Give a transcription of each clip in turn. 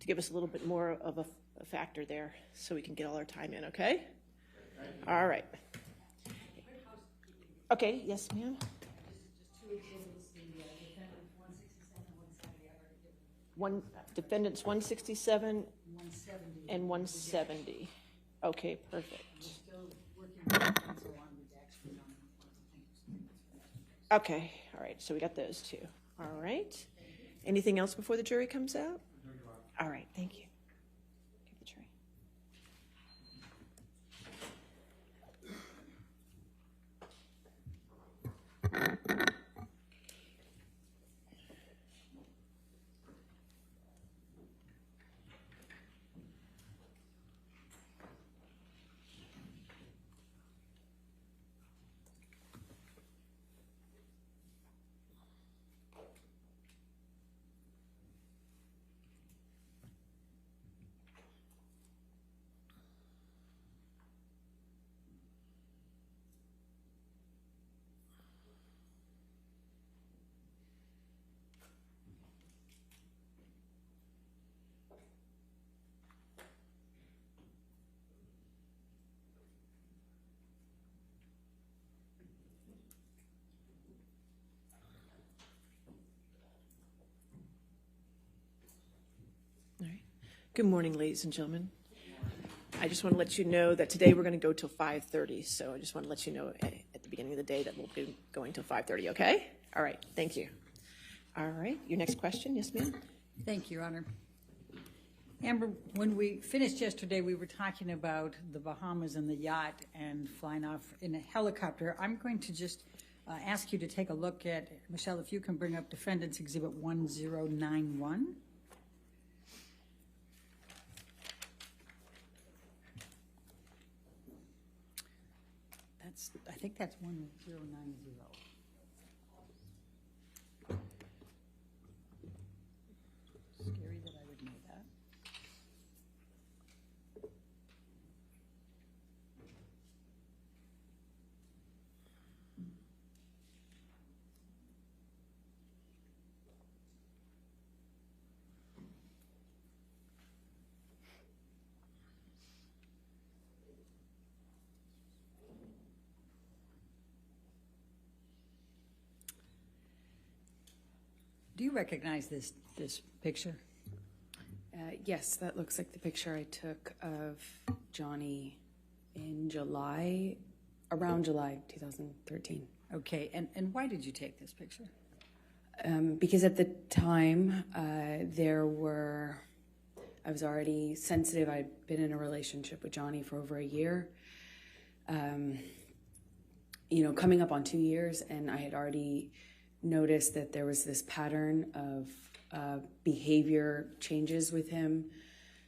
to give us a little bit more of a factor there so we can get all our time in, okay? All right. Okay, yes, ma'am. One defendants 167 and 170. Okay, perfect. Okay, all right, so we got those two. All right. Anything else before the jury comes out? All right, thank you. Give the jury. Good morning, ladies and gentlemen. I just want to let you know that today we're going to go till 5:30, so I just want to let you know at the beginning of the day that we'll be going till 5:30, okay? All right, thank you. All right, your next question, yes, ma'am? Thank you, Your Honor. Amber, when we finished yesterday, we were talking about the Bahamas and the yacht and flying off in a helicopter. I'm going to just ask you to take a look at, Michelle, if you can bring up Defendant's Exhibit 1091. I think that's 1090. Scary that I would know that. Do you recognize this picture? Yes, that looks like the picture I took of Johnny in July, around July 2013. Okay, and why did you take this picture? Because at the time, I was already sensitive. I'd been in a relationship with Johnny for over a year, coming up on 2 years, and I had already noticed that there was this pattern of behavior changes with him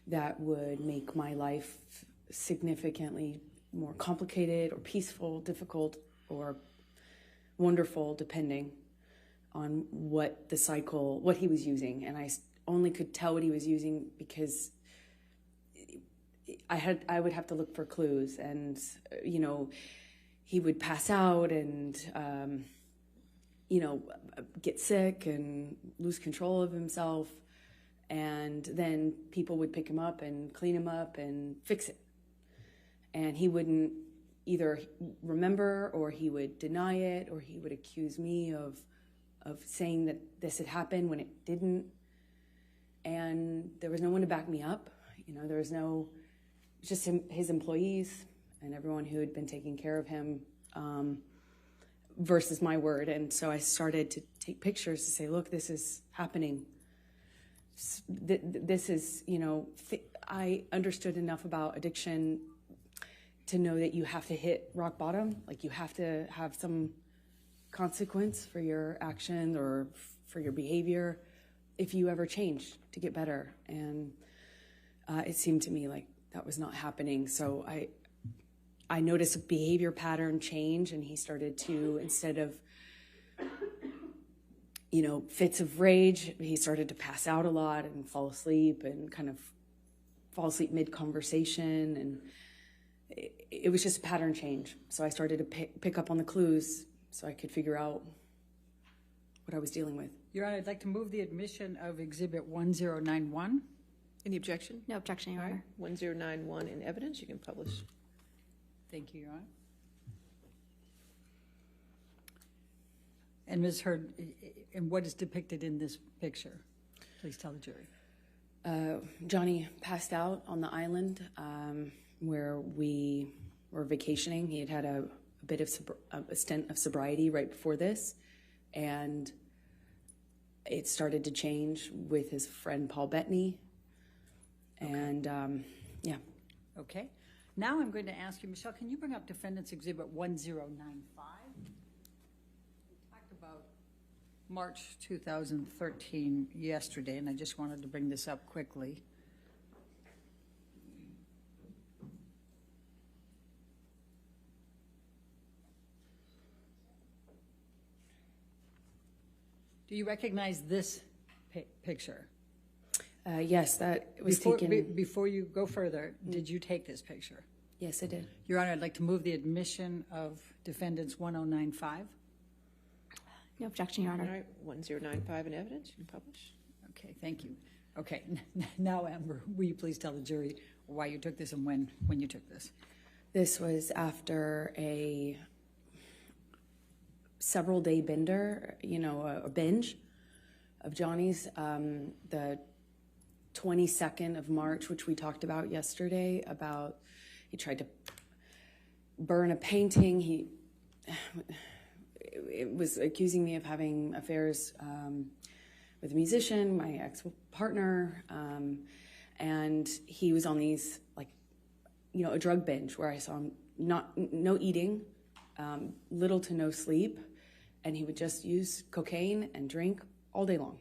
that would make my life significantly more complicated or peaceful, difficult, or wonderful, depending on what he was using. And I only could tell what he was using because I would have to look for clues, and he would pass out and get sick and lose control of himself, and then people would pick him up and clean him up and fix it, and he wouldn't either remember, or he would deny it, or he would accuse me of saying that this had happened when it didn't, and there was no one to back me up. There was just his employees and everyone who had been taking care of him, versus my word. And so I started to take pictures to say, look, this is happening. This is, I understood enough about addiction to know that you have to hit rock bottom. Like, you have to have some consequence for your action or for your behavior if you ever change to get better. And it seemed to me like that was not happening. So I noticed a behavior pattern change, and he started to, instead of, fits of rage, he started to pass out a lot and fall asleep and kind of fall asleep mid-conversation. And it was just a pattern change. So I started to pick up on the clues so I could figure out what I was dealing with. Your Honor, I'd like to move the admission of Exhibit 1091. Any objection? No objection, Your All right, Honor. 1091 in evidence, you can publish. Thank you, Your Honor. And Ms. Heard, and what is depicted in this picture? Please tell the jury. Johnny passed out on the island where we were vacationing. He had had a bit of a stint of sobriety right before this, and it started to change with his friend Paul Bettany. And yeah. Okay. Now I'm going to ask you, Michelle, can you bring up Defendant's Exhibit 1095? We talked about March 2013 yesterday, and I just wanted to bring this up quickly. Do you recognize this picture? Yes, that was taken. Before you go further, did you take this picture? Yes, I did. Your Honor, I'd like to move the admission of Defendants 1095. No objection, Your All Honor. right, 1095 in evidence, you can publish. Okay, thank you. Okay, now, Amber, will you please tell the jury why you took this and when you took this? This was after a several-day bender, a binge of Johnny's. The 22nd of March, which we talked about yesterday, about he tried to burn a painting. It was accusing me of having affairs with a musician, my ex-partner, and he was on these, a drug binge where I saw him no eating, little to no sleep, and he would just use cocaine and drink all day long.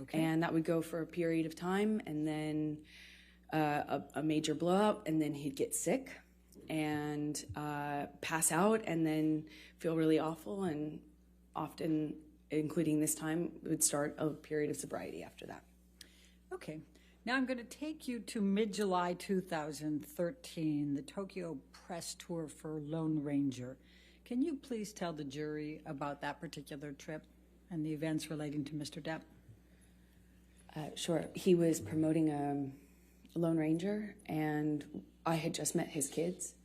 Okay. And that would go for a period of time, and then a major blowout, and then he'd get sick and pass out, and then feel really awful, and often, including this time, would start a period of sobriety after that. Okay. Now I'm going to take you to mid-July 2013, the Tokyo press tour for Lone Ranger. Can you please tell the jury about that particular trip and the events relating to Mr. Depp? Sure. He was promoting a Lone Ranger, and I had just met his kids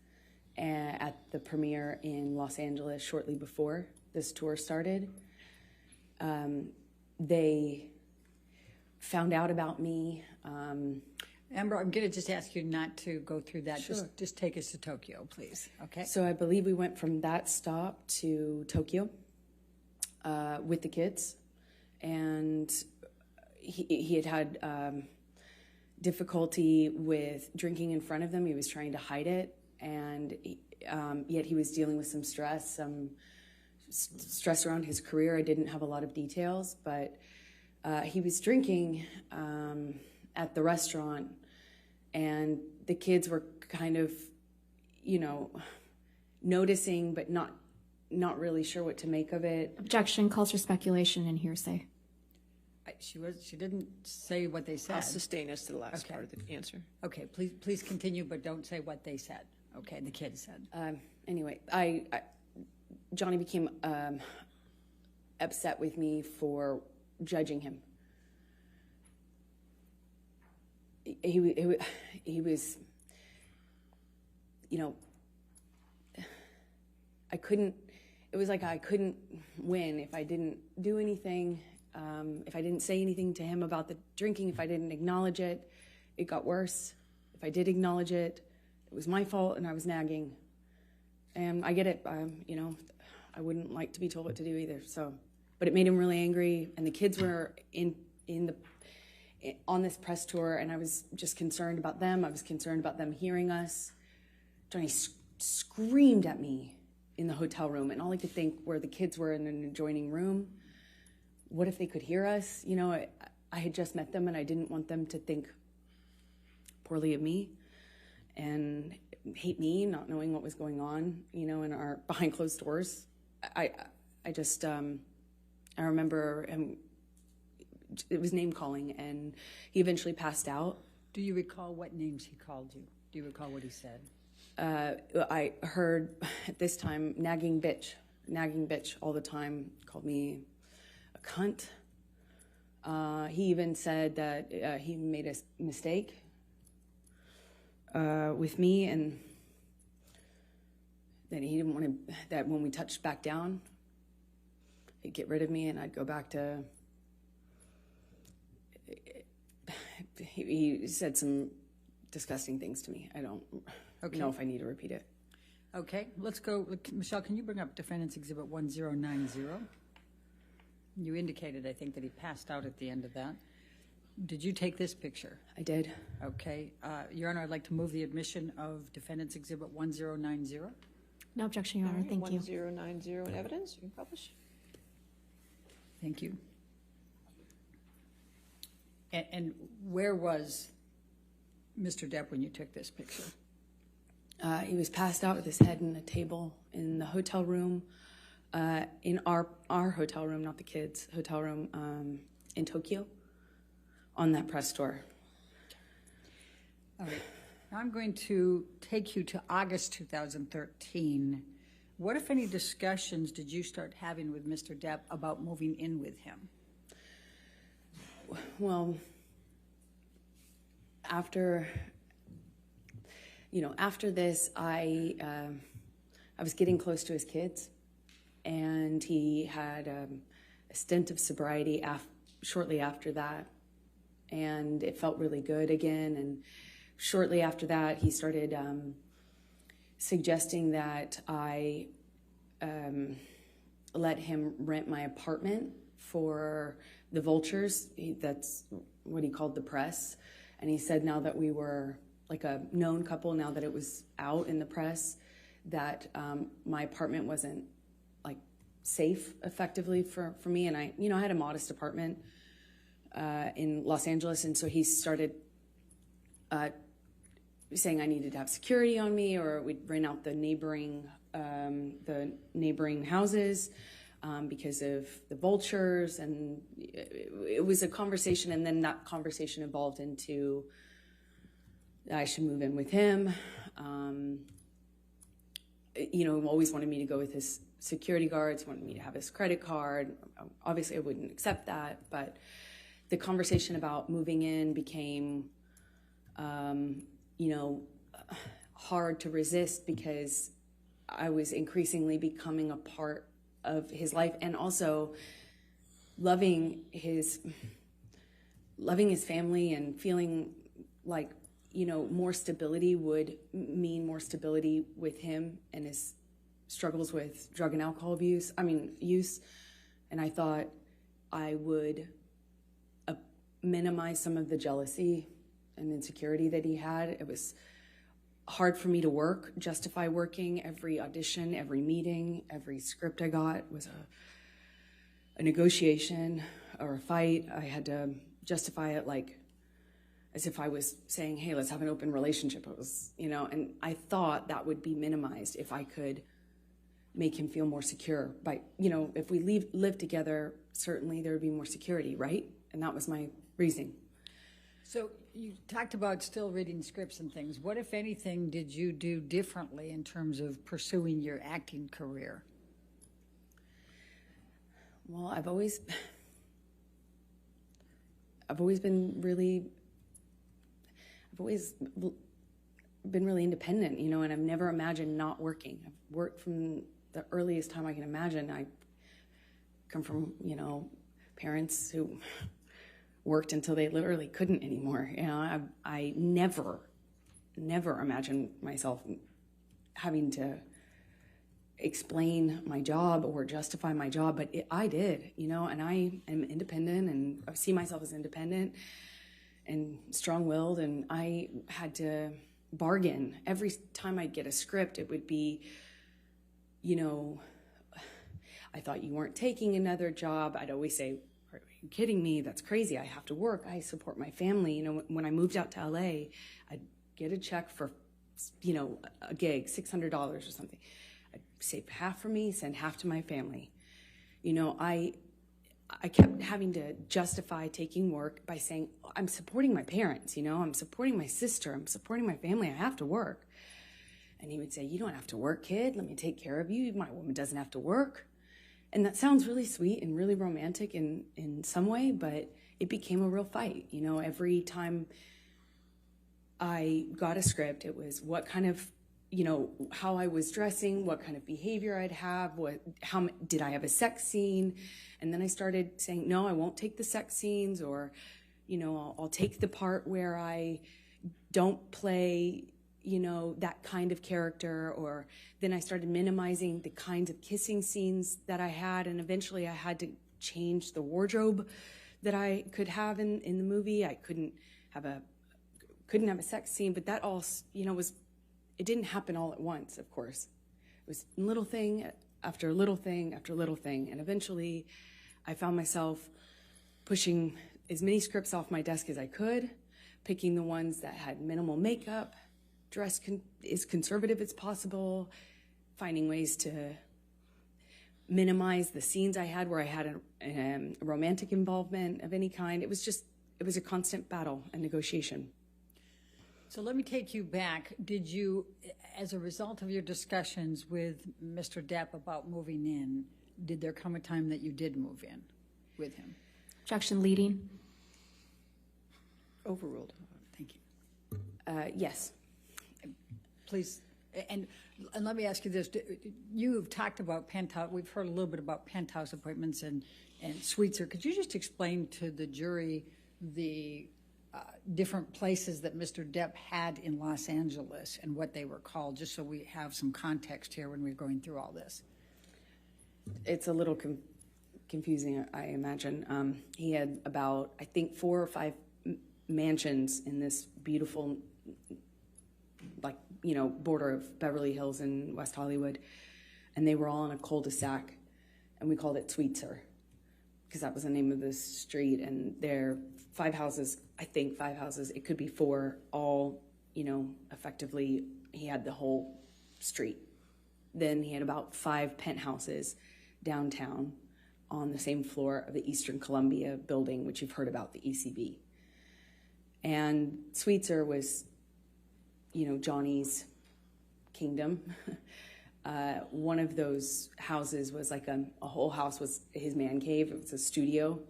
at the premiere in Los Angeles shortly before this tour started. They found out about me. Amber, I'm going to just ask you not to go through that. Sure. Just take us to Tokyo, please. Okay. So I believe we went from that stop to Tokyo with the kids, and he had difficulty with drinking in front of them. He was trying to hide it, and yet he was dealing with some stress around his career. I didn't have a lot of details, but he was drinking at the restaurant, and the kids were kind of, noticing, but not really sure what to make of it. Objection calls for speculation and hearsay. She didn't say what they said. I'll sustain us to the last part of the answer. Okay, please continue, but don't say what they said. Okay, the kids said. Anyway, Johnny became upset with me for judging him. He was, I couldn't. It was like I couldn't win if I didn't do anything. If I didn't say anything to him about the drinking, if I didn't acknowledge it, it got worse. If I did acknowledge it, it was my fault, and I was nagging. And I get it, I wouldn't like to be told what to do either. So, but it made him really angry, and the kids were on this press tour, and I was just concerned about them. I was concerned about them hearing us. Johnny screamed at me in the hotel room, and all I could think were the kids were in an adjoining room. What if they could hear us? I had just met them, and I didn't want them to think poorly of me and hate me, not knowing what was going on, in our behind closed doors. I remember him, it was name calling, and he eventually passed out. Do you recall what names he called you? Do you recall what he said? I heard at this time, nagging bitch all the time, called me a cunt. He even said that he made a mistake with me, and that he didn't want to, that when we touched back down, he'd get rid of me and I'd go back to, he said some disgusting things to me. I don't know if I need to repeat it. Okay, let's go. Michelle, can you bring up Defendant's Exhibit 1090? You indicated, I think, that he passed out at the end of that. Did you take this picture? I did. Okay. Your Honor, I'd like to move the admission of Defendant's Exhibit 1090. No objection, Your Honor. Thank you. 1090 in evidence. You can publish. Thank you. And where was Mr. Depp when you took this picture? He was passed out with his head in a table in the hotel room, in our hotel room, not the kids' hotel room, in Tokyo, on that press tour. All right. Now I'm going to take you to August 2013. What, if any, discussions did you start having with Mr. Depp about moving in with him? Well, after this, I was getting close to his kids, and he had a stint of sobriety shortly after that, and it felt really good again. And shortly after that, he started suggesting that I let him rent my apartment for the vultures. That's what he called the press. And he said now that we were like a known couple, now that it was out in the press, that my apartment wasn't like safe effectively for me. And I had a modest apartment in Los Angeles. And so he started saying I needed to have security on me, or we'd rent out the neighboring houses because of the vultures. And it was a conversation, and then that conversation evolved into I should move in with him. Always wanted me to go with his security guards, wanted me to have his credit card. Obviously, I wouldn't accept that, but the conversation about moving in became, hard to resist, because I was increasingly becoming a part of his life, and also loving his family, and feeling like, more stability would mean more stability with him and his struggles with drug and alcohol use. And I thought I would minimize some of the jealousy and insecurity that he had. It was hard for me to justify working. Every audition, every meeting, every script I got was a negotiation or a fight. I had to justify it like as if I was saying, hey, let's have an open relationship. It was, and I thought that would be minimized if I could make him feel more secure. By, if we live together, certainly there would be more security, right? And that was my reasoning. So you talked about still reading scripts and things. What, if anything, did you do differently in terms of pursuing your acting career? Well, I've always been really independent, and I've never imagined not working. I've worked from the earliest time I can imagine. I come from, parents who worked until they literally couldn't anymore. I never imagined myself having to explain my job or justify my job, but I did, and I am independent, and I see myself as independent and strong-willed, and I had to bargain. Every time I'd get a script, it would be, I thought you weren't taking another job. I'd always say, are you kidding me? That's crazy. I have to work. I support my family. When I moved out to LA, I'd get a check for, a gig, $600 or something. I'd save half for me, send half to my family. I kept having to justify taking work by saying, I'm supporting my parents, I'm supporting my sister, I'm supporting my family, I have to work. And he would say, you don't have to work, kid, let me take care of you, my woman doesn't have to work. And that sounds really sweet and really romantic in some way, but it became a real fight. You know, every time I got a script, it was what kind of, you know, how I was dressing, what kind of behavior I'd have, how did I have a sex scene? And then I started saying, no, I won't take the sex scenes, or, you know, I'll take the part where I don't play, you know, that kind of character. Or then I started minimizing the kinds of kissing scenes that I had, and eventually I had to change the wardrobe that I could have in the movie. I couldn't have a sex scene, but that all, you know, it didn't happen all at once, of course. It was little thing after little thing after little thing. And eventually I found myself pushing as many scripts off my desk as I could, picking the ones that had minimal makeup, dressed as conservative as possible, finding ways to minimize the scenes I had where I had a romantic involvement of any kind. It was a constant battle and negotiation. So let me take you back. Did you, as a result of your discussions with Mr. Depp about moving in, did there come a time that you did move in with him? Objection leading. Overruled. Thank you. Yes. Please, and let me ask you this. You've talked about penthouse, we've heard a little bit about penthouse appointments and suites. Could you just explain to the jury the different places that Mr. Depp had in Los Angeles and what they were called, just so we have some context here when we're going through all this? It's a little confusing, I imagine. He had about, I think, 4 or 5 mansions in this beautiful, like, you know, border of Beverly Hills and West Hollywood, and they were all in a cul-de-sac, and we called it Sweetser because that was the name of the street. And there 5 houses, I think 5 houses, it could be 4, all, you know, effectively he had the whole street. Then he had about 5 penthouses downtown on the same floor of the Eastern Columbia building, which you've heard about, the ECB. And Sweetser was, you know, Johnny's kingdom. One of those houses was like a whole house was his man cave. It was a studio,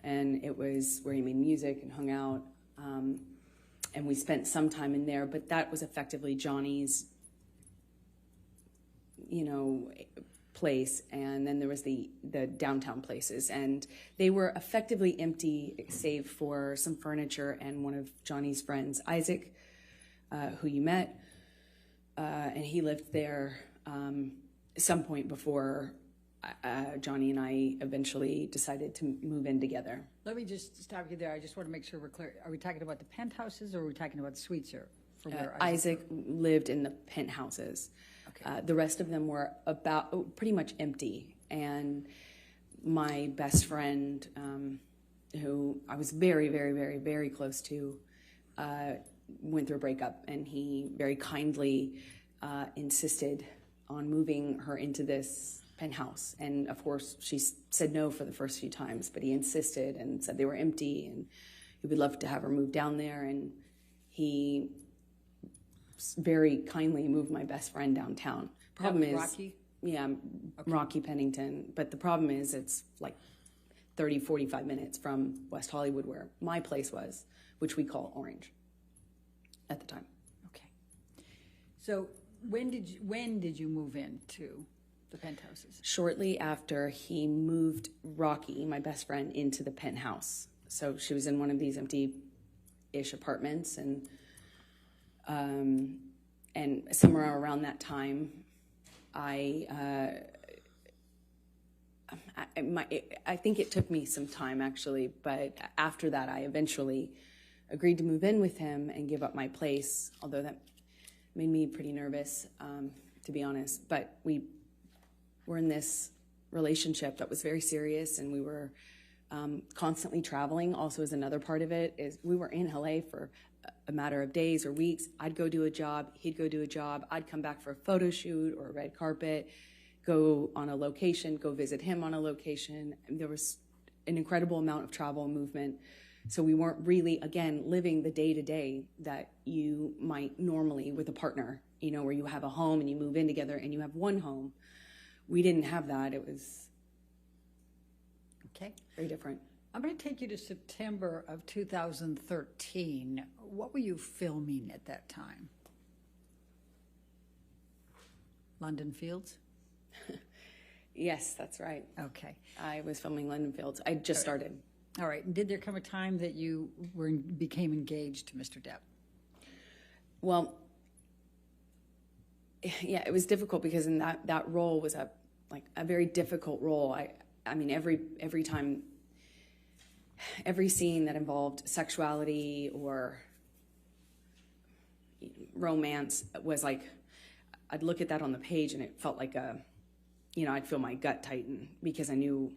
and it was where he made music and hung out. And we spent some time in there, but that was effectively Johnny's, you know, place. And then there was the downtown places, and they were effectively empty save for some furniture and one of Johnny's friends, Isaac, who you met, and he lived there some point before Johnny and I eventually decided to move in together. Let me just stop you there. I just want to make sure we're clear. Are we talking about the penthouses, or are we talking about Sweetser? For where Isaac lived in the penthouses. Okay. The rest of them were pretty much empty. And my best friend, who I was very, very, very, very close to, went through a breakup, and he very kindly insisted on moving her into this penthouse. And of course, she said no for the first few times, but he insisted and said they were empty and he would love to have her move down there. And he very kindly moved my best friend downtown. Problem is, Rocky? Yeah, okay. Rocky Pennington. But the problem is it's like 30, 45 minutes from West Hollywood, where my place was, which we call Orange at the time. Okay. So when did you move into the penthouses? Shortly after he moved Rocky, my best friend, into the penthouse. So she was in one of these empty-ish apartments, and somewhere around that time, I think it took me some time, actually, but after that, I eventually agreed to move in with him and give up my place, although that made me pretty nervous, to be honest. But we were in this relationship that was very serious, and we were constantly traveling. Also, as another part of it, is we were in LA for a matter of days or weeks. I'd go do a job, he'd go do a job, I'd come back for a photo shoot or a red carpet, go on a location, go visit him on a location. And there was an incredible amount of travel and movement. So we weren't really, again, living the day-to-day that you might normally with a partner, you know, where you have a home and you move in together and you have one home. We didn't have that. It was okay, very different. I'm going to take you to September of 2013. What were you filming at that time? London Fields? Yes, that's right. Okay. I was filming London Fields. I just started. All right. And did there come a time that you became engaged to Mr. Depp? Well, yeah, it was difficult because in that role was a very difficult role. I mean every time, every scene that involved sexuality or romance was like, I'd look at that on the page and it felt like I'd feel my gut tighten because I knew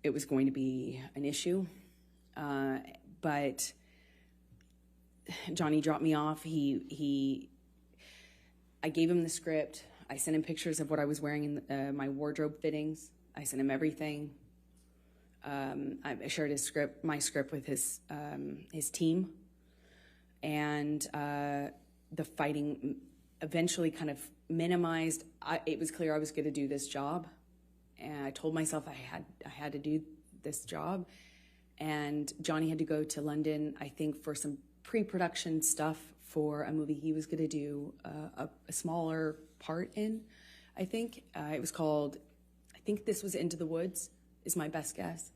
it was going to be an issue. But Johnny dropped me off. I gave him the script. I sent him pictures of what I was wearing in my wardrobe fittings. I sent him everything. I shared my script with his team, and the fighting eventually kind of minimized. It was clear I was going to do this job, and I told myself I had to do this job. And Johnny had to go to London, I think, for some pre-production stuff for a movie he was going to do a smaller part in. I think it was called. I think this was Into the Woods, is my best guess.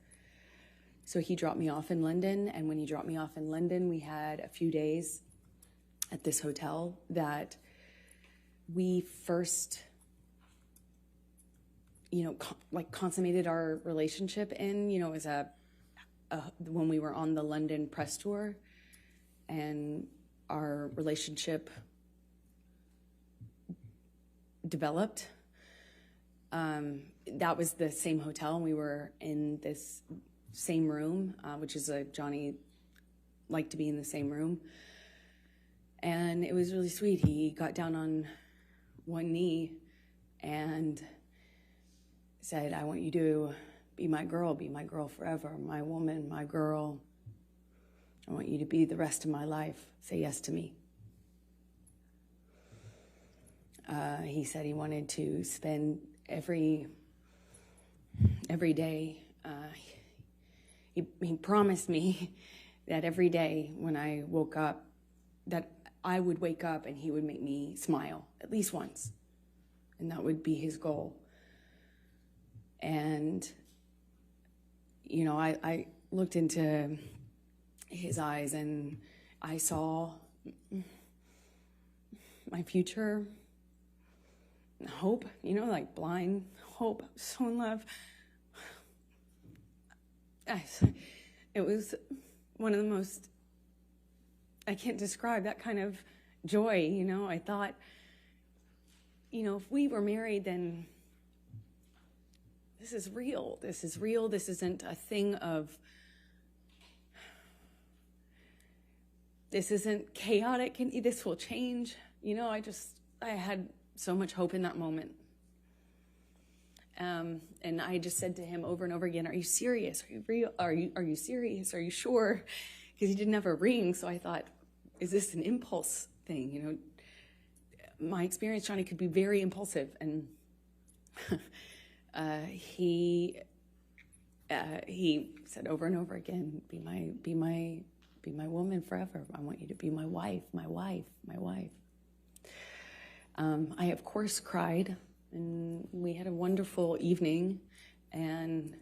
So he dropped me off in London, and when he dropped me off in London, we had a few days at this hotel that we first, consummated our relationship in. It was when we were on the London press tour, and our relationship developed. That was the same hotel, and we were in this same room, which is Johnny liked to be in the same room. And it was really sweet. He got down on one knee and said, "I want you to be my girl forever, my woman, my girl. I want you to be the rest of my life. Say yes to me." He said he wanted to spend every day. He promised me that every day when I woke up, that I would wake up and he would make me smile at least once, and that would be his goal. And I looked into his eyes and I saw my future, hope, like blind hope. I was so in love. It was one of the most, I can't describe that kind of joy. I thought, if we were married, then this is real. This is real. This isn't a thing of, this isn't chaotic, and this will change. I had so much hope in that moment. And I just said to him over and over again, "Are you serious? Are you real? Are you serious? Are you sure?" Because he didn't have a ring, so I thought, is this an impulse thing? My experience, Johnny, could be very impulsive, and he said over and over again, be my woman forever. I want you to be my wife, my wife, my wife. I, of course, cried, and we had a wonderful evening, and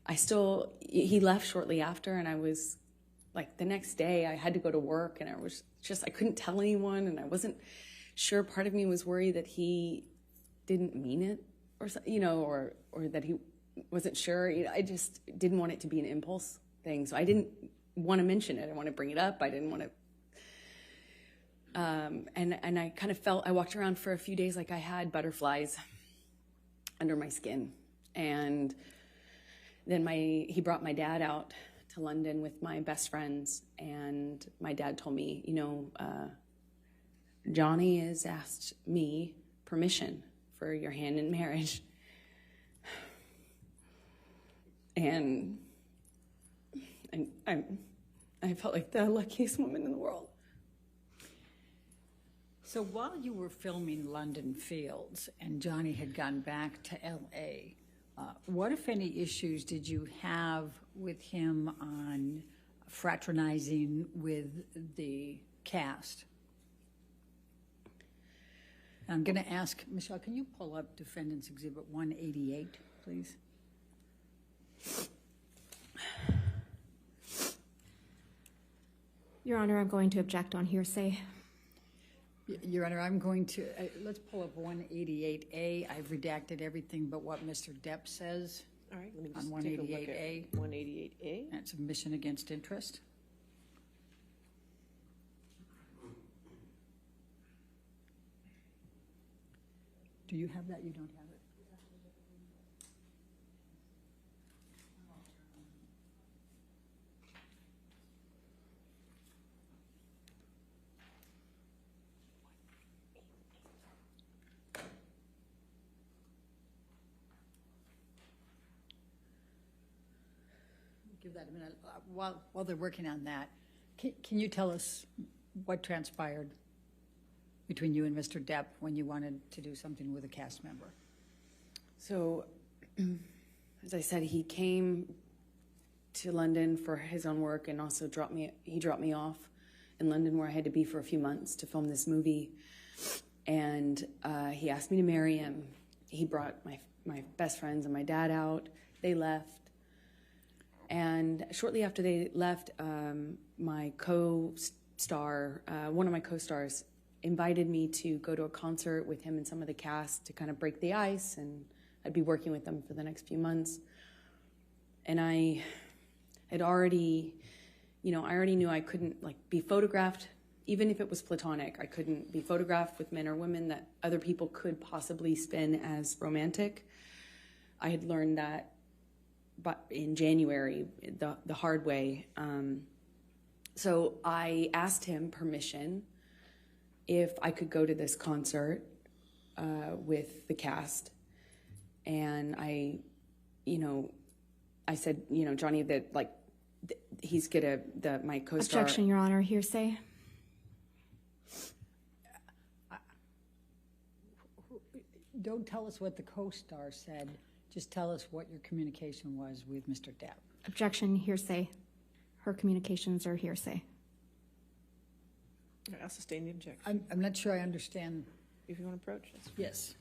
he left shortly after, and I was, the next day I had to go to work, and I couldn't tell anyone, and I wasn't sure. Part of me was worried that he didn't mean it, or that he wasn't sure. I just didn't want it to be an impulse thing, so I didn't want to mention it. I want to bring it up. I didn't want to. And I kind of felt, I walked around for a few days like I had butterflies under my skin. And then he brought my dad out to London with my best friends. And my dad told me, Johnny has asked me permission for your hand in marriage. And I felt like the luckiest woman in the world. So while you were filming London Fields and Johnny had gone back to L.A., What, if any, issues did you have with him on fraternizing with the cast? I'm going to ask, Michelle, can you pull up Defendant's Exhibit 188, please? Your Honor, I'm going to object on hearsay. Your Honor, I'm going to, let's pull up 188A. I've redacted everything but what Mr. Depp says. All right, let me On just take a look 188A. at 188A. That's submission against interest. Do you have that? You don't have it? Give that a minute. While they're working on that, can you tell us what transpired between you and Mr. Depp when you wanted to do something with a cast member? So, as I said, he came to London for his own work and also dropped me off in London, where I had to be for a few months to film this movie. And he asked me to marry him. He brought my best friends and my dad out. They left. And shortly after they left, my co-star, one of my co-stars, invited me to go to a concert with him and some of the cast to kind of break the ice, and I'd be working with them for the next few months. And I had already, I already knew I couldn't be photographed, even if it was platonic. I couldn't be photographed with men or women that other people could possibly spin as romantic. I had learned that but in January, the hard way. So I asked him permission if I could go to this concert with the cast. And I said, Johnny, that he's my co-star. Objection, Your Honor, hearsay. Don't tell us what the co-star said. Just tell us what your communication was with Mr. Depp. Objection, hearsay. Her communications are hearsay. I'll sustain the objection. I'm not sure I understand. If you want to approach, that's fine. Yes.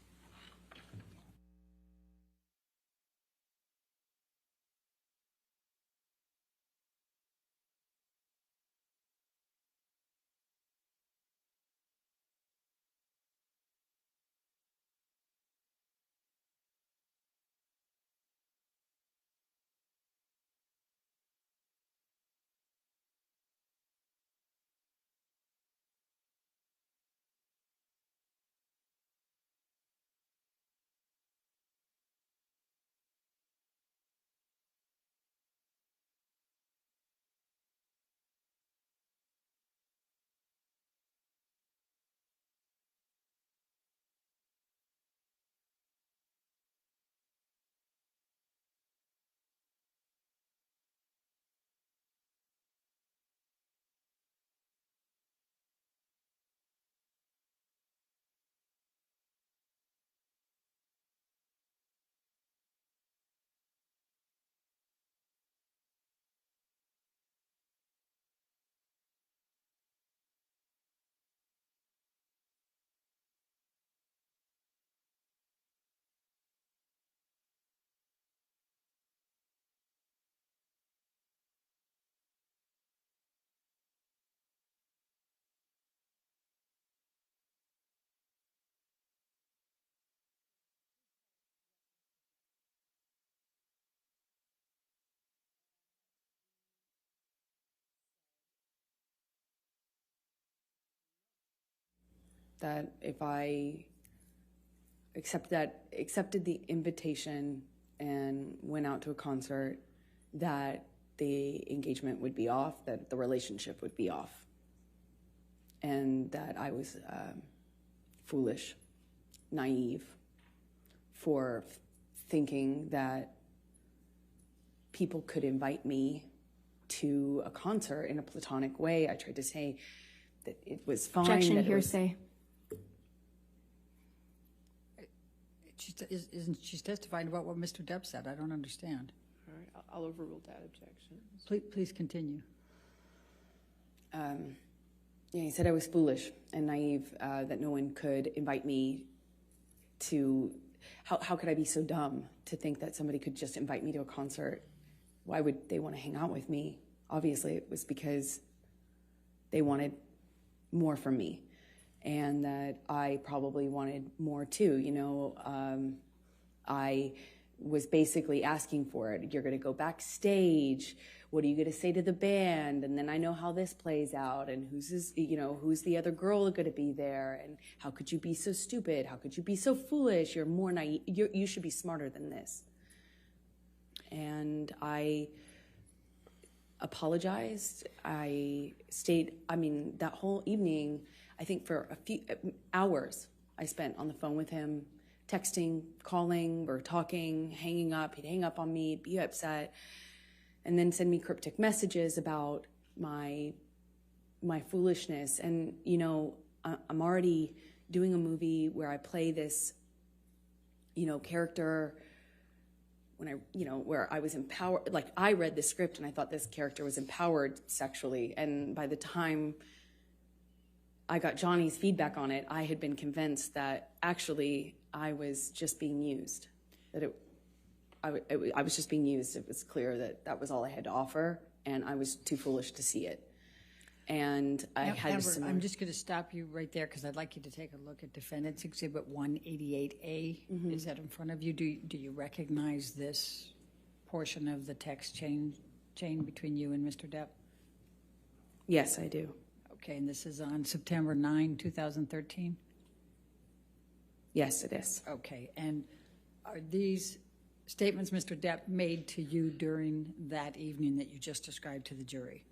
That if I accepted the invitation and went out to a concert, that the engagement would be off, that the relationship would be off, and that I was foolish, naive, for thinking that people could invite me to a concert in a platonic way. I tried to say that it was fine. Objection, that hearsay. She's testifying about what Mr. Depp said. I don't understand. All right, I'll overrule that objection. Please continue. Yeah, he said I was foolish and naive, that no one could invite me to. How could I be so dumb to think that somebody could just invite me to a concert? Why would they want to hang out with me? Obviously, it was because they wanted more from me, and that I probably wanted more too. You know, I was basically asking for it. You're going to go backstage. What are you going to say to the band? And then I know how this plays out, and who's the other girl going to be there? And how could you be so stupid? How could you be so foolish? You're more naive. You should be smarter than this. And I apologized. I stayed. I mean, that whole evening, I think for a few hours, I spent on the phone with him, texting, calling, or talking, hanging up. He'd hang up on me, be upset, and then send me cryptic messages about my foolishness. And, you know, I'm already doing a movie where I play this, you know, character where I was empowered. Like, I read the script and I thought this character was empowered sexually. And by the time I got Johnny's feedback on it, I had been convinced that actually I was just being used, that I was just being used. It was clear that that was all I had to offer, and I was too foolish to see it. And I had Amber, I'm just going to stop you right there because I'd like you to take a look at Defendant's Exhibit 188A. Mm-hmm. Is that in front of you? Do you recognize this portion of the text chain between you and Mr. Depp? Yes, I do. Okay, and this is on September 9, 2013? Yes, it is. Okay, and are these statements Mr. Depp made to you during that evening that you just described to the jury?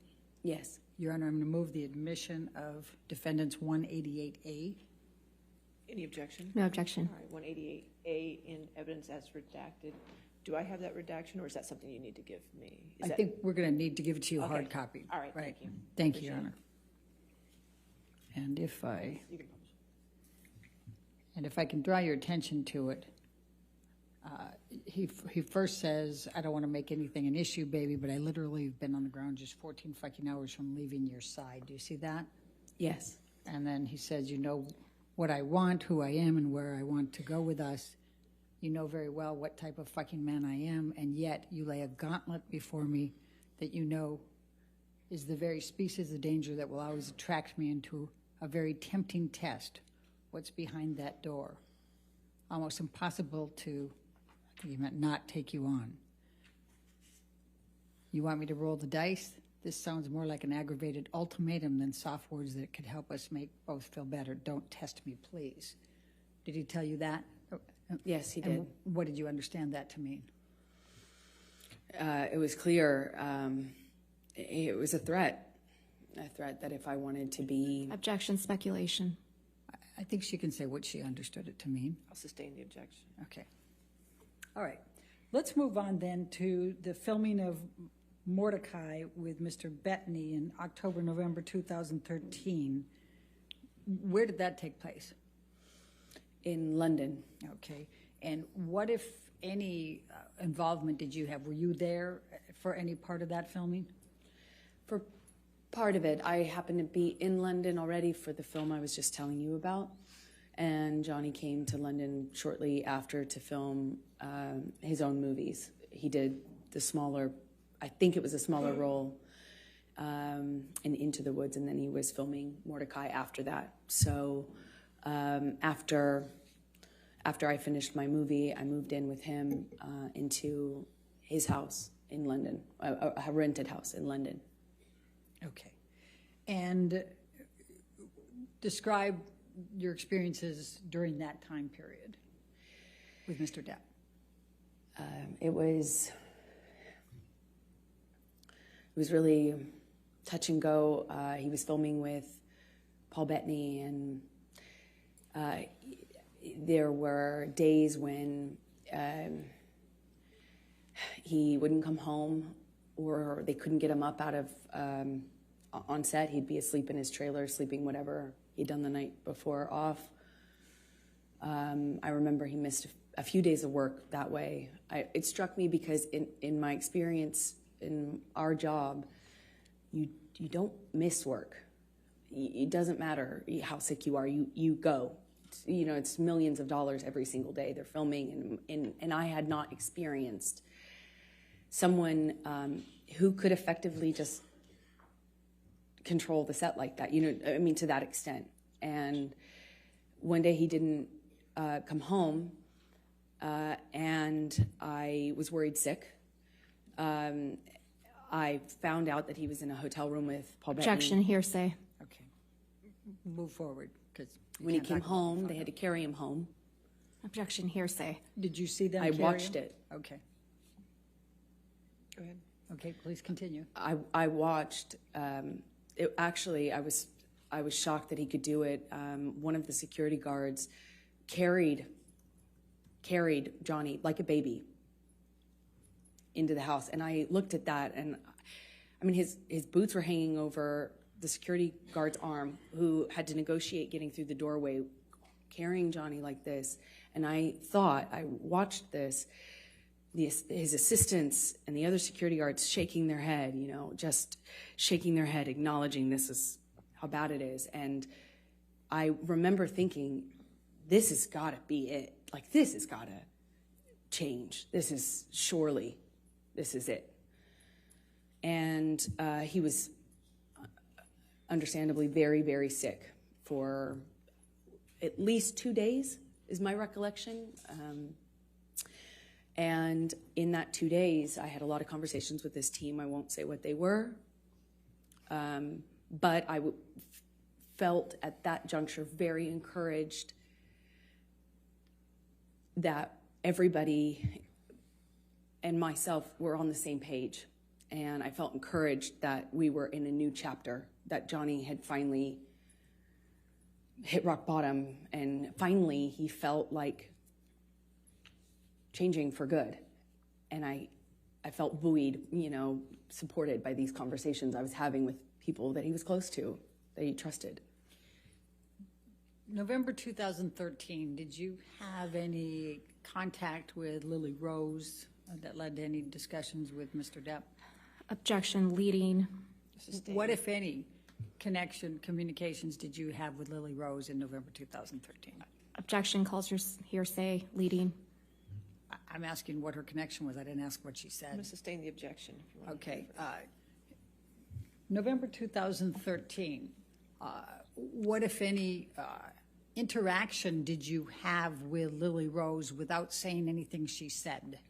Yes. Your Honor, I'm going to move the admission of Defendant's 188A. Any objection? No objection. All right, 188A in evidence as redacted. Do I have that redaction, or is that something you need to give me? I think we're going to need to give it to you Okay. hard copy. All right, thank you. Thank you, Your Appreciate Honor. And if I You can publish. can draw your attention to it, he first says, I don't want to make anything an issue, baby, but I literally have been on the ground just 14 fucking hours from leaving your side. Do you see that? Yes. And then he says, you know what I want, who I am, and where I want to go with us. You know very well what type of fucking man I am, and yet you lay a gauntlet before me that you know is the very species of danger that will always attract me into a very tempting test. What's behind that door? Almost impossible to, I think he meant not take you on. You want me to roll the dice? This sounds more like an aggravated ultimatum than soft words that could help us make both feel better. Don't test me, please. Did he tell you that? Yes, he And did. what did you understand that to mean? It was clear. It was a threat that if I wanted to be. Objection, speculation. I think she can say what she understood it to mean. I'll sustain the objection. Okay. All right. Let's move on then to the filming of Mordecai with Mr. Bettany in October, November 2013. Where did that take place? In London. Okay. And what, if any, involvement did you have? Were you there for any part of that filming? For part of it, I happened to be in London already for the film I was just telling you about. And Johnny came to London shortly after to film his own movies. He did the smaller, I think it was a smaller role in Into the Woods, and then he was filming Mordecai after that. So after I finished my movie, I moved in with him into his house in London, a rented house in London. Okay. And describe your experiences during that time period with Mr. Depp. It was really touch and go. He was filming with Paul Bettany, and there were days when he wouldn't come home, or they couldn't get him up out of on set. He'd be asleep in his trailer, sleeping whatever he'd done the night before off. I remember he missed a few days of work that way. It struck me because in my experience in our job, you don't miss work. It doesn't matter how sick you are, you go. It's millions of dollars every single day they're filming, and I had not experienced someone who could effectively just control the set like that, to that extent. And one day he didn't come home, and I was worried sick. I found out that he was in a hotel room with Paul Bettany. Objection, hearsay. Okay. Move forward, because When he came home, they had to carry him home. Objection, hearsay. Did you see them I carry watched him? it. Okay. Go ahead. Okay, please continue. I watched. I was shocked that he could do it. One of the security guards carried Johnny like a baby into the house, and I looked at that, and his boots were hanging over the security guard's arm, who had to negotiate getting through the doorway, carrying Johnny like this. And I watched this. His assistants and the other security guards shaking their head, just shaking their head, acknowledging this is how bad it is. And I remember thinking, this has got to be it. Like, this has got to change. This is it. And he was understandably very, very sick for at least 2 days, is my recollection. And in that 2 days, I had a lot of conversations with this team. I won't say what they were. But I felt at that juncture very encouraged that everybody and myself were on the same page. And I felt encouraged that we were in a new chapter, that Johnny had finally hit rock bottom, and finally he felt like changing for good. And I felt buoyed, supported by these conversations I was having with people that he was close to, that he trusted. November 2013, did you have any contact with Lily Rose that led to any discussions with Mr. Depp? Objection, leading. What, if any, communications did you have with Lily Rose in November 2013? Objection, calls hearsay, leading. I'm asking what her connection was. I didn't ask what she I'm said. going to sustain the objection. If you want. Okay. November 2013, what, if any, interaction did you have with Lily Rose without saying anything she said?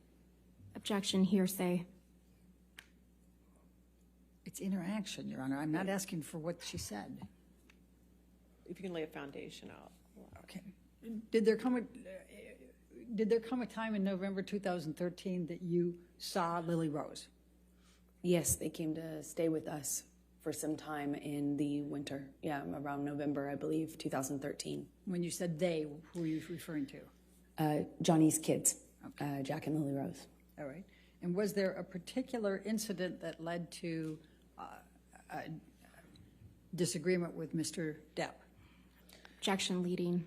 Objection, hearsay. It's interaction, Your Honor. I'm not asking for what she said. If you can lay a foundation out. Okay. Did there come a time in November 2013 that you saw Lily Rose? Yes, they came to stay with us for some time in the winter. Yeah, around November, I believe, 2013. When you said they, who were you referring to? Johnny's kids, Jack and Lily Rose. All right. And was there a particular incident that led to a disagreement with Mr. Depp? Objection, leading.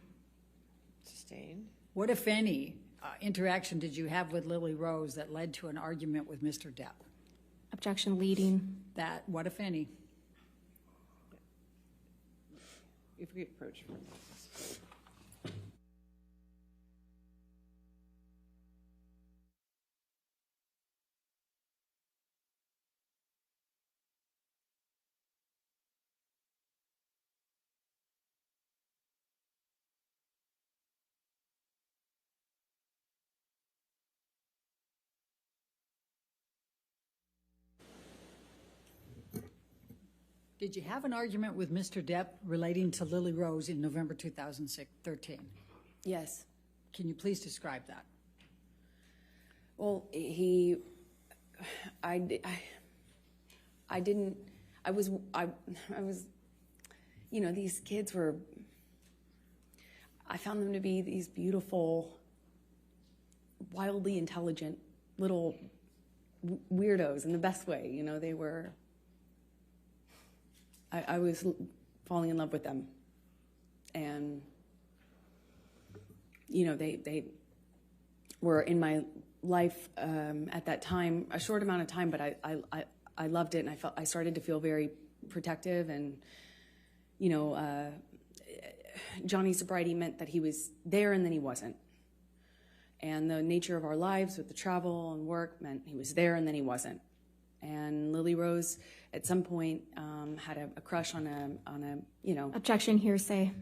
Sustain. What, if any, interaction did you have with Lily Rose that led to an argument with Mr. Depp? Objection, leading. That, what, if any? If we approach from this. Did you have an argument with Mr. Depp relating to Lily Rose in November 2013? Yes. Can you please describe that? Well, I was, these kids were, I found them to be these beautiful, wildly intelligent little weirdos in the best way. They were, I was falling in love with them. And, were in my life at that time, a short amount of time, but I loved it, and I started to feel very protective, and Johnny's sobriety meant that he was there and then he wasn't. And the nature of our lives with the travel and work meant he was there and then he wasn't. And Lily Rose, at some point, had a crush on a Objection, hearsay,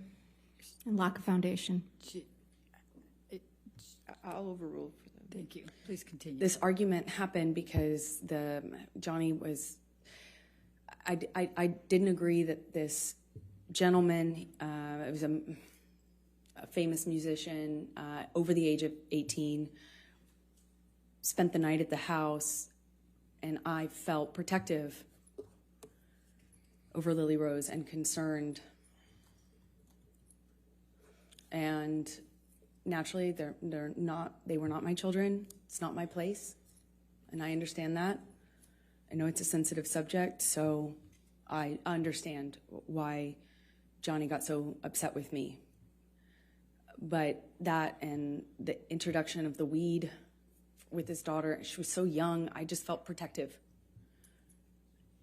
and lack of foundation. I'll overrule for them. Thank you. Please continue. This argument happened because Johnny was. I didn't agree that this gentleman, it was a famous musician, over the age of 18, spent the night at the house, and I felt protective over Lily Rose and concerned. And naturally, they were not my children. It's not my place, and I understand that. I know it's a sensitive subject, so I understand why Johnny got so upset with me. But that and the introduction of the weed with his daughter, she was so young, I just felt protective.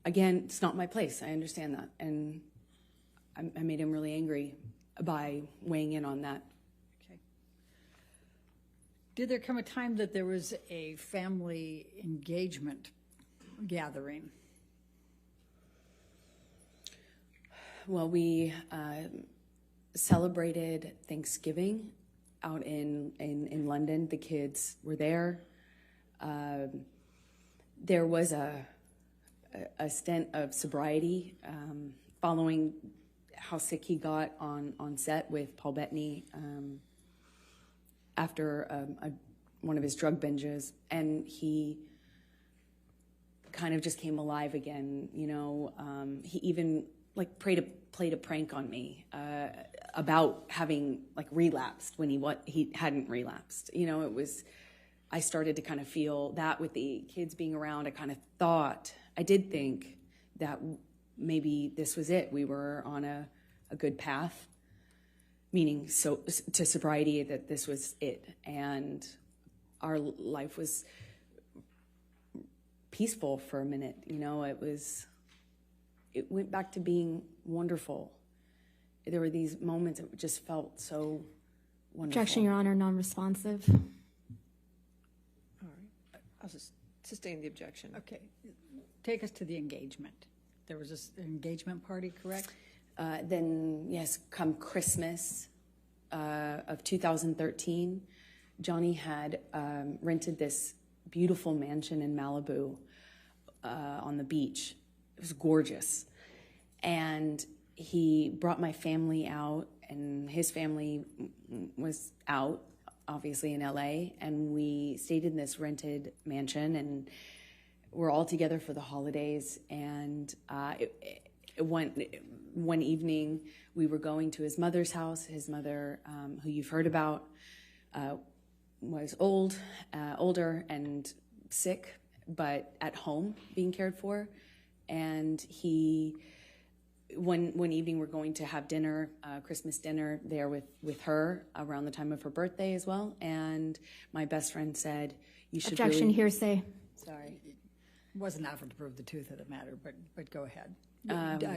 Again, it's not my place. I understand that. And I made him really angry by weighing in on that. Okay. Did there come a time that there was a family engagement gathering? Well, we celebrated Thanksgiving out in London. The kids were there. There was a stint of sobriety following how sick he got on set with Paul Bettany after one of his drug binges, and he kind of just came alive again. He even played a prank on me about having relapsed when he hadn't relapsed. I started to kind of feel that with the kids being around. I did think that maybe this was it. We were on a good path, meaning to sobriety, that this was it. And our life was peaceful for a minute. It went back to being wonderful. There were these moments that just felt so wonderful. Objection, Your Honor, non-responsive. All right. I'll just sustain the objection. Okay. Take us to the engagement. There was this engagement party, correct? Then, yes, come Christmas of 2013, Johnny had rented this beautiful mansion in Malibu on the beach. It was gorgeous. And he brought my family out, and his family was out, obviously, in LA. And we stayed in this rented mansion, and we're all together for the holidays. And one evening, we were going to his mother's house. His mother, who you've heard about, was older and sick, but at home being cared for. And one evening we're going to have dinner, Christmas dinner there with her around the time of her birthday as well. And my best friend said, "You should." Objection, hearsay. Sorry. Wasn't offered to prove the truth of the matter, but go ahead.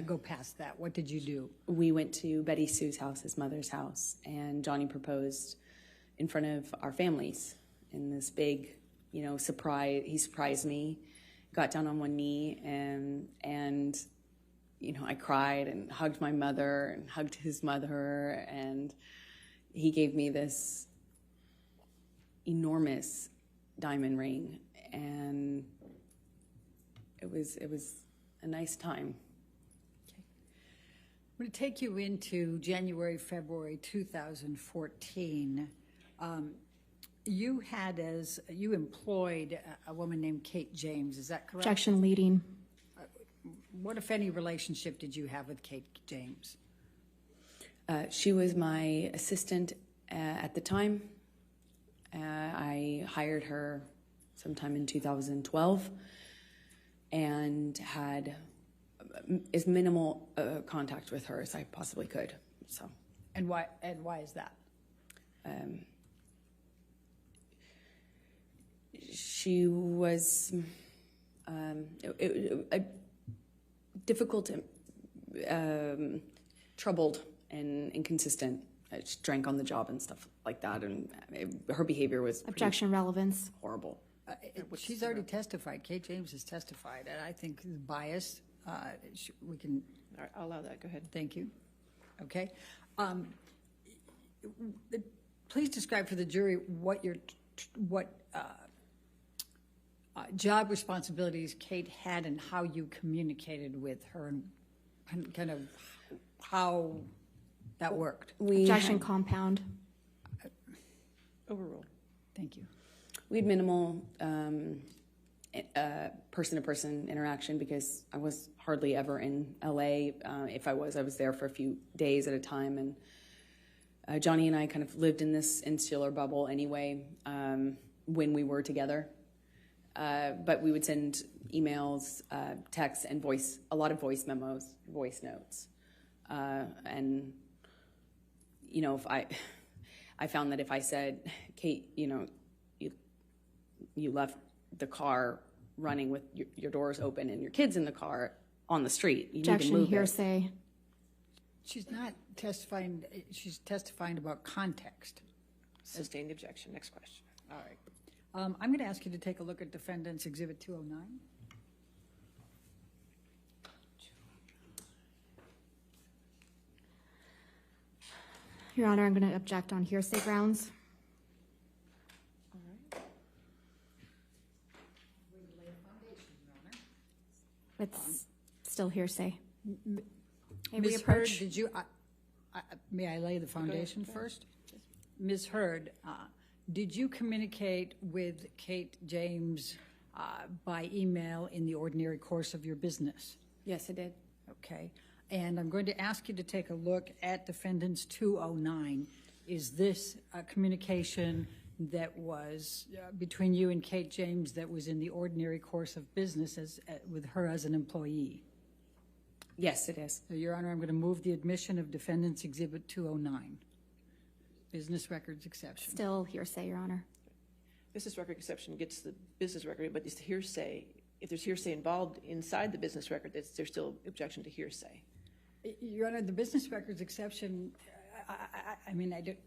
Go past that. What did you do? We went to Betty Sue's house, his mother's house, and Johnny proposed in front of our families in this big, surprise. He surprised me, got down on one knee, and I cried and hugged my mother and hugged his mother, and he gave me this enormous diamond ring, and it was a nice time. I'm going to take you into January, February 2014. You employed a woman named Kate James, is that correct? Objection, leading. What, if any, relationship did you have with Kate James? She was my assistant at the time. I hired her sometime in 2012 and had as minimal contact with her as I possibly could. So, and why is that? she was difficult, troubled, and inconsistent. She drank on the job and stuff like that, and her behavior was pretty Objection relevance. horrible. She's already testified. Kate James has testified, and I think the bias, we can, All right, I'll allow that. Go ahead. thank you. Okay. Please describe for the jury what job responsibilities Kate had and how you communicated with her and kind of how that worked. Objection compound. Overruled. Thank you. We had minimal person-to-person interaction because I was hardly ever in LA. If I was there for a few days at a time. And Johnny and I kind of lived in this insular bubble anyway when we were together. But we would send emails, texts, and a lot of voice memos, voice notes. And, you know, if I found that if I said, Kate, you know, you left the car running with your doors open and your kids in the car on the street. You need to Objection move hearsay. She's not testifying, she's testifying about context. Sustained the objection. Next question. All right. I'm going to ask you to take a look at Defendant's Exhibit 209. Your Honor, I'm going to object on hearsay grounds. It's still hearsay. May we Ms. approach? Hurd, did you, may I lay the foundation first? Ms. Hurd, did you communicate with Kate James by email in the ordinary course of your business? Yes, I did. Okay. And I'm going to ask you to take a look at Defendant's 209. Is this a communication that was between you and Kate James that was in the ordinary course of business with her as an employee? Yes, it is. So, Your Honor, I'm going to move the admission of Defendant's Exhibit 209. Business records exception. Still hearsay, Your Honor. Business record exception gets the business record, but it's hearsay. If there's hearsay involved inside the business record, there's still objection to hearsay. Your Honor, the business records exception, I mean, I don't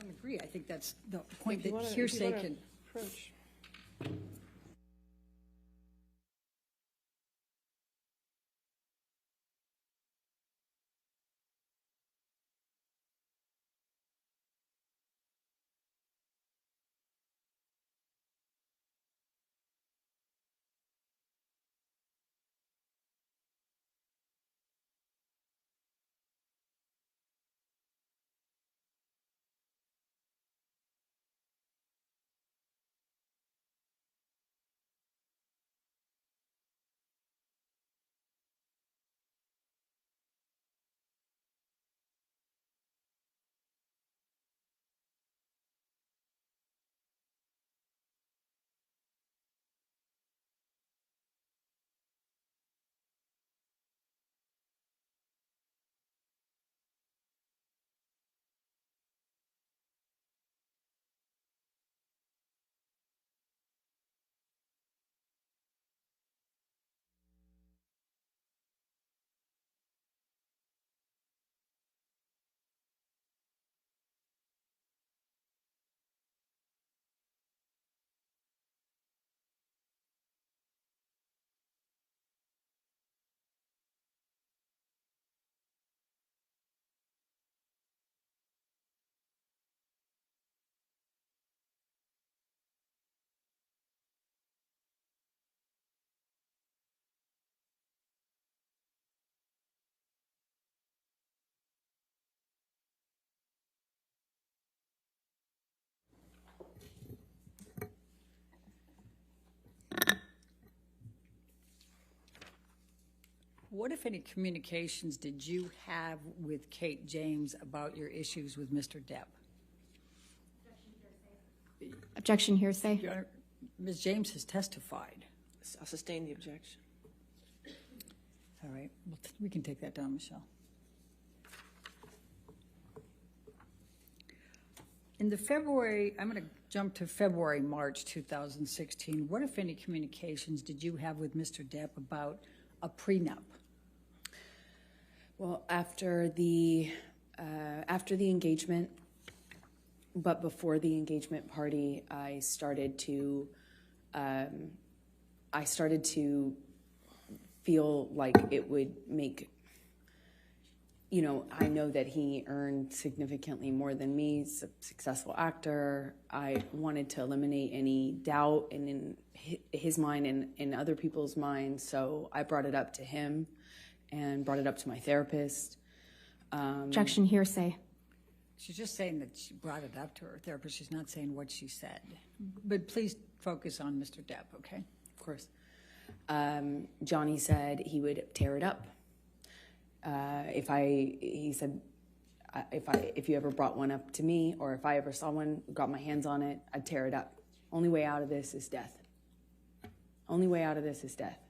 agree. I think that's the point that hearsay can. Approach. What, if any, communications did you have with Kate James about your issues with Mr. Depp? Objection hearsay. Your Honor, Ms. James has testified. I'll sustain the objection. All right, well, we can take that down, Michelle. In the February, I'm going to jump to February, March 2016. What, if any, communications did you have with Mr. Depp about a prenup? Well, after the engagement, but before the engagement party, I started to feel like it would make, I know that he earned significantly more than me, he's a successful actor. I wanted to eliminate any doubt in his mind and in other people's minds, so I brought it up to him and brought it up to my therapist. Objection, hearsay. She's just saying that she brought it up to her therapist. She's not saying what she said. But please focus on Mr. Depp, okay? Of course. Johnny said he would tear it up. He said, if you ever brought one up to me, or if I ever saw one, got my hands on it, I'd tear it up. Only way out of this is death. Only way out of this is death.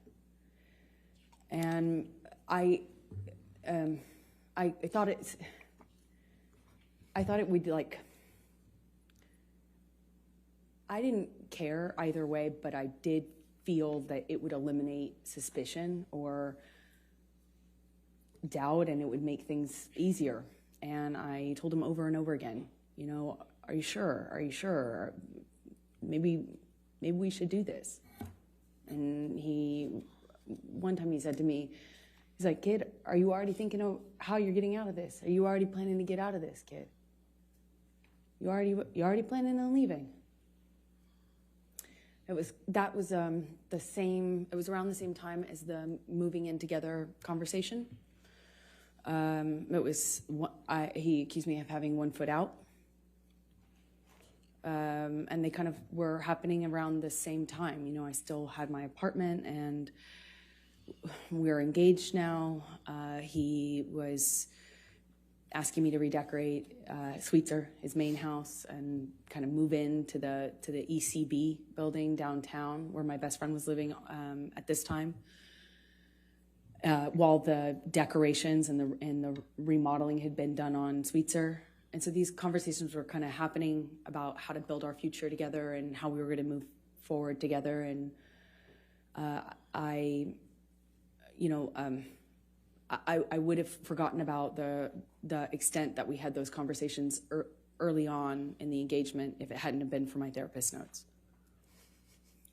And I thought it would, like, I didn't care either way, but I did feel that it would eliminate suspicion or doubt, and it would make things easier. And I told him over and over again, are you sure? Are you sure? Maybe we should do this. And one time he said to me, he's like, kid, are you already thinking of how you're getting out of this? Are you already planning to get out of this, kid? You already planning on leaving? It was around the same time as the moving in together conversation. He accused me of having 1 foot out. And they kind of were happening around the same time. I still had my apartment and we're engaged now. He was asking me to redecorate Sweetser, his main house, and kind of move into the ECB building downtown where my best friend was living at this time. While the decorations and the remodeling had been done on Sweetser. And so these conversations were kind of happening about how to build our future together and how we were going to move forward together. And I would have forgotten about the extent that we had those conversations early on in the engagement if it hadn't have been for my therapist's notes.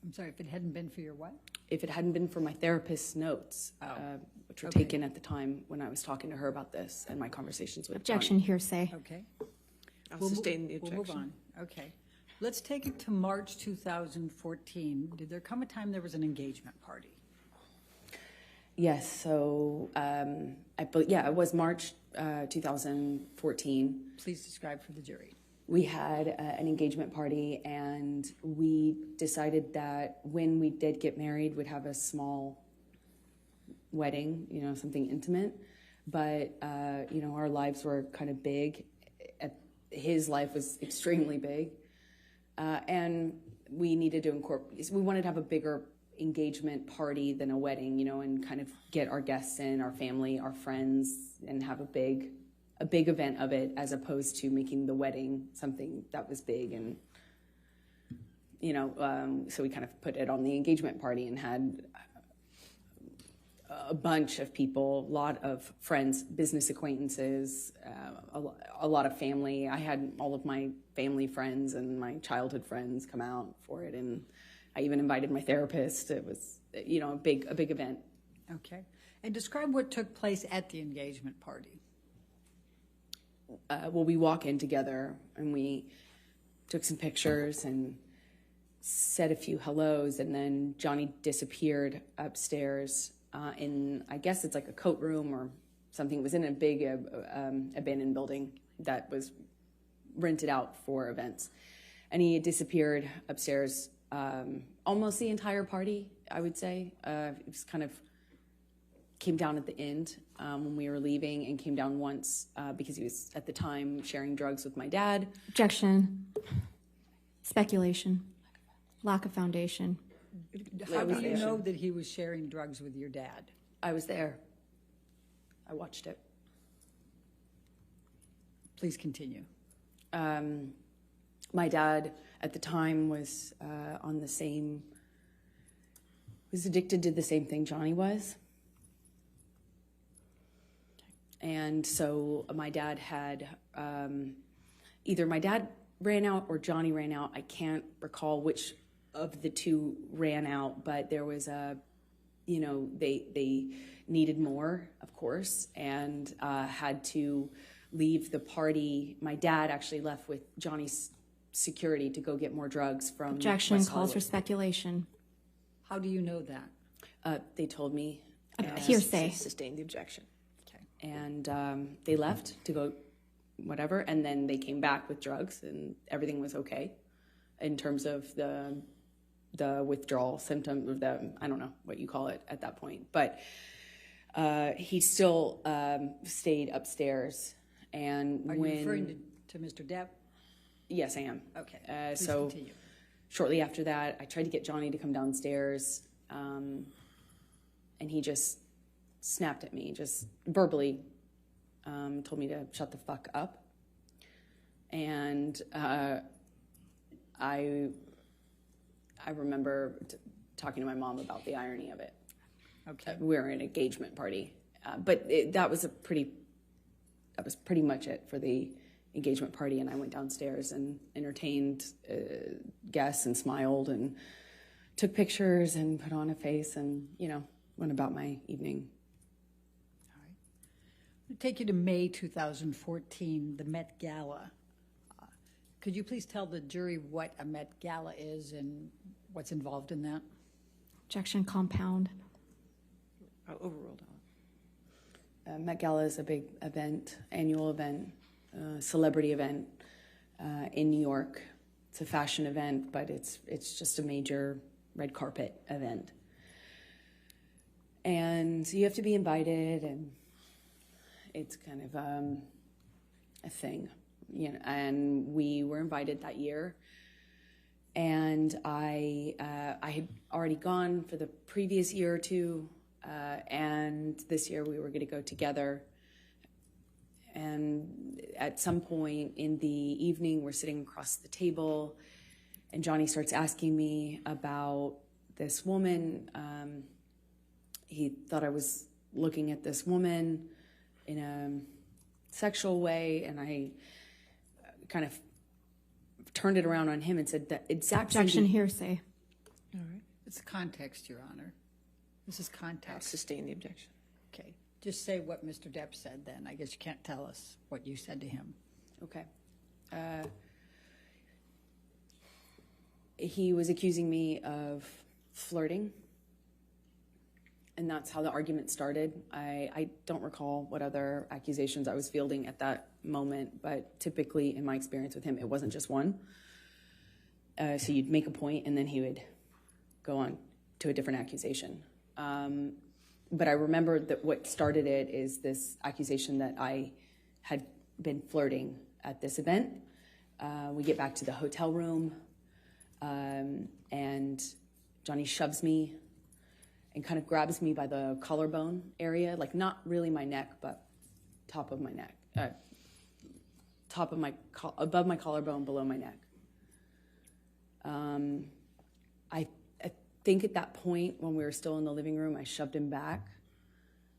I'm sorry, if it hadn't been for your what? If it hadn't been for my therapist's notes, which were taken at the time when I was talking to her about this and my conversations with Objection, hearsay. Okay. I'll sustain the objection. We'll move on. Okay. Let's take it to March 2014. Did there come a time there was an engagement party? Yes, so it was March 2014. Please describe for the jury. We had an engagement party, and we decided that when we did get married, we'd have a small wedding, something intimate. But, our lives were kind of big. His life was extremely big. And we needed to we wanted to have a bigger engagement party than a wedding, and kind of get our guests in, our family, our friends, and have a big event of it, as opposed to making the wedding something that was big. And so we kind of put it on the engagement party and had a bunch of people, a lot of friends, business acquaintances, a lot of family. I had all of my family friends and my childhood friends come out for it, and I even invited my therapist. It was, a big event. Okay. And describe what took place at the engagement party. We walk in together, and we took some pictures and said a few hellos, and then Johnny disappeared upstairs in, I guess it's like a coat room or something. It was in a big abandoned building that was rented out for events. And he disappeared upstairs almost the entire party, I would say. It was kind of came down at the end when we were leaving, and came down once because he was at the time sharing drugs with my dad. Objection. Speculation. Lack of foundation. How do you know that he was sharing drugs with your dad? I was there. I watched it. Please continue. My dad at the time was was addicted to the same thing Johnny was. And so my dad had, either my dad ran out or Johnny ran out. I can't recall which of the two ran out, but there was they needed more, of course, and had to leave the party. My dad actually left with Johnny's security to go get more drugs from Objection West calls for Hollywood. speculation. How do you know that? They told me. Hearsay. Sustain the objection. And they left to go whatever, and then they came back with drugs, and everything was okay in terms of the withdrawal symptom, or I don't know what you call it at that point. But he still stayed upstairs. And Are you referring to Mr. Depp? Yes, I am. Okay, please so continue. shortly after that, I tried to get Johnny to come downstairs, and he just snapped at me, just verbally told me to shut the fuck up. And I remember talking to my mom about the irony of it. Okay. We were at an engagement party, but that was pretty much it for the engagement party. And I went downstairs and entertained guests and smiled and took pictures and put on a face and, went about my evening. I'll take you to May 2014, the Met Gala. Could you please tell the jury what a Met Gala is and what's involved in that? Objection compound. Overruled. Met Gala is a big event, annual event, celebrity event in New York. It's a fashion event, but it's just a major red carpet event. And you have to be invited, and it's kind of a thing, and we were invited that year. And I had already gone for the previous year or two, and this year we were going to go together. And at some point in the evening, we're sitting across the table, and Johnny starts asking me about this woman. He thought I was looking at this woman in a sexual way, and I kind of turned it around on him and said that exact same Objection thing. hearsay. All right. It's context, Your Honor. This is context. Sustain the objection. Okay. Just say what Mr. Depp said then. I guess you can't tell us what you said to him. Okay. He was accusing me of flirting, and that's how the argument started. I don't recall what other accusations I was fielding at that moment, but typically in my experience with him, it wasn't just one. So you'd make a point, and then he would go on to a different accusation. But I remember that what started it is this accusation that I had been flirting at this event. We get back to the hotel room, and Johnny shoves me and kind of grabs me by the collarbone area, like not really my neck, but top of my neck, above my collarbone, below my neck. I think at that point when we were still in the living room, I shoved him back,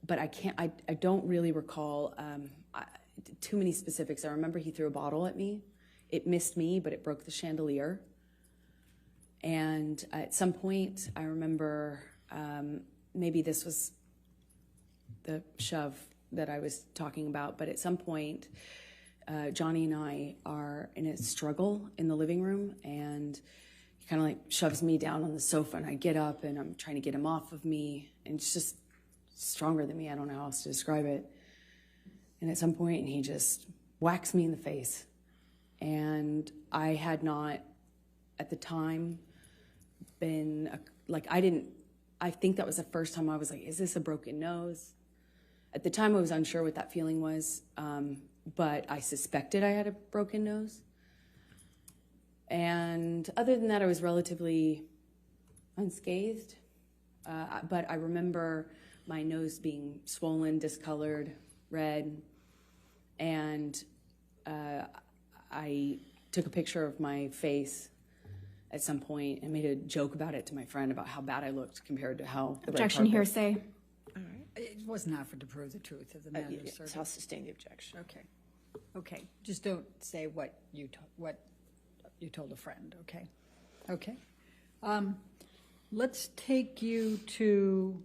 but I don't really recall too many specifics. I remember he threw a bottle at me. It missed me, but it broke the chandelier. And at some point, I remember maybe this was the shove that I was talking about, but at some point, Johnny and I are in a struggle in the living room, and he kind of like shoves me down on the sofa, and I get up, and I'm trying to get him off of me, and it's just stronger than me. I don't know how else to describe it. And at some point, he just whacks me in the face. And I had not, at the time, been, I think that was the first time I was like, is this a broken nose? At the time, I was unsure what that feeling was, but I suspected I had a broken nose. And other than that, I was relatively unscathed. But I remember my nose being swollen, discolored, red. And I took a picture of my face at some point and made a joke about it to my friend about how bad I looked compared to how the red Objection, carpet. hearsay. It was not for to prove the truth of the matter, Yes, sir. I'll sustain the objection. Okay. Okay. Just don't say what you told a friend, okay? Okay. Let's take you to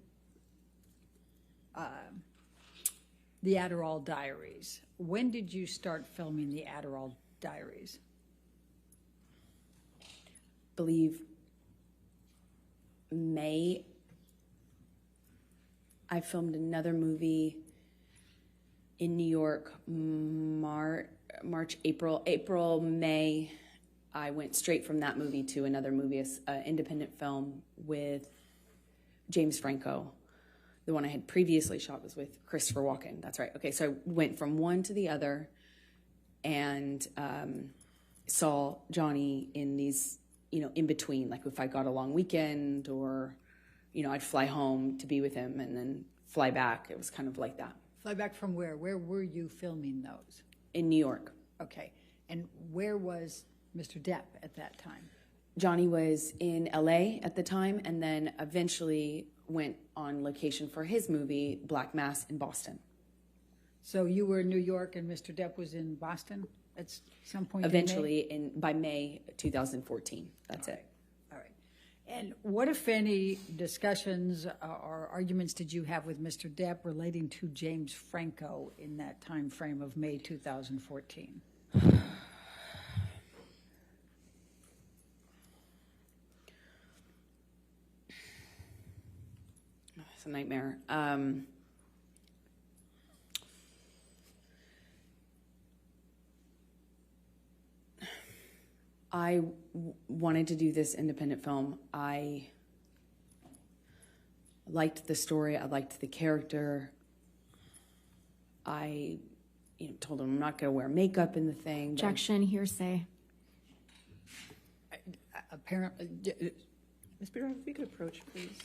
the Adderall Diaries. When did you start filming the Adderall Diaries? Believe May. I filmed another movie in New York, March, April, May. I went straight from that movie to another movie, an independent film with James Franco. The one I had previously shot was with Christopher Walken. That's right. Okay, so I went from one to the other and saw Johnny in these, in between. Like if I got a long weekend or, I'd fly home to be with him and then fly back. It was kind of like that. Fly back from where? Where were you filming those? In New York. Okay. And where was Mr. Depp at that time? Johnny was in LA at the time and then eventually went on location for his movie, Black Mass, in Boston. So you were in New York and Mr. Depp was in Boston at some point? Eventually, by May 2014. That's it. All right. And what, if any, discussions or arguments did you have with Mr. Depp relating to James Franco in that time frame of May 2014? It's a nightmare. I wanted to do this independent film. I liked the story. I liked the character. I told him I'm not going to wear makeup in the thing. Objection, hearsay. Apparently, Ms. Bureau, if you could approach, please.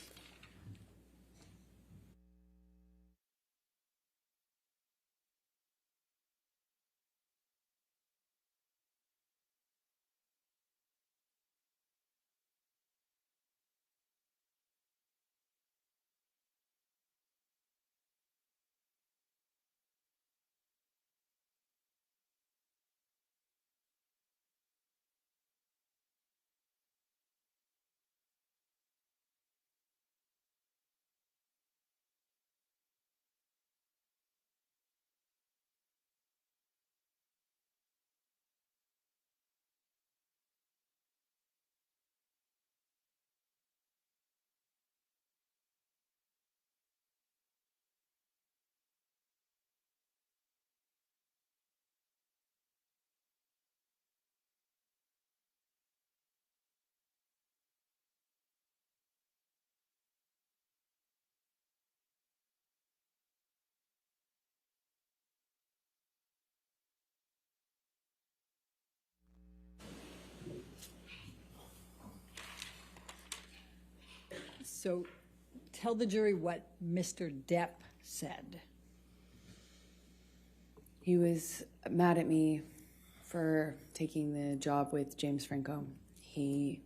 so tell the jury what Mr. Depp said. He was mad at me for taking the job with James Franco. He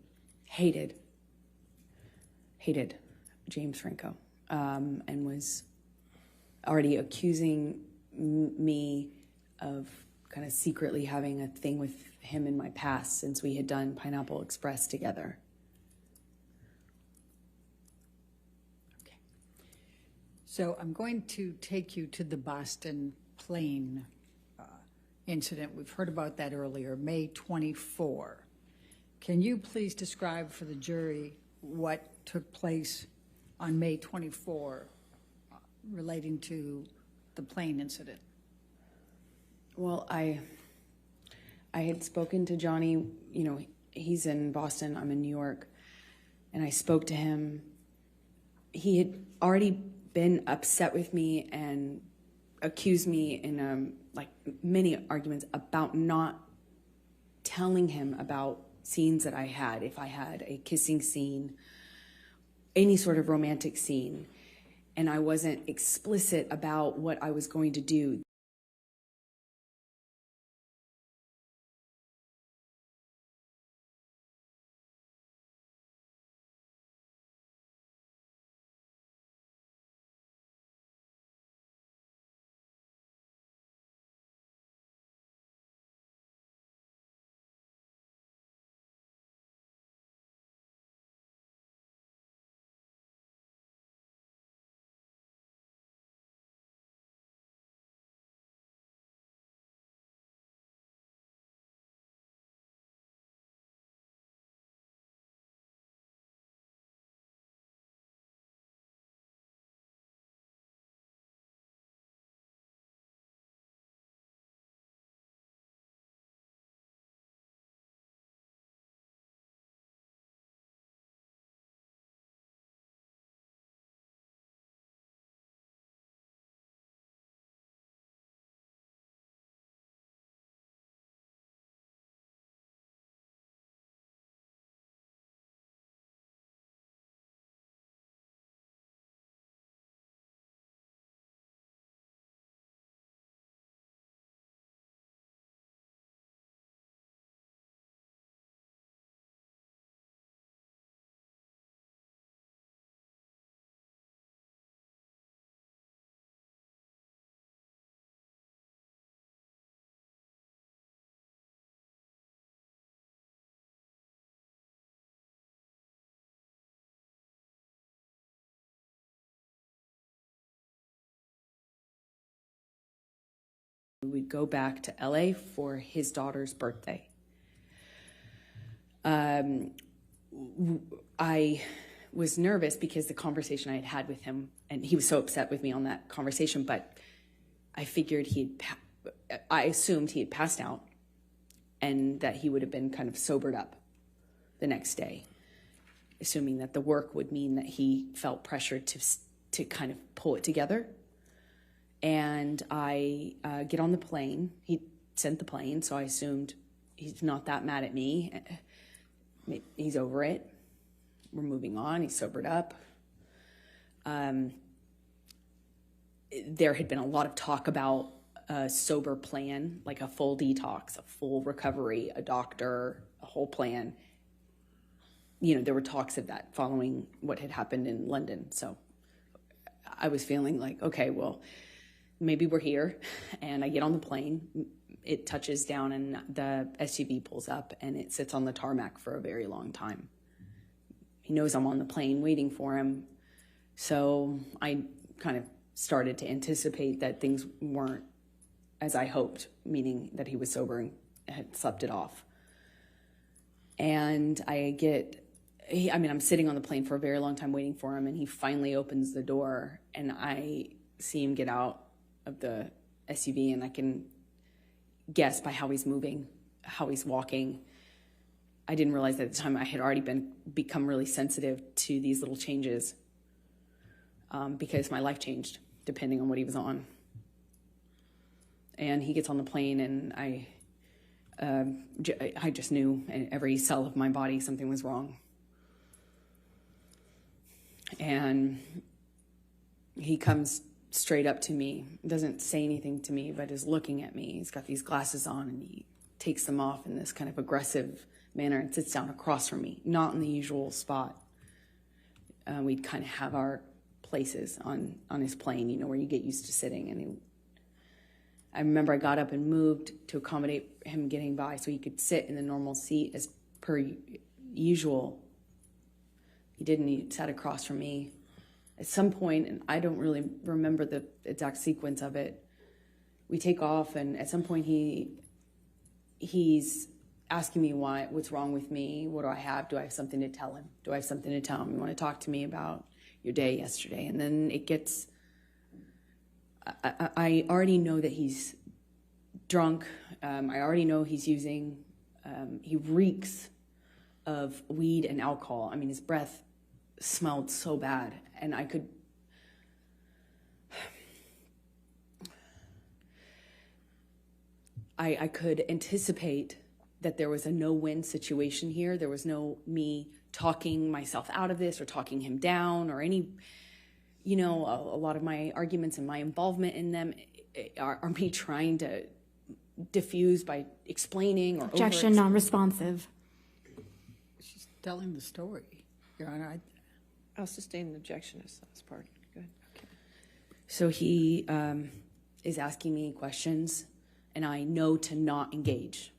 hated James Franco and was already accusing me of kind of secretly having a thing with him in my past since we had done Pineapple Express together. Okay. So I'm going to take you to the Boston plane incident. We've heard about that earlier, May 24. Can you please describe for the jury what took place on May 24 relating to the plane incident? Well, I had spoken to Johnny, he's in Boston, I'm in New York, and I spoke to him. He had already been upset with me and accused me in many arguments about not telling him about scenes that I had, if I had a kissing scene, any sort of romantic scene, and I wasn't explicit about what I was going to do. We'd go back to LA for his daughter's birthday. I was nervous because the conversation I had had with him, and he was so upset with me on that conversation, but I figured I assumed he had passed out and that he would have been kind of sobered up the next day, assuming that the work would mean that he felt pressured to kind of pull it together. And I get on the plane. He sent the plane, so I assumed he's not that mad at me. He's over it. We're moving on. He's sobered up. There had been a lot of talk about a sober plan, like a full detox, a full recovery, a doctor, a whole plan. You know, there were talks of that following what had happened in London. So I was feeling like, okay, well, maybe we're here. And I get on the plane. It touches down and the SUV pulls up and it sits on the tarmac for a very long time. He knows I'm on the plane waiting for him. So I kind of started to anticipate that things weren't as I hoped, meaning that he was sober and had slept it off. And I'm sitting on the plane for a very long time waiting for him, and he finally opens the door, and I see him get out of the SUV, and I can guess by how he's moving, how he's walking. I didn't realize at the time I had already become really sensitive to these little changes because my life changed depending on what he was on. And he gets on the plane, and I just knew in every cell of my body something was wrong. And he comes straight up to me, doesn't say anything to me, but is looking at me. He's got these glasses on, and he takes them off in this kind of aggressive manner and sits down across from me, not in the usual spot. We'd kind of have our places on his plane, you know, where you get used to sitting. And I remember I got up and moved to accommodate him getting by so he could sit in the normal seat as per usual. He didn't. He sat across from me. At some point, and I don't really remember the exact sequence of it, we take off, and at some point he's asking me what's wrong with me. What do I have? Do I have something to tell him? Do I have something to tell him? You want to talk to me about your day yesterday? And then it gets, I already know that he's drunk. I already know he's using, he reeks of weed and alcohol. I mean, his breath smelled so bad, and I could anticipate that there was a no-win situation here. There was no me talking myself out of this or talking him down or any, you know, a lot of my arguments and my involvement in them are me trying to diffuse by explaining or Objection, non-responsive. She's telling the story, Your Honor. I'll sustain an objection as part. Go ahead. Okay. So he is asking me questions, and I know to not engage.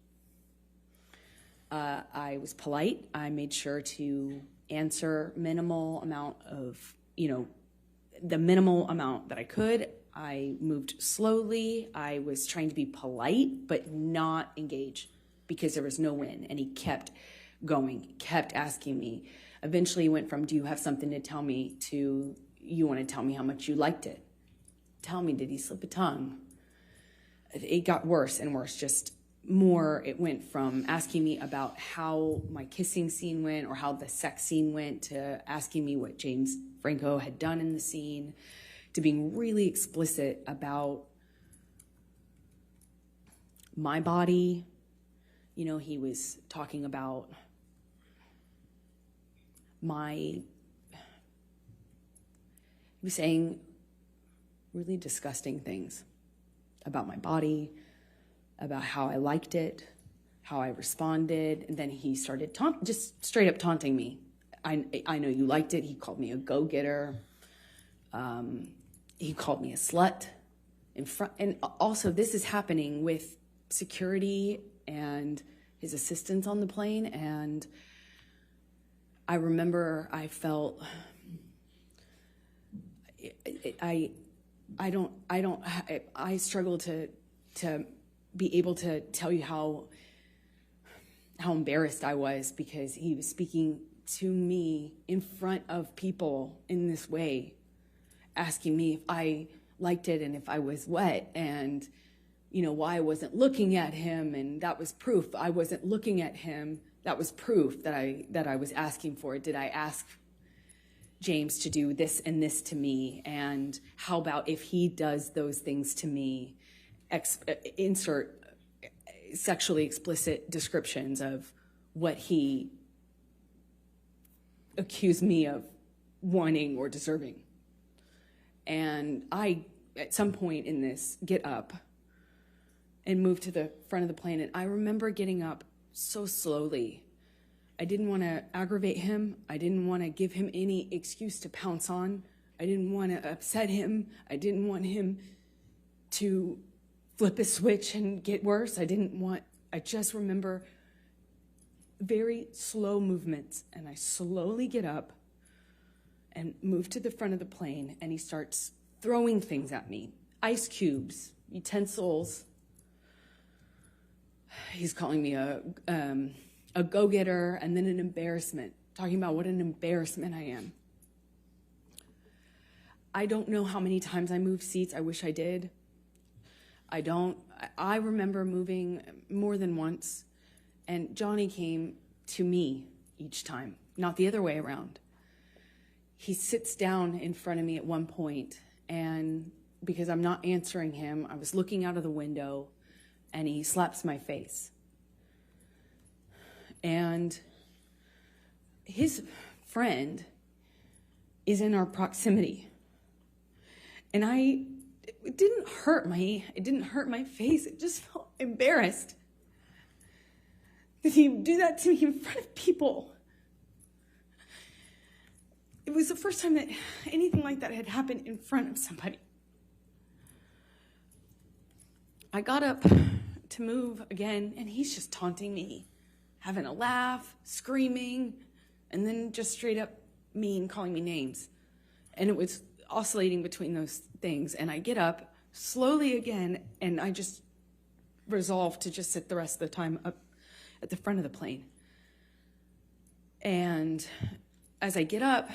I was polite. I made sure to answer minimal amount of, the minimal amount that I could. I moved slowly. I was trying to be polite, but not engage because there was no win. And he kept going, kept asking me. Eventually he went from, do you have something to tell me, to, you want to tell me how much you liked it? Tell me, did he slip a tongue? It got worse and worse, just more. It went from asking me about how my kissing scene went or how the sex scene went to asking me what James Franco had done in the scene, to being really explicit about my body. He was talking about he was saying really disgusting things about my body, about how I liked it, how I responded. And then he started just straight up taunting me. I know you liked it. He called me a go-getter. He called me a slut in front. And also this is happening with security and his assistants on the plane. And I remember I felt, I struggle to to be able to tell you how embarrassed I was because he was speaking to me in front of people in this way, asking me if I liked it and if I was wet and, why I wasn't looking at him. And that was proof I wasn't looking at him. That was proof that I was asking for. Did I ask James to do this and this to me? And how about if he does those things to me? Insert sexually explicit descriptions of what he accused me of wanting or deserving. And I, at some point in this, get up and move to the front of the plane. And I remember getting up so slowly. I didn't want to aggravate him. I didn't want to give him any excuse to pounce on. I didn't want to upset him. I didn't want him to flip a switch and get worse. I just remember very slow movements. And I slowly get up and move to the front of the plane. And he starts throwing things at me. Ice cubes, utensils. He's calling me a go-getter and then an embarrassment, talking about what an embarrassment I am. I don't know how many times I moved seats. I wish I did. I don't. I remember moving more than once, and Johnny came to me each time, not the other way around. He sits down in front of me at one point, and because I'm not answering him, I was looking out of the window, and he slaps my face. And his friend is in our proximity. And it didn't hurt my face. It just felt embarrassed that he would do that to me in front of people. It was the first time that anything like that had happened in front of somebody. I got up to move again, and he's just taunting me, having a laugh, screaming, and then just straight up mean, calling me names. And it was oscillating between those things. And I get up slowly again, and I just resolve to just sit the rest of the time up at the front of the plane. And as I get up,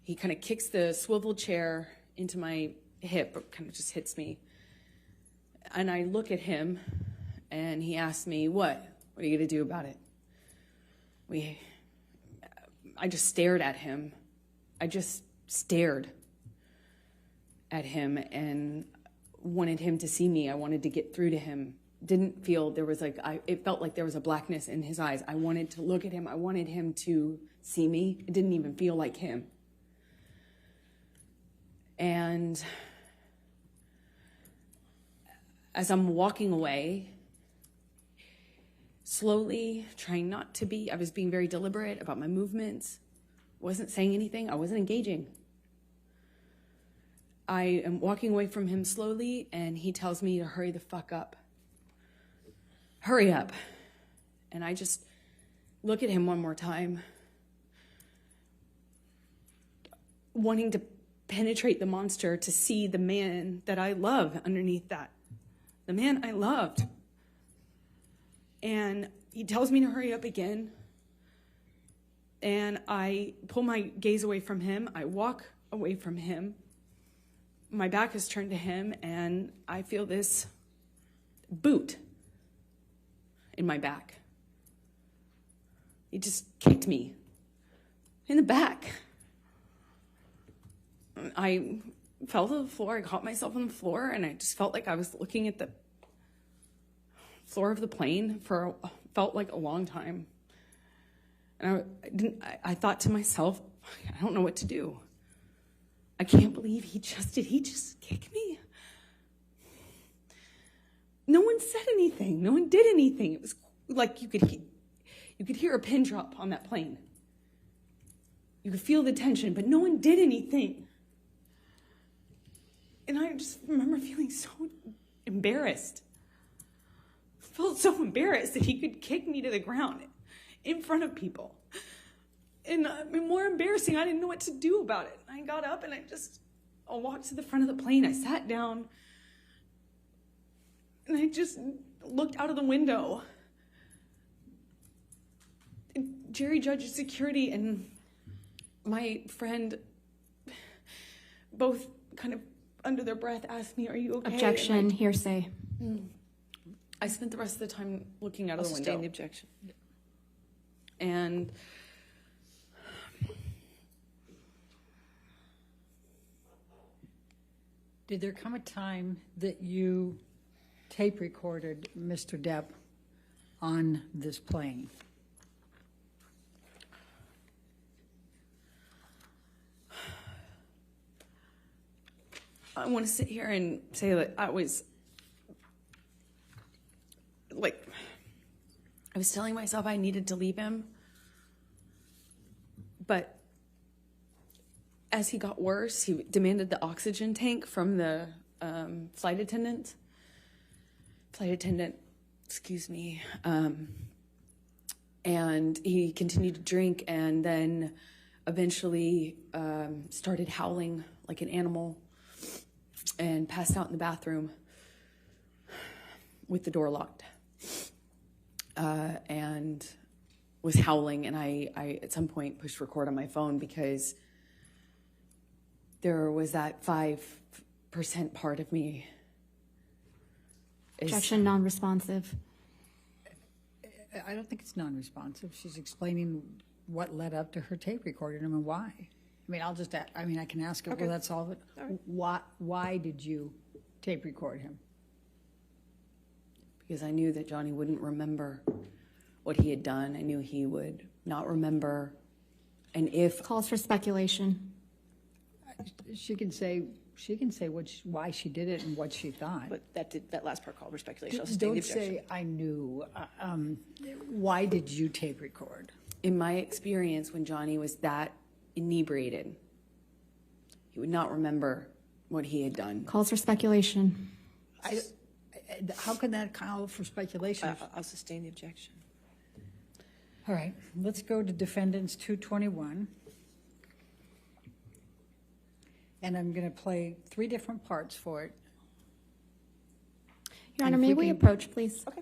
he kind of kicks the swivel chair into my hip, kind of just hits me. And I look at him, and he asks me, what are you going to do about it? I just stared at him. I just stared at him and wanted him to see me. I wanted to get through to him. Didn't feel there was it felt like there was a blackness in his eyes. I wanted to look at him. I wanted him to see me. It didn't even feel like him. And as I'm walking away, slowly, trying not to be, I was being very deliberate about my movements, wasn't saying anything, I wasn't engaging. I am walking away from him slowly, and he tells me to hurry the fuck up. Hurry up. And I just look at him one more time, wanting to penetrate the monster to see the man that I love underneath that. The man I loved. And he tells me to hurry up again. And I pull my gaze away from him. I walk away from him. My back is turned to him, and I feel this boot in my back. He just kicked me in the back. I fell to the floor. I caught myself on the floor, and I just felt like I was looking at the floor of the plane felt like a long time. And I thought to myself, I don't know what to do. I can't believe did he just kick me? No one said anything. No one did anything. It was like you could hear a pin drop on that plane. You could feel the tension, but no one did anything. And I just remember feeling so embarrassed. I felt so embarrassed that he could kick me to the ground in front of people. And more embarrassing, I didn't know what to do about it. I got up and I walked to the front of the plane. I sat down. And I just looked out of the window. And Jerry Judge's security and my friend both kind of under their breath asked me, "Are you okay?" Objection, hearsay. I spent the rest of the time looking out I'll of the sustain the window. objection. And Did there come a time that you tape recorded Mr. Depp on this plane? I want to sit here and say that I was like, I was telling myself I needed to leave him. But as he got worse, he demanded the oxygen tank from the flight attendant. Excuse me. And he continued to drink and then eventually started howling like an animal and passed out in the bathroom with the door locked. And was howling, and I at some point pushed record on my phone because there was that 5% part of me. Objection, non-responsive. I don't think it's non-responsive. She's explaining what led up to her tape recording him and why. I mean, I can ask her, well, that's all of it. Why did you tape record him? Because I knew that Johnny wouldn't remember what he had done. I knew he would not remember. And if Calls for speculation. She can say why she did it and what she thought. But that last part called for speculation. I'll sustain the Don't objection. say I knew. Why did you tape record? in my experience, when Johnny was that inebriated, he would not remember what he had done. Calls for speculation. How can that call for speculation? I'll sustain the objection. All right, let's go to defendants 221. And I'm going to play 3 different parts for it. Your Honor, if may we we can- approach, please? Okay.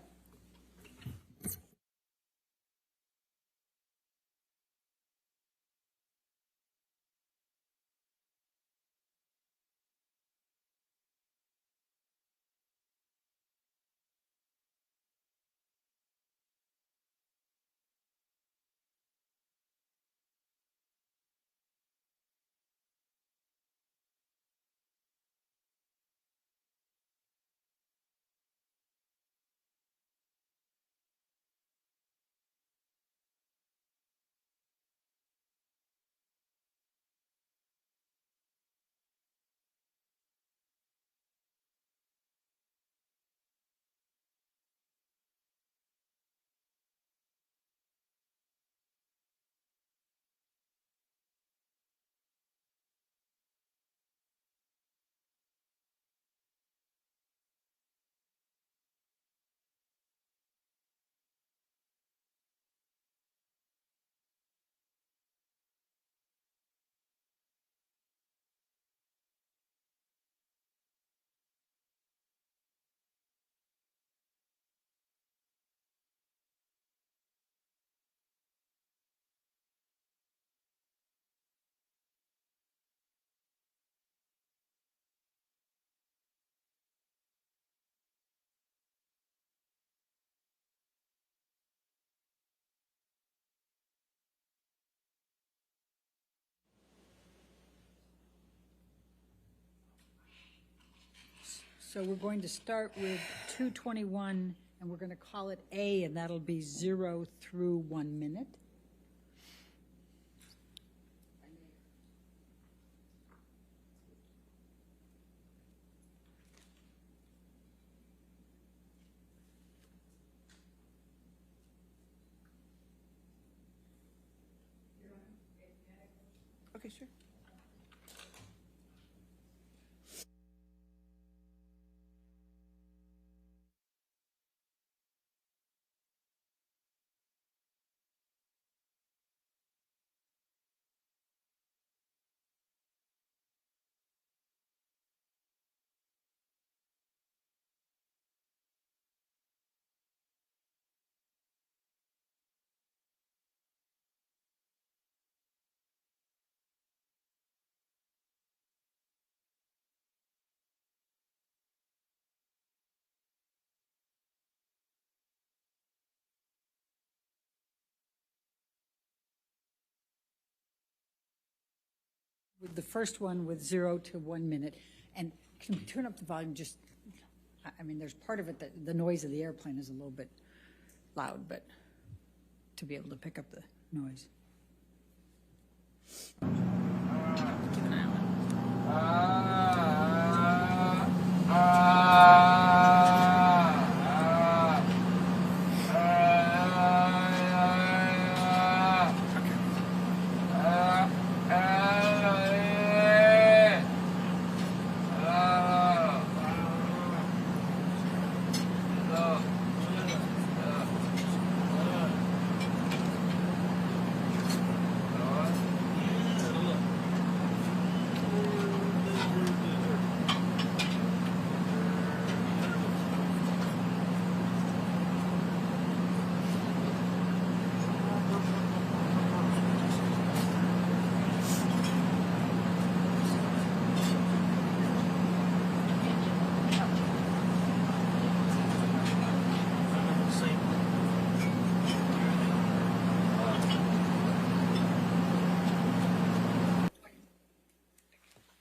So we're going to start with 221, and we're going to call it A, and that'll be 0 through 1 minute. Okay, sure. The first one with 0 to 1 minute. And can we turn up the volume just, I mean, there's part of it that the noise of the airplane is a little bit loud, but to be able to pick up the noise. Keep an eye on it.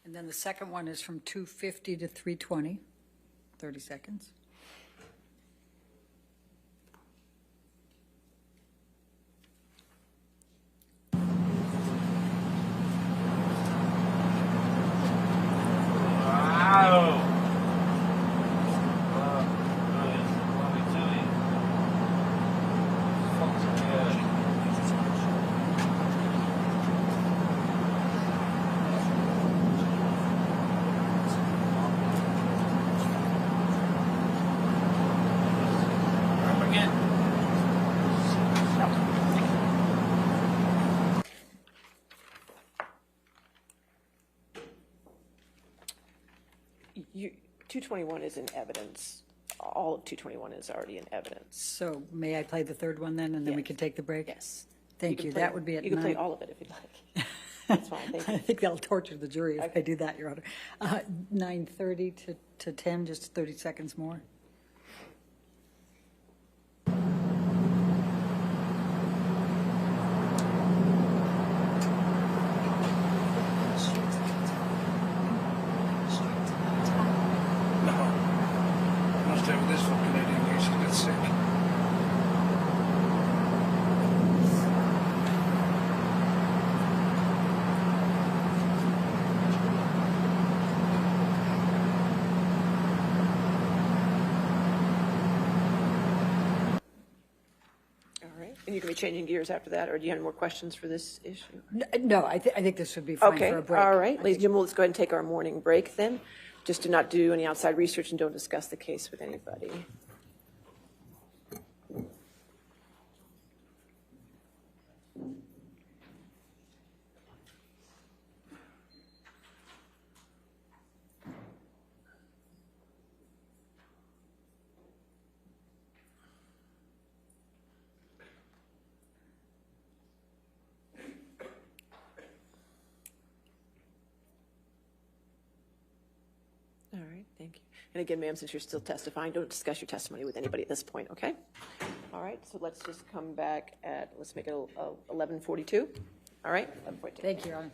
And then the second one is from 2:50 to 3:20, 30 seconds. You, 221 is in evidence. All of 221 is already in evidence. So may I play the third one then, and then we Yes. can take the break? Yes. Thank can you. play- That would be at You can play 9. all of it if you'd like. That's fine, thank I you. think that'll torture the jury if I do that, Your Honor. 9:30 to 10, just 30 seconds more. Must have this fucking idiot. She's got sick. All right, and you can be changing gears after that, or do you have any more questions for this issue? No, I think this would be fine Okay, for a break. all right. Ladies and gentlemen, let's go ahead and take our morning break then. Just do not do any outside research and don't discuss the case with anybody. All right, thank you. And again, ma'am, since you're still testifying, don't discuss your testimony with anybody at this point, okay? All right, so let's just come back at, let's make it 11:42. All right, 11:42. Thank you, Your Honor.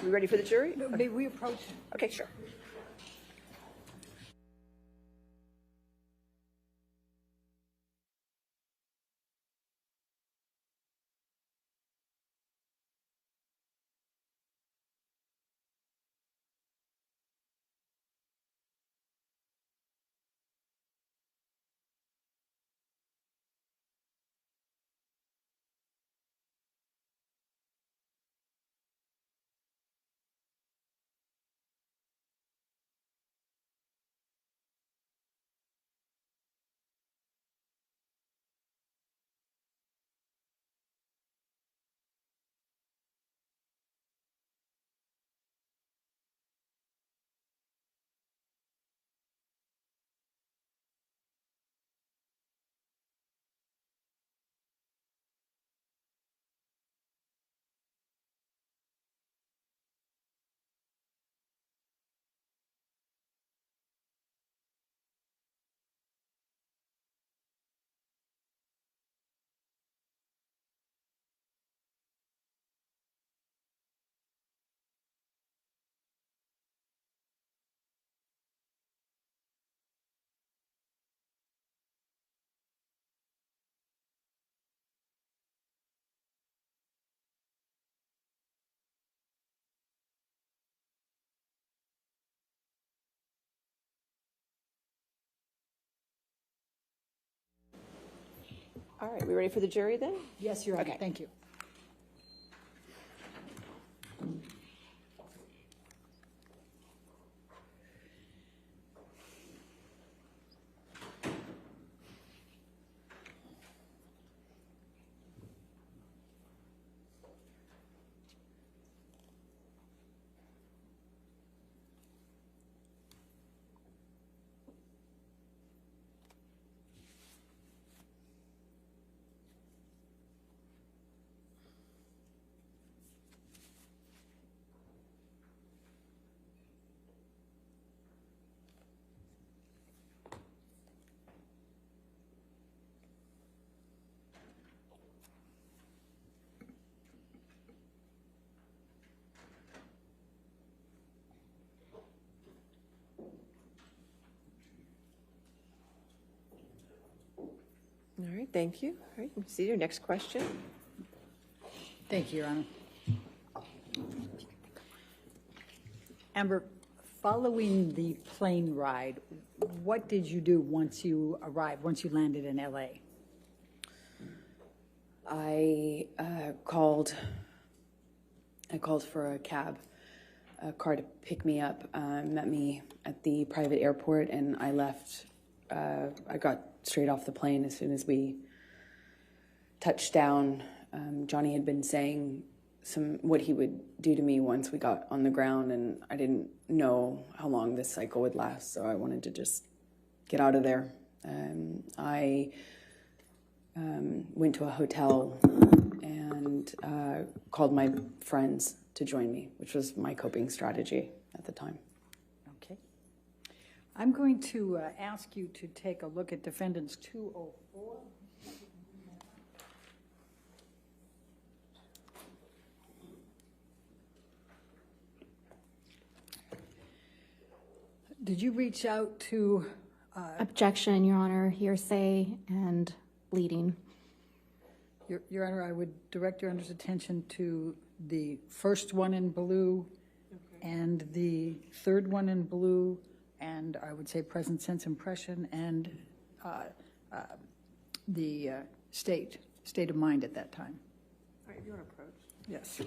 We ready for the jury? May we approach? Okay, sure. All right, we ready for the jury then? Yes, Your Honor. Okay. Thank you. All right, thank you. All right, see your next question. Thank you, Your Honor. Amber, following the plane ride, what did you do once you arrived, once you landed in L.A.? I called for a car to pick me up, met me at the private airport, and I left. I got straight off the plane as soon as we touched down. Johnny had been saying what he would do to me once we got on the ground, and I didn't know how long this cycle would last, so I wanted to just get out of there. I went to a hotel and called my friends to join me, which was my coping strategy at the time. Okay. I'm going to ask you to take a look at Defendants 204. Did you reach out to... Objection, Your Honor, hearsay and leading. Your Honor, I would direct Your Honor's attention to the first one in blue and the third one in blue, and I would say present sense impression and the state of mind at that time. All right, if you want to approach. Yes.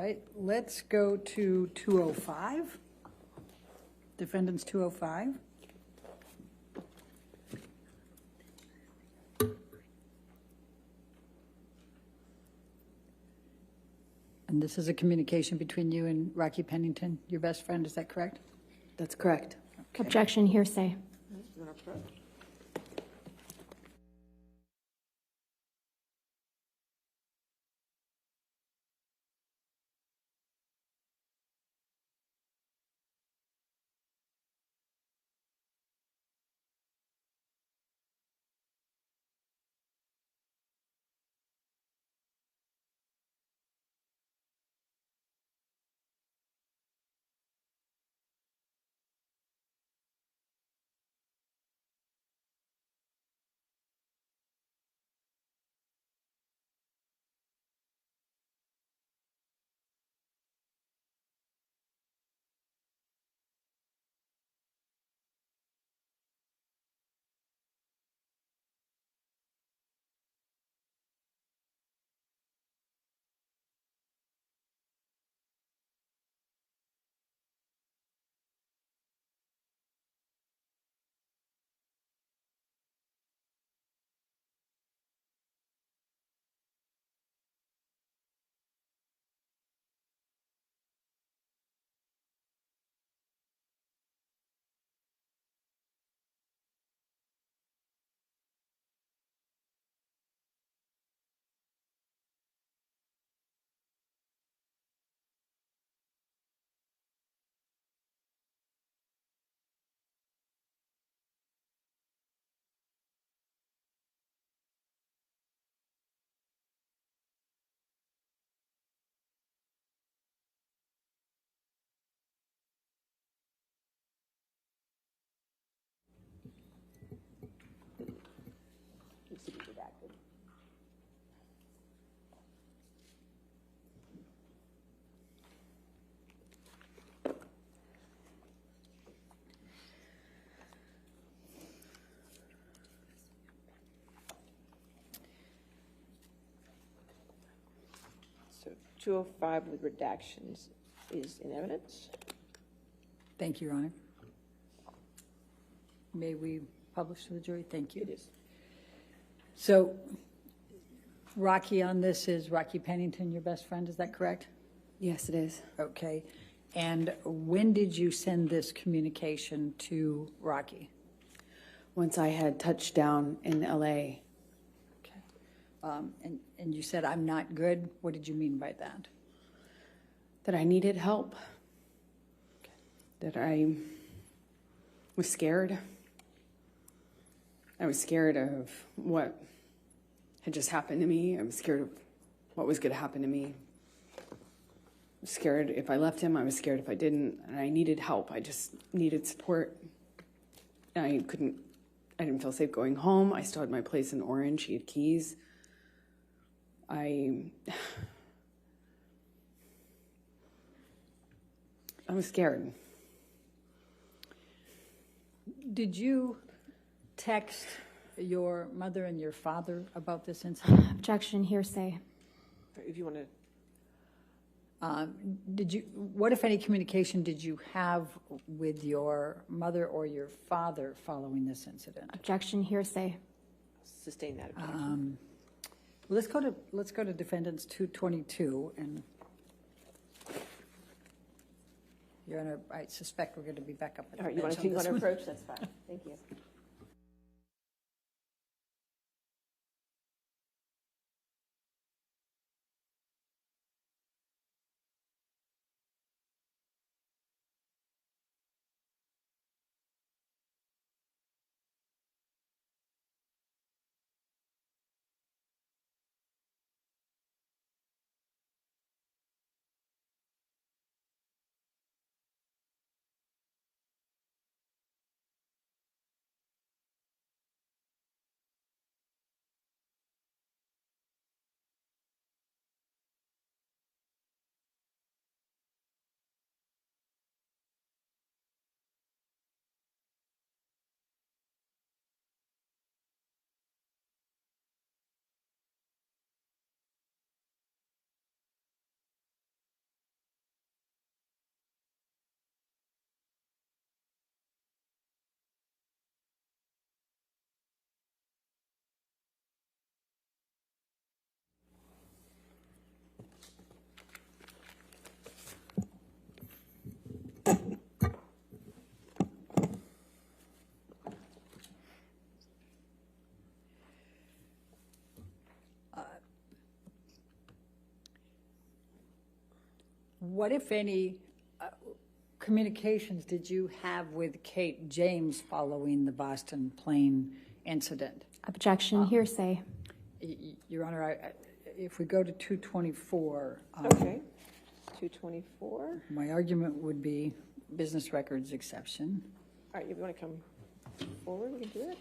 right, let's go to 205. Defendants 205. And this is a communication between you and Rocky Pennington, your best friend, is that correct? That's correct. Objection, hearsay. So 205 with redactions is in evidence. Thank you, Your Honor. May we publish to the jury? Thank you. It is. So, Rocky, on this is Rocky Pennington, your best friend, is that correct? Yes, it is. Okay. And when did you send this communication to Rocky? Once I had touched down in LA, Okay. And you said, I'm not good. What did you mean by that? that I needed help, that I was scared. I was scared of what had just happened to me. I was scared of what was going to happen to me. I was scared if I left him. I was scared if I didn't. And I needed help. I just needed support. I didn't feel safe going home. I still had my place in Orange. He had keys. I was scared. Did you text your mother and your father about this incident? Objection, hearsay. If you want to, What, if any, communication did you have with your mother or your father following this incident? Objection, hearsay. sustain that objection. Let's go to defendants 222, and Your Honor, I suspect we're going to be back up at the All right, you want bench on this to one. approach? That's fine. Thank you. What, if any, communications did you have with Kate James following the Boston plane incident? Objection, hearsay. Your Honor, if we go to 224. Okay. 224. My argument would be business records exception. All right, you want to come forward? We can do it.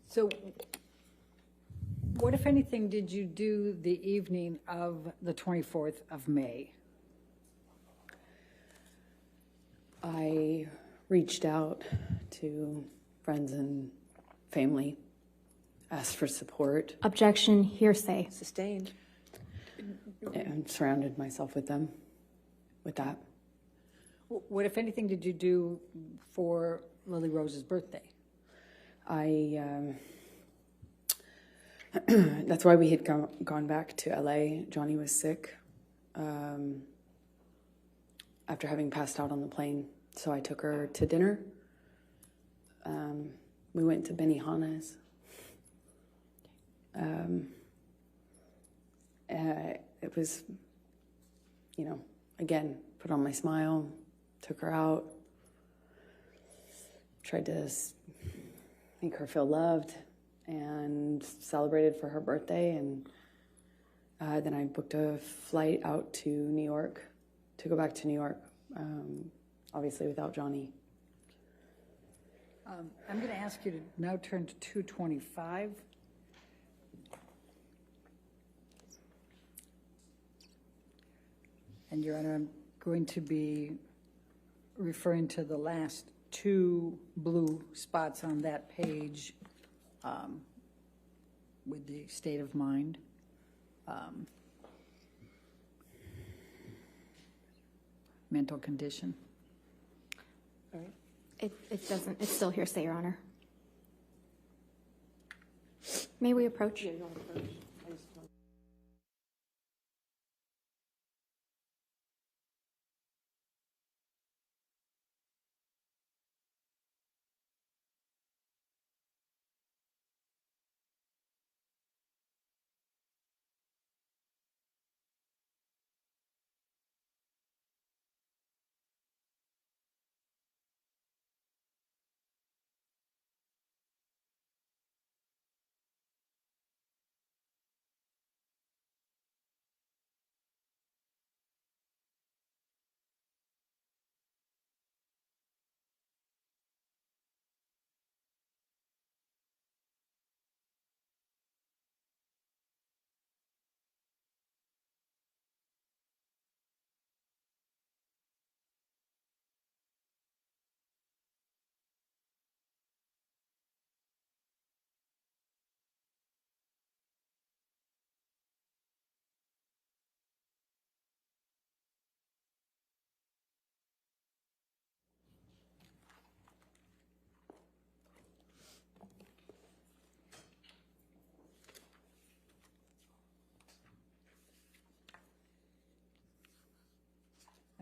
So what, if anything, did you do the evening of the 24th of May? I reached out to friends and family, asked for support, Objection, hearsay. Sustained. and surrounded myself with them with that. What, if anything, did you do for Lily Rose's birthday? That's why we had gone back to LA. Johnny was sick after having passed out on the plane. So I took her to dinner. We went to Benihana's. It was, again, put on my smile, took her out, tried to make her feel loved, and celebrated for her birthday. And then I booked a flight out to New York, to go back to New York, obviously without Johnny. I'm going to ask you to now turn to 225. And, Your Honor, I'm going to be referring to the last two blue spots on that page with the state of mind. Mental condition. All right. It doesn't, it's still hearsay, Your Honor. May we approach? Yeah, you want to approach?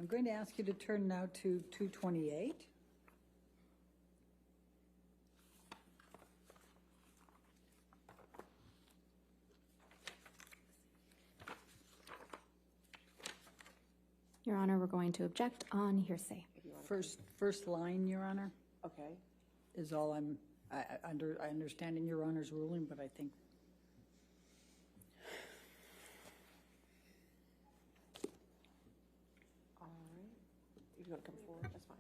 I'm going to ask you to turn now to 228. Your Honor, we're going to object on hearsay. First line, Your Honor, Okay. is all I understand in Your Honor's ruling, but I think. All right. If you want to come forward, that's fine.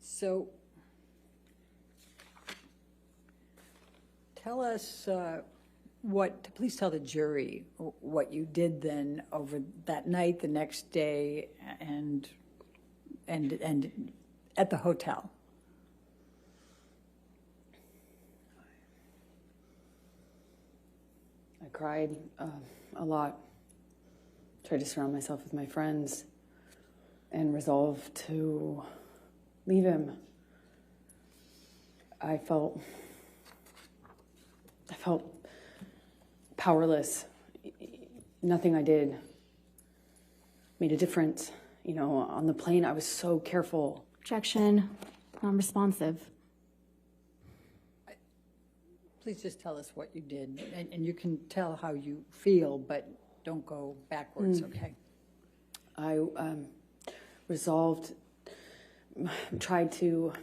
So tell us please tell the jury what you did then over that night, the next day, and at the hotel. I cried a lot, tried to surround myself with my friends, and resolved to leave him. I felt powerless. Nothing I did made a difference. You know, on the plane, I was so careful. Objection, non-responsive. Please just tell us what you did, and you can tell how you feel, but don't go backwards, okay? I tried to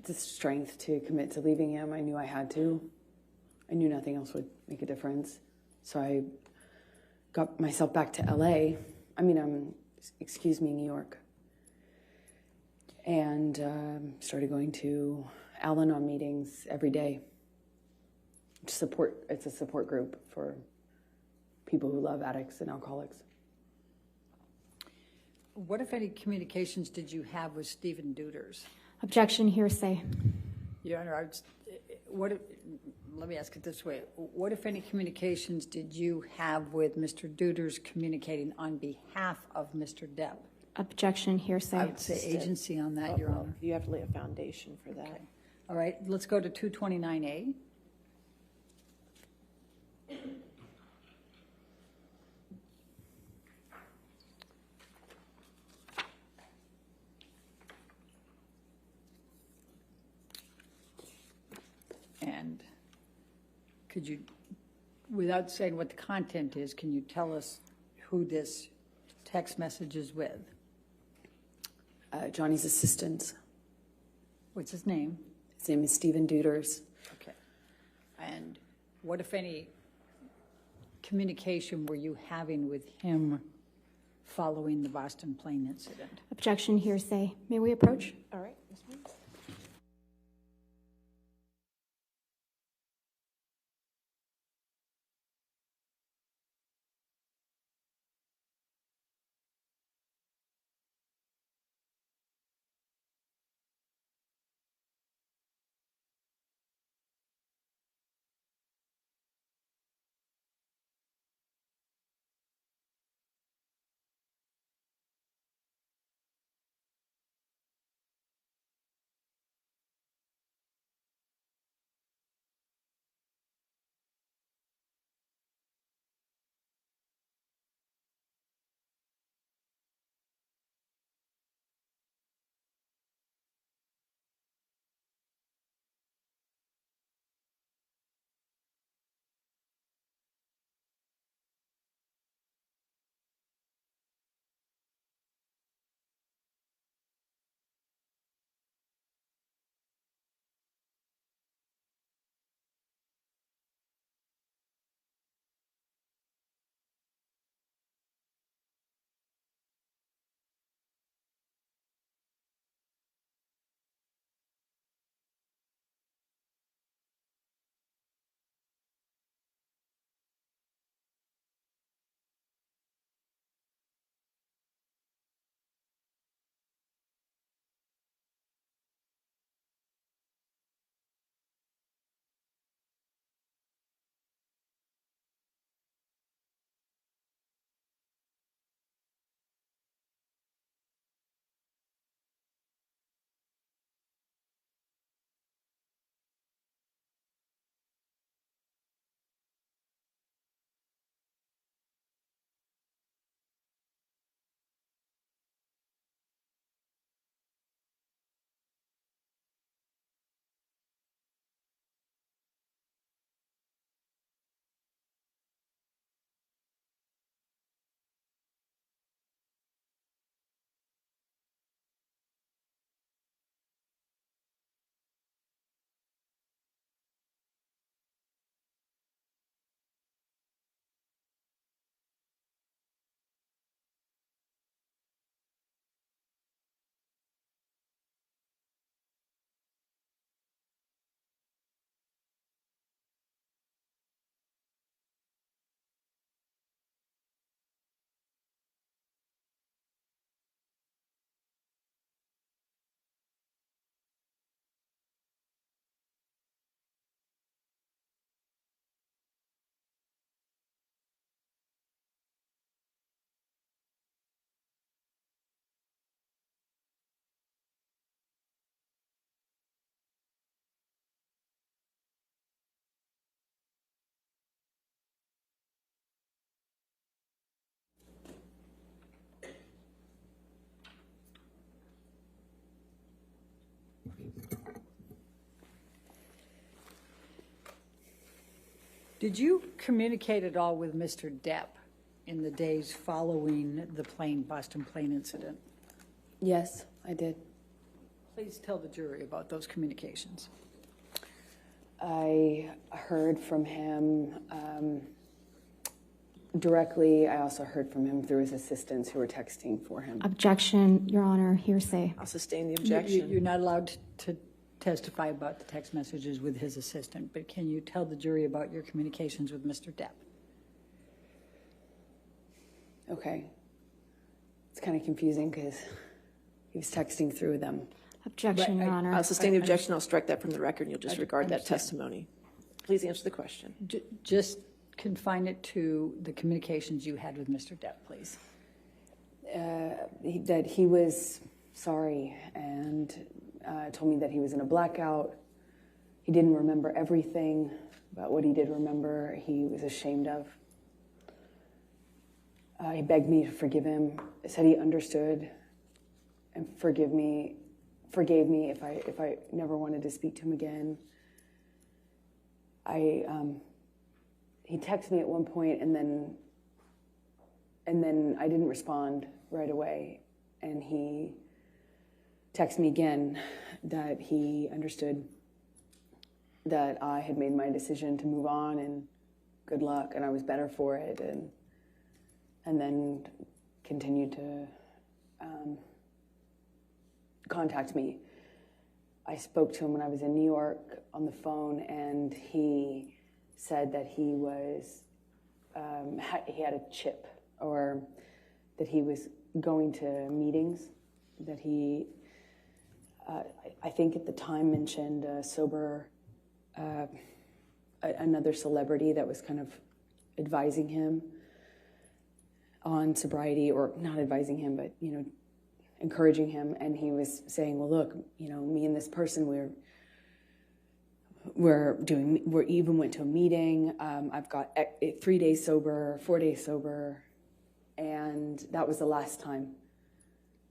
the strength to commit to leaving him. I knew I had to. I knew nothing else would make a difference. So I got myself back to LA. New York. And started going to Al-Anon meetings every day. It's a support group for people who love addicts and alcoholics. What, if any, communications did you have with Stephen Deuters? Objection, hearsay. Your Honor, let me ask it this way. What, if any, communications did you have with Mr. Deuters communicating on behalf of Mr. Depp? Objection, hearsay. I would say agency on that, Your Honor. You have to lay a foundation for that. Okay. All right, let's go to 229A. And could you, without saying what the content is, can you tell us who this text message is with? Johnny's assistant. What's his name? His name is Stephen Deuters. Okay. And what, if any, communication were you having with him following the Boston plane incident? Objection, hearsay. May we approach? All right, Ms. Williams. Did you communicate at all with Mr. Depp in the days following the Boston plane incident? Yes, I did. Please tell the jury about those communications. I heard from him directly. I also heard from him through his assistants who were texting for him. Objection, Your Honor, hearsay. I'll sustain the objection. You're not allowed to testify about the text messages with his assistant, but can you tell the jury about your communications with Mr. Depp? Okay. It's kind of confusing because he was texting through them. Objection, Right, Your Honor. I'll sustain the objection. I'll strike that from the record, and you'll disregard that understand. testimony. Please answer the question. Just confine it to the communications you had with Mr. Depp, please. That he was sorry and told me that he was in a blackout. He didn't remember everything, but what he did remember, he was ashamed of. He begged me to forgive him, said he understood and forgave me if I never wanted to speak to him again. He texted me at one point and then I didn't respond right away, and he texted me again that he understood that I had made my decision to move on and good luck, and I was better for it, and then continued to contact me. I spoke to him when I was in New York on the phone, and he said that he was he had a chip, or that he was going to meetings, that he I think at the time mentioned another celebrity that was kind of advising him on sobriety, or not advising him, but, encouraging him. And he was saying, well, look, me and this person, we even went to a meeting. I've got 3 days sober, 4 days sober. And that was the last time.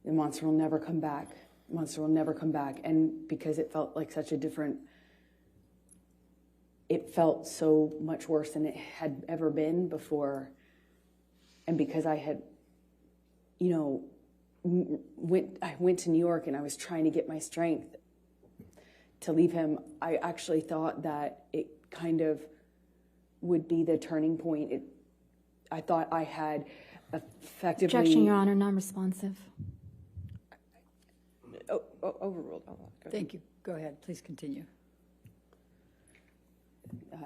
The monster will never come back. Monster will never come back. And because it felt like it felt so much worse than it had ever been before. And because I had, I went to New York and I was trying to get my strength to leave him, I actually thought that it kind of would be the turning point. I thought I had effectively... Objection, Your Honor, non-responsive. Overruled. Oh, Thank you. Go ahead. Please continue.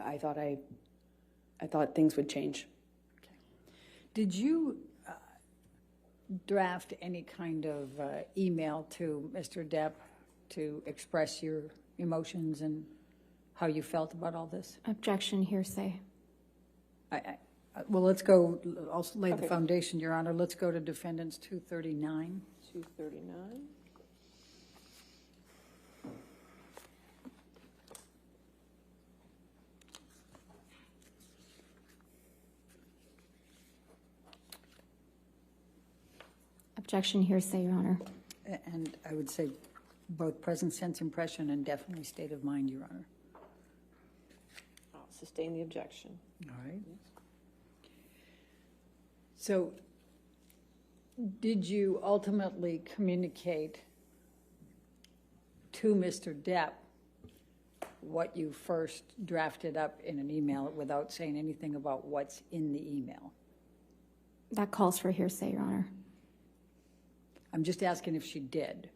I thought things would change. Okay. Did you draft any kind of email to Mr. Depp to express your emotions and how you felt about all this? Objection, hearsay. Well, let's go. I'll lay the foundation, Your Honor. Let's go to Defendants 239. 239. Objection, hearsay, Your Honor. And I would say both present sense impression and definitely state of mind, Your Honor. I'll sustain the objection. All right. So did you ultimately communicate to Mr. Depp what you first drafted up in an email without saying anything about what's in the email? That calls for hearsay, Your Honor. I'm just asking if she did.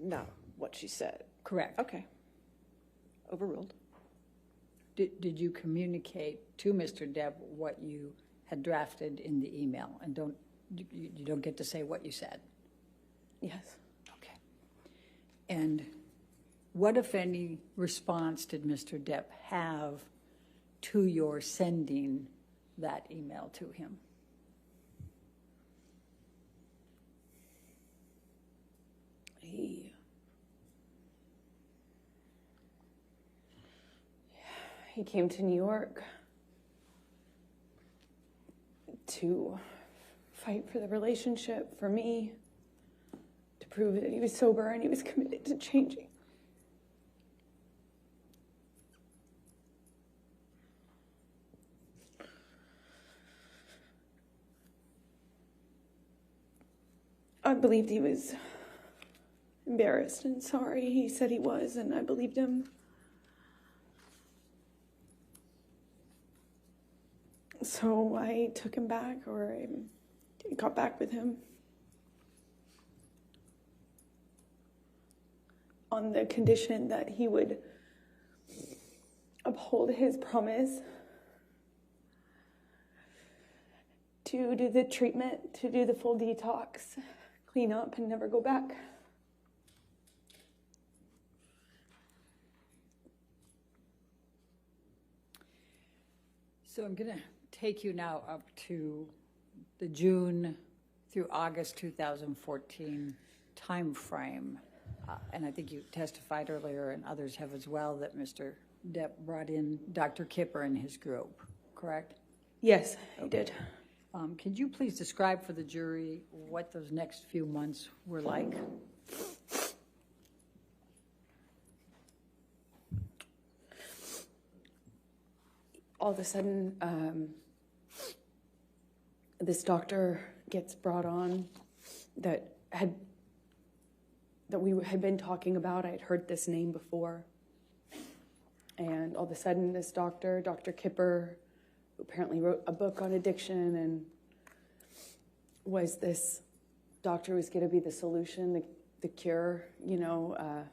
No, what she said. Correct. Okay. Overruled. Did you communicate to Mr. Depp what you had drafted in the email? And you don't get to say what you said. Yes. Okay. And what, if any, response did Mr. Depp have to your sending that email to him? He came to New York to fight for the relationship, for me, to prove that he was sober and he was committed to changing. I believed he was embarrassed and sorry. He said he was, and I believed him. So I took him back, or I got back with him on the condition that he would uphold his promise to do the treatment, to do the full detox, clean up, and never go back. So I'm going to take you now up to the June through August 2014 time frame. And I think you testified earlier, and others have as well, that Mr. Depp brought in Dr. Kipper and his group, correct? Yes, he did. Could you please describe for the jury what those next few months were like? All of a sudden, this doctor gets brought on that we had been talking about. I had heard this name before. And all of a sudden, this doctor, Dr. Kipper, who apparently wrote a book on addiction and was this doctor was going to be the solution, the cure, and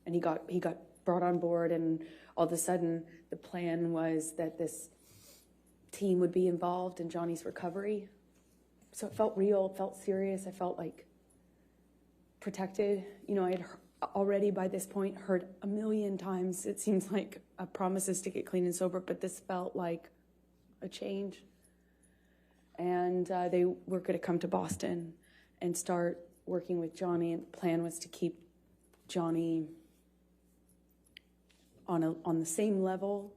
he got brought on board, and all of a sudden the plan was that this team would be involved in Johnny's recovery. So it felt real, it felt serious, I felt like protected. I had already by this point heard a million times, it seems like, promises to get clean and sober, but this felt like a change. And they were going to come to Boston and start working with Johnny, and the plan was to keep Johnny on the same level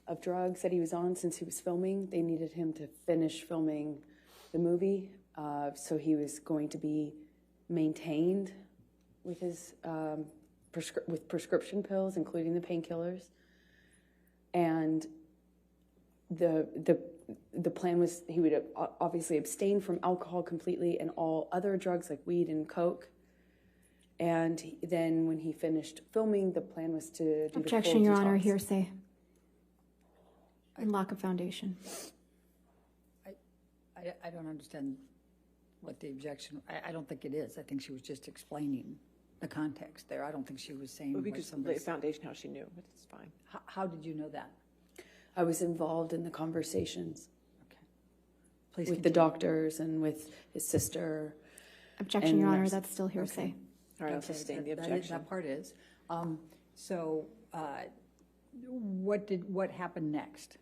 of drugs that he was on since he was filming. They needed him to finish filming the movie, so he was going to be maintained with his with prescription pills, including the painkillers. And the plan was he would obviously abstain from alcohol completely and all other drugs like weed and coke. And then when he finished filming, the plan was to do Objection, the full Your detox. Honor, hearsay. And lack of foundation. I don't understand what the objection, I don't think it is. I think she was just explaining the context there. I don't think she was saying Well, we what could somebody lay a foundation how she knew, but it's fine. How did you know that? I was involved in the conversations Okay. Please with the continue. doctors and with his sister. Objection, And Your Honor, nurse. that's still hearsay. All right, I'll Okay, sustain the that- objection. That part is. So what happened next?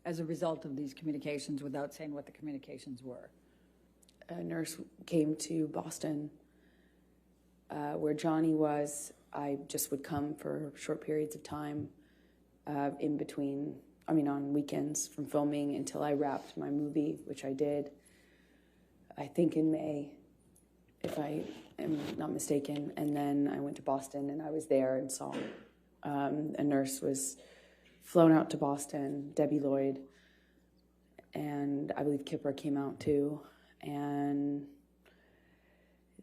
As a result of these communications, without saying what the communications were? A nurse came to Boston where Johnny was. I just would come for short periods of time in between, on weekends from filming until I wrapped my movie, which I did, I think in May, if I am not mistaken. And then I went to Boston and I was there and saw a nurse was flown out to Boston, Debbie Lloyd, and I believe Kipper came out too. And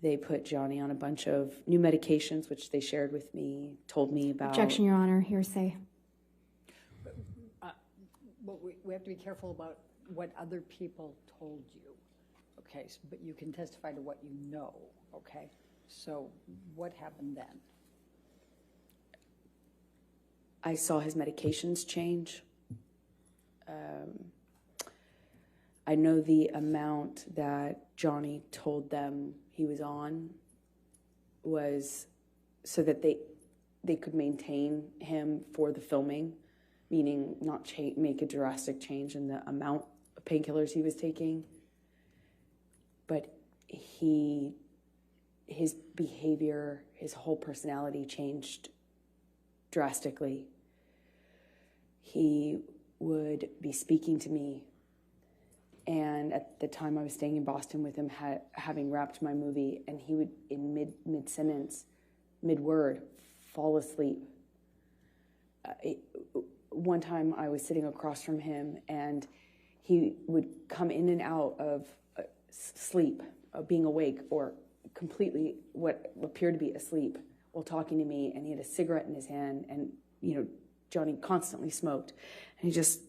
they put Johnny on a bunch of new medications, which they shared with me, told me about. Objection, Your Honor, hearsay. But we have to be careful about what other people told you. Okay, but you can testify to what you know, okay? So what happened then? I saw his medications change. I know the amount that Johnny told them he was on was so that they could maintain him for the filming, meaning not make a drastic change in the amount of painkillers he was taking. But his behavior, his whole personality changed drastically. He would be speaking to me, and at the time I was staying in Boston with him, having wrapped my movie, and he would, in mid-sentence, mid-word, fall asleep. One time I was sitting across from him, and he would come in and out of sleep, being awake, or completely what appeared to be asleep while talking to me, and he had a cigarette in his hand, and, Johnny constantly smoked, and he just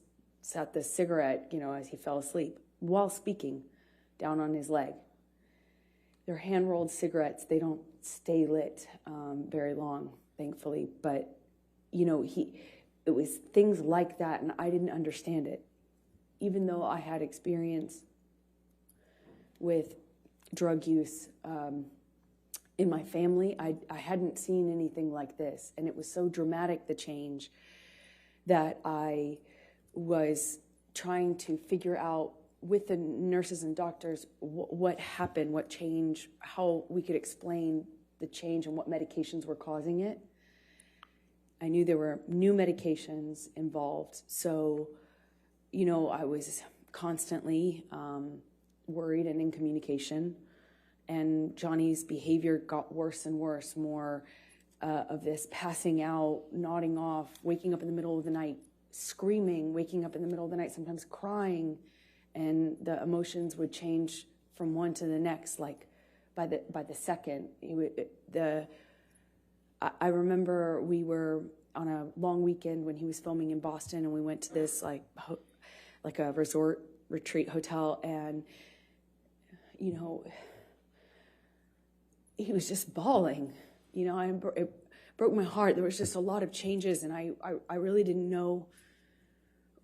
sat the cigarette, as he fell asleep, while speaking, down on his leg. They're hand-rolled cigarettes. They don't stay lit very long, thankfully, but, it was things like that, and I didn't understand it. Even though I had experience with drug use in my family, I hadn't seen anything like this. And it was so dramatic, the change, that I was trying to figure out with the nurses and doctors what happened, what changed, how we could explain the change and what medications were causing it. I knew there were new medications involved. So, I was constantly worried and in communication. And Johnny's behavior got worse and worse, more of this passing out, nodding off, waking up in the middle of the night, screaming, waking up in the middle of the night, sometimes crying. And the emotions would change from one to the next, like by the second. I remember we were on a long weekend when he was filming in Boston, and we went to this like a resort retreat hotel, and you know, he was just bawling. You know, it broke my heart. There was just a lot of changes, and I really didn't know.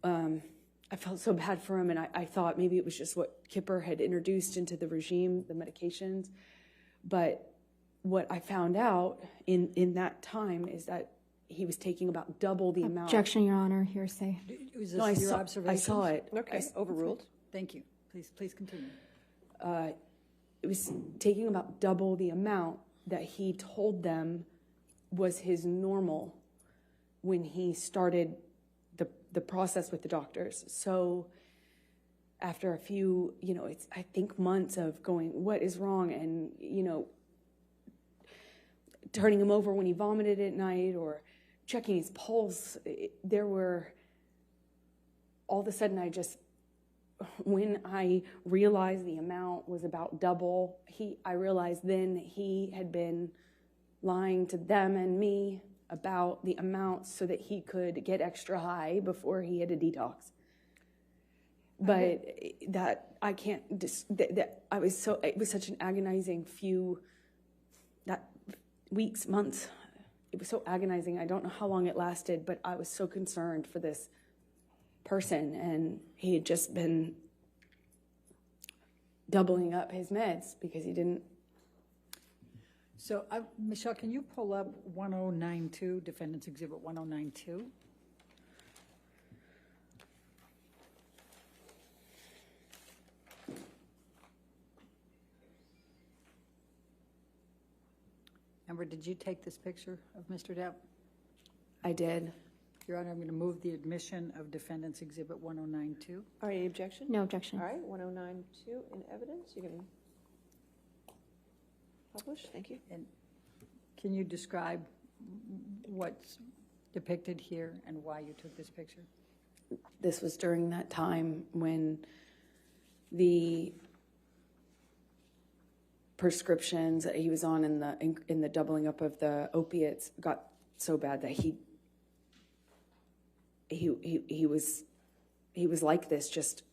I felt so bad for him, and I thought maybe it was just what Kipper had introduced into the regime, the medications. But what I found out in that time is that he was taking about double the amount. Objection, Your Honor, hearsay. Was this No, your observation? I saw it. Okay, overruled. Thank you. Please continue. It was taking about double the amount that he told them was his normal when he started the process with the doctors. So after a few, you know, it's, I think, months of going, what is wrong? And, you know, turning him over when he vomited at night or checking his pulse. There were, all of a sudden, when I realized the amount was about double, I realized then he had been lying to them and me about the amount so that he could get extra high before he had a detox. But that I can't, it was such an agonizing weeks, months. It was so agonizing. I don't know how long it lasted, but I was so concerned for this person, and he had just been doubling up his meds because he didn't. So, Michelle, can you pull up 1092, Defendant's Exhibit 1092? Amber, did you take this picture of Mr. Depp? I did. Your Honor, I'm going to move the admission of Defendant's Exhibit 1092. All right, any objection? No objection. All right, 1092 in evidence. You can publish. Thank you. And can you describe what's depicted here and why you took this picture? This was during that time when the prescriptions that he was on in the doubling up of the opiates got so bad that he was like this just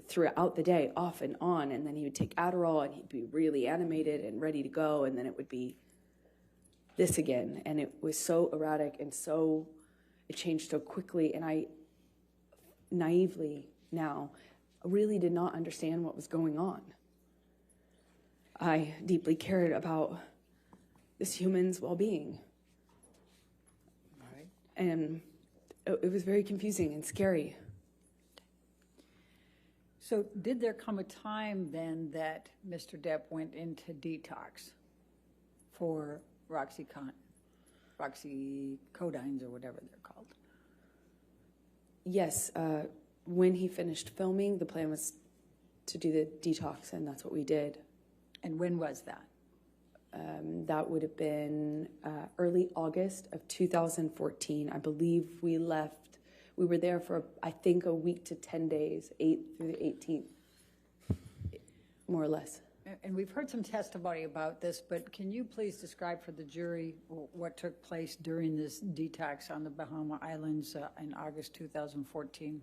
throughout the day, off and on, and then he would take Adderall and he'd be really animated and ready to go, and then it would be this again, and it was so erratic and it changed so quickly, and I naively now really did not understand what was going on. I deeply cared about this human's well-being. All right. And it was very confusing and scary. So did there come a time then that Mr. Depp went into detox for oxycodines or whatever they're called? Yes, when he finished filming, the plan was to do the detox, and that's what we did. And when was that? That would have been early August of 2014. I believe we were there for, I think, a week to 10 days, 8th through the 18th, more or less. And we've heard some testimony about this, but can you please describe for the jury what took place during this detox on the Bahama Islands in August 2014?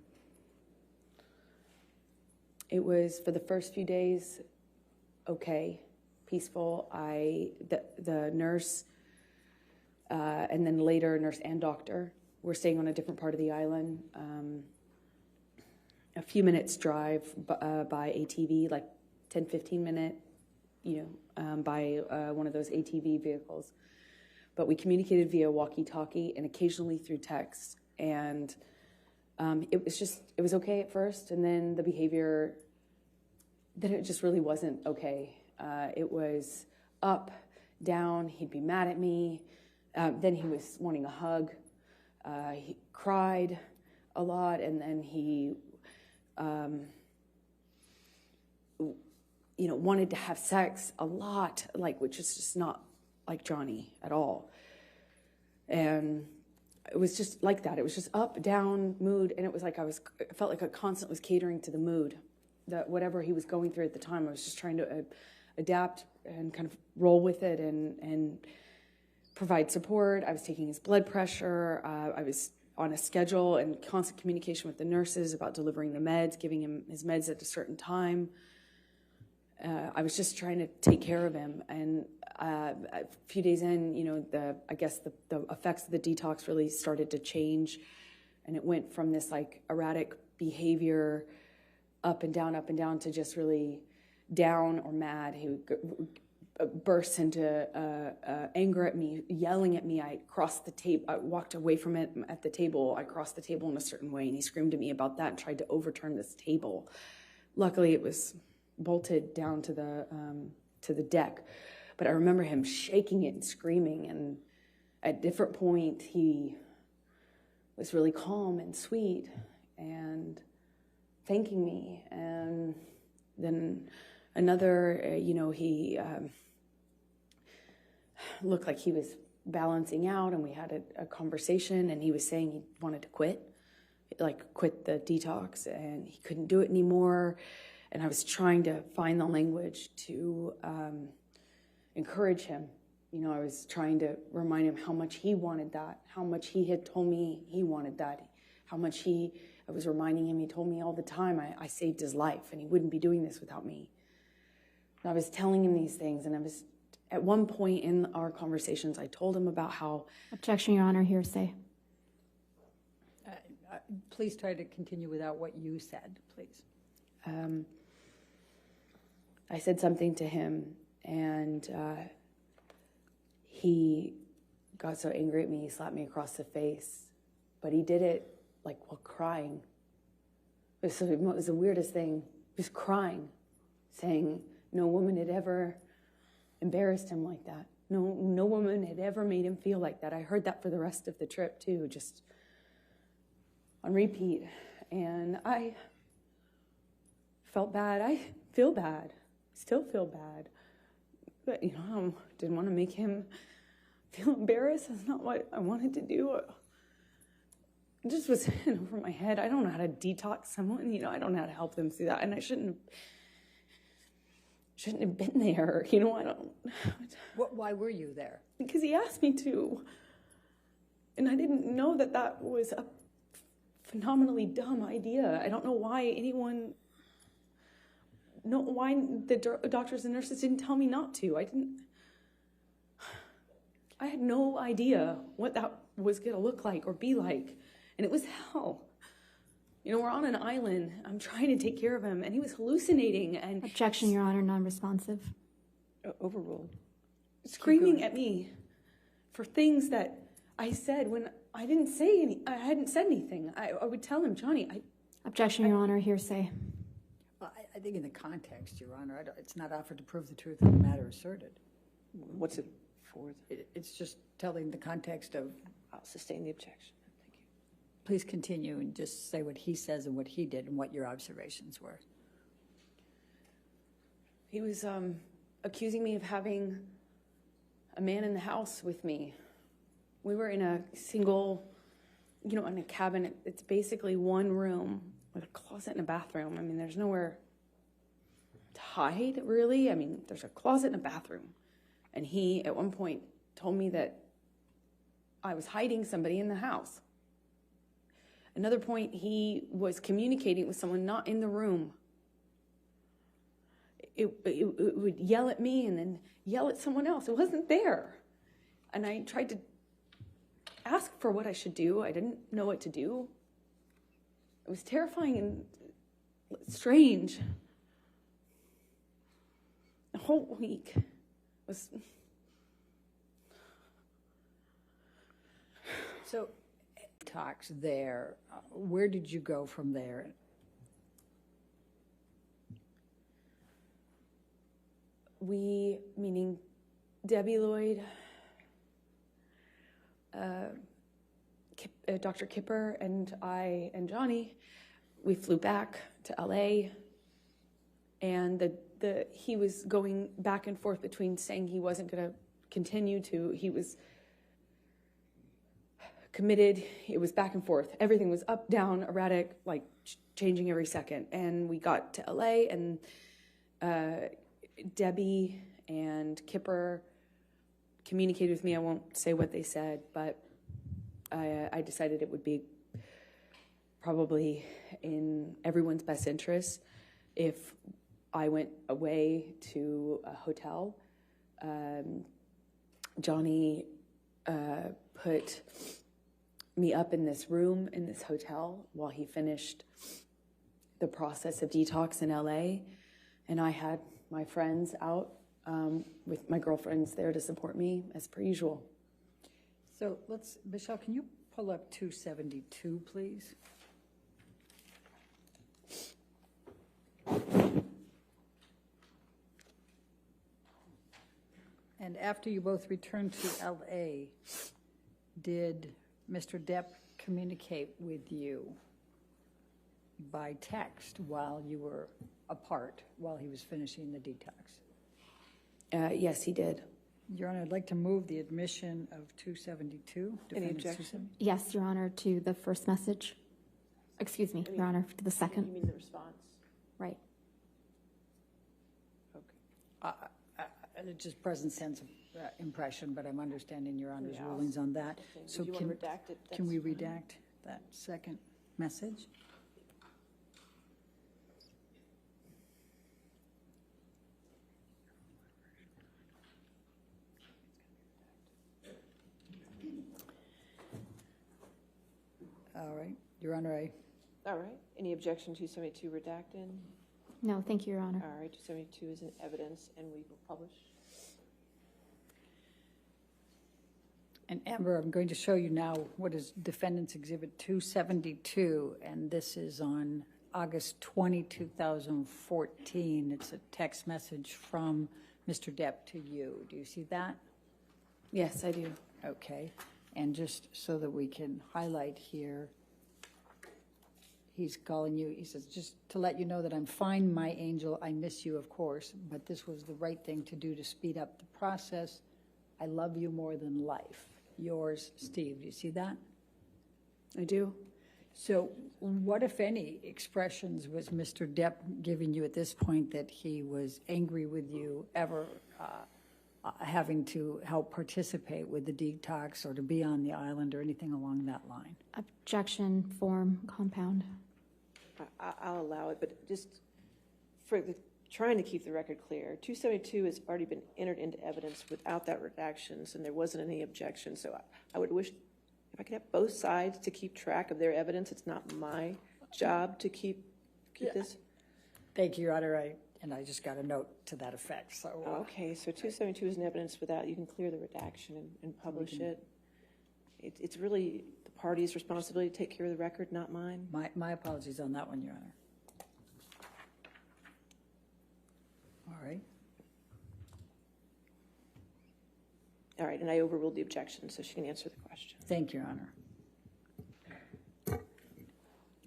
It was, for the first few days, okay, peaceful. The nurse, and then later nurse and doctor were staying on a different part of the island, a few minutes drive by ATV, like 10, 15 minute, by one of those ATV vehicles. But we communicated via walkie-talkie and occasionally through text. And it was okay at first, and then the behavior, then it just really wasn't okay. It was up, down, he'd be mad at me. Then he was wanting a hug. He cried a lot, and then he, wanted to have sex a lot, which is just not like Johnny at all. And it was just like that. It was just up, down, mood, and it was like I felt like I constantly was catering to the mood, that whatever he was going through at the time, I was just trying to adapt and kind of roll with it and provide support. I was taking his blood pressure. I was on a schedule and constant communication with the nurses about delivering the meds, giving him his meds at a certain time. I was just trying to take care of him. And a few days in, you know, I guess the effects of the detox really started to change. And it went from this like erratic behavior up and down to just really down or mad. He would burst into anger at me, yelling at me. I crossed the table. I walked away from it at the table. I crossed the table in a certain way, and he screamed at me about that and tried to overturn this table. Luckily, it was bolted down to the deck, but I remember him shaking it and screaming. And at different point, he was really calm and sweet and thanking me. And then another, you know, he looked like he was balancing out, and we had a conversation, and he was saying he wanted to quit the detox, and he couldn't do it anymore. And I was trying to find the language to encourage him. You know, I was trying to remind him how much he wanted that, how much he had told me he wanted that, how much I was reminding him, he told me all the time, I saved his life, and he wouldn't be doing this without me. And I was telling him these things, and at one point in our conversations, I told him about how... Objection, Your Honor, hearsay. Please try to continue without what you said, please. I said something to him, and he got so angry at me, he slapped me across the face. But he did it, like, while crying. It was the weirdest thing. He was crying, saying no woman had ever embarrassed him like that. No woman had ever made him feel like that. I heard that for the rest of the trip, too, just on repeat. And I felt bad. I feel bad. Still feel bad. But, you know, I didn't want to make him feel embarrassed. That's not what I wanted to do. It just was in over my head. I don't know how to detox someone. You know, I don't know how to help them through that. And I shouldn't have been there. You know, I don't... Why were you there? Because he asked me to. And I didn't know that was a phenomenally dumb idea. I don't know why why the doctors and nurses didn't tell me not to. I had no idea what that was going to look like or be like. And it was hell. You know, we're on an island. I'm trying to take care of him, and he was hallucinating. And Objection, Your Honor, non-responsive. Overruled. Screaming at me for things that I said when I didn't say any. I hadn't said anything. I would tell him, Johnny. Objection, Your Honor, hearsay. Well, I think in the context, Your Honor, it's not offered to prove the truth of the matter asserted. What's it for? It's just telling the context of... I'll sustain the objection. Thank you. Please continue and just say what he says and what he did and what your observations were. He was accusing me of having a man in the house with me. We were in a single, you know, in a cabin. It's basically one room with a closet and a bathroom. I mean, there's nowhere to hide, really. I mean, there's a closet and a bathroom. And he, at one point, told me that I was hiding somebody in the house. Another point, he was communicating with someone not in the room. It would yell at me and then yell at someone else. It wasn't there. And I tried to ask for what I should do. I didn't know what to do. It was terrifying and strange. The whole week was... So, talks there. Where did you go from there? We, meaning Debbie Lloyd, Dr. Kipper, and I and Johnny, we flew back to LA, and he was going back and forth between saying he wasn't going to continue to, he was committed. It was back and forth. Everything was up, down, erratic, like changing every second. And we got to LA, and Debbie and Kipper communicated with me. I won't say what they said, but I decided it would be probably in everyone's best interest if I went away to a hotel. Johnny put me up in this room in this hotel while he finished the process of detox in LA, and I had my friends out with my girlfriends there to support me as per usual. So Michelle, can you pull up 272, please? And after you both returned to LA, did Mr. Depp communicate with you by text while you were apart, while he was finishing the detox? Yes, he did. Your Honor, I'd like to move the admission of 272. Any Defendant's objection? Yes, Your Honor, to the first message. Excuse me, Your Honor, to the You second. mean the response? Right. Okay. It's just present sense of impression, but I'm understanding Your Honor's Yeah. rulings on that. Okay. So If you want to redact it, can we that's fine. redact that second message? All right, Your Honor, All right. Any objection to 272 redacted? No, thank you, Your Honor. All right, 272 is in evidence, and we will publish. and Amber, I'm going to show you now what is Defendant's Exhibit 272, and this is on August 20, 2014. It's a text message from Mr. Depp to you. Do you see that? Yes, I do. Okay. And just so that we can highlight here, he's calling you, he says, just to let you know that I'm fine, my angel. I miss you, of course, but this was the right thing to do to speed up the process. I love you more than life. Yours, Steve. Do you see that? I do. So what, if any, expressions was Mr. Depp giving you at this point that he was angry with you ever having to help participate with the detox or to be on the island or anything along that line? Objection, form, compound. I'll allow it, but just for trying to keep the record clear, 272 has already been entered into evidence without that redactions, and there wasn't any objection. So I would wish if I could have both sides to keep track of their evidence. It's not my job to keep this. Thank you, Your Honor. And I just got a note to that effect. So Okay, so 272 is in evidence without, you can clear the redaction and publish it. It's really the party's responsibility to take care of the record, not mine. my apologies on that one, Your Honor. All right. All right, and I overruled the objection, so she can answer the question. Thank you, Your Honor.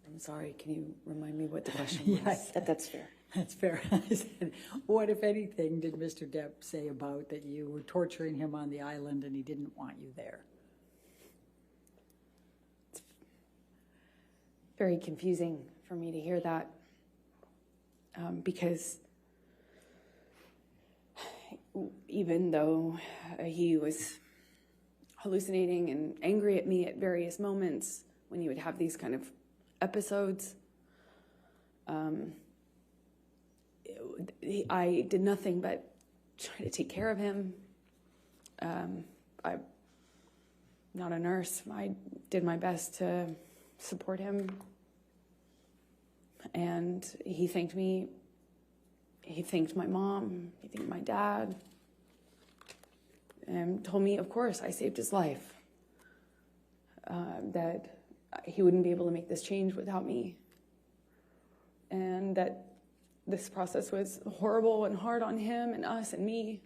I'm sorry, can you remind me what the question was? Yes, That's fair. that's fair. I said, what, if anything, did Mr. Depp say about that you were torturing him on the island and he didn't want you there? Very confusing for me to hear that because even though he was hallucinating and angry at me at various moments when he would have these kind of episodes, I did nothing but try to take care of him. I'm not a nurse. I did my best to support him. And he thanked me. He thanked my mom. He thanked my dad. And told me, of course, I saved his life. That he wouldn't be able to make this change without me. And that this process was horrible and hard on him and us and me.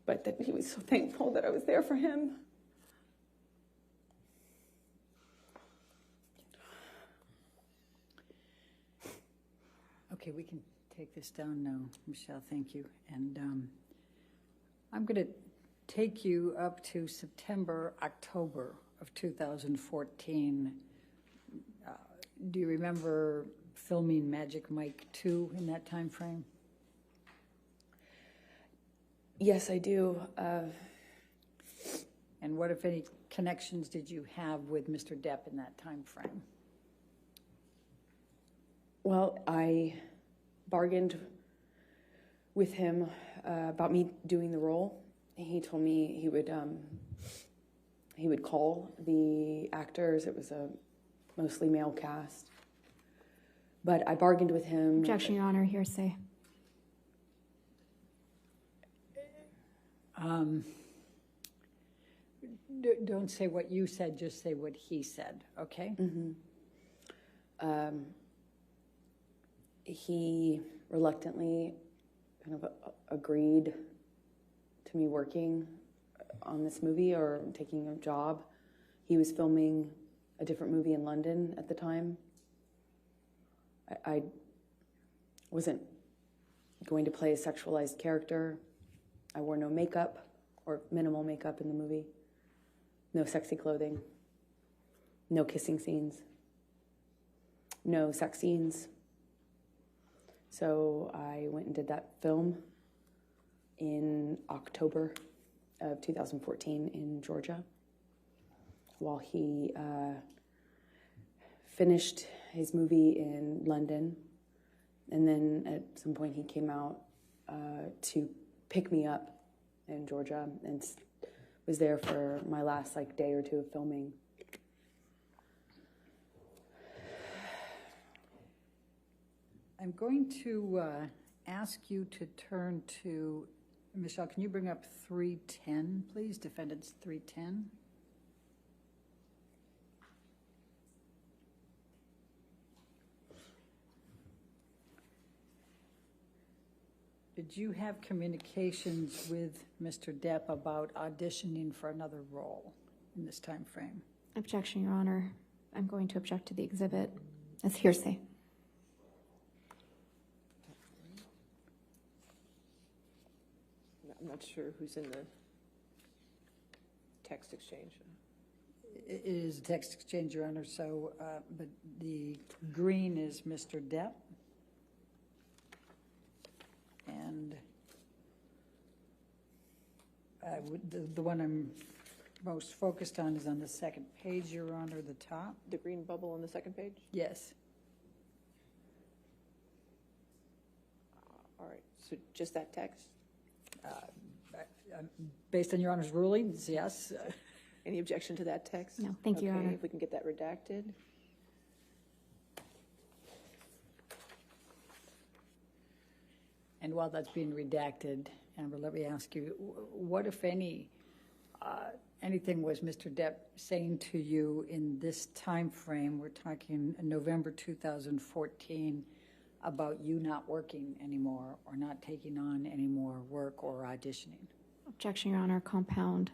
But that he was so thankful that I was there for him. Okay, we can take this down now, Michelle, thank you. And I'm going to take you up to September, October of 2014. Do you remember filming Magic Mike 2 in that time frame? Yes, I do. And what, if any, connections did you have with Mr. Depp in that time frame? Well, I bargained with him about me doing the role. He told me he would call the actors. It was a mostly male cast. But I bargained with him. Objection, Your Honor, hearsay. Don't say what you said, just say what he said, okay? He reluctantly kind of agreed to me working on this movie or taking a job. He was filming a different movie in London at the time. I wasn't going to play a sexualized character. I wore no makeup or minimal makeup in the movie. No sexy clothing. No kissing scenes. No sex scenes. So I went and did that film in October of 2014 in Georgia while he finished his movie in London. And then at some point he came out to pick me up in Georgia and was there for my last day or two of filming. I'm going to ask you to turn to, Michelle, can you bring up 310, please? Defendants 310. Did you have communications with Mr. Depp about auditioning for another role in this time frame? Objection, Your Honor. I'm going to object to the exhibit as hearsay. I'm not sure who's in the text exchange. It is a text exchange, Your Honor, so, but the green is Mr. Depp. And the one I'm most focused on is on the second page, Your Honor, the top. The green bubble on the second page? Yes. All right, so just that text? Based on Your Honor's rulings, yes. Any objection to that text? No, thank you, Your Okay, Honor. if we can get that redacted. And while that's being redacted, Amber, let me ask you, what, if any, anything was Mr. Depp saying to you in this time frame, we're talking November 2014, about you not working anymore or not taking on any more work or auditioning? Objection, Your Honor, compound.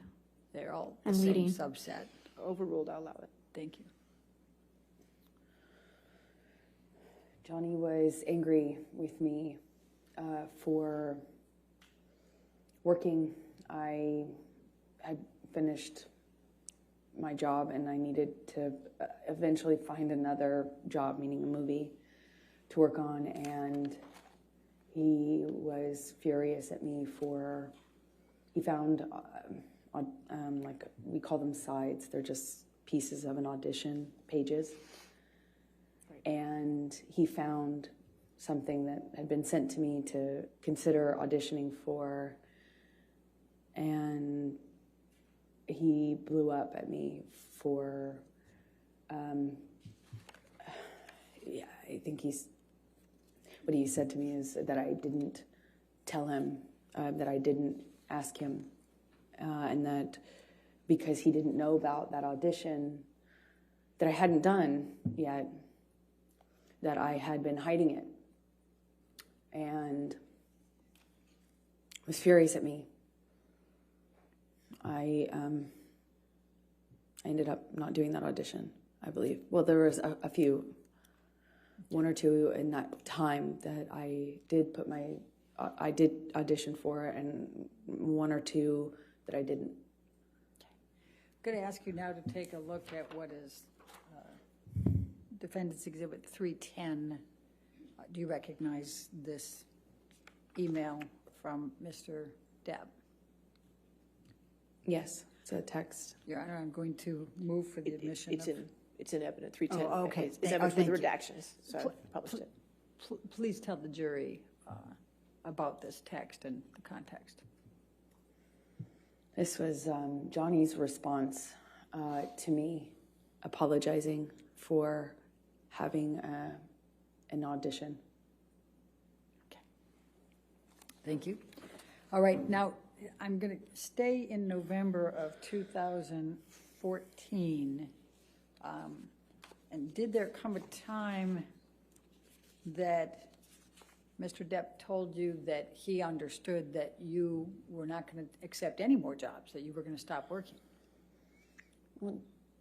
They're all the I'm same leading. subset. Overruled, I'll allow it. Thank you. Johnny was angry with me for working. I had finished my job and I needed to eventually find another job, meaning a movie, to work on, and he was furious at me for, he found, we call them sides, they're just pieces of an audition, pages, and he found something that had been sent to me to consider auditioning for, and he blew up at me for, I think what he said to me is that I didn't tell him, that I didn't ask him, and that because he didn't know about that audition that I hadn't done yet, that I had been hiding it, and was furious at me. I ended up not doing that audition, I believe. Well, there was a few, one or two in that time that I did audition for, and one or two that I didn't. I'm going to ask you now to take a look at what is Defendant's Exhibit 310. Do you recognize this email from Mr. Depp? Yes. It's a text. Your Honor, I'm going to move for the admission It's of... it's in evidence, 310. Oh, okay. It's Thank- evidence oh, with thank you. redactions, so I published it. Please tell the jury about this text and the context. This was Johnny's response to me apologizing for having an audition. Thank you. All right, now I'm going to stay in November of 2014. And did there come a time that Mr. Depp told you that he understood that you were not going to accept any more jobs, that you were going to stop working? Well,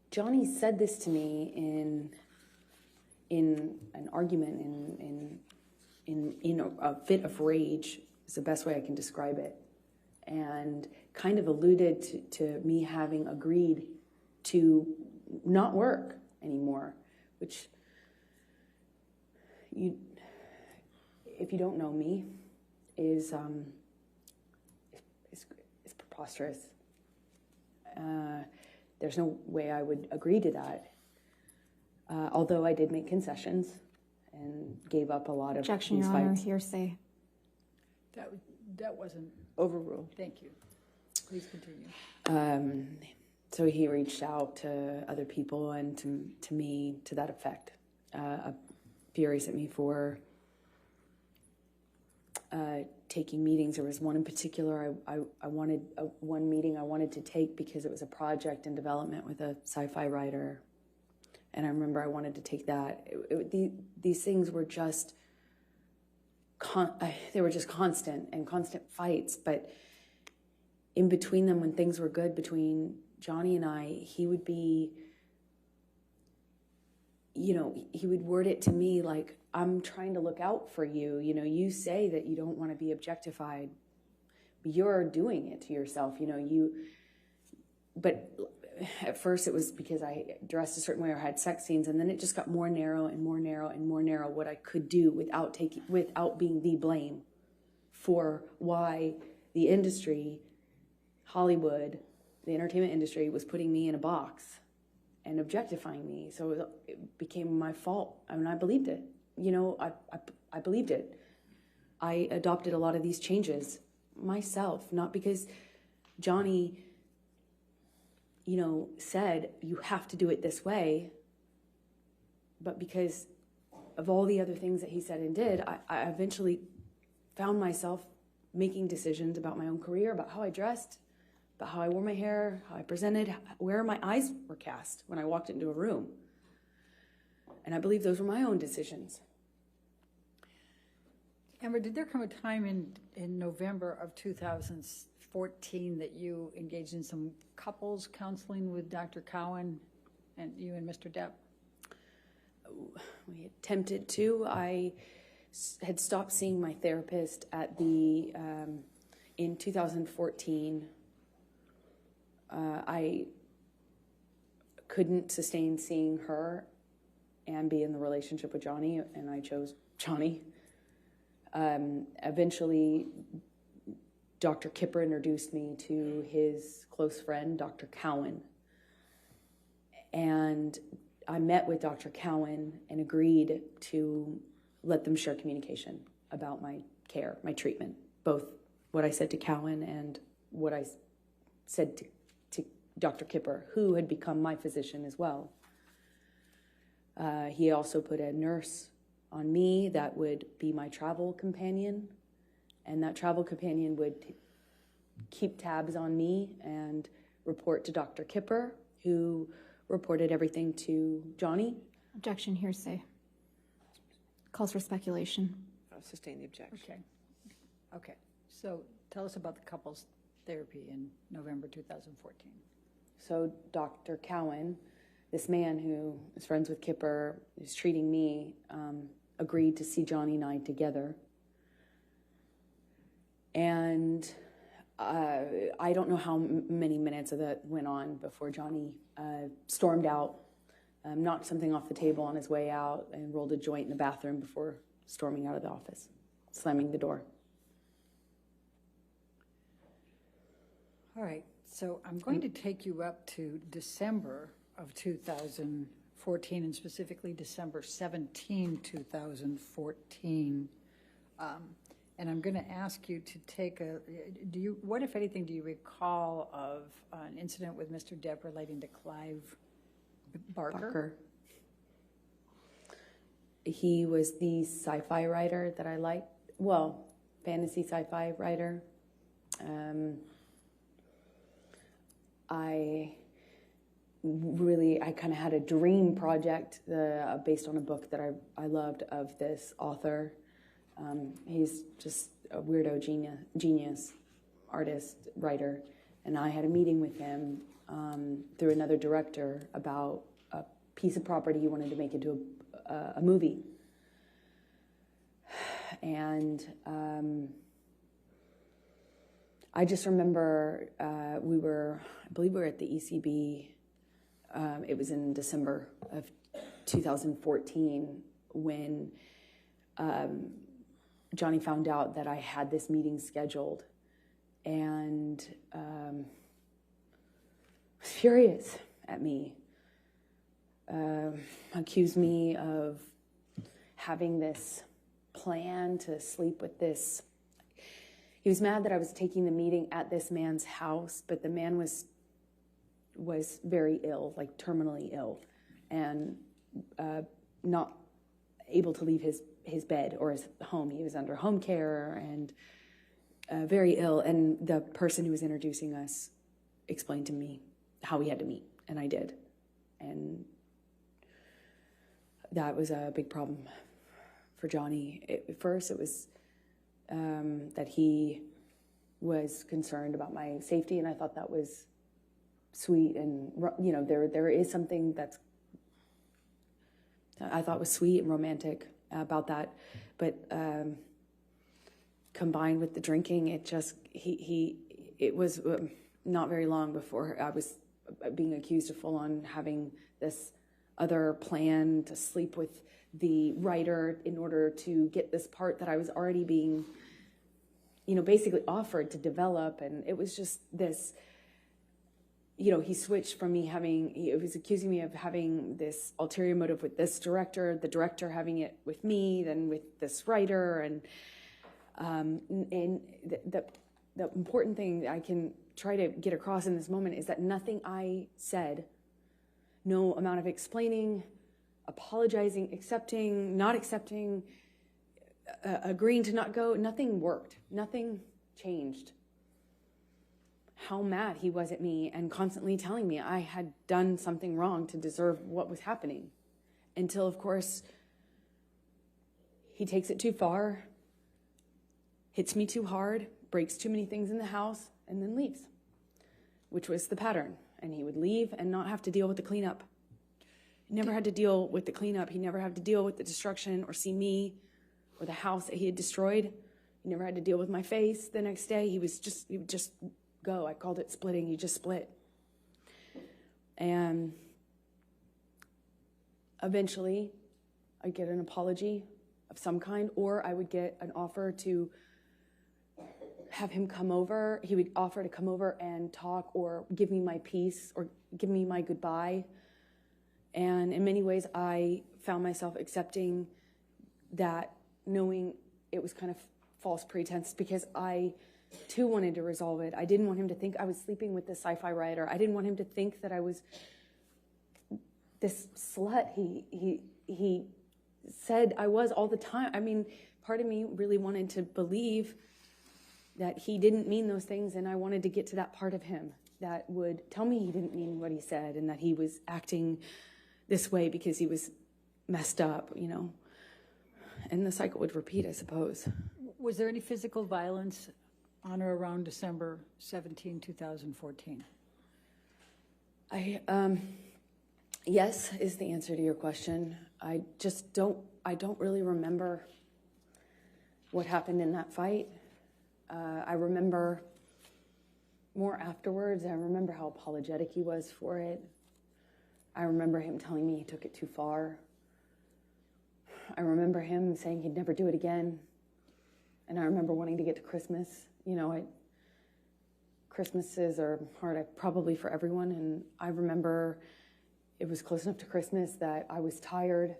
Johnny said this to me in an argument, in a fit of rage, is the best way I can describe it, and kind of alluded to me having agreed to not work anymore, which if you don't know me, is preposterous. There's no way I would agree to that. Although I did make concessions and gave up a lot of Objection, these Your Honor, fights. hearsay. That wasn't... Overruled. Thank you. Please continue. So he reached out to other people and to me to that effect. Furious at me for taking meetings. There was one in particular I wanted, one meeting I wanted to take because it was a project in development with a sci-fi writer. And I remember I wanted to take that. These things were just, they were just constant fights. But in between them, when things were good between Johnny and I, he would be, he would word it to me like, I'm trying to look out for you. You say that you don't want to be objectified. You're doing it to yourself. But at first it was because I dressed a certain way or had sex scenes, and then it just got more narrow and more narrow and more narrow what I could do without being the blame for why the industry, Hollywood, the entertainment industry, was putting me in a box and objectifying me. So it became my fault. I mean, I believed it. I believed it. I adopted a lot of these changes myself, not because Johnny, said you have to do it this way, but because of all the other things that he said and did, I eventually found myself making decisions about my own career, about how I dressed, about how I wore my hair, how I presented, where my eyes were cast when I walked into a room. And I believe those were my own decisions. Amber, did there come a time in November of 2014 that you engaged in some couples counseling with Dr. Cowan and you and Mr. Depp? We attempted to. I had stopped seeing my therapist at in 2014. I couldn't sustain seeing her and be in the relationship with Johnny, and I chose Johnny. Eventually, Dr. Kipper introduced me to his close friend, Dr. Cowan. And I met with Dr. Cowan and agreed to let them share communication about my care, my treatment, both what I said to Cowan and what I said to Dr. Kipper, who had become my physician as well. He also put a nurse on me that would be my travel companion, and that travel companion would keep tabs on me and report to Dr. Kipper, who reported everything to Johnny. Objection, hearsay. Calls for speculation. I'll sustain the objection. Okay. So tell us about the couples therapy in November 2014. So Dr. Cowan, this man who is friends with Kipper, who's treating me, agreed to see Johnny and I together. And I don't know how many minutes of that went on before Johnny stormed out, knocked something off the table on his way out, and rolled a joint in the bathroom before storming out of the office, slamming the door. All right. So I'm going to take you up to December of 2014, and specifically December 17, 2014. And I'm going to ask you to take what, if anything, do you recall of an incident with Mr. Depp relating to Clive Barker? He was the sci-fi writer that I liked. Well, fantasy sci-fi writer. I kind of had a dream project based on a book that I loved of this author. He's just a weirdo genius, artist, writer. And I had a meeting with him through another director about a piece of property he wanted to make into a movie. And I just remember I believe we were at the ECB. It was in December of 2014 when Johnny found out that I had this meeting scheduled, and was furious at me. Accused me of having this plan to sleep with this. He was mad that I was taking the meeting at this man's house, but the man was very ill, like terminally ill, and not able to leave his bed or his home. He was under home care and very ill. And the person who was introducing us explained to me how we had to meet, and I did. And that was a big problem for Johnny. At first, it was that he was concerned about my safety, and I thought that was sweet. And there is something that's I thought was sweet and romantic about that, but combined with the drinking, it was not very long before I was being accused of full on having this other plan to sleep with the writer in order to get this part that I was already being, basically offered to develop. And it was just this, he switched from he was accusing me of having this ulterior motive with this director, the director having it with me, then with this writer. And the important thing I can try to get across in this moment is that nothing I said, no amount of explaining, apologizing, accepting, not accepting, agreeing to not go, nothing worked. Nothing changed. How mad he was at me and constantly telling me I had done something wrong to deserve what was happening. Until, of course, he takes it too far, hits me too hard, breaks too many things in the house, and then leaves, which was the pattern. And he would leave and not have to deal with the cleanup. He never had to deal with the cleanup. He never had to deal with the destruction or see me or the house that he had destroyed. He never had to deal with my face the next day. He would just go. I called it splitting. He just split. And eventually I'd get an apology of some kind, or I would get an offer to have him come over. He would offer to come over and talk or give me my peace or give me my goodbye. And in many ways, I found myself accepting that, knowing it was kind of false pretense, because I too wanted to resolve it. I didn't want him to think I was sleeping with this sci-fi writer. I didn't want him to think that I was this slut he said I was all the time. I mean, part of me really wanted to believe that he didn't mean those things, and I wanted to get to that part of him that would tell me he didn't mean what he said and that he was acting this way because he was messed up, and the cycle would repeat, I suppose. Was there any physical violence on or around December 17, 2014? Yes is the answer to your question. I don't really remember what happened in that fight. I remember more afterwards. I remember how apologetic he was for it. I remember him telling me he took it too far. I remember him saying he'd never do it again. And I remember wanting to get to Christmas. Christmases are hard, probably for everyone. And I remember it was close enough to Christmas that I was tired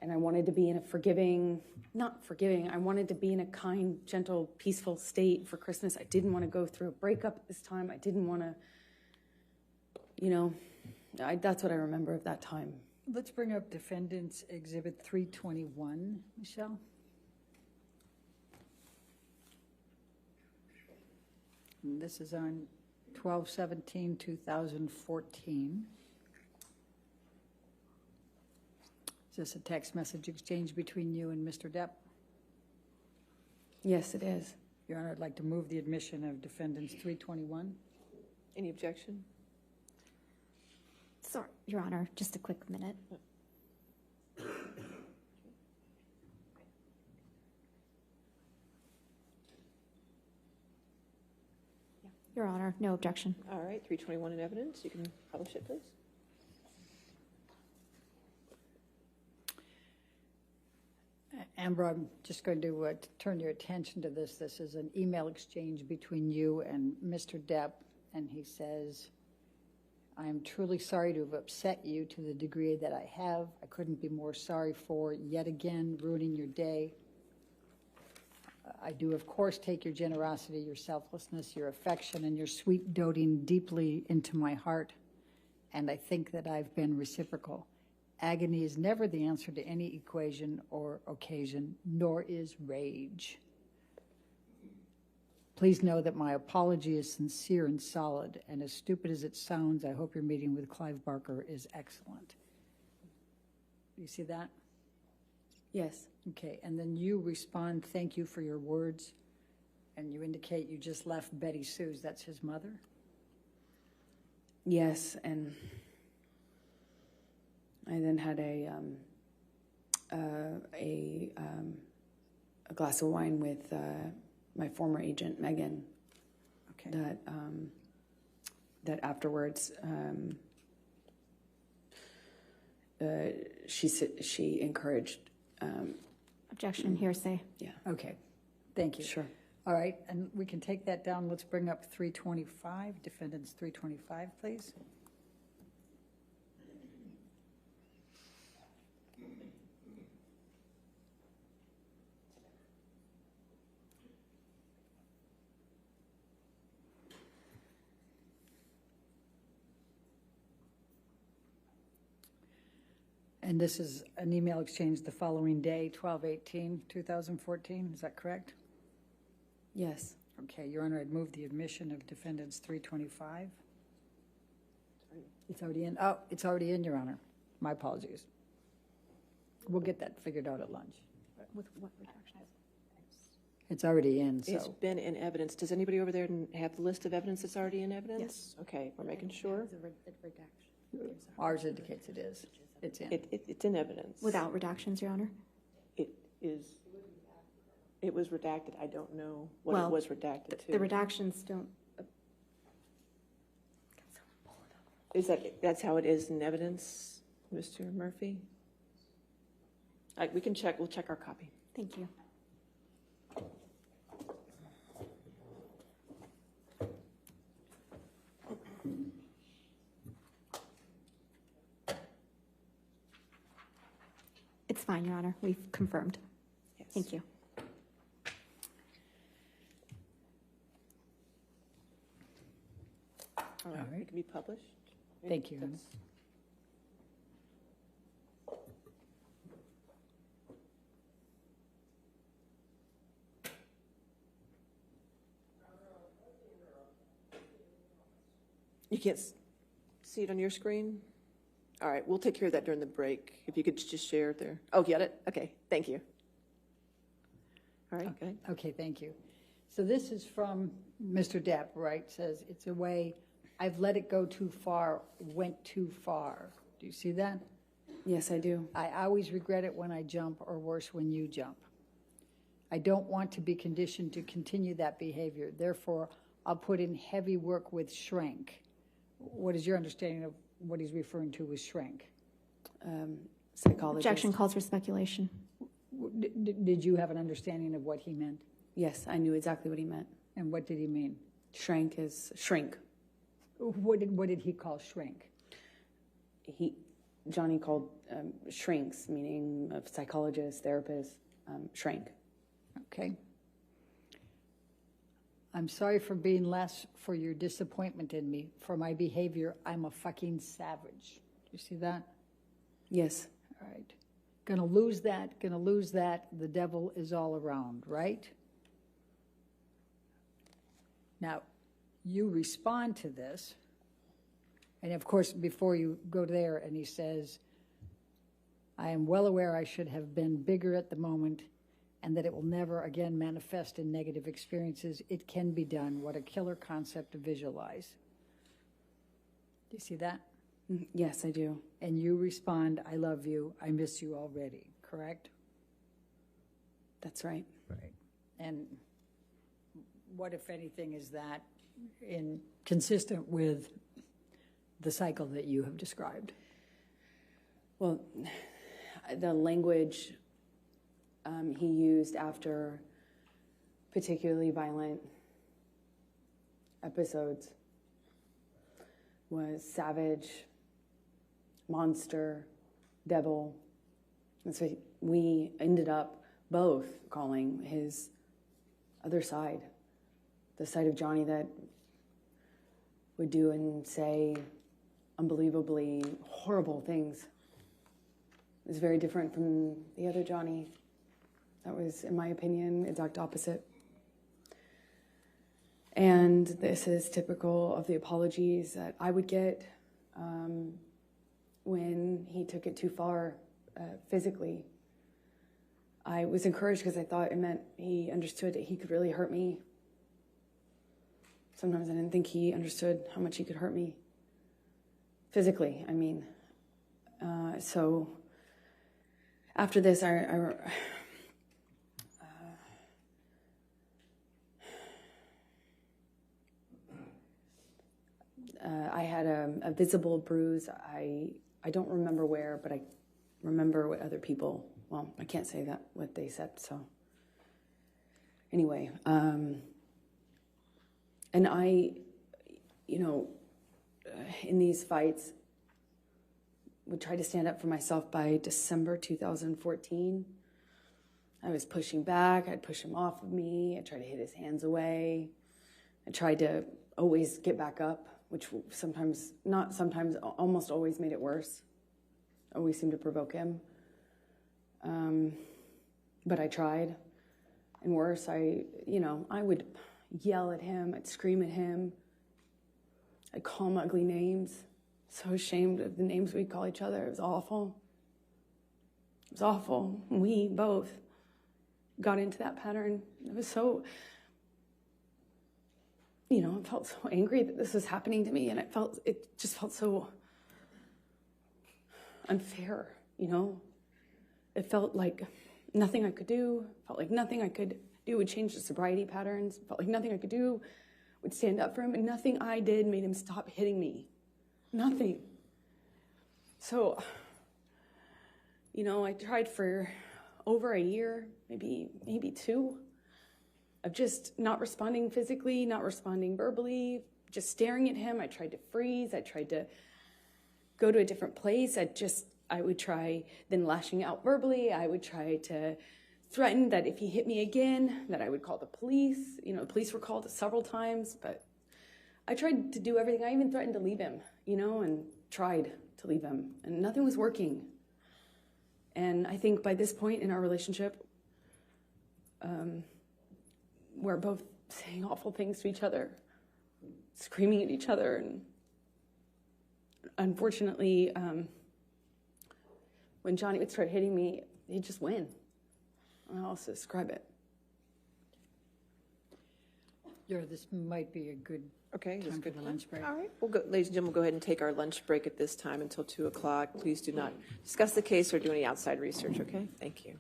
and I wanted to be in a I wanted to be in a kind, gentle, peaceful state for Christmas. I didn't want to go through a breakup at this time. I didn't want to, that's what I remember of that time. Let's bring up Defendant's Exhibit 321, Michelle. And this is on 12/17/2014. Is this a text message exchange between you and Mr. Depp? Yes, it is. Your Honor, I'd like to move the admission of Defendant's 321. Any objection? Sorry, Your Honor, just a quick minute. Your Honor, no objection. All right, 321 in evidence. You can publish it, please. Amber, I'm just going to turn your attention to this. This is an email exchange between you and Mr. Depp, and he says, I am truly sorry to have upset you to the degree that I have. I couldn't be more sorry for yet again ruining your day. I do, of course, take your generosity, your selflessness, your affection, and your sweet doting deeply into my heart, and I think that I've been reciprocal. Agony is never the answer to any equation or occasion, nor is rage. Please know that my apology is sincere and solid, and as stupid as it sounds, I hope your meeting with Clive Barker is excellent. You see that? Yes. Okay, and then you respond, thank you for your words, and you indicate you just left Betty Sue's, that's his mother? Yes, and I then had a glass of wine with my former agent, Megan. Okay. That afterwards, she encouraged. Objection, hearsay. Yeah. Okay, thank you. Sure. All right, and we can take that down. Let's bring up 325, Defendant's 325, please. And this is an email exchange the following day, 12/18/2014, is that correct? Yes. Okay, Your Honor, I'd move the admission of Defendant's 325. It's already in. Oh, it's already in, Your Honor. My apologies. We'll get that figured out at lunch. With what redactions? It's already in, It's so. been in evidence. Does anybody over there have the list of evidence that's already in evidence? Yes. Okay, we're making sure. Ours indicates it is. It's in. It's in evidence. Without redactions, Your Honor? It was redacted. I don't know what Well, it was redacted to. The redactions don't. That's how it is in evidence, Mr. Murphy? We can check. We'll check our copy. Thank you. It's fine, Your Honor. We've confirmed. Yes. Thank you. All right. right. It can be published. Thank you. That's- You can't see it on your screen? All right, we'll take care of that during the break. If you could just share it there. Oh, get it? Okay, thank you. All right, go ahead. Okay, thank you. So this is from Mr. Depp, right? Says, it's a way, I've let it go too far, went too far. Do you see that? Yes, I do. I always regret it when I jump, or worse, when you jump. I don't want to be conditioned to continue that behavior. Therefore, I'll put in heavy work with shrink. What is your understanding of what he's referring to with shrink? Psychologist. Objection calls for speculation. Did you have an understanding of what he meant? Yes, I knew exactly what he meant. And what did he mean? Shrank is shrink. What did he call shrink? Johnny called shrinks, meaning of psychologists, therapists, shrank. Okay. I'm sorry for being less for your disappointment in me. For my behavior, I'm a fucking savage. You see that? Yes. All right. Gonna lose that, gonna lose that. The devil is all around, right? Now, you respond to this. And of course, before you go there, and he says, I am well aware I should have been bigger at the moment and that it will never again manifest in negative experiences. It can be done. What a killer concept to visualize. Do you see that? Yes, I do. And you respond, I love you, I miss you already, correct? That's right. Right. And what, if anything, is that consistent with the cycle that you have described? Well, the language he used after particularly violent episodes was savage, monster, devil. And so we ended up both calling his other side, the side of Johnny that would do and say unbelievably horrible things. It was very different from the other Johnny. That was, in my opinion, exact opposite. And this is typical of the apologies that I would get when he took it too far physically. I was encouraged because I thought it meant he understood that he could really hurt me. Sometimes I didn't think he understood how much he could hurt me. Physically, I mean. So after this, I had a visible bruise. I don't remember where, but I remember what other people, well, I can't say that, what they said, so. Anyway, and I, in these fights, would try to stand up for myself. By December 2014. I was pushing back. I'd push him off of me. I'd try to hit his hands away. I tried to always get back up, which sometimes, not sometimes, almost always made it worse. Always seemed to provoke him. But I tried. And worse, I would yell at him. I'd scream at him. I'd call him ugly names. So ashamed of the names we'd call each other. It was awful. It was awful. We both got into that pattern. It was so, I felt so angry that this was happening to me, and it just felt so unfair, It felt like nothing I could do. Felt like nothing I could do would change the sobriety patterns. Felt like nothing I could do would stand up for him, and nothing I did made him stop hitting me. Nothing. So, I tried for over a year, maybe two, of just not responding physically, not responding verbally, just staring at him. I tried to freeze. I tried to go to a different place. I would try then lashing out verbally. I would try to threaten that if he hit me again, that I would call the police. The police were called several times, but I tried to do everything. I even threatened to leave him, and tried to leave him, and nothing was working. And I think by this point in our relationship, we're both saying awful things to each other, screaming at each other, and unfortunately, when Johnny would start hitting me, he'd just win. I don't know how else to describe it. This might be a good Okay, that's time for good. the lunch break. All right, ladies and gentlemen, we'll go ahead and take our lunch break at this time until 2 o'clock. Please do not discuss the case or do any outside research, okay? Thank you.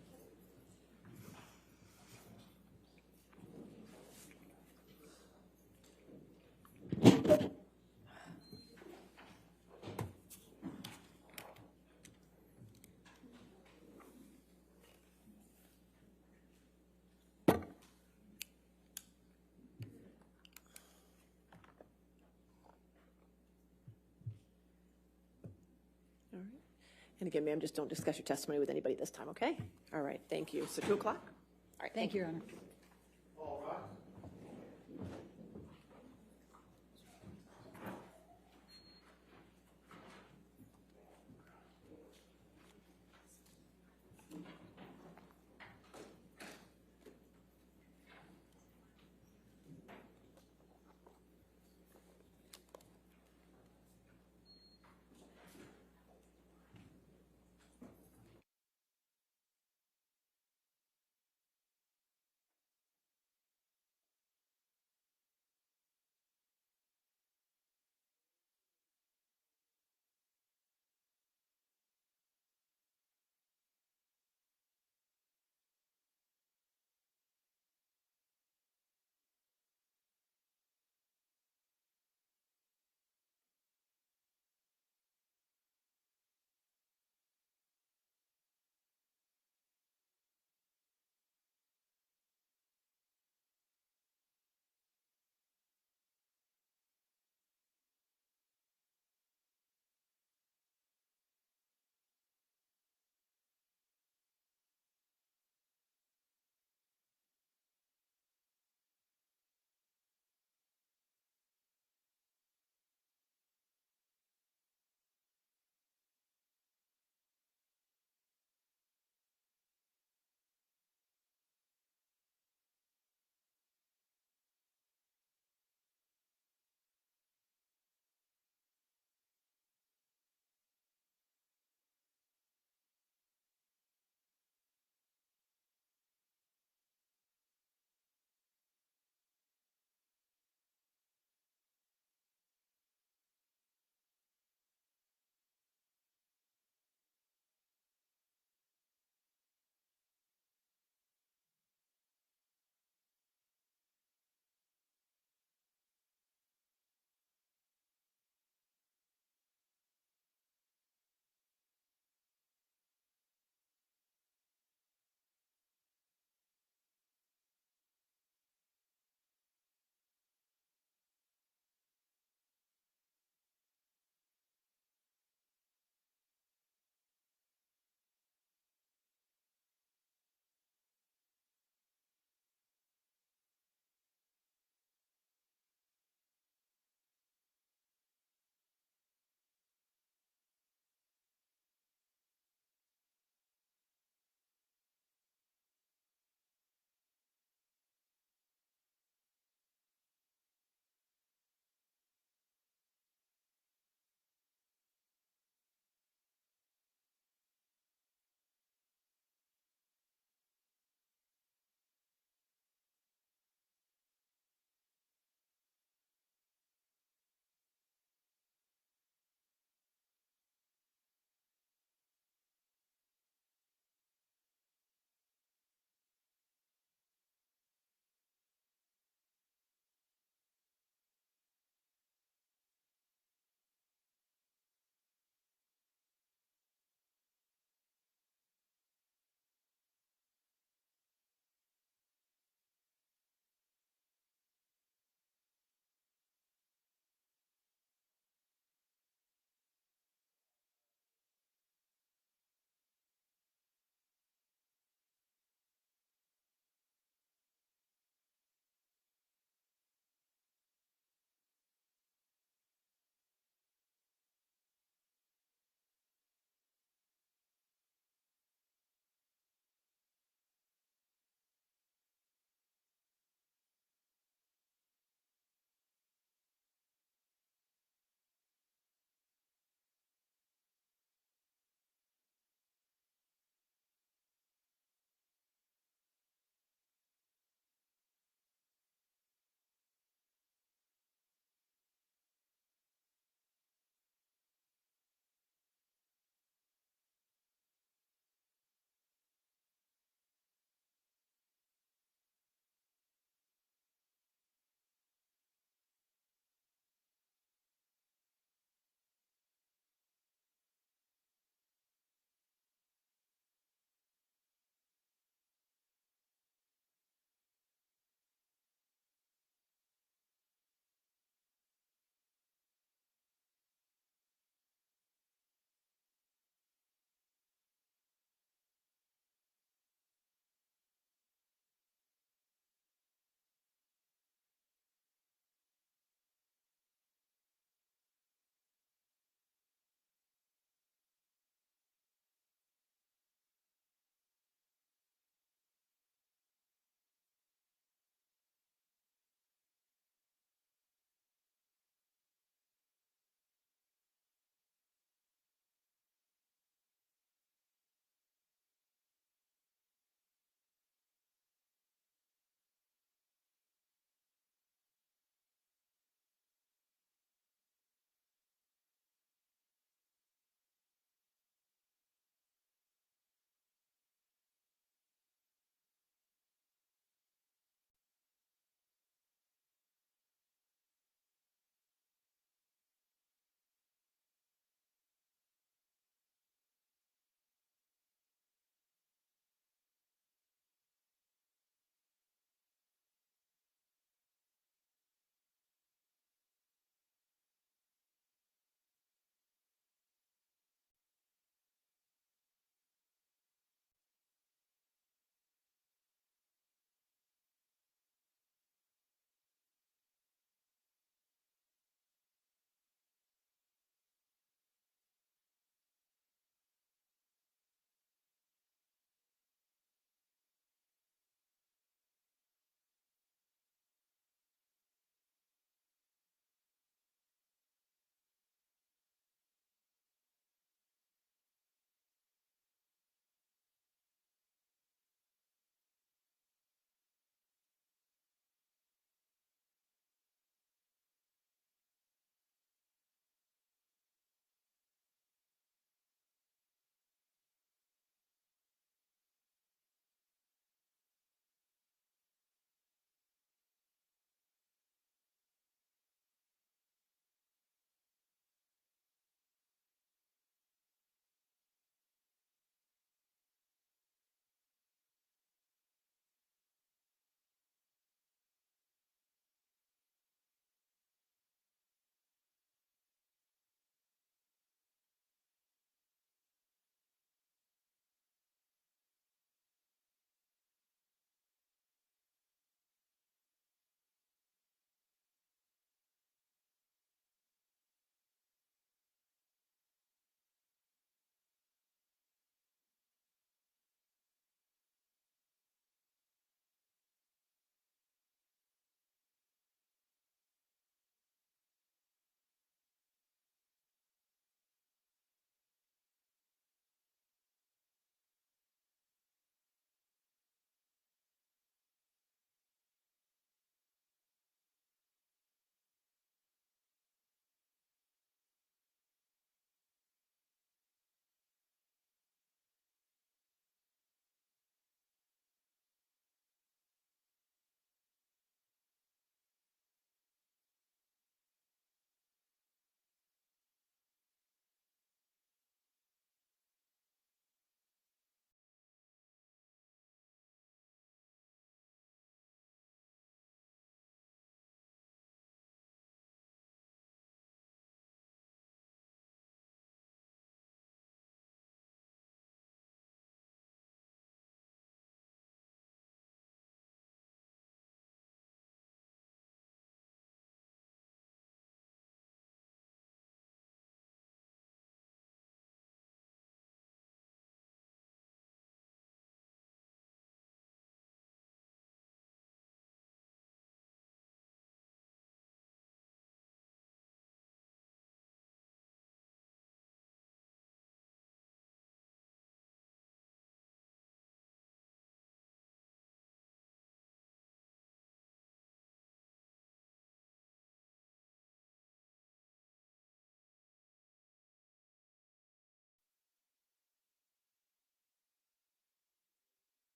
All right. And again, ma'am, just don't discuss your testimony with anybody this time, okay? All right, thank you. So 2 o'clock? All right, Thank you, Your Honor.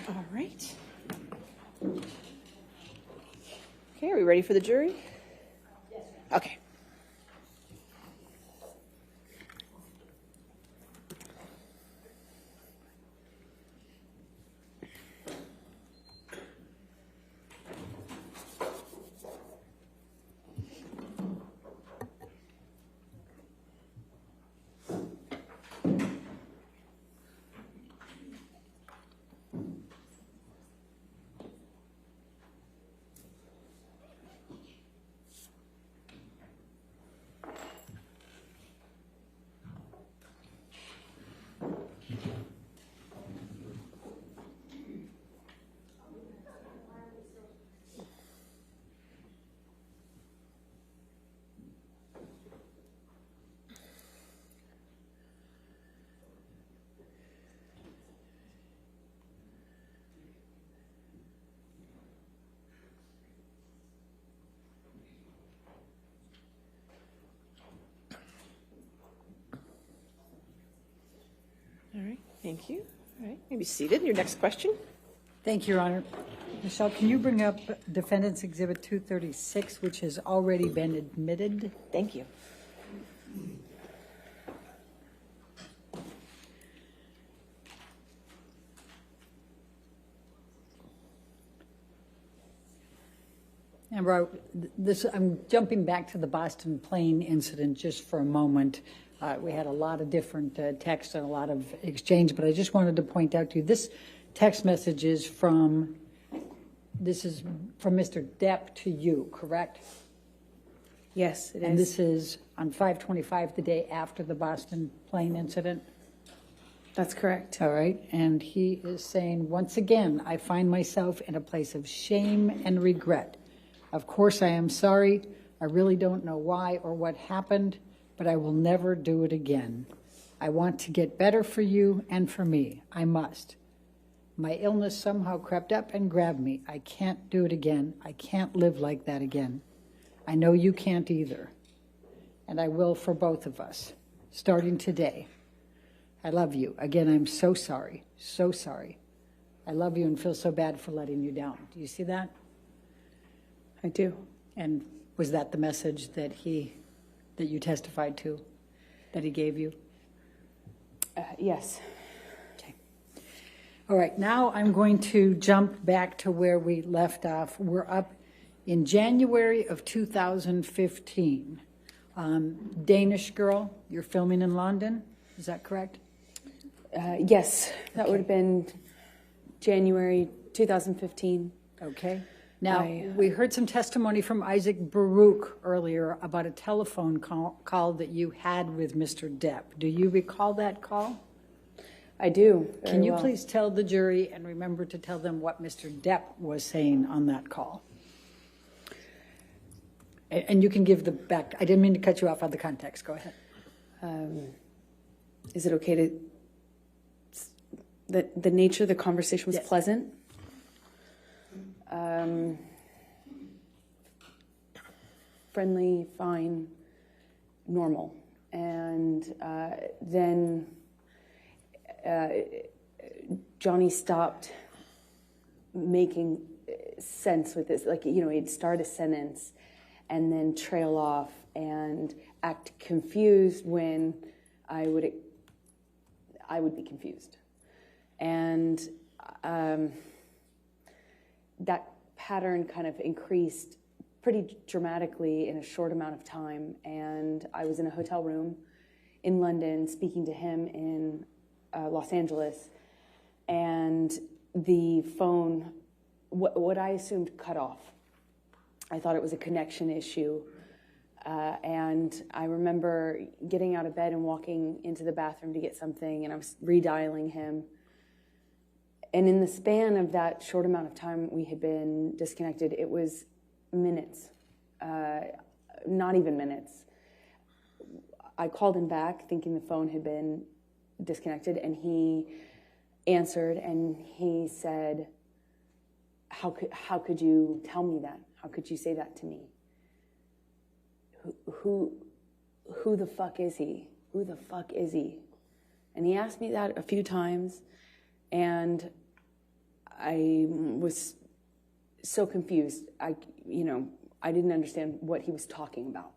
All right. Okay, are we ready for the jury? Yes. Okay. All right, thank you. All right, you may be seated. Your next question? Thank you, Your Honor. Michelle, can you bring up Defendant's Exhibit 236, which has already been admitted? Thank you. Amber, I'm jumping back to the Boston plane incident just for a moment. We had a lot of different texts and a lot of exchange, but I just wanted to point out to you, this text message is from Mr. Depp to you, correct? Yes, it is. And this is on 5/25, the day after the Boston plane incident? That's correct. All right, and he is saying, once again, I find myself in a place of shame and regret. Of course, I am sorry. I really don't know why or what happened, but I will never do it again. I want to get better for you and for me. I must. My illness somehow crept up and grabbed me. I can't do it again. I can't live like that again. I know you can't either. And I will for both of us, starting today. I love you. Again, I'm so sorry. So sorry. I love you and feel so bad for letting you down. Do you see that? I do. And was that the message that you testified to, that he gave you? Yes. Okay. All right, now I'm going to jump back to where we left off. We're up in January of 2015. Danish girl, you're filming in London, is that correct? Yes, that would have been January 2015. Okay. Now, we heard some testimony from Isaac Baruch earlier about a telephone call that you had with Mr. Depp. Do you recall that call? I do. Can you please tell the jury and remember to tell them what Mr. Depp was saying on that call? And you can give the back. I didn't mean to cut you off on the context. Go ahead. Is it okay to... The nature of the conversation was pleasant? Friendly, fine, normal. And then Johnny stopped making sense with this. Like, he'd start a sentence and then trail off and act confused when I would be confused. And that pattern kind of increased pretty dramatically in a short amount of time. And I was in a hotel room in London speaking to him in Los Angeles. And the phone, what I assumed, cut off. I thought it was a connection issue. And I remember getting out of bed and walking into the bathroom to get something, and I was redialing him. And in the span of that short amount of time we had been disconnected, it was minutes, not even minutes. I called him back thinking the phone had been disconnected, and he answered and he said, how could you tell me that? How could you say that to me? Who the fuck is he? Who the fuck is he? And he asked me that a few times, and I was so confused. I didn't understand what he was talking about.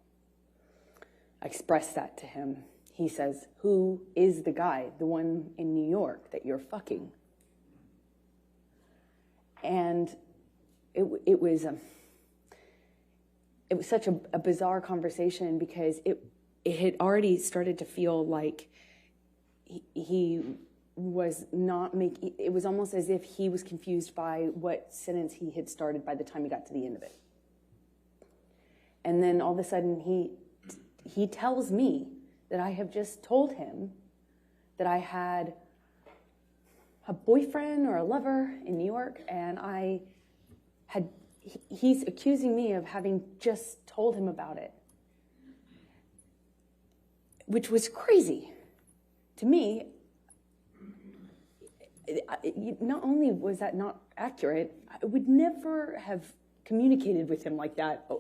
I expressed that to him. He says, "Who is the guy, the one in New York that you're fucking?" And it was such a bizarre conversation because it had already started to feel like he was not making. It was almost as if he was confused by what sentence he had started by the time he got to the end of it. And then all of a sudden he tells me that I have just told him that I had a boyfriend or a lover in New York, and he's accusing me of having just told him about it, which was crazy to me. Not only was that not accurate, I would never have communicated with him like that.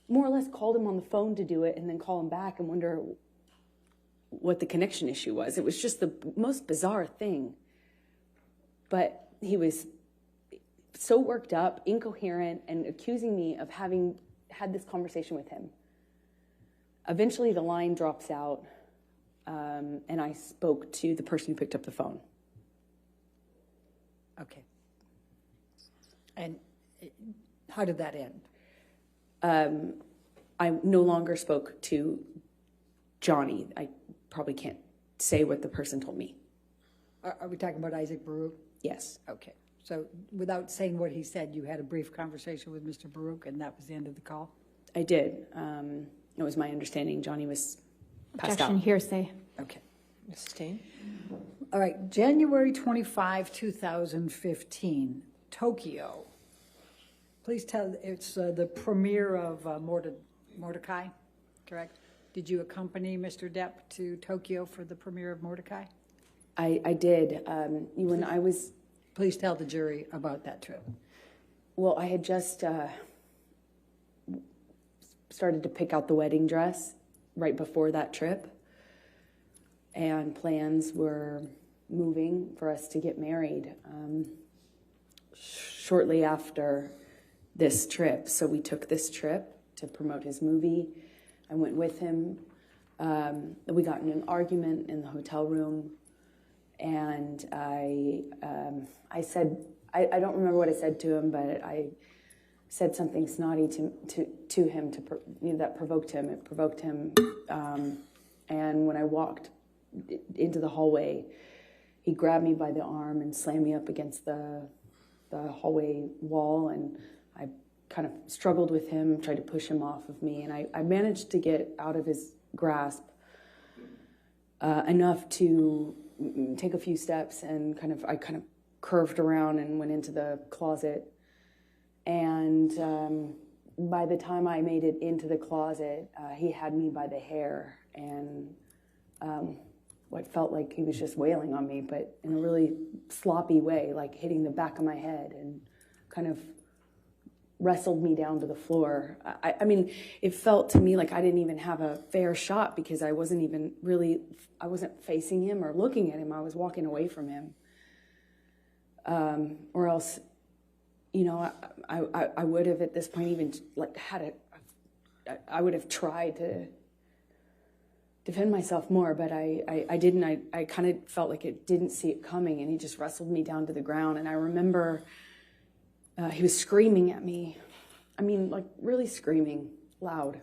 More or less called him on the phone to do it and then call him back and wonder what the connection issue was. It was just the most bizarre thing. But he was so worked up, incoherent, and accusing me of having had this conversation with him. Eventually the line drops out, and I spoke to the person who picked up the phone. Okay. And how did that end? I no longer spoke to Johnny. I probably can't say what the person told me. Are we talking about Isaac Baruch? Yes. Okay. So without saying what he said, you had a brief conversation with Mr. Baruch, and that was the end of the call? I did. It was my understanding Johnny was passed Objection, out. hearsay. Okay. Mrs. Tain? All right. January 25, 2015, Tokyo. Please tell, it's the premiere of Mordecai, correct? Did you accompany Mr. Depp to Tokyo for the premiere of Mordecai? I did. When I was... Please tell the jury about that trip. Well, I had just started to pick out the wedding dress right before that trip, and plans were moving for us to get married shortly after this trip. So we took this trip to promote his movie. I went with him. We got in an argument in the hotel room, and I said, I don't remember what I said to him, but I said something snotty to him that provoked him. It provoked him, and when I walked into the hallway, he grabbed me by the arm and slammed me up against the hallway wall, and I kind of struggled with him, tried to push him off of me, and I managed to get out of his grasp enough to take a few steps, and I kind of curved around and went into the closet. And by the time I made it into the closet, he had me by the hair, and what felt like he was just wailing on me, but in a really sloppy way, like hitting the back of my head, and kind of wrestled me down to the floor. I mean, it felt to me like I didn't even have a fair shot, because I wasn't facing him or looking at him. I was walking away from him. Or else, I would have at this point even I would have tried to defend myself more, but I didn't. I kind of felt like it didn't see it coming, and he just wrestled me down to the ground. And I remember he was screaming at me. I mean, like really screaming loud.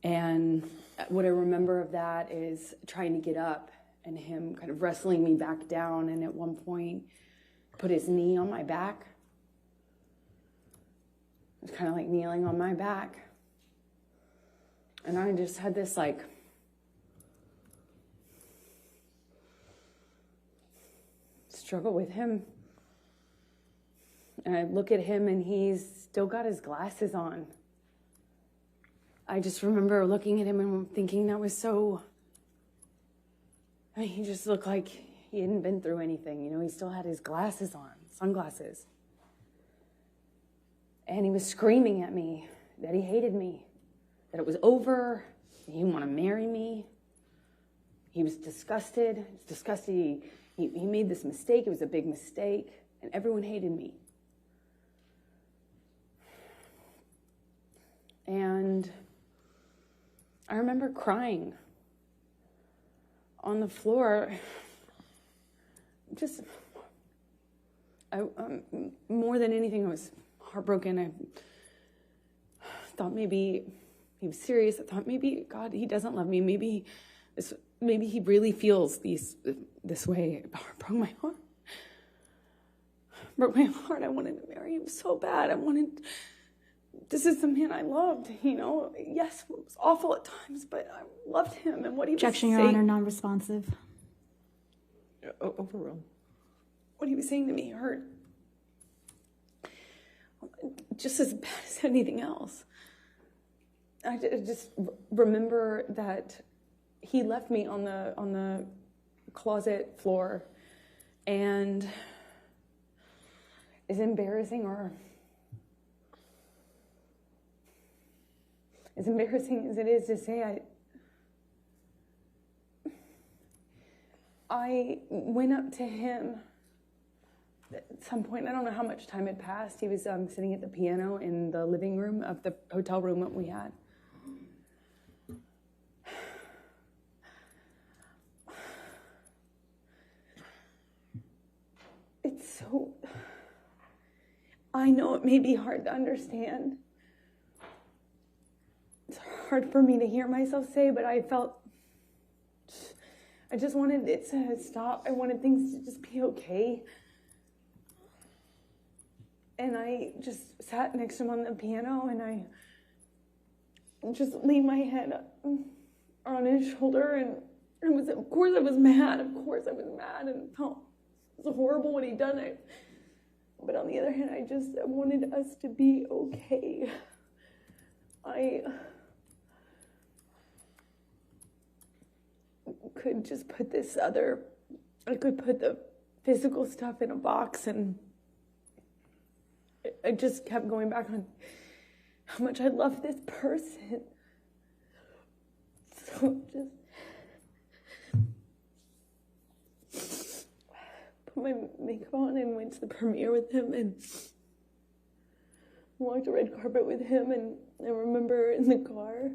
And what I remember of that is trying to get up and him kind of wrestling me back down, and at one point put his knee on my back. It was kind of like kneeling on my back. And I just had this struggle with him. And I look at him, and he's still got his glasses on. I just remember looking at him and thinking that was so... he just looked like he hadn't been through anything. He still had his glasses on, sunglasses. And he was screaming at me that he hated me, that it was over, that he didn't want to marry me. He was disgusted. He was disgusted. he made this mistake. It was a big mistake, and everyone hated me. And I remember crying on the floor. Just, more than anything, I was heartbroken. I thought maybe he was serious. I thought maybe, God, he doesn't love me. Maybe he really feels this way. It broke my heart. Broke my heart. I wanted to marry him so bad. This is the man I loved, you know. Yes, it was awful at times, but I loved him and what he was saying. Objection, Your Honor, non-responsive. Overruled. What he was saying to me hurt just as bad as anything else. I just remember that he left me on the closet floor, and as embarrassing as it is to say, I went up to him at some point. I don't know how much time had passed. He was sitting at the piano in the living room of the hotel room that we had. I know it may be hard to understand. It's hard for me to hear myself say, but I just wanted it to stop. I wanted things to just be okay. And I just sat next to him on the piano, and I just leaned my head on his shoulder, and of course I was mad, and felt it was horrible what he'd done. But on the other hand, I wanted us to be okay. I could just put I could put the physical stuff in a box, and I just kept going back on how much I love this person. So just put my makeup on and went to the premiere with him and walked the red carpet with him. And I remember in the car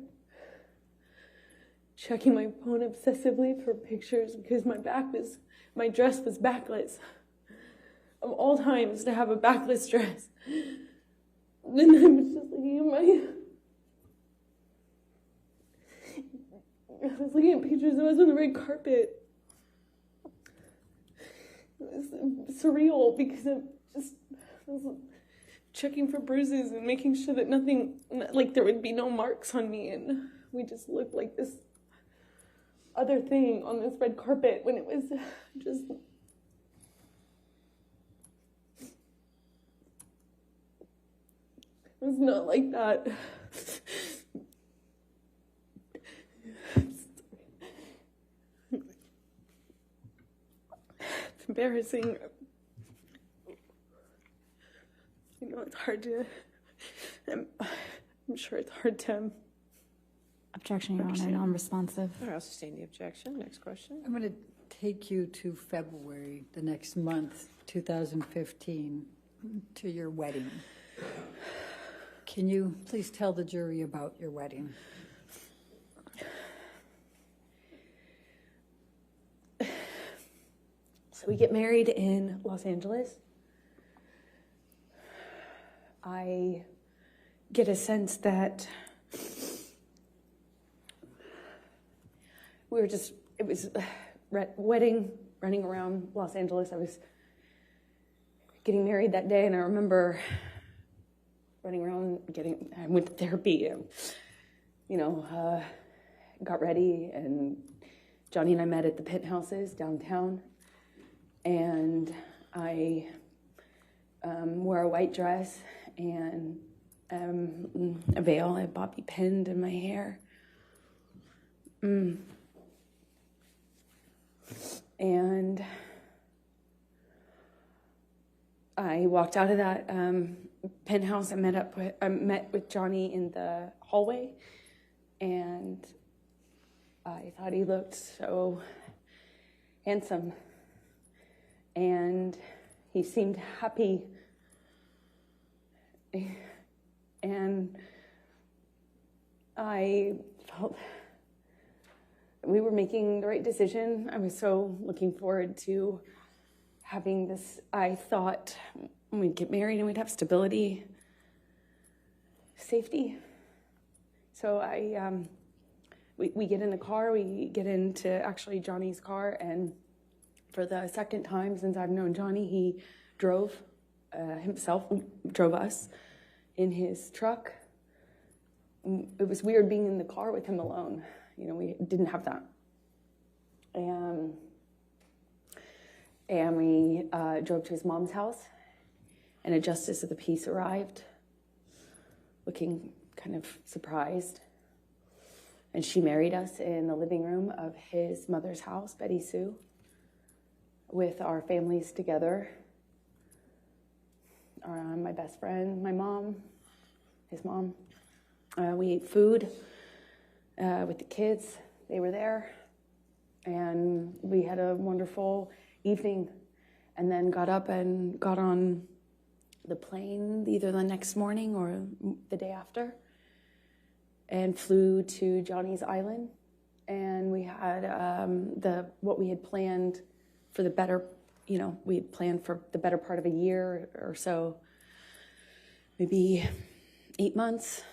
checking my phone obsessively for pictures because my dress was backless. Of all times to have a backless dress. And I was just looking at pictures of us on the red carpet. It was surreal because I was checking for bruises and making sure that there would be no marks on me, and we just looked like this other thing on this red carpet when it was just... It was not like that. It's embarrassing. You know, it's hard to... I'm sure it's hard to... Objection, Your Honor, non-responsive. All right, I'll sustain the objection. Next question. I'm going to take you to February, the next month, 2015, to your wedding. Can you please tell the jury about your wedding? So we get married in Los Angeles. I get a sense that it was a wedding, running around Los Angeles. I was getting married that day, and I remember running around, I went to therapy, got ready, and Johnny and I met at the Penthouses downtown, and I wore a white dress and a veil. I had bobby pinned in my hair. And I walked out of that penthouse. I met with Johnny in the hallway, and I thought he looked so handsome. and he seemed happy. And I felt we were making the right decision. I was so looking forward to having this. I thought we'd get married and we'd have stability, safety. So we get in the car, we get into actually Johnny's car, and for the second time since I've known Johnny, he drove drove us in his truck. It was weird being in the car with him alone. You know, we didn't have that. And we drove to his mom's house, and a justice of the peace arrived, looking kind of surprised. And she married us in the living room of his mother's house, Betty Sue, with our families together. My best friend, my mom, his mom. We ate food with the kids. They were there. And we had a wonderful evening, and then got up and got on the plane either the next morning or the day after, and flew to Johnny's Island. And we had what we had planned for the better, we had planned for the better part of a year or so, maybe 8 months,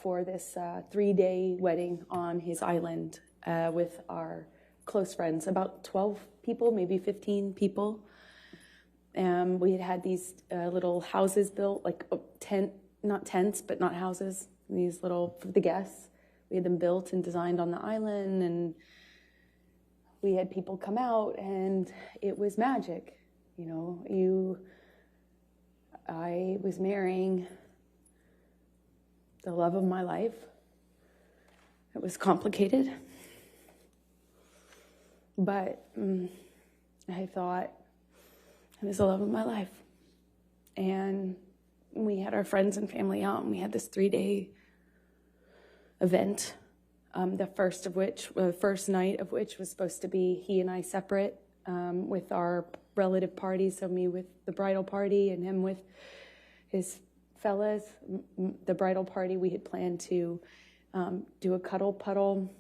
for this 3-day wedding on his island with our close friends, about 12 people, maybe 15 people. We had these little houses built, like not tents, but not houses, these little, for the guests. We had them built and designed on the island, and we had people come out, and it was magic. I was marrying the love of my life. It was complicated, but I thought it was the love of my life. And we had our friends and family out, and we had this 3-day event. The first night of which was supposed to be he and I separate with our relative parties. So me with the bridal party and him with his fellas. The bridal party, we had planned to do a cuddle puddle,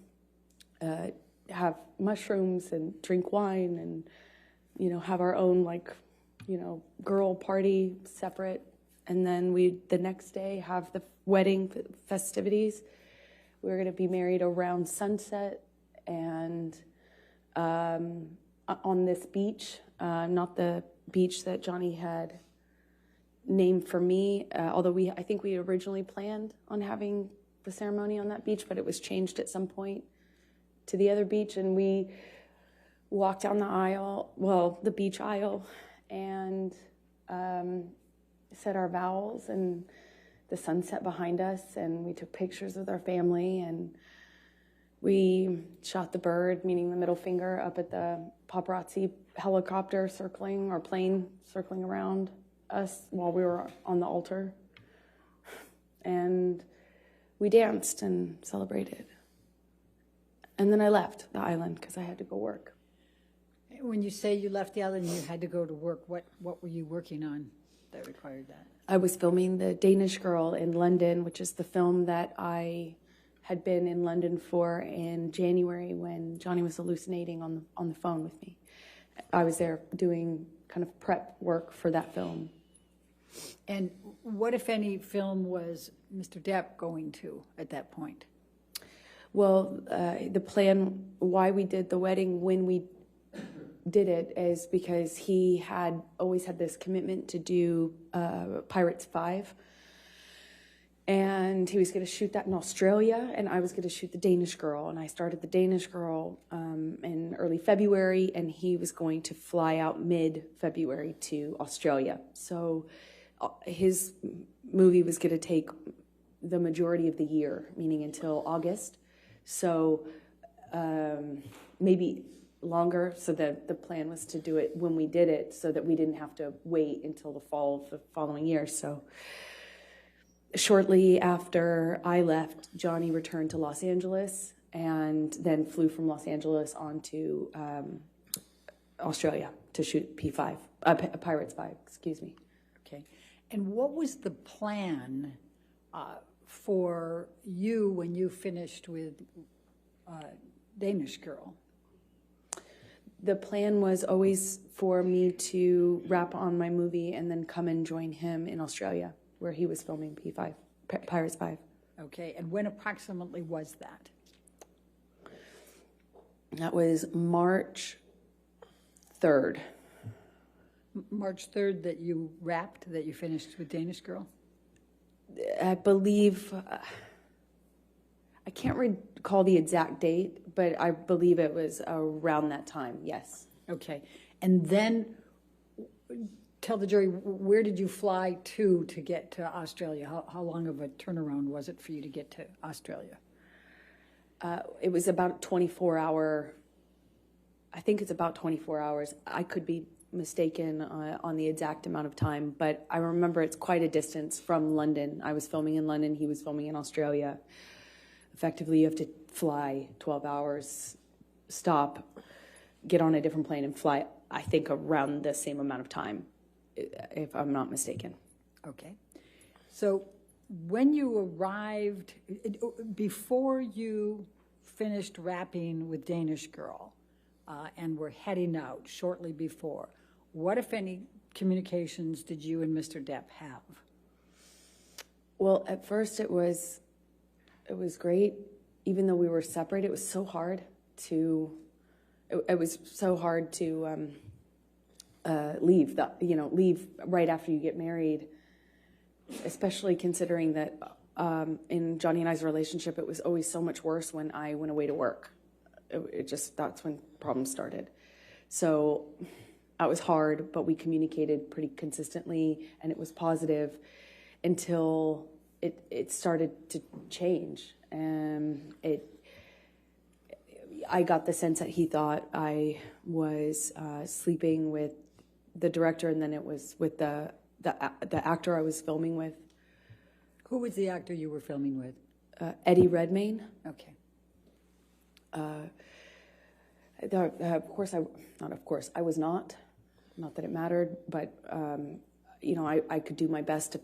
have mushrooms and drink wine, and have our own girl party separate, and then the next day have the wedding festivities. We were going to be married around sunset, and on this beach, not the beach that Johnny had named for me, although I think we originally planned on having the ceremony on that beach, but it was changed at some point to the other beach, and we walked down the beach aisle, and said our vows, and the sunset behind us, and we took pictures with our family, and we shot the bird, meaning the middle finger, up at the paparazzi helicopter plane circling around us while we were on the altar. And we danced and celebrated. And then I left the island because I had to go work. When you say you left the island and you had to go to work, what were you working on that required that? I was filming The Danish Girl in London, which is the film that I had been in London for in January when Johnny was hallucinating on the phone with me. I was there doing kind of prep work for that film. And what, if any, film was Mr. Depp going to at that point? Well, the plan, why we did the wedding when we did it, is because he had always had this commitment to do Pirates 5. And he was going to shoot that in Australia, and I was going to shoot The Danish Girl. And I started The Danish Girl in early February, and he was going to fly out mid-February to Australia. So his movie was going to take the majority of the year, meaning until August. So maybe longer, so that the plan was to do it when we did it so that we didn't have to wait until the fall of the following year. So shortly after I left, Johnny returned to Los Angeles and then flew from Los Angeles on to Australia to shoot P5, Pirates 5, excuse me. Okay. And what was the plan for you when you finished with Danish Girl? The plan was always for me to wrap on my movie and then come and join him in Australia, where he was filming P5, Pirates 5. Okay, and when approximately was that? That was March 3rd. March 3rd that you wrapped, that you finished with Danish Girl? I believe, I can't recall the exact date, but I believe it was around that time, yes. Okay, and then tell the jury, where did you fly to get to Australia? How long of a turnaround was it for you to get to Australia? It was about 24-hour, I think it's about 24 hours. I could be mistaken on the exact amount of time, but I remember it's quite a distance from London. I was filming in London, he was filming in Australia. Effectively, you have to fly 12 hours, stop, get on a different plane and fly, I think, around the same amount of time, if I'm not mistaken. Okay. So when you arrived, before you finished wrapping with Danish Girl and were heading out shortly before, what, if any, communications did you and Mr. Depp have? Well, at first it was great. Even though we were separated, it was so hard to leave leave right after you get married, especially considering that in Johnny and I's relationship, it was always so much worse when I went away to work. That's when problems started. So that was hard, but we communicated pretty consistently, and it was positive until it started to change. I got the sense that he thought I was sleeping with the director, and then it was with the actor I was filming with. Who was the actor you were filming with? Eddie Redmayne. Okay. I was not that it mattered, but I could do my best to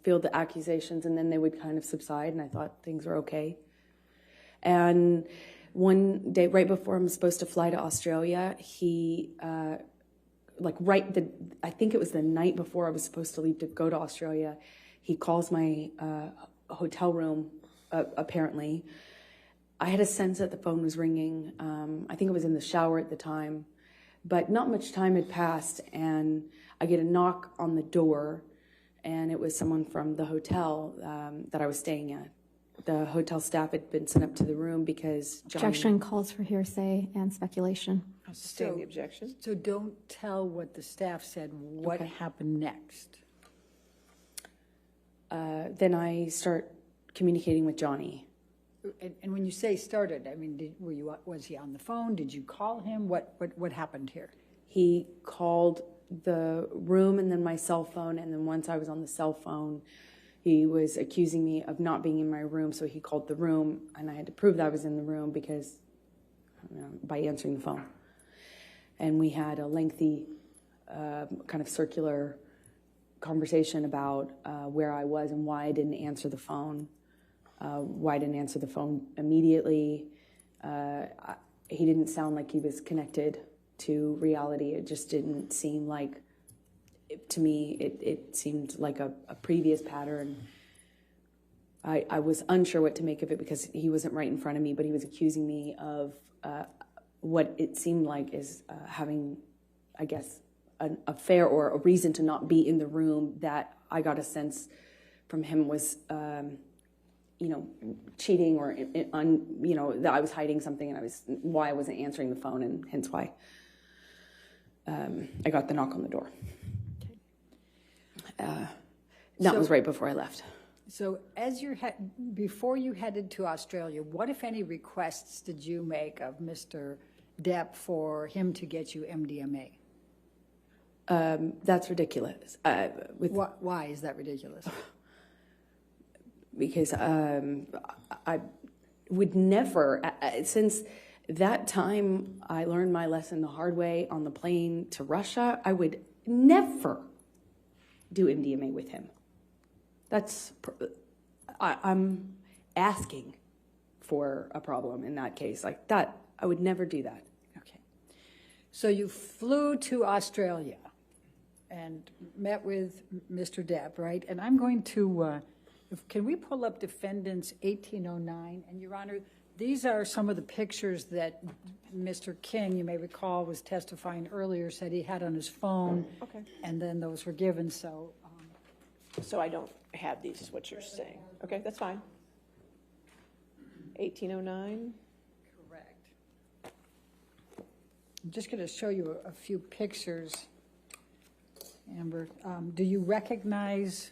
field the accusations, and then they would kind of subside, and I thought things were okay. And one day, right before I'm supposed to fly to Australia, he, I think it was the night before I was supposed to leave to go to Australia, he calls my hotel room, apparently. I had a sense that the phone was ringing. I think I was in the shower at the time, but not much time had passed, and I get a knock on the door, and it was someone from the hotel that I was staying at. The hotel staff had been sent up to the room because Johnny... Objection calls for hearsay and speculation. I'll sustain the objection. So don't tell what the staff said. What happened next? Then I start communicating with Johnny. And when you say started, I mean, was he on the phone? Did you call him? What happened here? He called the room and then my cell phone, and then once I was on the cell phone, he was accusing me of not being in my room, so he called the room, and I had to prove that I was in the room because by answering the phone. And we had a lengthy kind of circular conversation about where I was and why I didn't answer the phone. Why I didn't answer the phone immediately. He didn't sound like he was connected to reality. It just didn't seem like, to me, it seemed like a previous pattern. I was unsure what to make of it because he wasn't right in front of me, but he was accusing me of what it seemed like is having, I guess, an affair or a reason to not be in the room that I got a sense from him was... cheating or that I was hiding something, and why I wasn't answering the phone, and hence why I got the knock on the door. That was right before I left. So before you headed to Australia, what, if any, requests did you make of Mr. Depp for him to get you MDMA? That's ridiculous. Why is that ridiculous? Because I would never, since That time, I learned my lesson the hard way on the plane to Russia. I would never do MDMA with him. I'm asking for a problem in that case. Like that, I would never do that. Okay. So you flew to Australia and met with Mr. Depp, right? And I'm going to, can we pull up Defendants 1809? And Your Honor, these are some of the pictures that Mr. King, you may recall, was testifying earlier, said he had on his phone. Okay. And then those were given, so. So I don't have these, is what you're saying. Okay, that's fine. 1809. Correct. I'm just going to show you a few pictures, Amber. Do you recognize,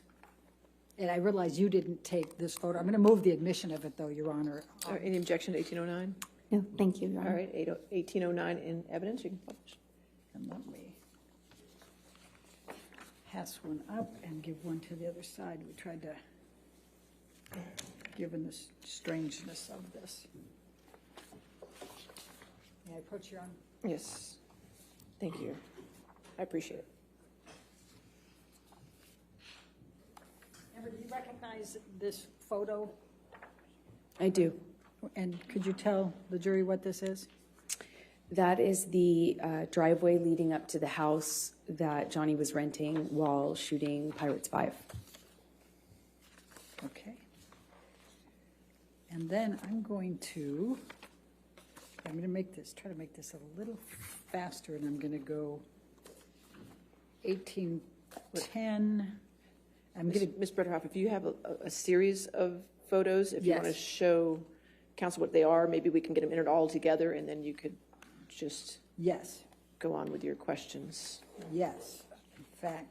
and I realize you didn't take this photo. I'm going to move the admission of it, though, Your Honor. Any objection to 1809? No, thank you, Your Honor. All right, 1809 in evidence, you can publish. And let me pass one up and give one to the other side. We tried to, given the strangeness of this. May I approach Your Honor? Yes. Thank you. I appreciate it. Amber, do you recognize this photo? I do. And could you tell the jury what this is? That is the driveway leading up to the house that Johnny was renting while shooting Pirates 5. Okay. And then I'm going to make this, try to make this a little faster, and I'm going to go 1810. I'm going to, Ms. Bretterhoff, if you have a series of photos, if you want to Yes. show council what they are, maybe we can get them entered all together, and then you could just yes, go on with your questions. yes, in fact.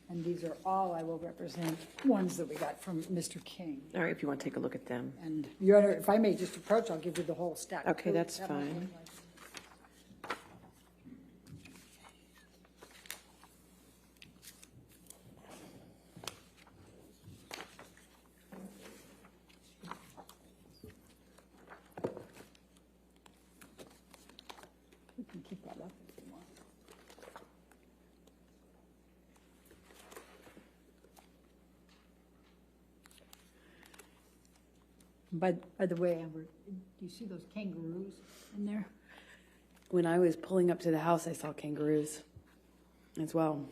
And these are all, I will represent, ones that we got from Mr. King. All right, if you want to take a look at them. And Your Honor, if I may just approach, I'll give you the whole stack. Okay, that's That might fine. look like- We can keep that up if you want. By the way, Amber, do you see those kangaroos in there? When I was pulling up to the house, I saw kangaroos as well.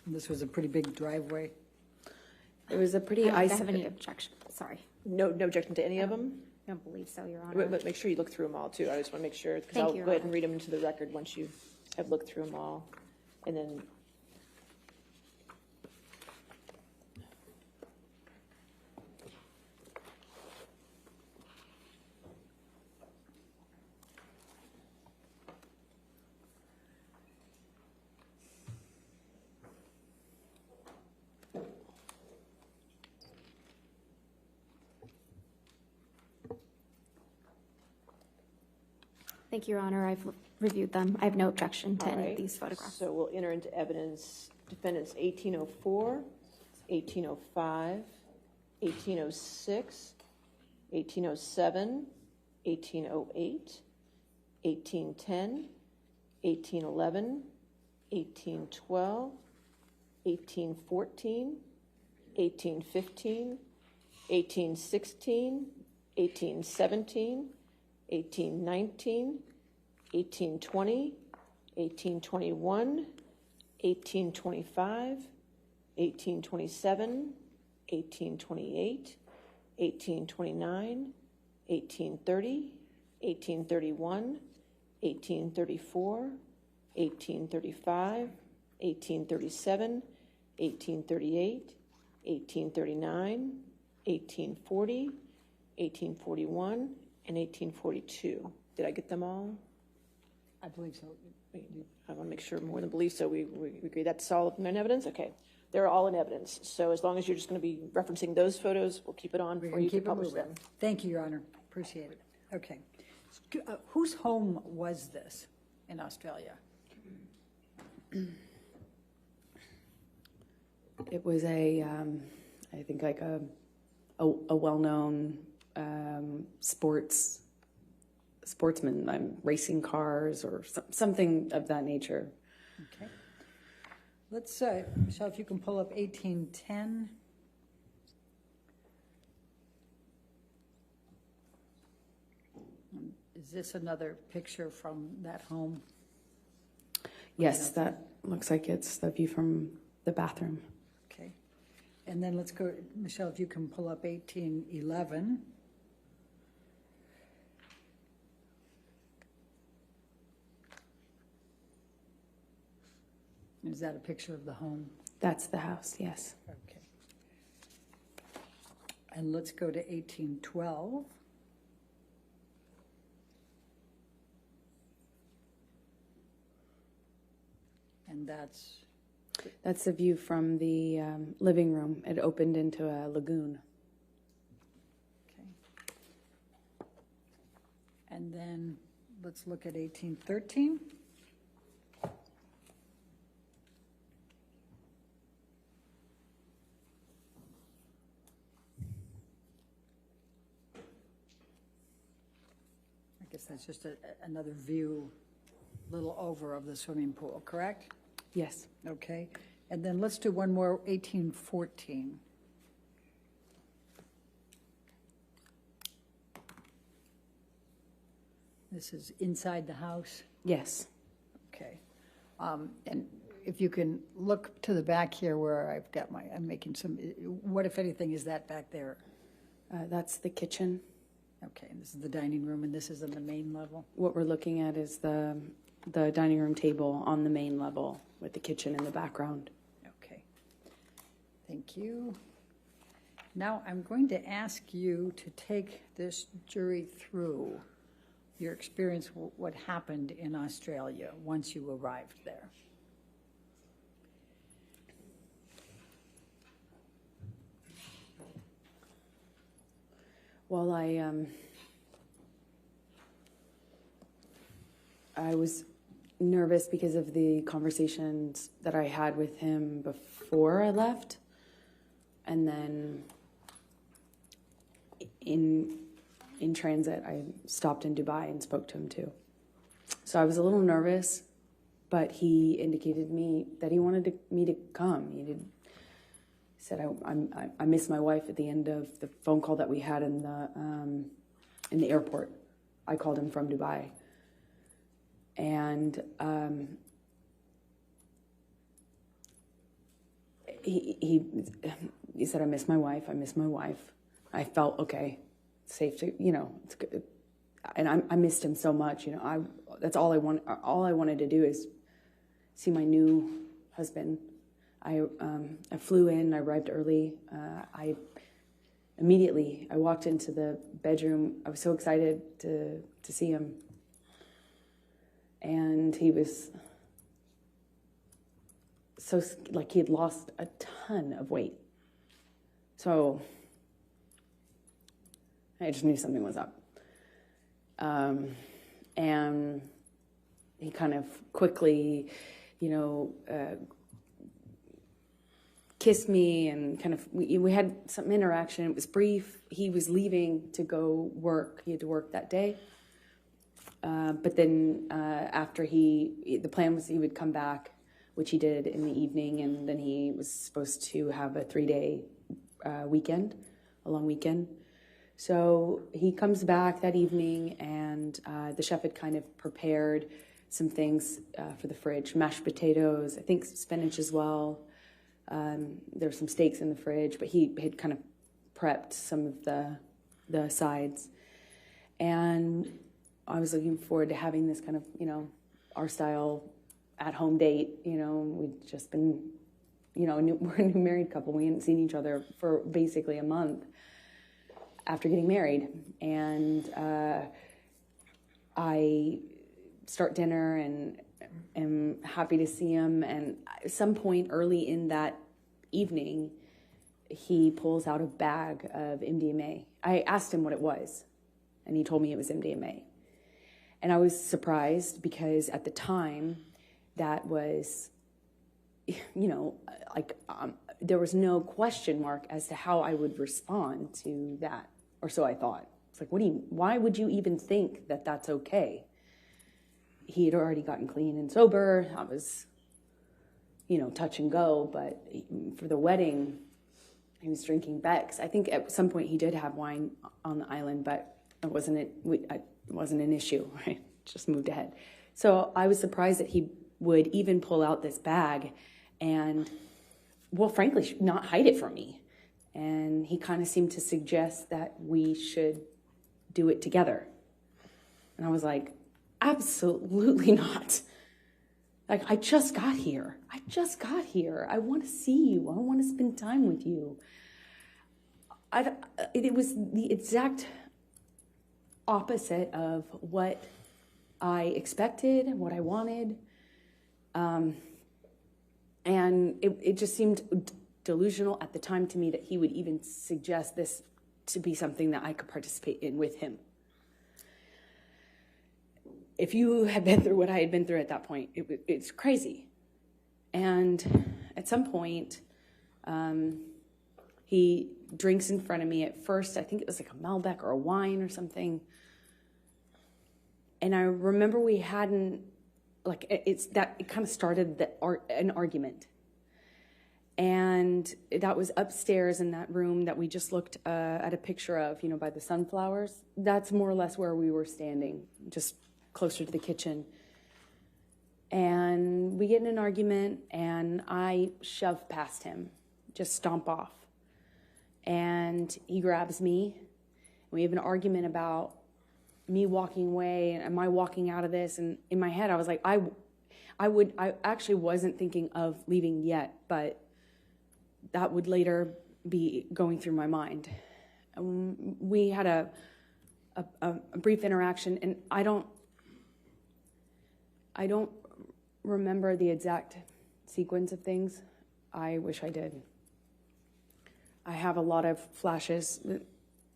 This was a pretty big driveway. It was a I pretty don't ice. have any objection, sorry. No objection to any of them? I don't believe so, Your Honor. But make sure you look through them all, too. I just want to make sure, because Thank I'll you, go ahead and Your read them into the record once you have looked through them all. And then, Thank you, Your Honor. I've reviewed them. I have no objection to all any right. of these photographs. So we'll enter into evidence defendants 1804, 1805, 1806, 1807, 1808, 1810, 1811, 1812, 1814, 1815, 1816, 1817, 1819, 1820, 1821, 1825, 1827, 1828, 1829, 1830, 1831, 1834, 1835, 1837, 1838, 1839, 1840, 1841, and 1842. Did I get them all? I believe so. I want to make sure more than believe, so we agree that's all in evidence? Okay. They're all in evidence. So as long as you're just going to be referencing those photos, we'll keep it on We're for going you to to keep it publish moving. them. Thank you, Your Honor. Appreciate it. Okay. Whose home was this in Australia? It was I think like a well-known sportsmen, racing cars or something of that nature. Okay. Let's, Michelle, if you can pull up 1810. Is this another picture from that home? Yes, that looks like it's the view from the bathroom. Okay. And then let's go, Michelle, if you can pull up 1811. Is that a picture of the home? That's the house, yes. Okay. And let's go to 1812. And That's the view from the living room. It opened into a lagoon. okay. And then let's look at 1813. I guess that's just another view, little over of the swimming pool, correct? Yes. Okay, and then let's do one more, 1814. This is inside the house? Yes. Okay. And if you can look to the back here where I've got I'm making some, what if anything is that back there? That's the kitchen. Okay, and this is the dining room, and this is on the main level? What we're looking at is the dining room table on the main level with the kitchen in the background. Okay. Thank you. Now I'm going to ask you to take this jury through your experience, what happened in Australia once you arrived there. Well, I was nervous because of the conversations that I had with him before I left, and then in transit, I stopped in Dubai and spoke to him too. So I was a little nervous, but he indicated me that he wanted me to come. He said, I miss my wife at the end of the phone call that we had in the airport. I called him from Dubai. And he said, I miss my wife. I felt, okay, safe to, it's good. And I missed him so much, that's all I wanted to do is see my new husband. I flew in, I arrived early. I walked into the bedroom. I was so excited to see him. And he was so, he had lost a ton of weight. So I just knew something was up. And he kind of quickly, kissed me and kind of, we had some interaction. It was brief. He was leaving to go work. He had to work that day. But then after the plan was he would come back, which he did in the evening, and then he was supposed to have a 3-day weekend, a long weekend. So he comes back that evening, and the chef had kind of prepared some things for the fridge, mashed potatoes, I think spinach as well. There's some steaks in the fridge, but he had kind of prepped some of the sides. And I was looking forward to having this kind of, our style at-home date. We'd just been, we're a new married couple. We hadn't seen each other for basically a month after getting married. And I start dinner and am happy to see him. And at some point early in that evening, he pulls out a bag of MDMA. I asked him what it was, and he told me it was MDMA. And I was surprised because at the time, that was, there was no question mark as to how I would respond to that. or so I thought. It's like, why would you even think that that's okay? He had already gotten clean and sober. I was, touch and go. But for the wedding, he was drinking Beck's. I think at some point he did have wine on the island, but it wasn't an issue, right? Just moved ahead. So I was surprised that he would even pull out this bag and, well, frankly, not hide it from me. And he kind of seemed to suggest that we should do it together. And I was like, absolutely not. Like, I just got here. I want to see you. I want to spend time with you. It was the exact opposite of what I expected, what I wanted. And it just seemed delusional at the time to me that he would even suggest this to be something that I could participate in with him. If you had been through what I had been through at that point, it's crazy. And at some point, he drinks in front of me. At first, I think it was like a Malbec or a wine or something. And I remember we hadn't, like, it kind of started an argument. And that was upstairs in that room that we just looked at a picture of, by the sunflowers. That's more or less where we were standing, just closer to the kitchen. And we get in an argument, and I shove past him, just stomp off. And he grabs me. We have an argument about me walking away, and am I walking out of this? And in my head, I was like, I actually wasn't thinking of leaving yet, but that would later be going through my mind. We had a brief interaction, and I don't remember the exact sequence of things. I wish I did. I have a lot of flashes.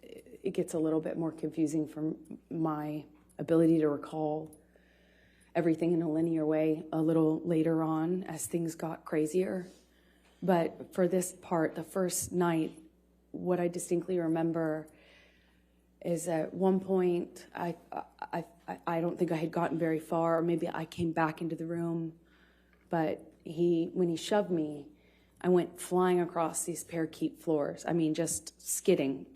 It gets a little bit more confusing from my ability to recall everything in a linear way a little later on as things got crazier. But for this part, the first night, what I distinctly remember is at one point, I don't think I had gotten very far, or maybe I came back into the room, but when he shoved me, I went flying across these parakeet floors. I mean, just skidding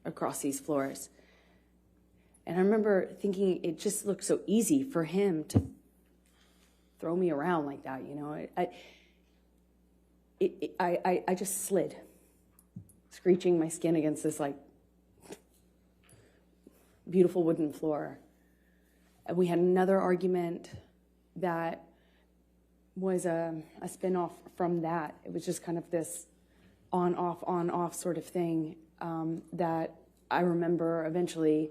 across these floors. And I remember thinking it just looked so easy for him to throw me around like that, I just slid, screeching my skin against this, like, beautiful wooden floor. And we had another argument that was a spin-off from that. It was just kind of this on-off sort of thing that I remember eventually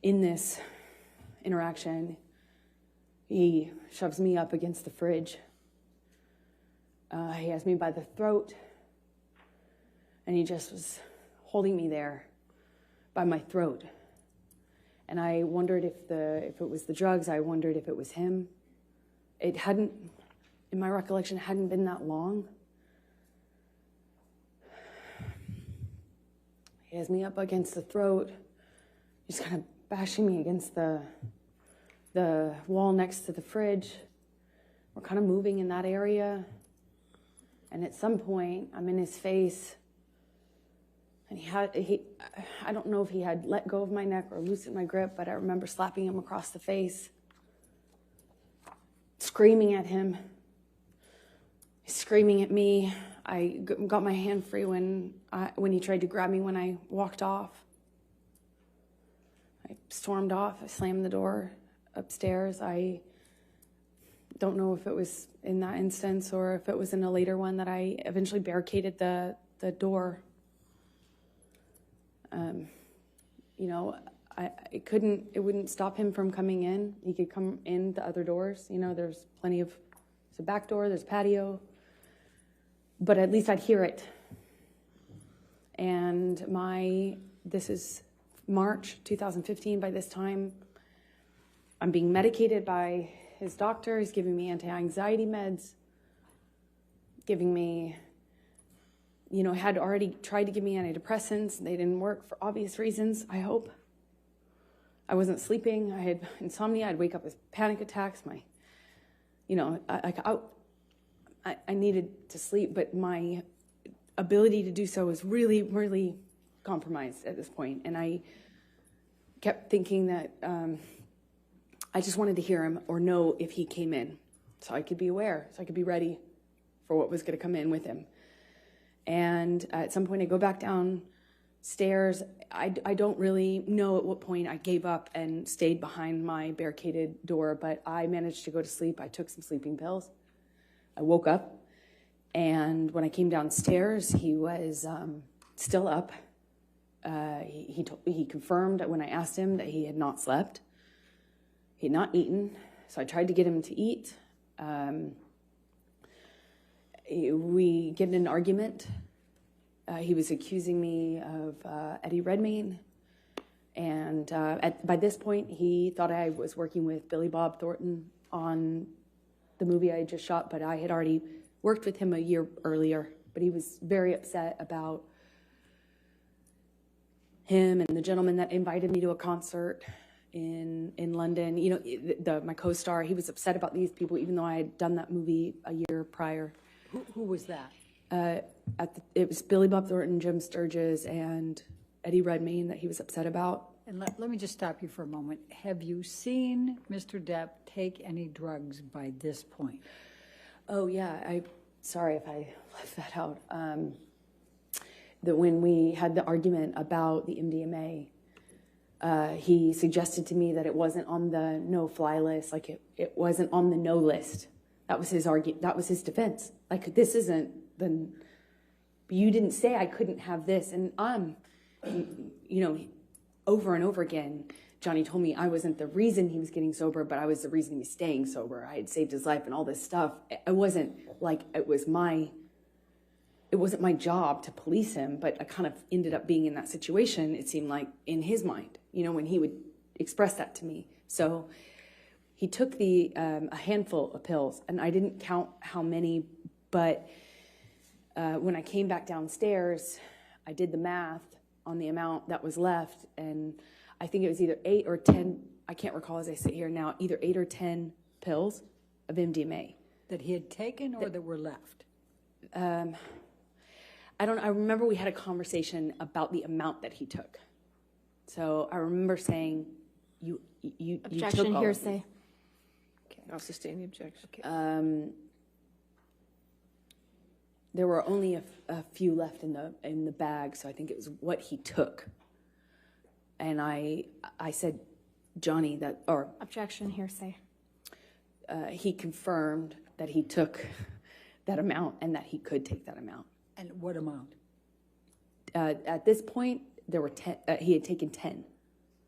in this interaction, he shoves me up against the fridge. He has me by the throat, and he just was holding me there by my throat. And I wondered if it was the drugs. I wondered if it was him. It hadn't, in my recollection, hadn't been that long. He has me up against the throat. He's kind of bashing me against the wall next to the fridge. We're kind of moving in that area. And at some point, I'm in his face. And I don't know if he had let go of my neck or loosened my grip, but I remember slapping him across the face, screaming at him. He's screaming at me. I got my hand free when he tried to grab me when I walked off. I stormed off. I slammed the door upstairs. I don't know if it was in that instance or if it was in a later one that I eventually barricaded the door. It wouldn't stop him from coming in. He could come in the other doors. There's there's a back door, there's patio, but at least I'd hear it. And this is March 2015. By this time, I'm being medicated by his doctor. He's giving me anti-anxiety meds, giving me had already tried to give me antidepressants. They didn't work for obvious reasons, I hope. I wasn't sleeping. I had insomnia. I'd wake up with panic attacks. I needed to sleep, but my ability to do so was really, really compromised at this point. And I kept thinking that I just wanted to hear him or know if he came in so I could be aware, so I could be ready for what was going to come in with him. And at some point I go back downstairs. I don't really know at what point I gave up and stayed behind my barricaded door, but I managed to go to sleep. I took some sleeping pills. I woke up, and when I came downstairs, he was still up. He confirmed that when I asked him that he had not slept. He had not eaten, so I tried to get him to eat. We get in an argument. He was accusing me of Eddie Redmayne, and by this point, he thought I was working with Billy Bob Thornton on the movie I had just shot, but I had already worked with him a year earlier. But he was very upset about him and the gentleman that invited me to a concert in London. My co-star, he was upset about these people, even though I had done that movie a year prior. Who was that? It was Billy Bob Thornton, Jim Sturgis, and Eddie Redmayne that he was upset about. And let me just stop you for a moment. Have you seen Mr. Depp take any drugs by this point? Oh, yeah. Sorry if I left that out. That when we had the argument about the MDMA, he suggested to me that it wasn't on the no-fly list, like it wasn't on the no list. That was his argument. That was his defense. Like, this isn't the... You didn't say I couldn't have this. And over and over again, Johnny told me I wasn't the reason he was getting sober, but I was the reason he was staying sober. I had saved his life and all this stuff. It wasn't like it wasn't my job to police him, but I kind of ended up being in that situation, it seemed like, in his mind, when he would express that to me. So he took a handful of pills, and I didn't count how many, but when I came back downstairs, I did the math on the amount that was left, and I think it was either 8 or 10, I can't recall as I sit here now, either 8 or 10 pills of MDMA. That he had taken or that were left? I remember we had a conversation about the amount that he took. So I remember saying, you Objection, took all hearsay. Okay, I'll sustain the objection. Okay. There were only a few left in the bag, so I think it was what he took. And I said, Johnny, Objection, hearsay. He confirmed that he took that amount and that he could take that amount. And what amount? At this point, there were 10. He had taken 10,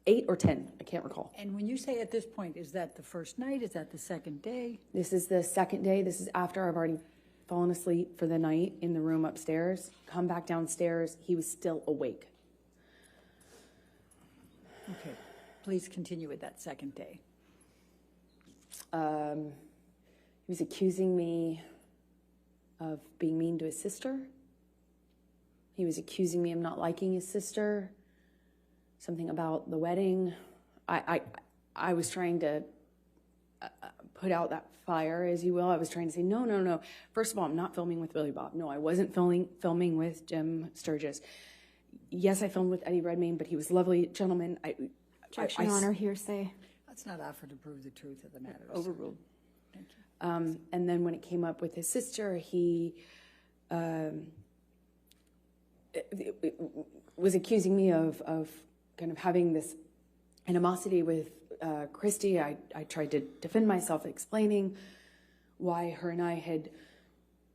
8 or 10. I can't recall. And when you say at this point, is that the first night? Is that the second day? This is the second day. This is after I've already fallen asleep for the night in the room upstairs. Come back downstairs. He was still awake. Okay. Please continue with that second day. He was accusing me of being mean to his sister. He was accusing me of not liking his sister. Something about the wedding. I was trying to put out that fire, as you will. I was trying to say, no. First of all, I'm not filming with Billy Bob. No, I wasn't filming with Jim Sturgis. Yes, I filmed with Eddie Redmayne, but he was a lovely gentleman. Objection, Your Honor, hearsay. Let's not offer to prove the truth of the matter. Overruled. Thank you. And then when it came up with his sister, he was accusing me of kind of having this animosity with Christy. I tried to defend myself, explaining why her and I had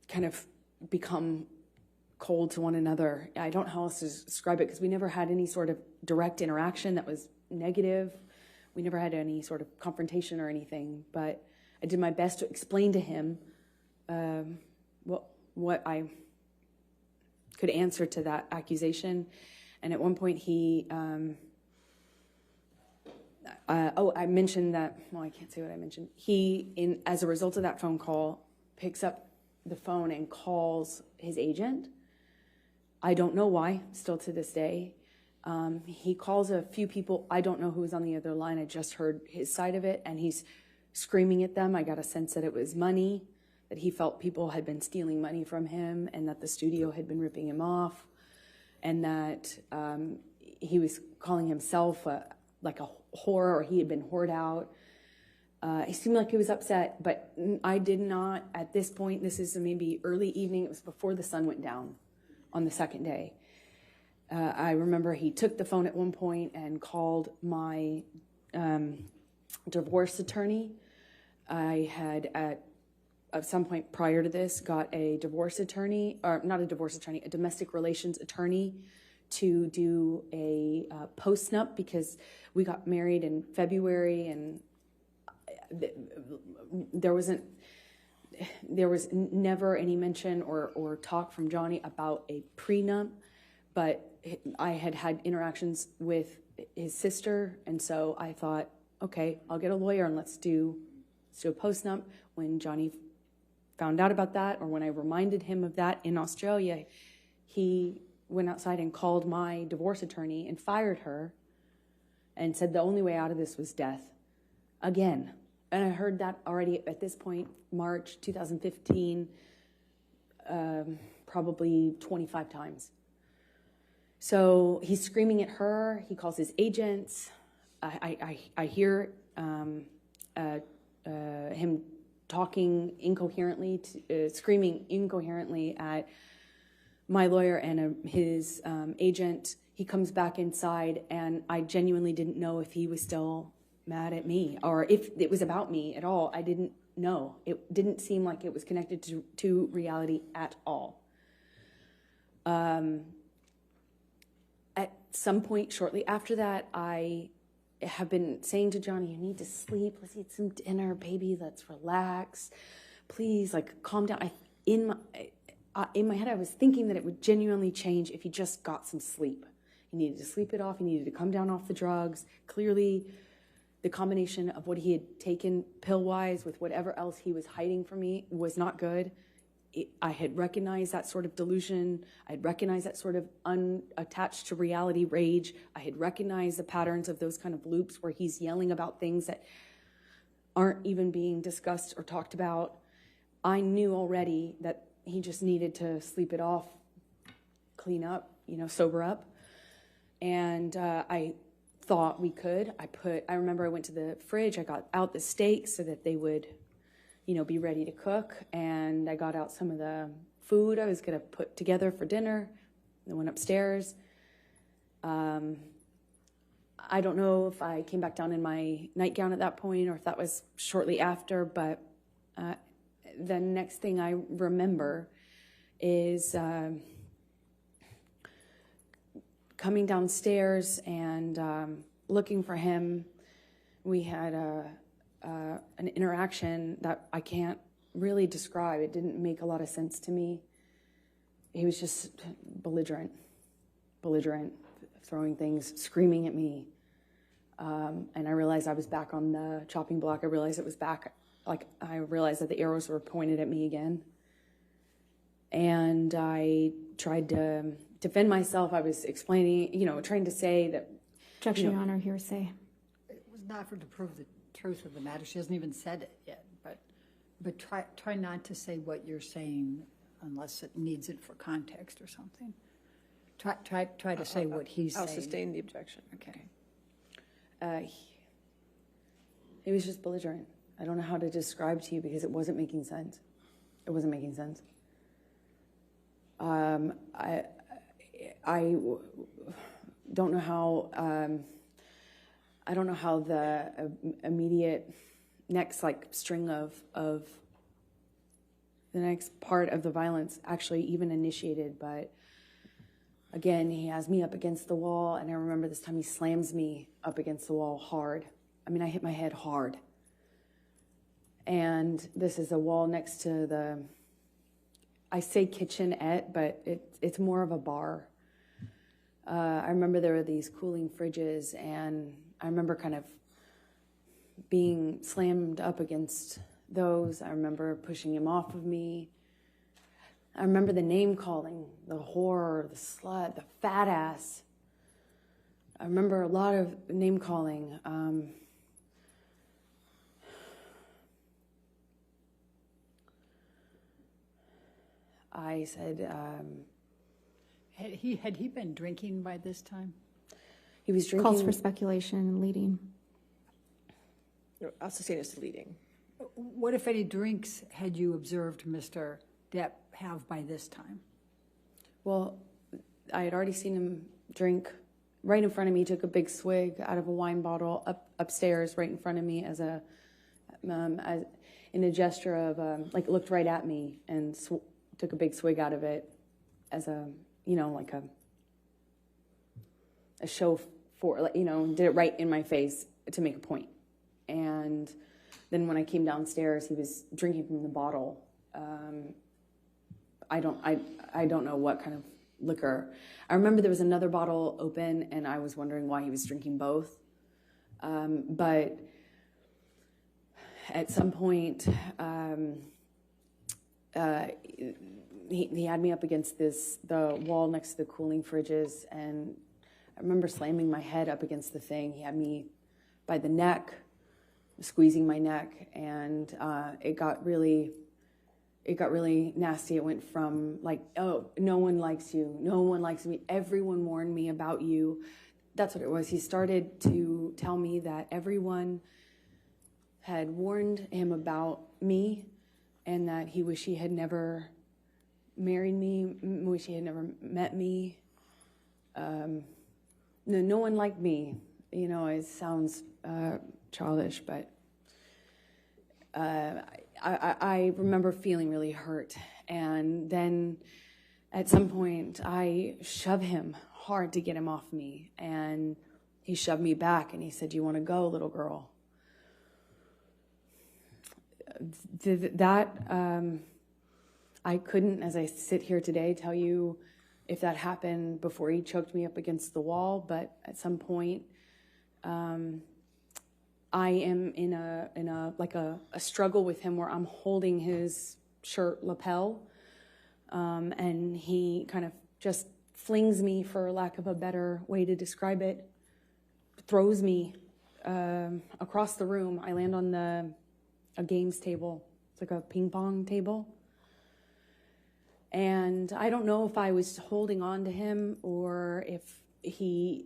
kind of become cold to one another. I don't know how else to describe it, because we never had any sort of direct interaction that was negative. We never had any sort of confrontation or anything, but I did my best to explain to him what I could answer to that accusation. And at one point he, I mentioned that, well, I can't say what I mentioned. He, as a result of that phone call, picks up the phone and calls his agent I don't know why, still to this day. He calls a few people. I don't know who's on the other line. I just heard his side of it, and he's screaming at them. I got a sense that it was money, that he felt people had been stealing money from him, and that the studio had been ripping him off, and that he was calling himself like a whore, or he had been whored out. He seemed like he was upset, but I did not, at this point, this is maybe early evening, it was before the sun went down on the second day. I remember he took the phone at one point and called my divorce attorney. I had, at some point prior to this, got a divorce attorney, or not a divorce attorney, a domestic relations attorney to do a post-nup, because we got married in February, and there was never any mention or talk from Johnny about a prenup, but I had had interactions with his sister, and so I thought, okay, I'll get a lawyer and let's do a post-nup. When Johnny found out about that, or when I reminded him of that in Australia, he went outside and called my divorce attorney and fired her and said the only way out of this was death. Again. And I heard that already at this point, March 2015, probably 25 times. So he's screaming at her. He calls his agents. I hear him talking incoherently, screaming incoherently at my lawyer and his agent. He comes back inside, and I genuinely didn't know if he was still mad at me or if it was about me at all. I didn't know. It didn't seem like it was connected to reality at all. At some point shortly after that, I have been saying to Johnny, you need to sleep. Let's eat some dinner, baby. Let's relax. Please, like, calm down. In my head, I was thinking that it would genuinely change if he just got some sleep. He needed to sleep it off. He needed to come down off the drugs. Clearly, the combination of what he had taken pill-wise with whatever else he was hiding from me was not good. I had recognized that sort of delusion. I had recognized that sort of unattached to reality rage. I had recognized the patterns of those kind of loops where he's yelling about things that aren't even being discussed or talked about. I knew already that he just needed to sleep it off, clean up, sober up. And I thought we could. I remember I went to the fridge. I got out the steaks so that they would be ready to cook, and I got out some of the food I was going to put together for dinner. I went upstairs. I don't know if I came back down in my nightgown at that point or if that was shortly after, but the next thing I remember is coming downstairs and looking for him. We had an interaction that I can't really describe. It didn't make a lot of sense to me. He was just belligerent, throwing things, screaming at me. And I realized I was back on the chopping block. I realized it was back, I realized that the arrows were pointed at me again. And I tried to defend myself. I was explaining, trying to say that... Objection, Your Honor, hearsay. It was not for to prove the truth of the matter. She hasn't even said it yet, but try not to say what you're saying unless it needs it for context or something. Try to say what he's saying. I'll sustain the objection. Okay. He was just belligerent. I don't know how to describe to you because it wasn't making sense. It wasn't making sense. I don't know how. I don't know how the immediate next string of the next part of the violence actually even initiated, but again, he has me up against the wall, and I remember this time he slams me up against the wall hard. I mean, I hit my head hard. And this is a wall next to I say kitchenette, but it's more of a bar. I remember there were these cooling fridges, and I remember kind of being slammed up against those. I remember pushing him off of me. I remember the name calling, the whore, the slut, the fat ass. I remember a lot of name calling. I said, Had he been drinking by this time? he was drinking. Calls for speculation and leading. Also seen as leading. What, if any, drinks had you observed Mr. Depp have by this time? Well, I had already seen him drink right in front of me. He took a big swig out of a wine bottle upstairs right in front of me as in a gesture of like looked right at me and took a big swig out of it as a, you know, like a show for, like, you know, did it right in my face to make a point. And then when I came downstairs, he was drinking from the bottle. I don't know what kind of liquor. I remember there was another bottle open, and I was wondering why he was drinking both. But at some point, he had me up against the wall next to the cooling fridges, and I remember slamming my head up against the thing. He had me by the neck, squeezing my neck, and it got really nasty. It went from like, oh, no one likes you, no one likes me, everyone warned me about you. That's what it was. He started to tell me that everyone had warned him about me, and that he wished he had never married me, wish he had never met me. No one liked me. You know, it sounds childish, but I remember feeling really hurt. And then at some point, I shoved him hard to get him off me. And he shoved me back, and he said, "Do you want to go, little girl?" I couldn't, as I sit here today, tell you if that happened before he choked me up against the wall, but at some point, I am in a struggle with him where I'm holding his shirt lapel, and he kind of just flings me, for lack of a better way to describe it, throws me across the room. I land on a games table. It's like a ping pong table. And I don't know if I was holding on to him or if he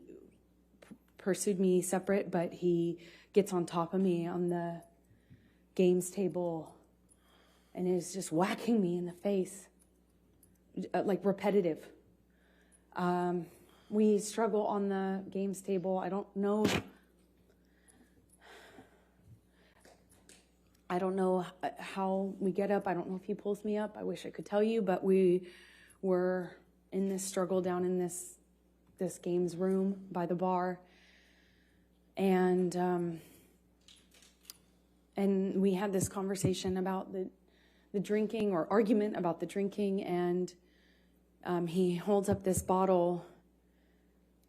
pursued me separate, but he gets on top of me on the games table and is just whacking me in the face, like repetitive. We struggle on the games table. I don't know how we get up. I don't know if he pulls me up. I wish I could tell you, but we were in this struggle down in this games room by the bar. And we had this conversation about the drinking, or argument about the drinking, and he holds up this bottle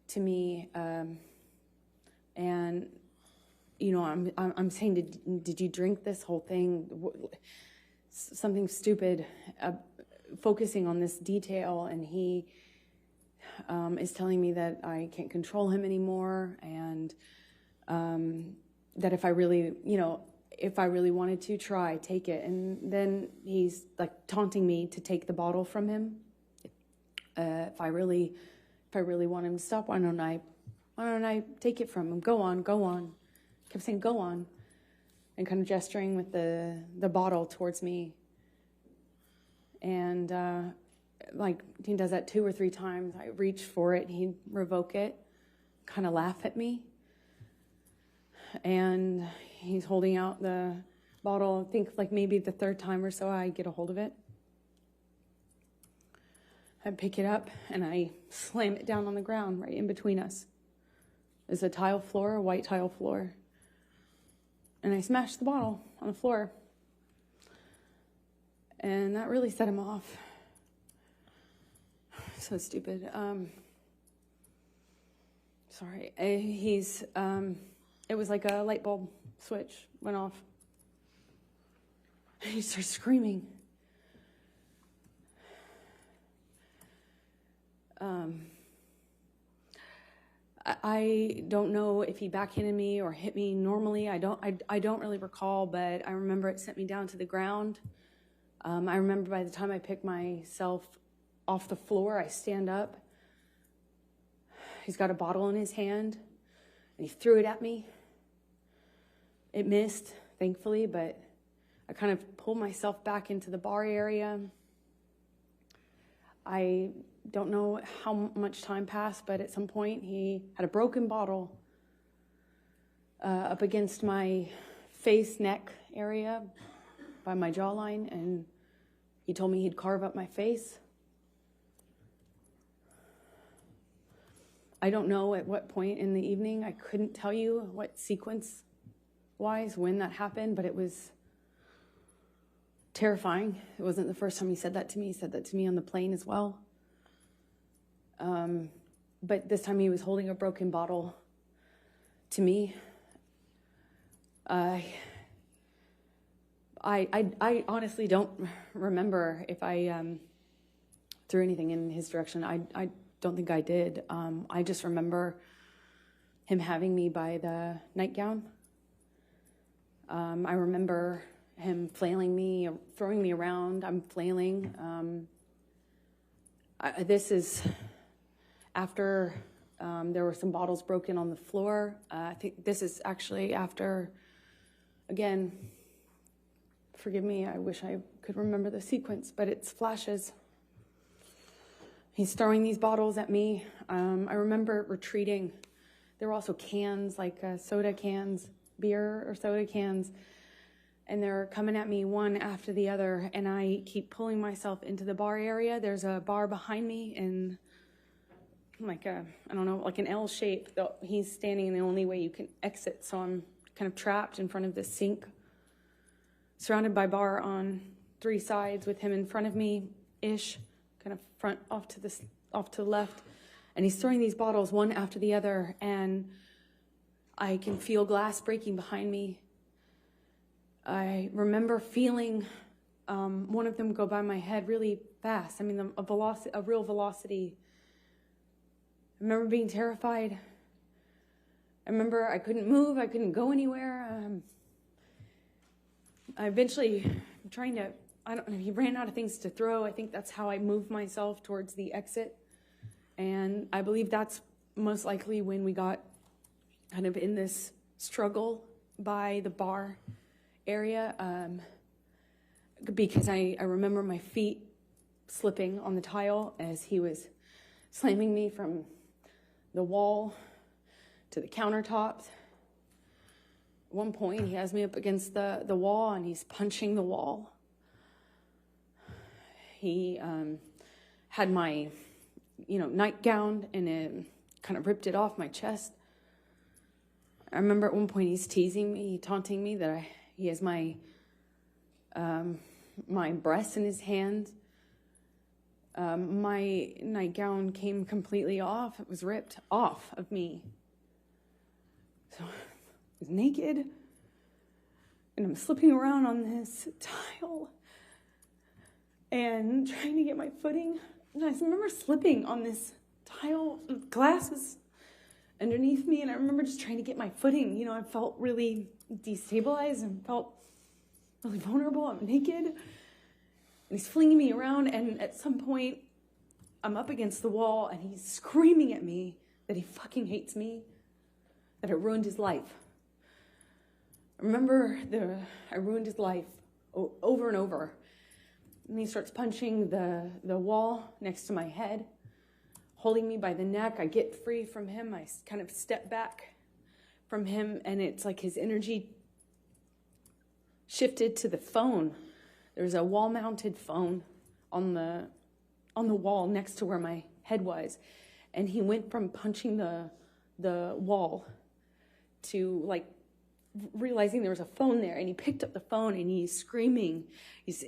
to me, and you know, I'm saying, did you drink this whole thing? Something stupid, focusing on this detail, and he is telling me that I can't control him anymore, and that if I really wanted to try, take it. And then he's like taunting me to take the bottle from him. If I really want him to stop, why don't I take it from him? Go on. Kept saying, go on, and kind of gesturing with the bottle towards me. And like he does that 2 or 3 times. I reach for it, he'd revoke it, kind of laugh at me. And he's holding out the bottle. I think like maybe the 3rd time or so I get a hold of it. I pick it up and I slam it down on the ground right in between us. There's a tile floor, a white tile floor. And I smashed the bottle on the floor. And that really set him off. So stupid. Sorry. It was like a light bulb switch went off. And he starts screaming. I don't know if he backhanded me or hit me normally. I don't really recall, but I remember it sent me down to the ground. I remember by the time I picked myself off the floor, I stand up. He's got a bottle in his hand, and he threw it at me. It missed, thankfully, but I kind of pulled myself back into the bar area. I don't know how much time passed, but at some point he had a broken bottle up against my face, neck area by my jawline, and he told me he'd carve up my face. I don't know at what point in the evening. I couldn't tell you what sequence-wise when that happened, but it was terrifying. It wasn't the first time he said that to me. He said that to me on the plane as well. But this time he was holding a broken bottle to me. I honestly don't remember if I threw anything in his direction. I don't think I did. I just remember him having me by the nightgown. I remember him flailing me, throwing me around. I'm flailing. This is after there were some bottles broken on the floor. I think this is actually after, again, forgive me, I wish I could remember the sequence, but it's flashes. He's throwing these bottles at me. I remember retreating. There were also cans, like soda cans, beer or soda cans, and they're coming at me one after the other, and I keep pulling myself into the bar area. There's a bar behind me in like I don't know, like an L shape. He's standing in the only way you can exit, so I'm kind of trapped in front of this sink, surrounded by bar on three sides with him in front of me-ish, kind of front off to the left, and he's throwing these bottles one after the other, and I can feel glass breaking behind me. I remember feeling one of them go by my head really fast. I mean, a real velocity. I remember being terrified. I remember I couldn't move. I couldn't go anywhere. I eventually, I don't know, he ran out of things to throw. I think that's how I moved myself towards the exit. And I believe that's most likely when we got kind of in this struggle by the bar area, because I remember my feet slipping on the tile as he was slamming me from the wall to the countertops. At one point, he has me up against the wall, and he's punching the wall. He had my, nightgown, and it kind of ripped it off my chest. I remember at one point he's teasing me, taunting me that he has my breasts in his hands. My nightgown came completely off. It was ripped off of me. So I was naked, and I'm slipping around on this tile and trying to get my footing. And I remember slipping on this tile. Glass was underneath me, and I remember just trying to get my footing. I felt really destabilized and felt really vulnerable. I'm naked, and he's flinging me around, and at some point, I'm up against the wall, and he's screaming at me that he fucking hates me, that I ruined his life. I remember I ruined his life over and over. And he starts punching the wall next to my head, holding me by the neck. I get free from him. I kind of step back from him, and it's like his energy shifted to the phone. There's a wall-mounted phone on the wall next to where my head was, and he went from punching the wall to like realizing there was a phone there, and he picked up the phone and he's screaming. He's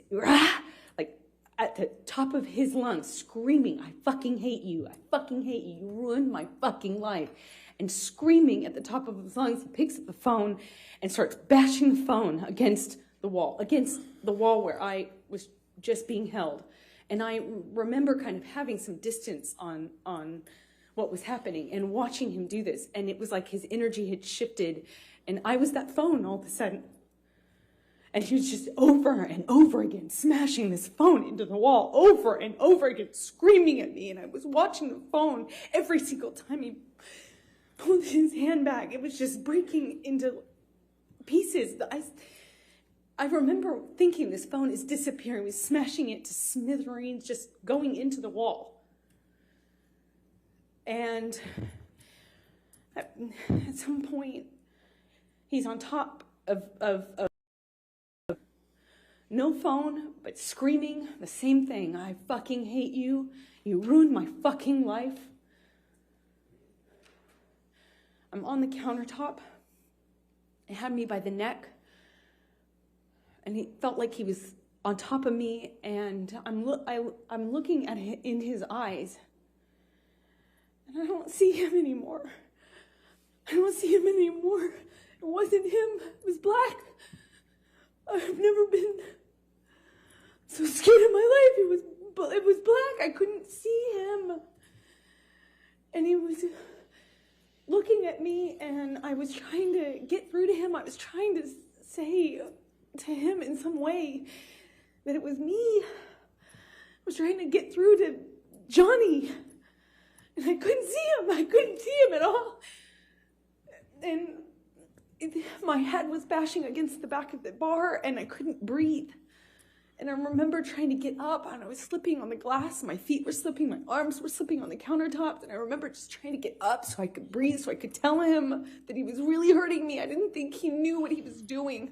like at the top of his lungs, screaming, "I fucking hate you! I fucking hate you! You ruined my fucking life!" And screaming at the top of his lungs, he picks up the phone and starts bashing the phone against the wall where I was just being held. And I remember kind of having some distance on what was happening and watching him do this. And it was like his energy had shifted, and I was that phone all of a sudden. And he was just over and over again smashing this phone into the wall, over and over again, screaming at me. And I was watching the phone every single time he pulled his hand back. It was just breaking into pieces. I remember thinking this phone is disappearing. He was smashing it to smithereens, just going into the wall. And at some point, he's on top of no phone, but screaming the same thing. I fucking hate you. You ruined my fucking life. I'm on the countertop. It had me by the neck. And he felt like he was on top of me. And I'm looking at it in his eyes. And I don't see him anymore. I don't see him anymore. It wasn't him. It was black. I've never been so scared in my life. It was black. I couldn't see him. And he was looking at me, and I was trying to get through to him. I was trying to say to him in some way that it was me. I was trying to get through to Johnny, and I couldn't see him. I couldn't see him at all. And my head was bashing against the back of the bar, and I couldn't breathe. And I remember trying to get up, and I was slipping on the glass. My feet were slipping. My arms were slipping on the countertops. And I remember just trying to get up so I could breathe, so I could tell him that he was really hurting me. I didn't think he knew what he was doing.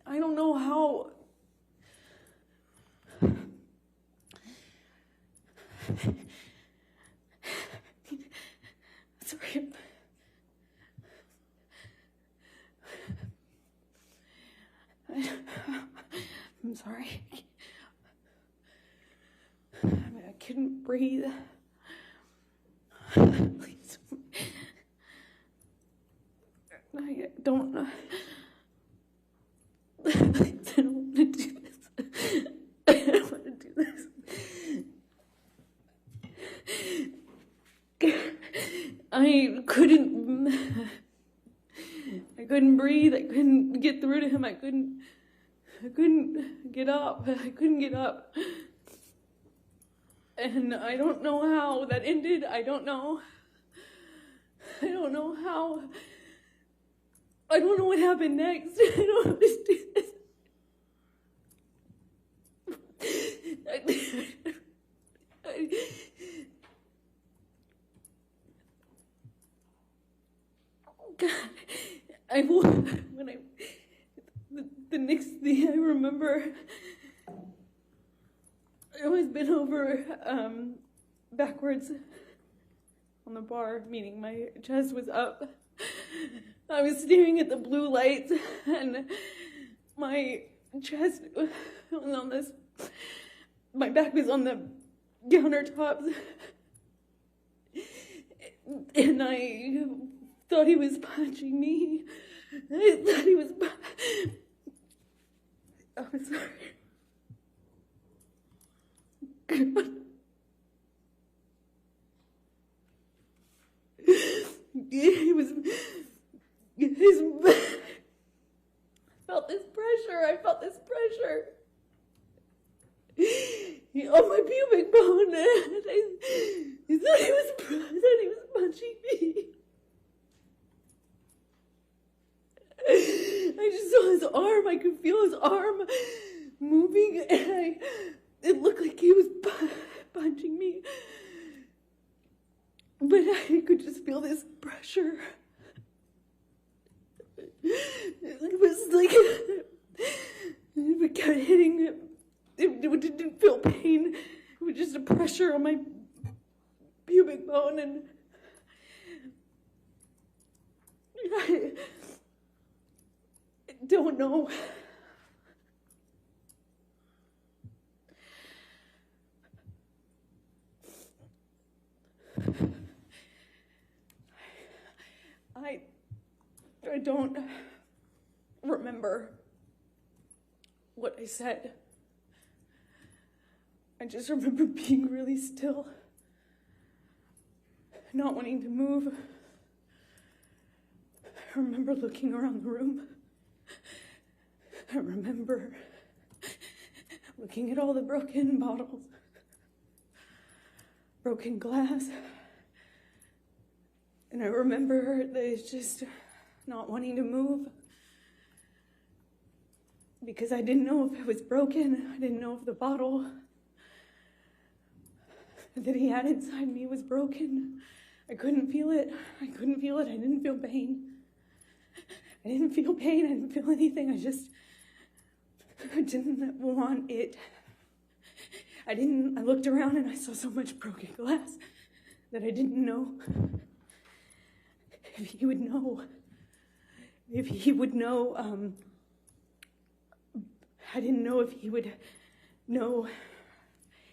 I don't know how. Sorry. I'm sorry. I couldn't breathe. Please. I don't know. I don't want to do this. I don't want to do this. I couldn't breathe. I couldn't get through to him. I couldn't get up. I couldn't get up. And I don't know how that ended. I don't know how. I don't know what happened next. I don't understand this. God, the next thing I remember, I always been over backwards on the bar, meaning my chest was up. I was staring at the blue lights, and my chest was on this. My back was on the countertops, and I thought he was punching me. I thought he was. I'm sorry. God. He was. I felt this pressure. On my pubic bone. I thought he was punching me. I just saw his arm. I could feel his arm moving, and it looked like he was punching me. But I could just feel this pressure. It was like it kept hitting him. It didn't feel pain. It was just a pressure on my pubic bone, and I don't know. I don't remember what I said. I just remember being really still, not wanting to move. I remember looking around the room. I remember looking at all the broken bottles, broken glass. And I remember just not wanting to move because I didn't know if it was broken. I didn't know if the bottle that he had inside me was broken. I couldn't feel it. I couldn't feel it. I didn't feel pain. I didn't feel pain. I didn't feel anything. I didn't want it. I looked around and I saw so much broken glass that I didn't know if he would know. If he would know, I didn't know if he would know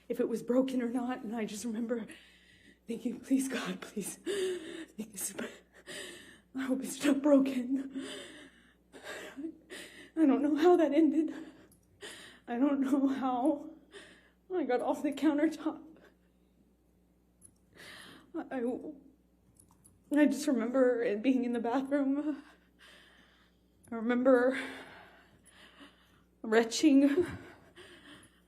if it was broken or not. And I just remember thinking, please, God, please, I hope it's not broken. I don't know how that ended. I don't know how I got off the countertop. I just remember it being in the bathroom. I remember retching.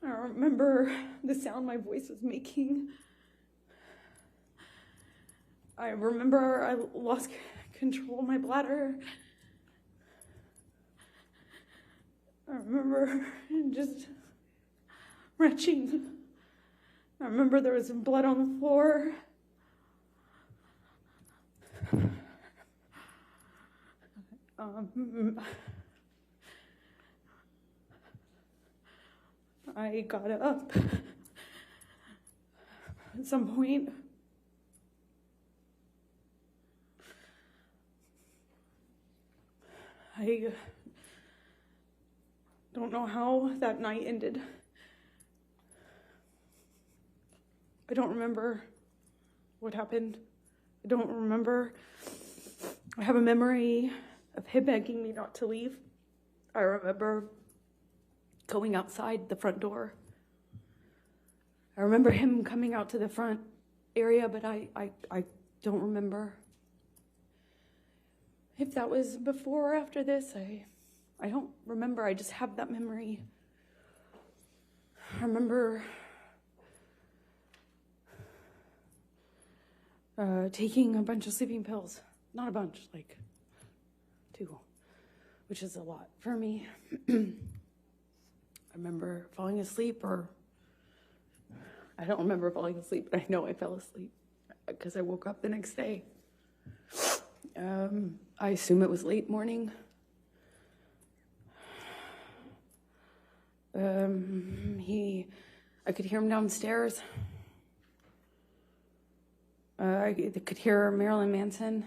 I remember the sound my voice was making. I remember I lost control of my bladder. I remember just retching. I remember there was blood on the floor. I got up at some point. I don't know how that night ended. I don't remember what happened. I don't remember. I have a memory of him begging me not to leave. I remember going outside the front door. I remember him coming out to the front area, but I don't remember. If that was before or after this, I don't remember. I just have that memory. I remember taking a bunch of sleeping pills. Not a bunch, like 2, which is a lot for me. I remember falling asleep, or I don't remember falling asleep, but I know I fell asleep because I woke up the next day. I assume it was late morning. I could hear him downstairs. I could hear Marilyn Manson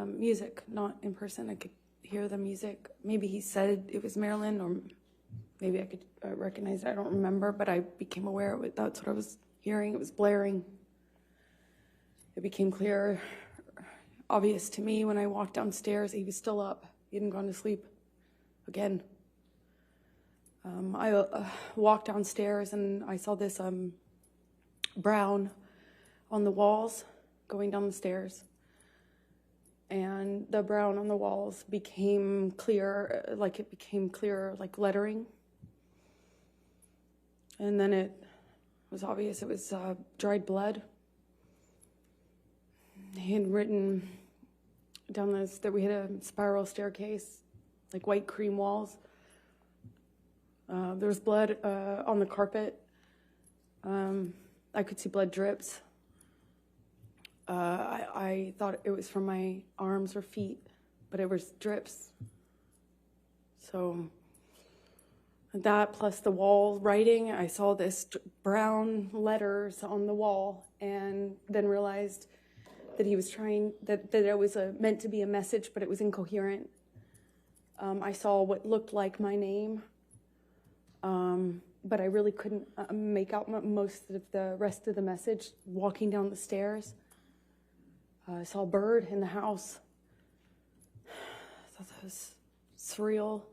music, not in person. I could hear the music. Maybe he said it was Marilyn, or maybe I could recognize it. I don't remember, but I became aware of it. That's what I was hearing. It was blaring. It became clear, obvious to me when I walked downstairs. He was still up. He hadn't gone to sleep again. I walked downstairs and I saw this brown on the walls going down the stairs. And the brown on the walls became clear, like lettering. And then it was obvious it was dried blood. He had written down this, that we had a spiral staircase, like white cream walls. There was blood on the carpet. I could see blood drips. I thought it was from my arms or feet, but it was drips. So that plus the wall writing, I saw this brown letters on the wall, and then realized that he was trying, that it was meant to be a message, but it was incoherent. I saw what looked like my name, but I really couldn't make out most of the rest of the message. Walking down the stairs, I saw a bird in the house. I thought that was surreal.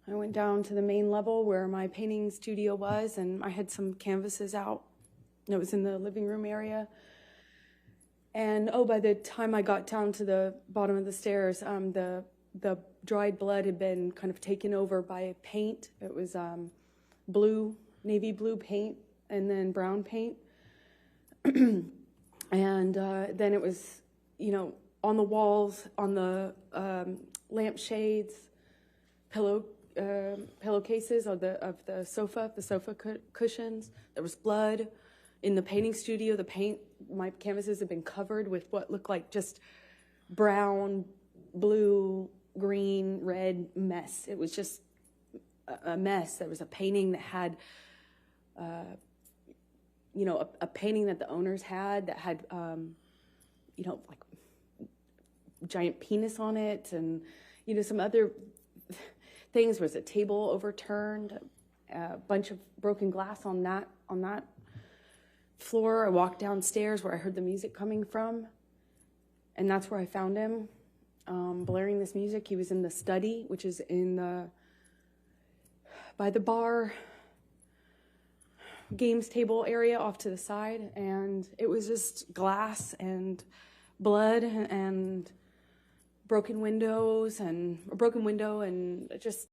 I went down to the main level where my painting studio was, and I had some canvases out. It was in the living room area. And by the time I got down to the bottom of the stairs, the dried blood had been kind of taken over by paint. It was blue, navy blue paint, and then brown paint. And then it was, on the walls, on the lampshades, pillowcases of the sofa cushions. There was blood in the painting studio. My canvases had been covered with what looked like just brown, blue, green, red mess. It was just a mess. There was a painting that had, a painting that the owners had that had, like giant penis on it, and some other things. Was a table overturned, a bunch of broken glass on that floor. I walked downstairs where I heard the music coming from, and that's where I found him, blaring this music. He was in the study, which is by the bar games table area off to the side, and it was just glass and blood and a broken window and just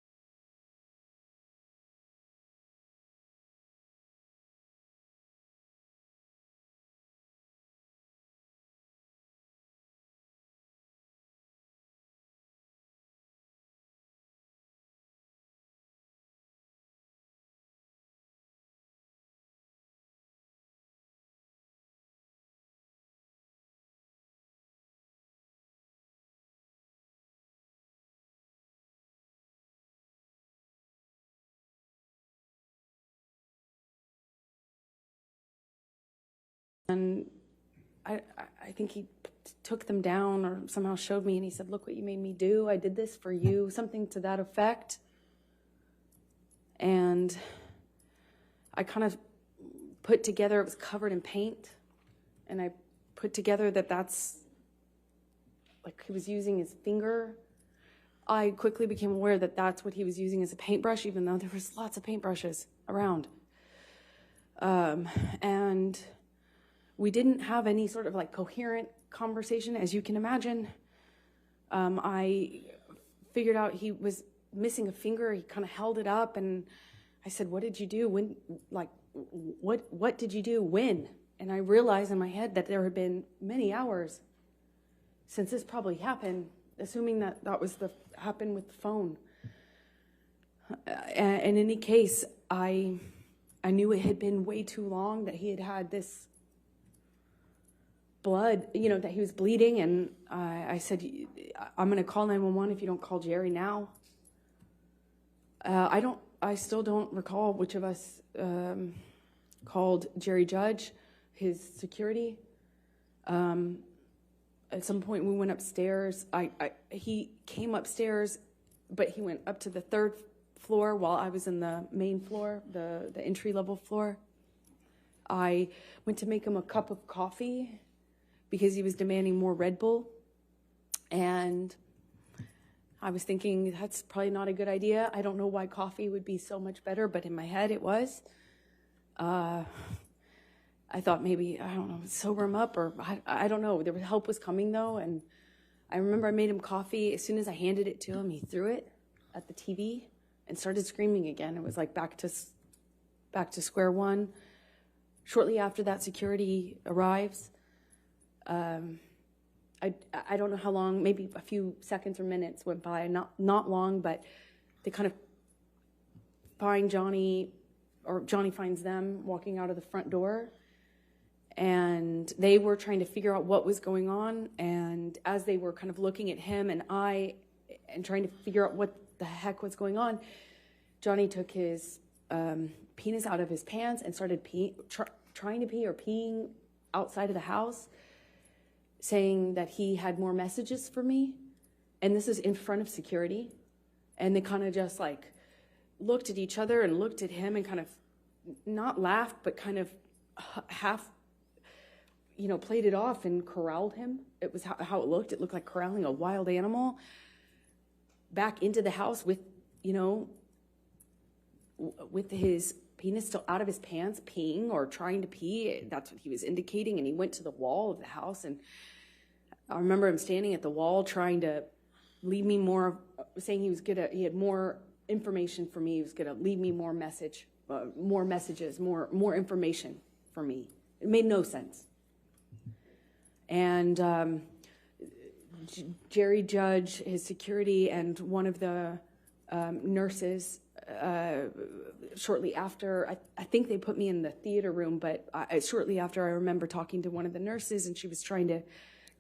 and I think he took them down or somehow showed me, and he said, "Look what you made me do. I did this for you," something to that effect. And I kind of put together, it was covered in paint, and I put together that's like he was using his finger. I quickly became aware that that's what he was using as a paintbrush, even though there was lots of paintbrushes around. And we didn't have any sort of like coherent conversation, as you can imagine. I figured out he was missing a finger. He kind of held it up, and I said, "What did you do? When? Like, what did you do? When?" And I realized in my head that there had been many hours since this probably happened, assuming that was happened with the phone. In any case, I knew it had been way too long, that he had this blood, that he was bleeding, and I said, "I'm going to call 911 if you don't call Jerry now." I still don't recall which of us called Jerry Judge, his security. At some point we went upstairs. He came upstairs, but he went up to the third floor while I was in the main floor, the entry-level floor. I went to make him a cup of coffee because he was demanding more Red Bull. And I was thinking, that's probably not a good idea. I don't know why coffee would be so much better, but in my head it was. I thought maybe, I don't know, sober him up, or I don't know. Help was coming, though, and I remember I made him coffee. As soon as I handed it to him, he threw it at the TV and started screaming again. It was like back to square one. Shortly after that, security arrives. I don't know how long, maybe a few seconds or minutes went by, not long, but they kind of find Johnny, or Johnny finds them walking out of the front door, and they were trying to figure out what was going on, and as they were kind of looking at him and trying to figure out what the heck was going on, Johnny took his penis out of his pants and started trying to pee or peeing outside of the house, saying that he had more messages for me. And this is in front of security. And they kind of just like looked at each other and looked at him and kind of not laughed, but kind of half, played it off and corralled him. It was how it looked. It looked like corralling a wild animal back into the house with, with his penis still out of his pants, peeing or trying to pee. That's what he was indicating. And he went to the wall of the house. And I remember him standing at the wall trying to leave me more, saying he had more information for me. He was going to leave me more messages, more information for me. It made no sense. And Jerry Judge, his security, and one of the nurses, shortly after, I think they put me in the theater room, but shortly after, I remember talking to one of the nurses, and she was trying to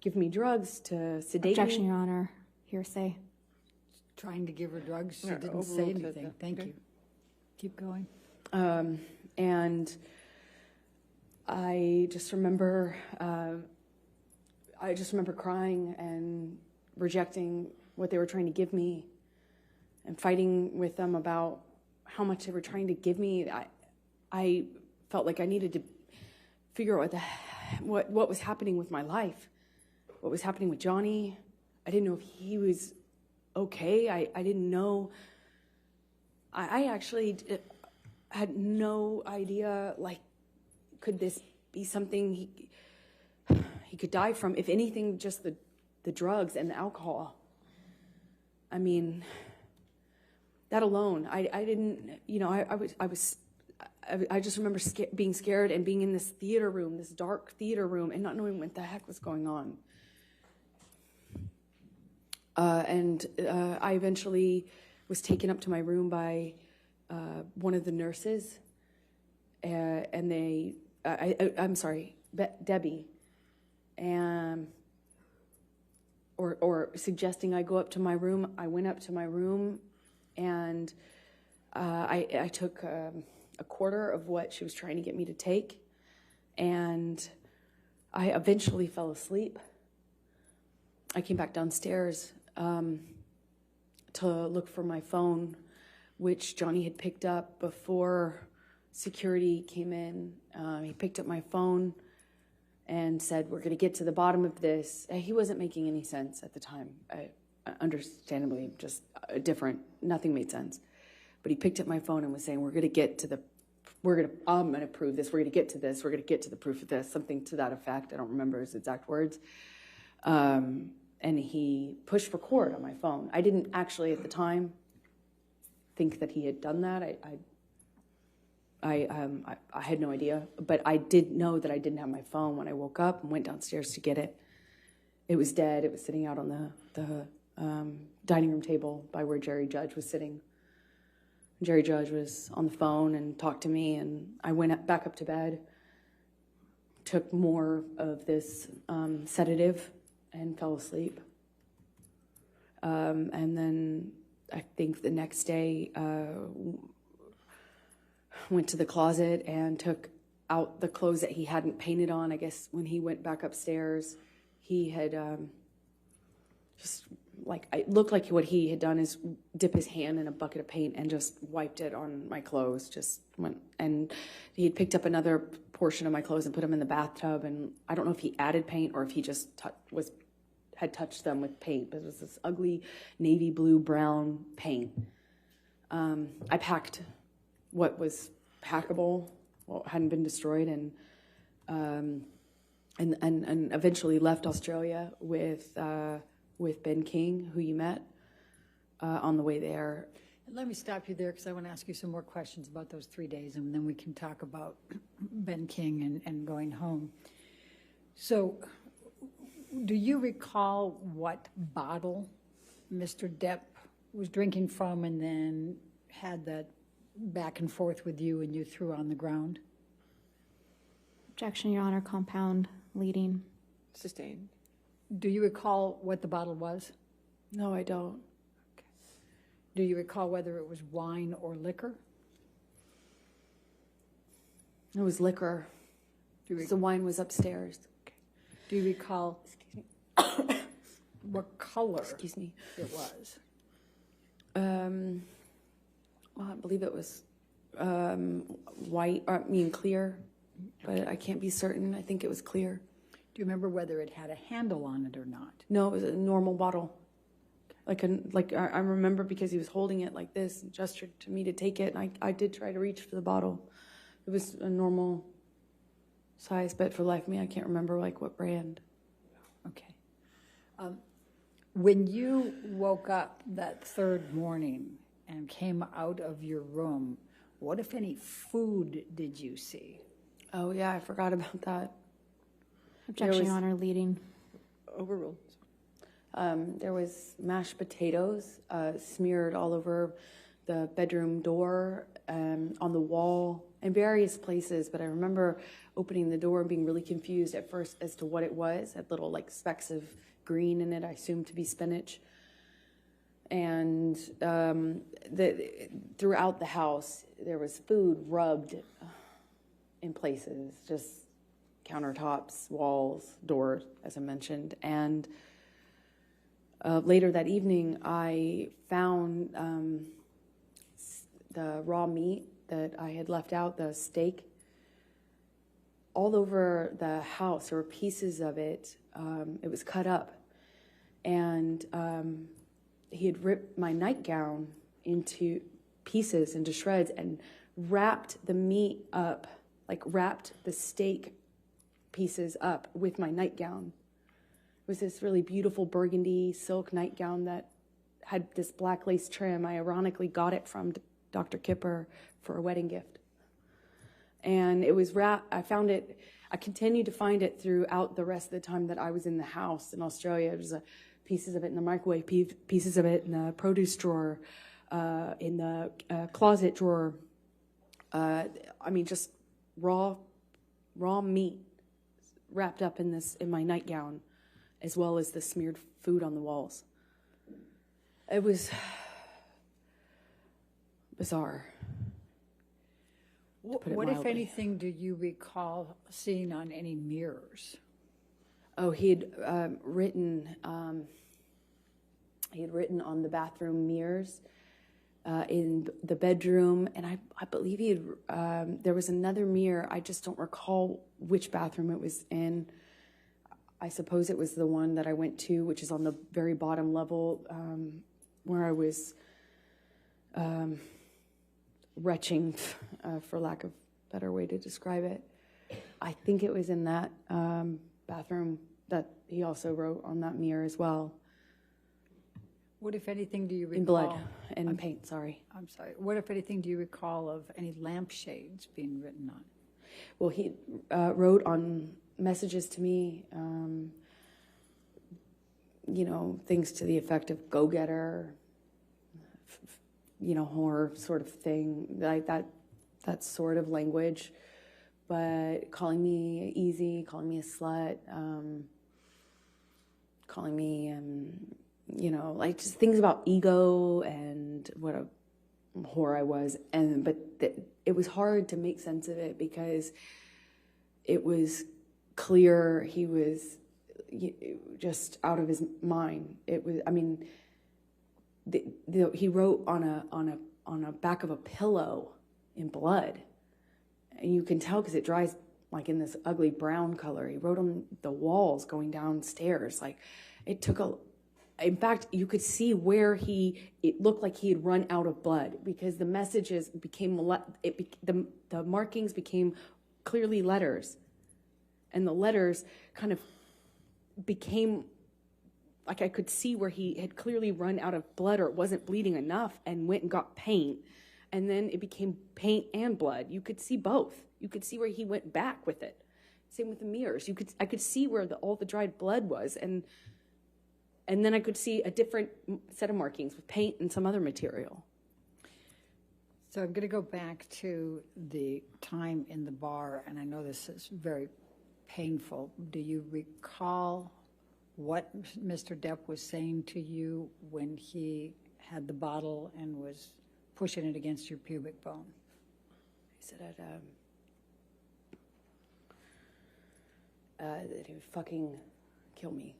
give me drugs to sedate Objection, me. Your Honor. Hearsay. Trying to give her drugs. She didn't say anything. Thank you. Keep going. And I just remember crying and rejecting what they were trying to give me and fighting with them about how much they were trying to give me. I felt like I needed to figure out what was happening with my life, what was happening with Johnny. I didn't know if he was okay. I didn't know. I actually had no idea, like, could this be something he could die from? If anything, just the drugs and the alcohol. I mean, that alone, I didn't, I just remember being scared and being in this theater room, this dark theater room, and not knowing what the heck was going on. And I eventually was taken up to my room by one of the nurses, and I'm sorry, Debbie, and or suggesting I go up to my room. I went up to my room, and I took a quarter of what she was trying to get me to take, and I eventually fell asleep. I came back downstairs to look for my phone, which Johnny had picked up before security came in. He picked up my phone and said, "We're going to get to the bottom of this." He wasn't making any sense at the time. Understandably, just different. Nothing made sense. But he picked up my phone and was saying, I'm going to prove this. We're going to get to this. We're going to get to the proof of this. Something to that effect. I don't remember his exact words. And he pushed record on my phone. I didn't actually at the time think that he had done that. I had no idea, but I did know that I didn't have my phone when I woke up and went downstairs to get it. It was dead. It was sitting out on the dining room table by where Jerry Judge was sitting. Jerry Judge was on the phone and talked to me, and I went back up to bed, took more of this sedative, and fell asleep. And then I think the next day, went to the closet and took out the clothes that he hadn't painted on. I guess when he went back upstairs, he had it looked like what he had done is dip his hand in a bucket of paint and just wiped it on my clothes. And he had picked up another portion of my clothes and put them in the bathtub. And I don't know if he added paint or if he just had touched them with paint, but it was this ugly navy blue brown paint. I packed what was packable, what hadn't been destroyed, and eventually left Australia with Ben King, who you met on the way there. Let me stop you there because I want to ask you some more questions about those 3 days, and then we can talk about Ben King and going home. So, do you recall what bottle Mr. Depp was drinking from and then had that back and forth with you and you threw on the ground? Objection, Your Honor. Compound leading. Sustained. Do you recall what the bottle was? No, I don't. Okay. Do you recall whether it was wine or liquor? It was liquor. The wine was upstairs. Okay. Do you recall what color it was? Well, I believe it was white, clear, but I can't be certain. I think it was clear. Do you remember whether it had a handle on it or not? No, it was a normal bottle. Okay. I remember because he was holding it like this and gestured to me to take it, and I did try to reach for the bottle. It was a normal size, but for the life of me, I can't remember like what brand. Okay. When you woke up that third morning and came out of your room, what, if any, food did you see? Oh yeah, I forgot about that. Objection, Your Honor, leading. Overruled. There was mashed potatoes smeared all over the bedroom door, on the wall, in various places. But I remember opening the door and being really confused at first as to what it was. It had little like specks of green in it, I assumed to be spinach. And throughout the house, there was food rubbed in places, just countertops, walls, doors, as I mentioned. And later that evening, I found the raw meat that I had left out, the steak, all over the house. There were pieces of it. It was cut up. And he had ripped my nightgown into pieces, into shreds, and wrapped the meat up, like wrapped the steak pieces up with my nightgown. It was this really beautiful burgundy silk nightgown that had this black lace trim. I ironically got it from Dr. Kipper for a wedding gift. And it was wrapped, I found it, I continued to find it throughout the rest of the time that I was in the house in Australia. There's pieces of it in the microwave, pieces of it in the produce drawer, in the closet drawer. I mean, just raw meat wrapped up in my nightgown, as well as the smeared food on the walls. It was bizarre. What, if anything, do you recall seeing on any mirrors? Oh, he had written on the bathroom mirrors in the bedroom, and I believe he had. There was another mirror. I just don't recall which bathroom it was in. I suppose it was the one that I went to, which is on the very bottom level, where I was retching, for lack of a better way to describe it. I think it was in that bathroom that he also wrote on that mirror as well. What, if anything, do you recall? In blood and paint, sorry. I'm sorry. What, if anything, do you recall of any lampshades being written on? Well, he wrote on messages to me, things to the effect of go-getter, horror sort of thing, like that sort of language. But calling me easy, calling me a slut, calling me, like just things about ego and what a whore I was. But it was hard to make sense of it because it was clear he was just out of his mind. It was, he wrote on a back of a pillow in blood, and you can tell because it dries like in this ugly brown color. He wrote on the walls going downstairs. Like it took in fact, you could see where it looked like he had run out of blood because the messages became, the markings became clearly letters, and the letters kind of became like I could see where he had clearly run out of blood or it wasn't bleeding enough and went and got paint. And then it became paint and blood. You could see both. You could see where he went back with it. Same with the mirrors. I could see where all the dried blood was. And then I could see a different set of markings with paint and some other material. So I'm going to go back to the time in the bar, and I know this is very painful. Do you recall what Mr. Depp was saying to you when he had the bottle and was pushing it against your pubic bone? He said that he would fucking kill me.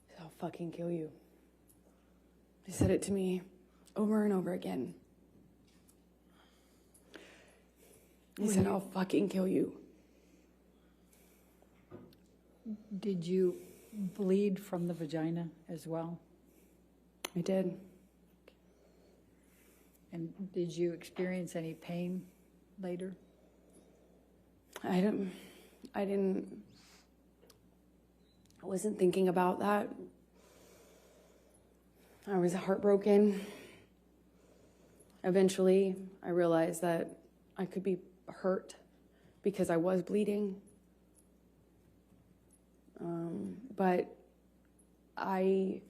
He said, I'll fucking kill you. He said it to me over and over again. He said, I'll fucking kill you. Did you bleed from the vagina as well? I did. And did you experience any pain later? I wasn't thinking about that. I was heartbroken. Eventually, I realized that I could be hurt because I was bleeding. But I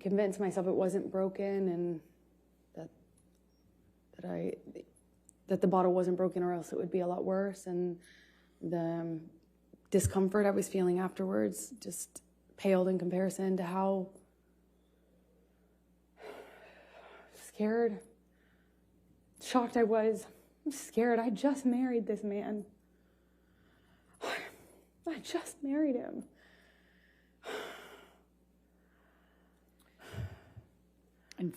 convinced myself it wasn't broken and that the bottle wasn't broken, or else it would be a lot worse. And the discomfort I was feeling afterwards just paled in comparison to how scared, shocked I was. I'm scared. I just married this man. I just married him. And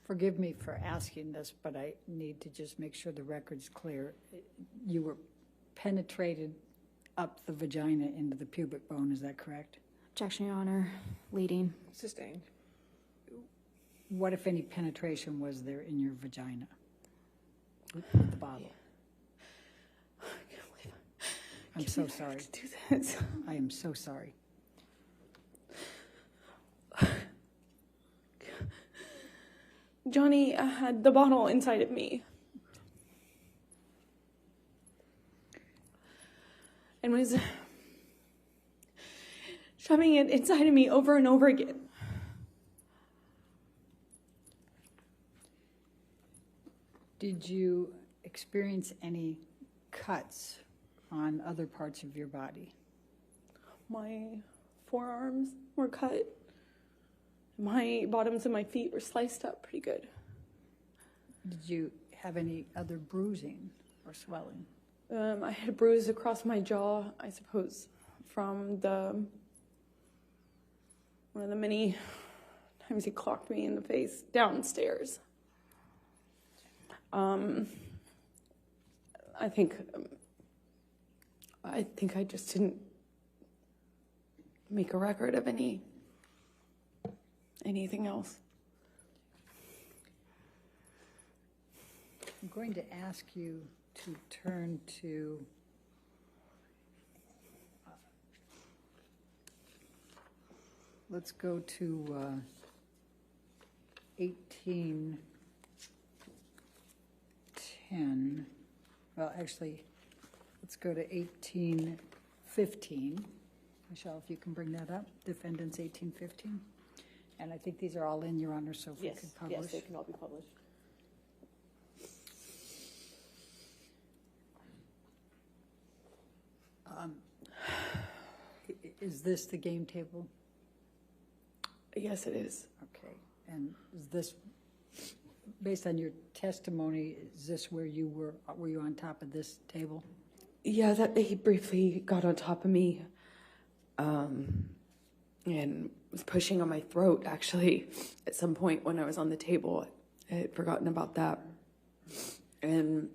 forgive me for asking this, but I need to just make sure the record's clear. You were penetrated up the vagina into the pubic bone, is that correct? Objection, Your Honor. Leading. Sustained. What, if any, penetration was there in your vagina with the bottle? I can't believe I'm so sorry. to do this. I am so sorry. Johnny had the bottle inside of me. And was shoving it inside of me over and over again. Did you experience any cuts on other parts of your body? My forearms were cut. My bottoms of my feet were sliced up pretty good. Did you have any other bruising or swelling? I had a bruise across my jaw, I suppose, from one of the many times he clocked me in the face downstairs. I think I just didn't make a record of anything else. I'm going to ask you to turn to let's go to 1810. Well, actually, let's go to 1815. Michelle, if you can bring that up. Defendants 1815. And I think these are all in, Your Honor, so if we could publish. Yes, they can all be published. Is this the game table? Yes, it is. Okay. And is this, based on your testimony, is this where you were you on top of this table? Yeah, that he briefly got on top of me, and was pushing on my throat, actually, at some point when I was on the table. I had forgotten about that. And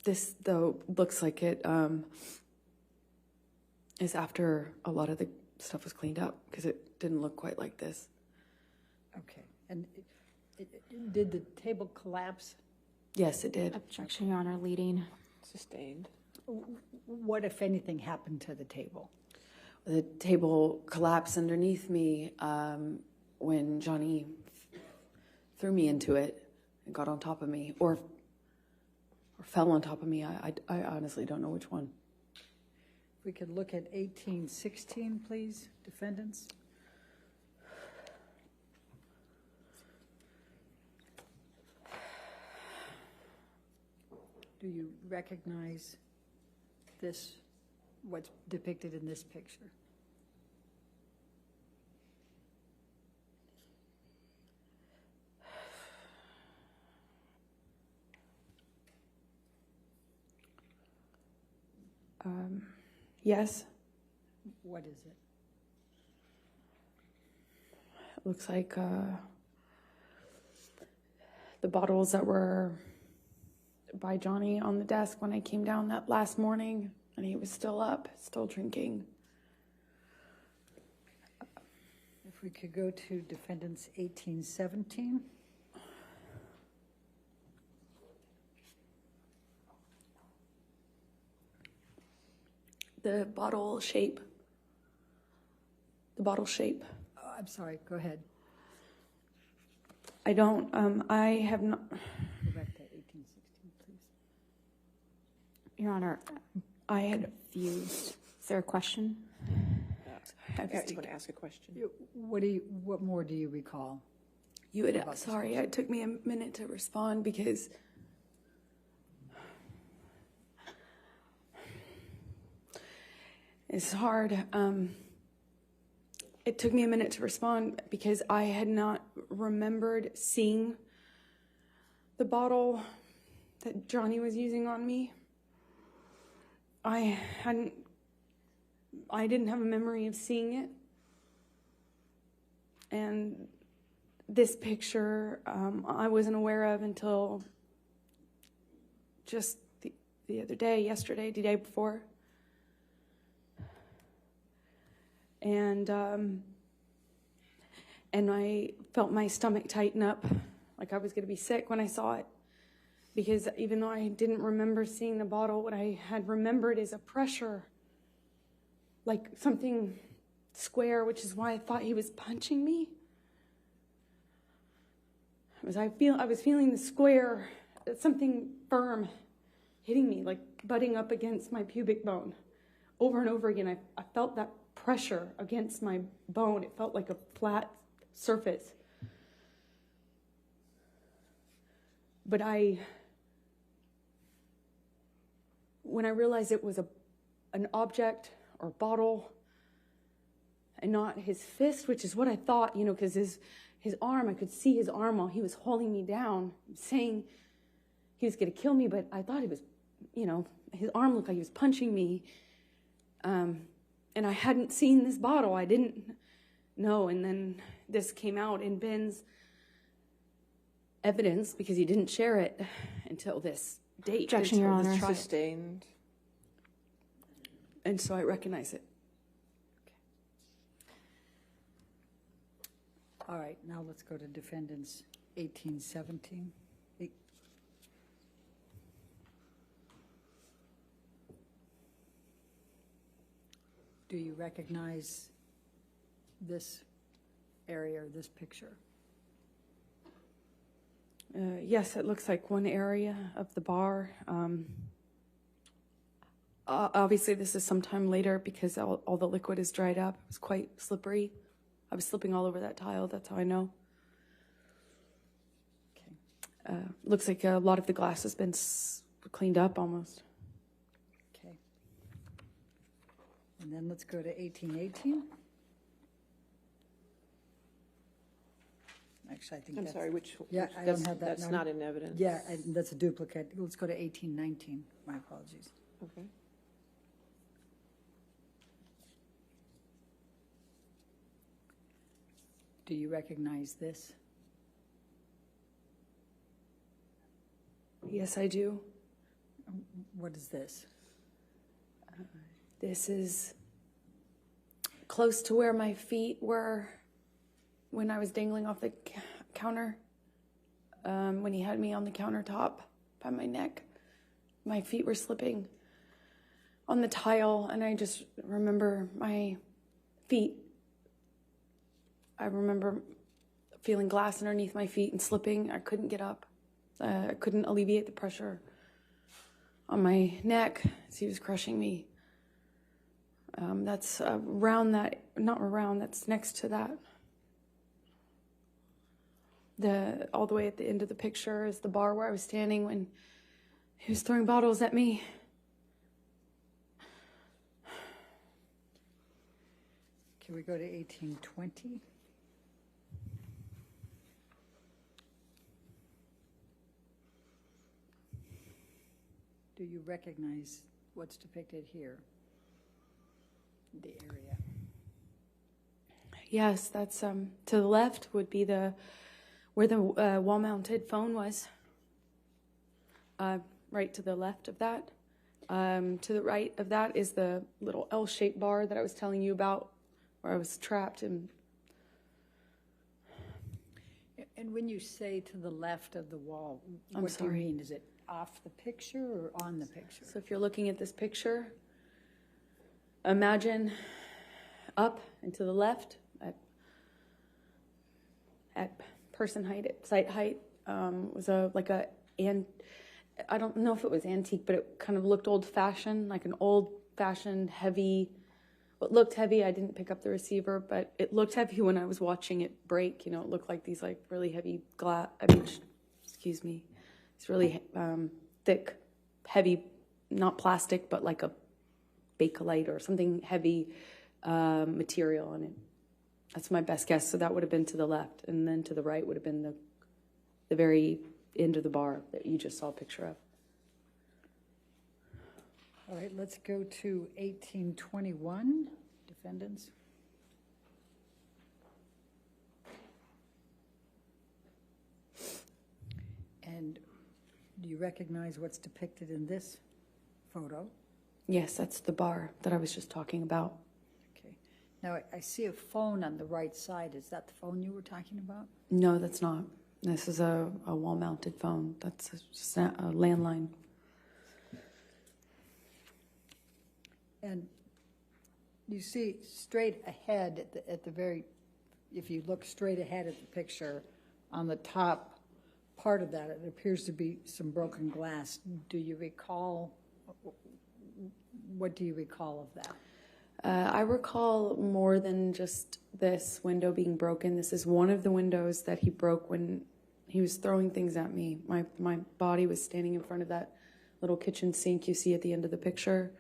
this, though, looks like it is after a lot of the stuff was cleaned up, because it didn't look quite like this. Okay. And did the table collapse? Yes, it did. Objection, Your Honor. Leading. Sustained. What, if anything, happened to the table? The table collapsed underneath me when Johnny threw me into it and got on top of me, or fell on top of me. I honestly don't know which one. If we could look at 1816, please, defendants. Do you recognize this, what's depicted in this picture? Yes, What is it? it looks like the bottles that were by Johnny on the desk when I came down that last morning, and he was still up, still drinking. If we could go to defendants 1817. The bottle shape. The bottle shape. Oh, I'm sorry, go ahead. I don't, I have not, Go back to 1816, please. Your Honor, I had, confused. Is there a question? I want to ask a question. What more do you recall? you had, sorry, it took me a minute to respond because it's hard. It took me a minute to respond because I had not remembered seeing the bottle that Johnny was using on me. I didn't have a memory of seeing it. And this picture, I wasn't aware of until just the other day, yesterday, the day before. And I felt my stomach tighten up, like I was going to be sick when I saw it. Because even though I didn't remember seeing the bottle, what I had remembered is a pressure, like something square, which is why I thought he was punching me. I was feeling the square, something firm hitting me, like butting up against my pubic bone. Over and over again, I felt that pressure against my bone. It felt like a flat surface. But when I realized it was an object or bottle and not his fist, which is what I thought, because his arm, I could see his arm while he was holding me down, saying he was going to kill me, but I thought he was, his arm looked like he was punching me. And I hadn't seen this bottle. I didn't know. And then this came out in Ben's evidence because he didn't share it until this date. Objection, Your Honor. Sustained. And so I recognize it. All right, now let's go to defendants 1817. Do you recognize this area or this picture? Yes, it looks like one area of the bar. Obviously, this is sometime later because all the liquid is dried up. It was quite slippery. I was slipping all over that tile. That's how I know. Okay. Looks like a lot of the glass has been cleaned up almost. Okay. And then let's go to 1818. Actually, I think I'm that's... sorry, which? Yeah, I don't have that. That's No. not in evidence. Yeah, that's a duplicate. Let's go to 1819. My apologies. Okay. Do you recognize this? Yes, I do. What is this? This is close to where my feet were when I was dangling off the counter. When he had me on the countertop by my neck, my feet were slipping on the tile, and I just remember my feet. I remember feeling glass underneath my feet and slipping. I couldn't get up. I couldn't alleviate the pressure on my neck as he was crushing me. That's around that, not around, that's next to that. All the way at the end of the picture is the bar where I was standing when he was throwing bottles at me. Can we go to 1820? Do you recognize what's depicted here? The area. Yes, that's to the left would be where the wall-mounted phone was. right to the left of that. To the right of that is the little L-shaped bar that I was telling you about, where I was trapped. And when you say to the left of the wall, I'm what do you sorry. mean? Is it off the picture or on the picture? so if you're looking at this picture, imagine up and to the left at person height, at site height, was I don't know if it was antique, but it kind of looked old-fashioned, like an old-fashioned heavy. It looked heavy. I didn't pick up the receiver, but it looked heavy when I was watching it break. You know, it looked like these like really heavy excuse me, it's really thick, heavy, not plastic, but like a Bakelite or something heavy material on it. That's my best guess. So that would have been to the left, and then to the right would have been the very end of the bar that you just saw a picture of. All right, let's go to 1821, defendants. And do you recognize what's depicted in this photo? Yes, that's the bar that I was just talking about. Okay. Now, I see a phone on the right side. Is that the phone you were talking about? No, that's not. This is a wall-mounted phone. That's just a landline. And you see straight ahead at the very, if you look straight ahead at the picture, on the top part of that, it appears to be some broken glass. Do you recall, what do you recall of that? I recall more than just this window being broken. This is one of the windows that he broke when he was throwing things at me. My body was standing in front of that little kitchen sink you see at the end of the picture.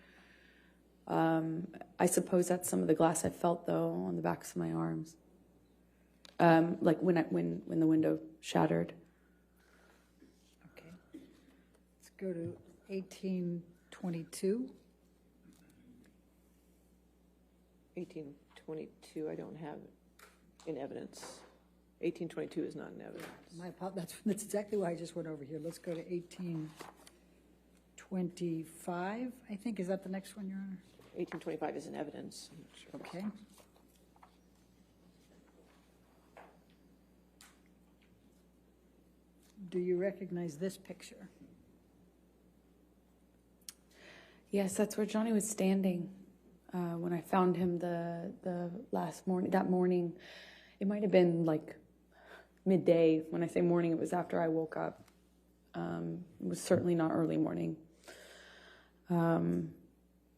I suppose that's some of the glass I felt, though, on the backs of my arms. Like when the window shattered. Okay. Let's go to 1822. 1822, I don't have in evidence. 1822 is not in evidence. That's exactly why I just went over here. Let's go to 1825, I think. Is that the next one, Your Honor? 1825 is in evidence. I'm not sure. Okay. Do you recognize this picture? Yes, that's where Johnny was standing when I found him the last morning. That morning, it might have been like midday. When I say morning, it was after I woke up. It was certainly not early morning. And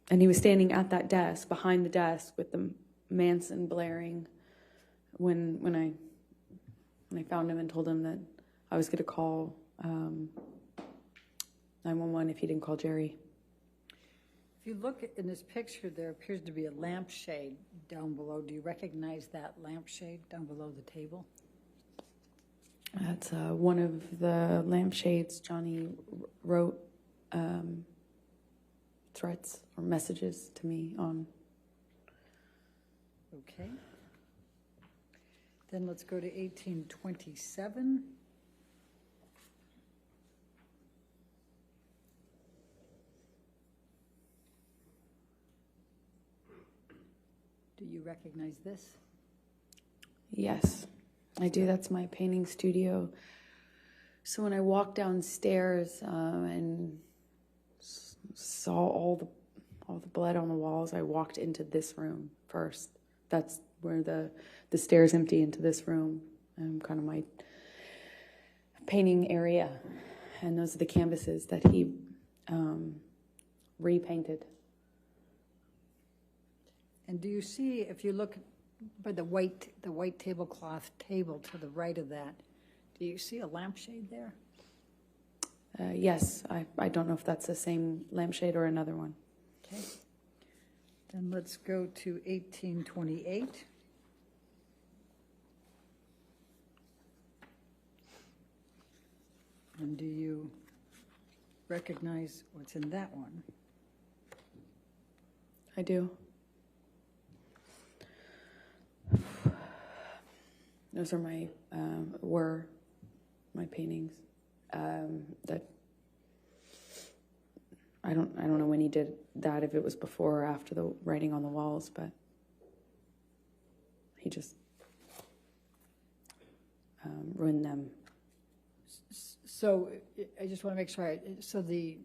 he was standing at that desk, behind the desk, with the Manson blaring. When I found him and told him that I was going to call 911 if he didn't call Jerry. If you look in this picture, there appears to be a lampshade down below. Do you recognize that lampshade down below the table? That's one of the lampshades Johnny wrote threats or messages to me on. Okay. Then let's go to 1827. Do you recognize this? Yes, I do. That's my painting studio. So when I walked downstairs and saw all the blood on the walls, I walked into this room first. That's where the stairs empty into this room, kind of my painting area. And those are the canvases that he repainted. And do you see, if you look by the white tablecloth table to the right of that, do you see a lampshade there? Yes, I don't know if that's the same lampshade or another one. Okay. Then let's go to 1828. And do you recognize what's in that one? I do. Those are were my paintings that I don't know when he did that, if it was before or after the writing on the walls, but he just ruined them. So I just want to make sure, so the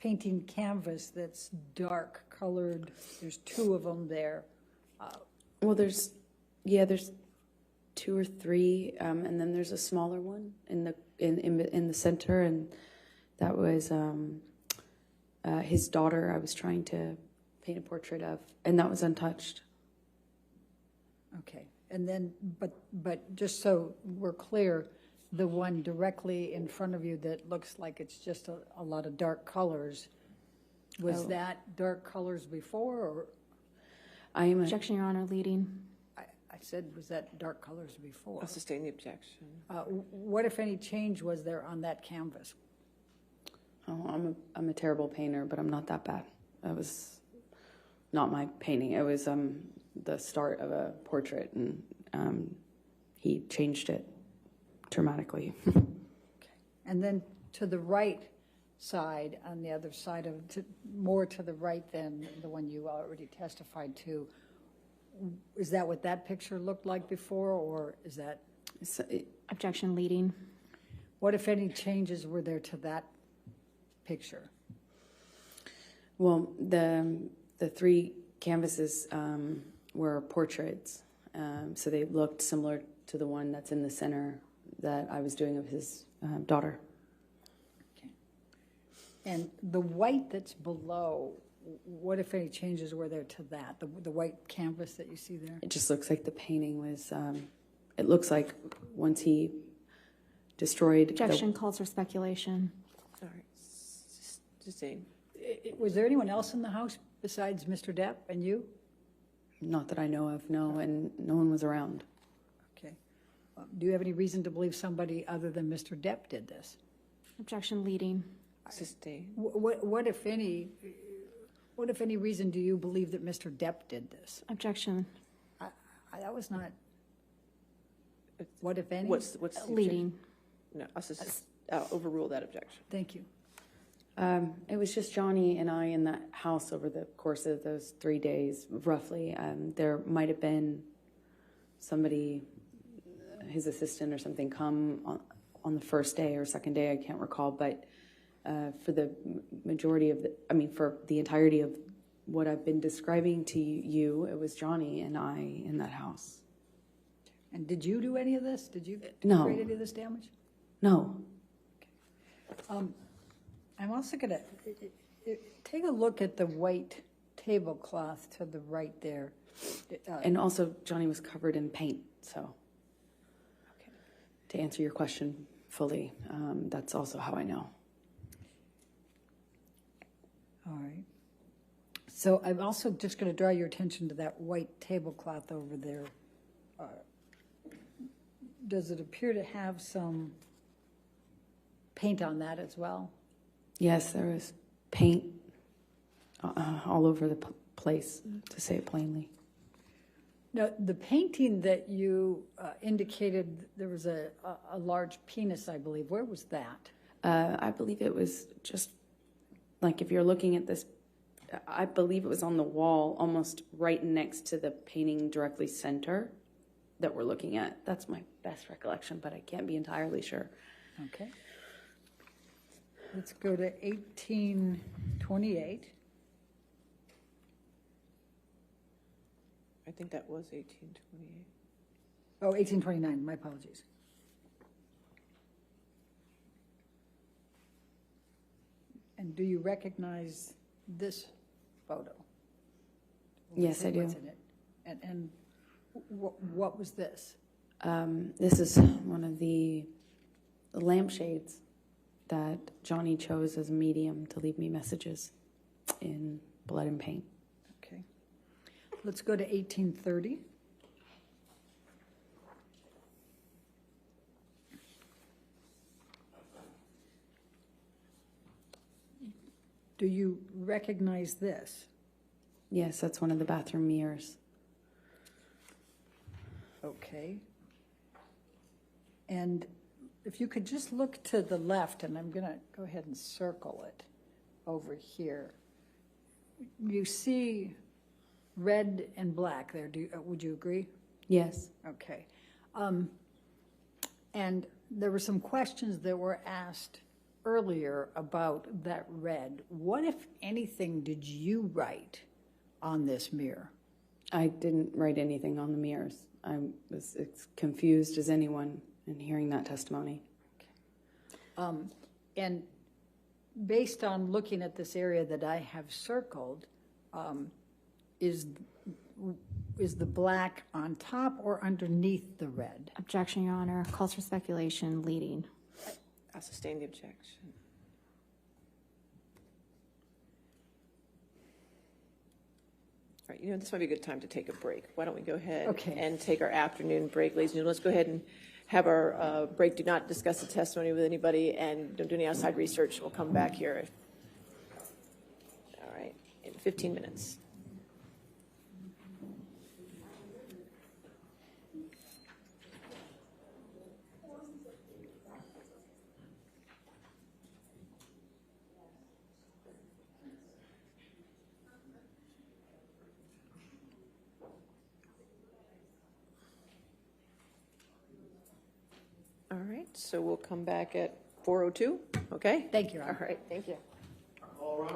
painting canvas that's dark colored, there's two of them there. Well, there's 2 or 3, and then there's a smaller one in the center, and that was his daughter. I was trying to paint a portrait of, and that was untouched. Okay, and then, but just so we're clear, the one directly in front of you that looks like it's just a lot of dark colors, was that dark colors before, or? Objection, Your Honor, leading. I said, was that dark colors before? I'll sustain the objection. What, if any, change was there on that canvas? Oh, I'm a terrible painter, but I'm not that bad. That was not my painting. It was the start of a portrait, and he changed it dramatically. Okay. And then to the right side, on the other side of, more to the right than the one you already testified to, is that what that picture looked like before, or is that? Objection, leading. What, if any, changes were there to that picture? Well, the 3 canvases were portraits, so they looked similar to the one that's in the center that I was doing of his daughter. Okay. And the white that's below, what, if any, changes were there to that, the white canvas that you see there? It just looks like the painting was, it looks like once he destroyed... Objection calls for speculation. All right, sustain. Was there anyone else in the house besides Mr. Depp and you? Not that I know of, no, and no one was around. Okay. Do you have any reason to believe somebody other than Mr. Depp did this? Objection, leading. Sustain. What, if any reason do you believe that Mr. Depp did this? Objection, That was not, what, if any? What's the objection? leading. No, I'll overrule that objection. Thank you. It was just Johnny and I in that house over the course of those 3 days, roughly. There might have been somebody, his assistant or something, come on the first day or second day, I can't recall, but for the majority of for the entirety of what I've been describing to you, it was Johnny and I in that house. And did you do any of this? Did you No. create any of this damage? No. I'm also going to take a look at the white tablecloth to the right there. And also, Johnny was covered in paint, so to answer your question fully, that's also how I know. All right. So I'm also just going to draw your attention to that white tablecloth over there. Does it appear to have some paint on that as well? Yes, there was paint all over the place, to say it plainly. Now, the painting that you indicated, there was a large penis, I believe. Where was that? I believe it was just, like if you're looking at this, I believe it was on the wall almost right next to the painting directly center that we're looking at. That's my best recollection, but I can't be entirely sure. Okay. Let's go to 1828. I think that was 1828. Oh, 1829, my apologies. And do you recognize this photo? Yes, I do. What's in it? And what was this? This is one of the lampshades that Johnny chose as a medium to leave me messages in blood and paint. Okay. Let's go to 1830. Do you recognize this? Yes, that's one of the bathroom mirrors. Okay. And if you could just look to the left, and I'm going to go ahead and circle it. over here. You see red and black there. Would you agree? Yes. Okay. And there were some questions that were asked earlier about that red. What, if anything, did you write on this mirror? I didn't write anything on the mirrors. I was as confused as anyone in hearing that testimony. And based on looking at this area that I have circled, is the black on top or underneath the red? Objection, Your Honor. Calls for speculation, leading. I'll sustain the objection. All right, this might be a good time to take a break. Why don't we go ahead and take our afternoon break, ladies and gentlemen. Let's go ahead and have our break. Do not discuss the testimony with anybody, and don't do any outside research. We'll come back here. All right, in 15 minutes. All right, so we'll come back at 4:02, okay? Thank you, Your Honor. All right, thank you. All right.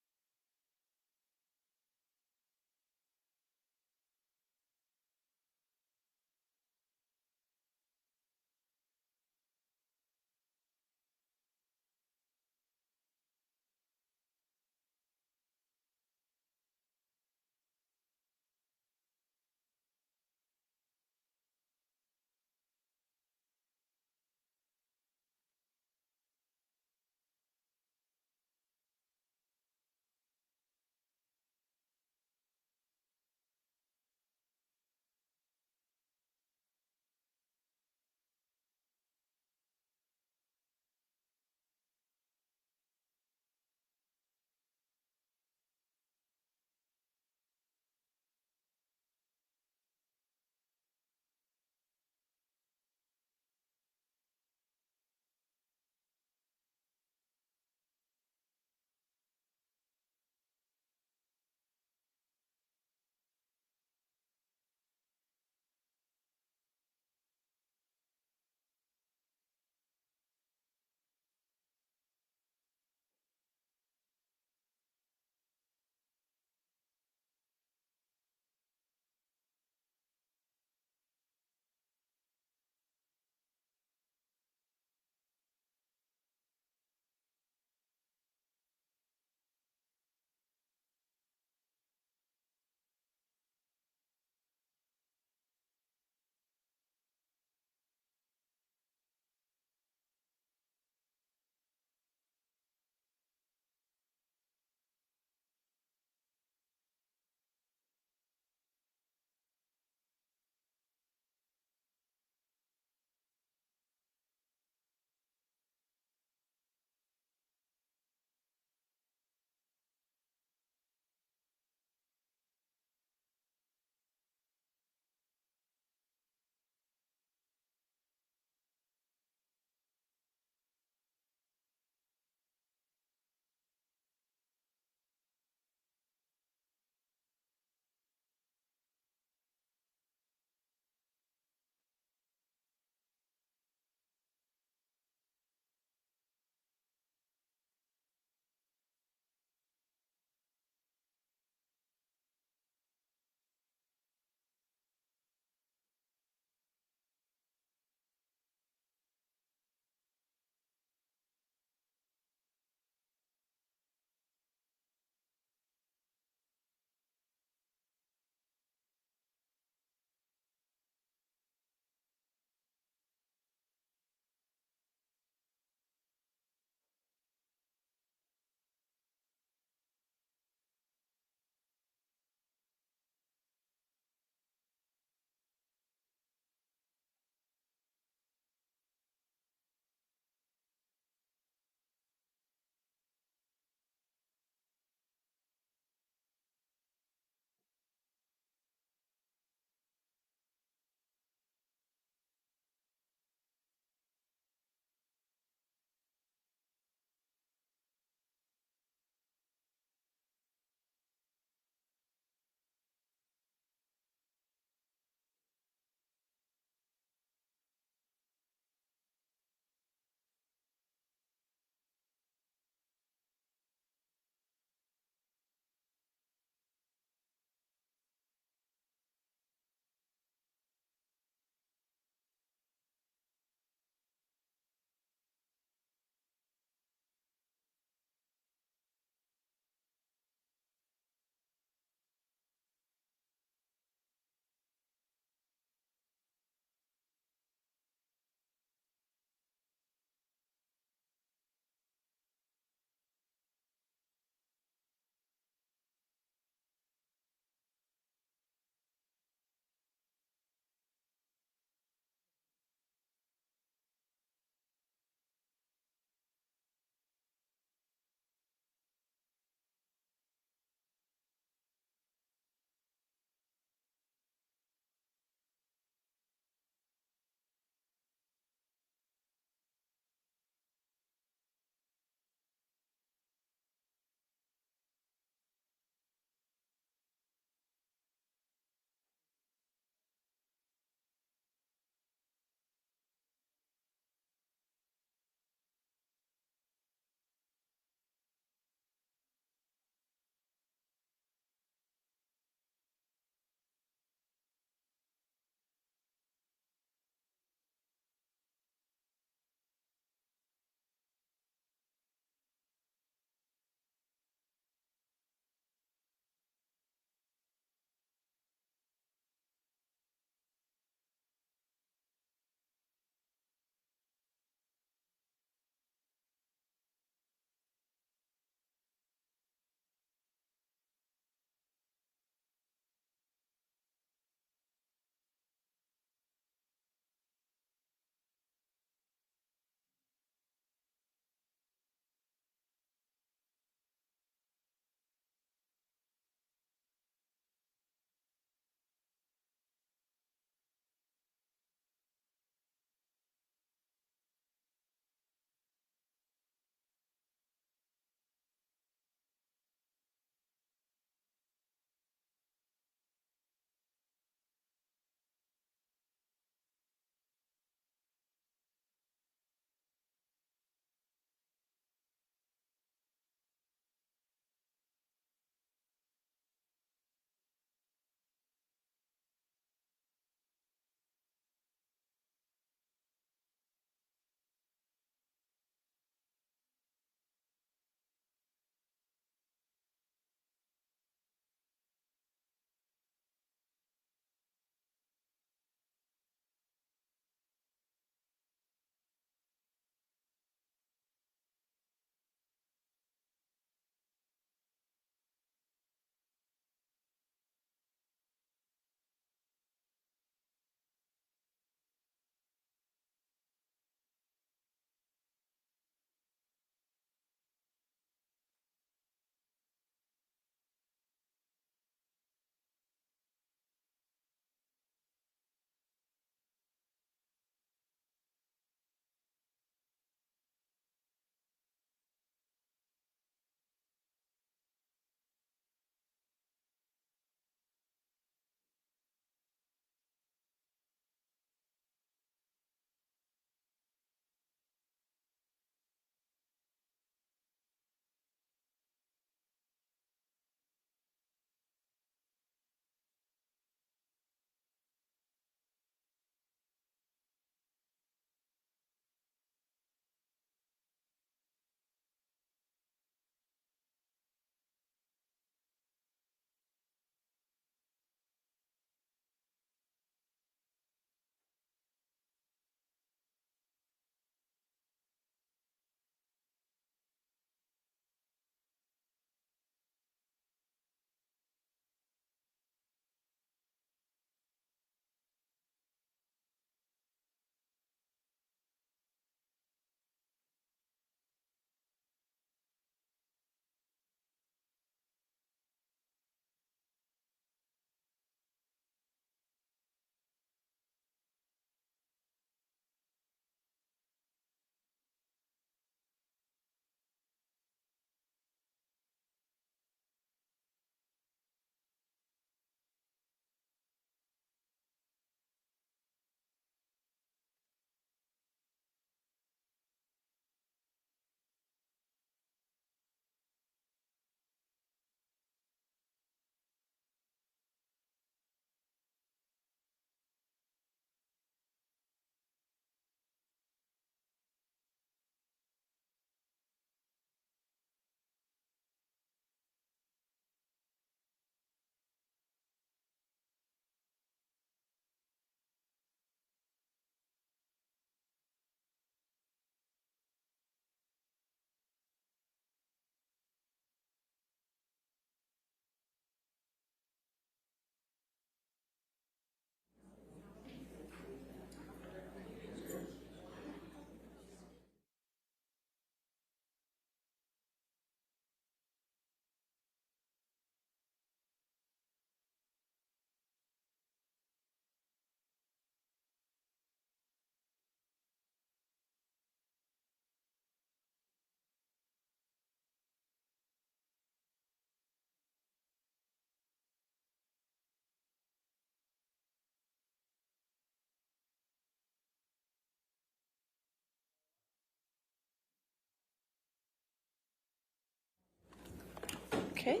Okay.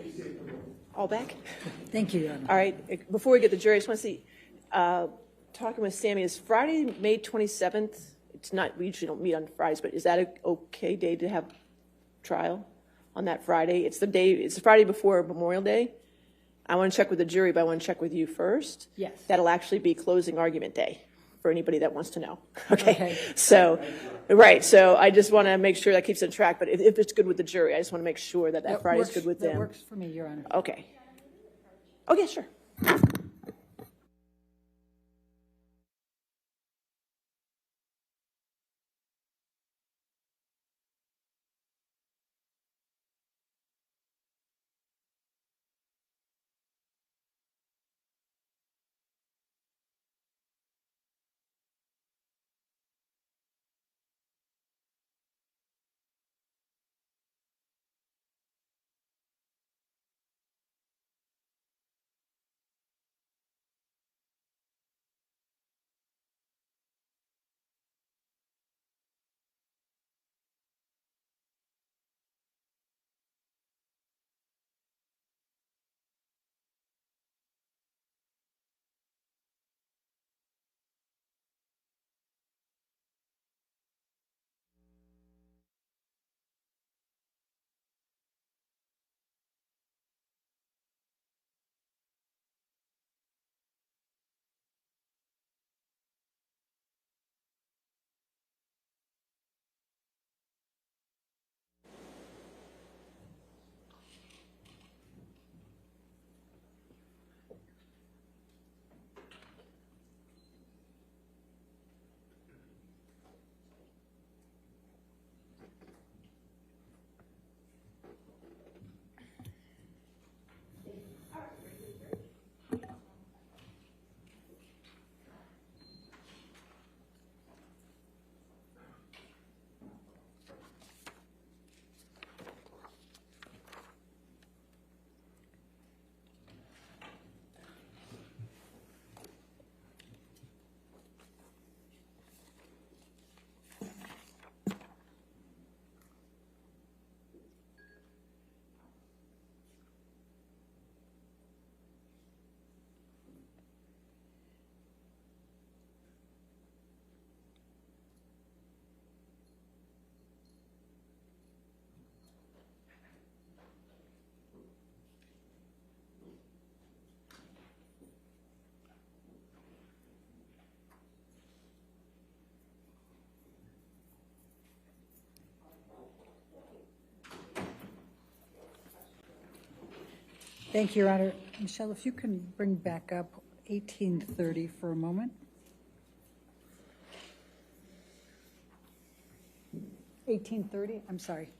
All back? Thank you, Your Honor. All right. Before we get to the jury, I just want to see, talking with Sammy, is Friday, May 27th? It's not, we usually don't meet on Fridays, but is that an okay day to have trial on that Friday? It's the Friday before Memorial Day. I want to check with the jury, but I want to check with you first. Yes. That'll actually be closing argument day for anybody that wants to know. Okay. Okay. So, right. So I just want to make sure that keeps in track. But if it's good with the jury, I just want to make sure that That Friday is works- good with That them. works for me, Your Honor. Okay. Oh, yeah, sure. Thank you, Your Honor. Michelle, if you can bring back up 1830 for a moment. 1830, I'm sorry.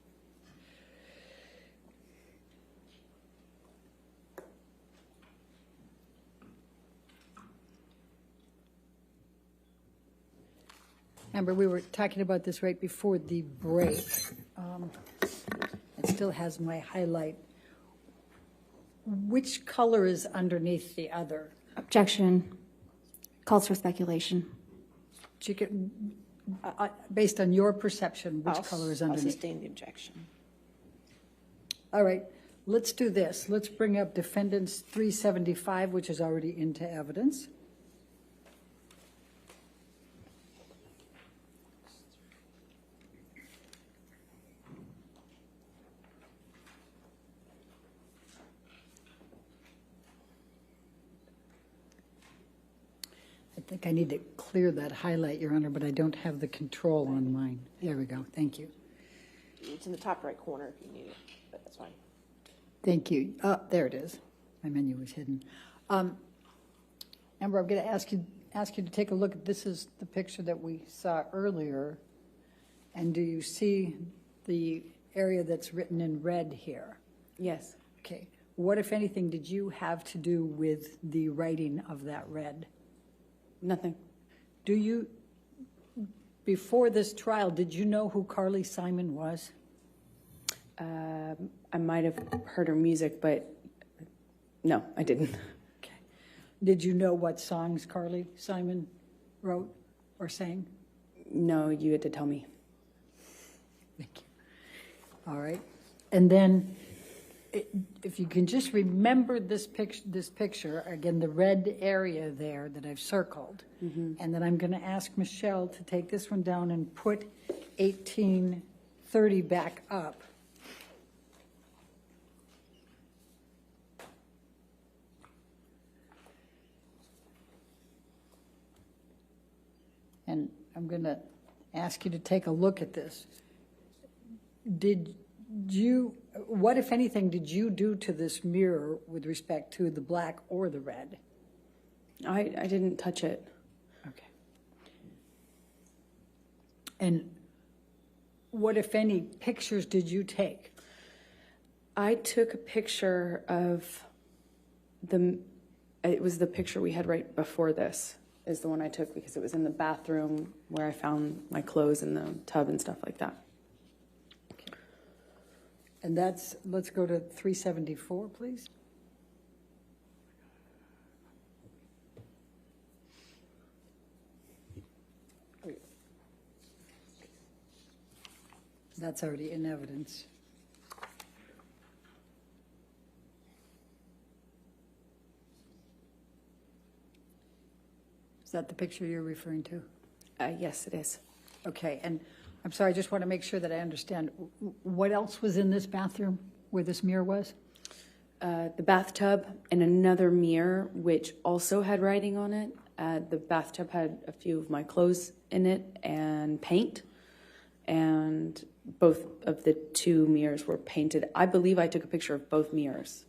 Remember, we were talking about this right before the break. It still has my highlight. Which color is underneath the other? Objection. Calls for speculation. Based on your perception, which I'll- color is I'll underneath? sustain the objection. All right, let's do this. Let's bring up defendant's 375, which is already into evidence. I think I need to clear that highlight, Your Honor, but I don't have the control on mine. There we go. Thank you. It's in the top right corner if you need it, but that's fine. Thank you. There it is. My menu was hidden. Amber, I'm going to ask you to take a look at, this is the picture that we saw earlier. And do you see the area that's written in red here? Yes. Okay. What, if anything, did you have to do with the writing of that red? Nothing. Do you, before this trial, did you know who Carly Simon was? I might have heard her music, but no, I didn't. Okay. Did you know what songs Carly Simon wrote or sang? No, you had to tell me. Thank you. All right. And then if you can just remember this picture, again, the red area there that I've circled, and then I'm going to ask Michelle to take this one down and put 1830 back up. And I'm going to ask you to take a look at this. What, if anything, did you do to this mirror with respect to the black or the red? I didn't touch it. Okay. And what, if any, pictures did you take? I took a picture of it was the picture we had right before this, is the one I took because it was in the bathroom where I found my clothes in the tub and stuff like that. And let's go to 374, please. That's already in evidence. Is that the picture you're referring to? Yes, it is. Okay, and I'm sorry, I just want to make sure that I understand. What else was in this bathroom where this mirror was? The bathtub and another mirror, which also had writing on it. The bathtub had a few of my clothes in it and paint, and both of the two mirrors were painted. I believe I took a picture of both mirrors.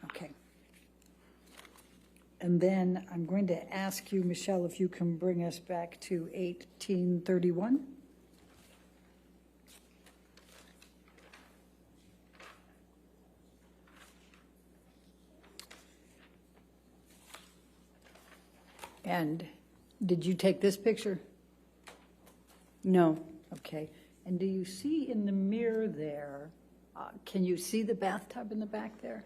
Okay. And then I'm going to ask you, Michelle, if you can bring us back to 1831. And did you take this picture? No. Okay. And do you see in the mirror there, can you see the bathtub in the back there?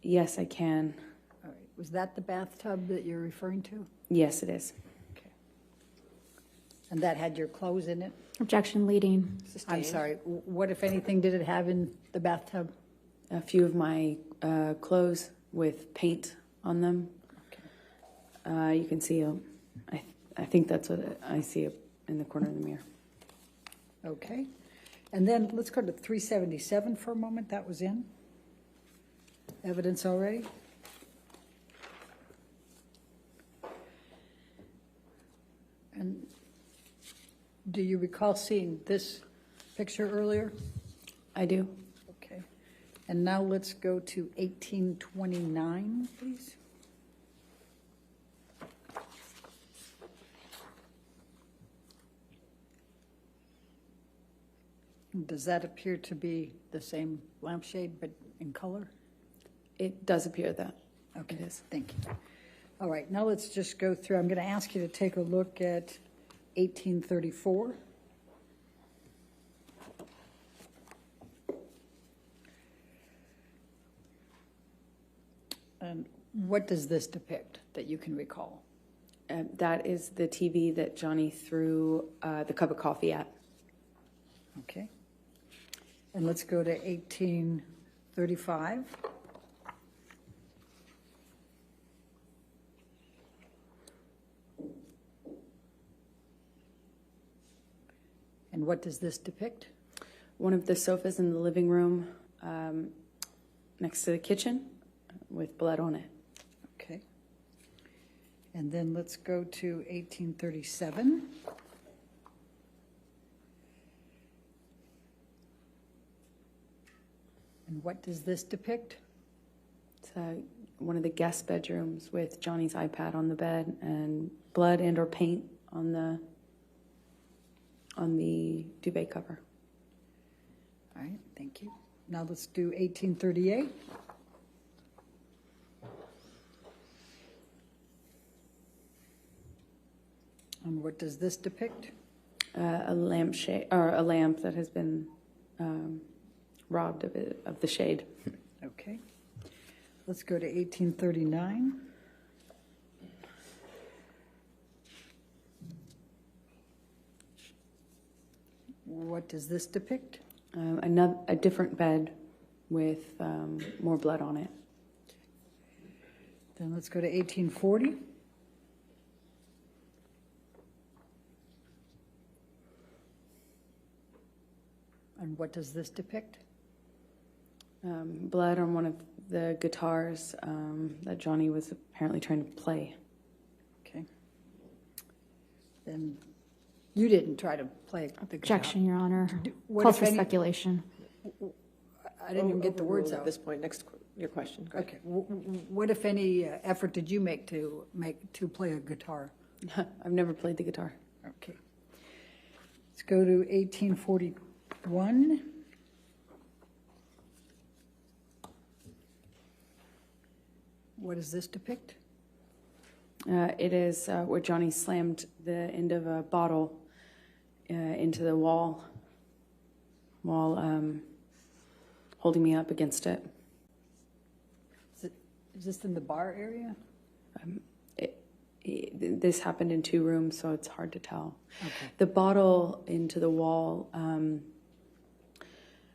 Yes, I can. All right. Was that the bathtub that you're referring to? Yes, it is. Okay. And that had your clothes in it? Objection leading. I'm sorry. What, if anything, did it have in the bathtub? A few of my clothes with paint on them. Okay. You can see, I think that's what I see in the corner of the mirror. Okay. And then let's go to 377 for a moment. That was in evidence already. And do you recall seeing this picture earlier? I do. Okay. And now let's go to 1829, please. Does that appear to be the same lampshade but in color? It does appear that. Okay, It is. thank you. All right, now let's just go through. I'm going to ask you to take a look at 1834. And what does this depict that you can recall? That is the TV that Johnny threw the cup of coffee at. Okay. And let's go to 1835. And what does this depict? One of the sofas in the living room next to the kitchen with blood on it. Okay. And then let's go to 1837. And what does this depict? It's one of the guest bedrooms with Johnny's iPad on the bed and blood and or paint on the duvet cover. All right, thank you. Now let's do 1838. And what does this depict? A lampshade or a lamp that has been robbed of the shade. Okay. Let's go to 1839. What does this depict? A different bed with more blood on it. Then let's go to 1840. And what does this depict? Blood on one of the guitars that Johnny was apparently trying to play. Okay. Then you didn't try to play the guitar. Objection, Your Honor. What Calls if for any- speculation. I didn't even get the words Overruled out. At this point, next, your question. Go ahead. Okay. What, if any, effort did you make to play a guitar? I've never played the guitar. Okay. Let's go to 1841. What does this depict? It is where Johnny slammed the end of a bottle into the wall while holding me up against it. Is this in the bar area? This happened in 2 rooms, so it's hard to tell. Okay. The bottle into the wall,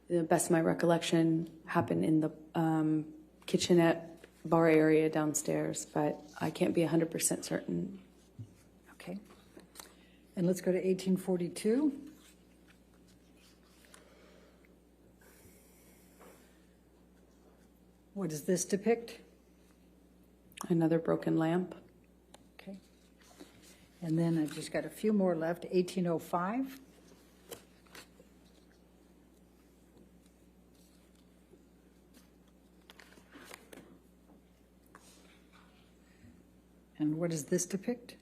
the best of my recollection, happened in the kitchenette bar area downstairs, but I can't be 100% certain. Okay. And let's go to 1842. What does this depict? Another broken lamp. Okay. And then I've just got a few more left. 1805. And what does this depict?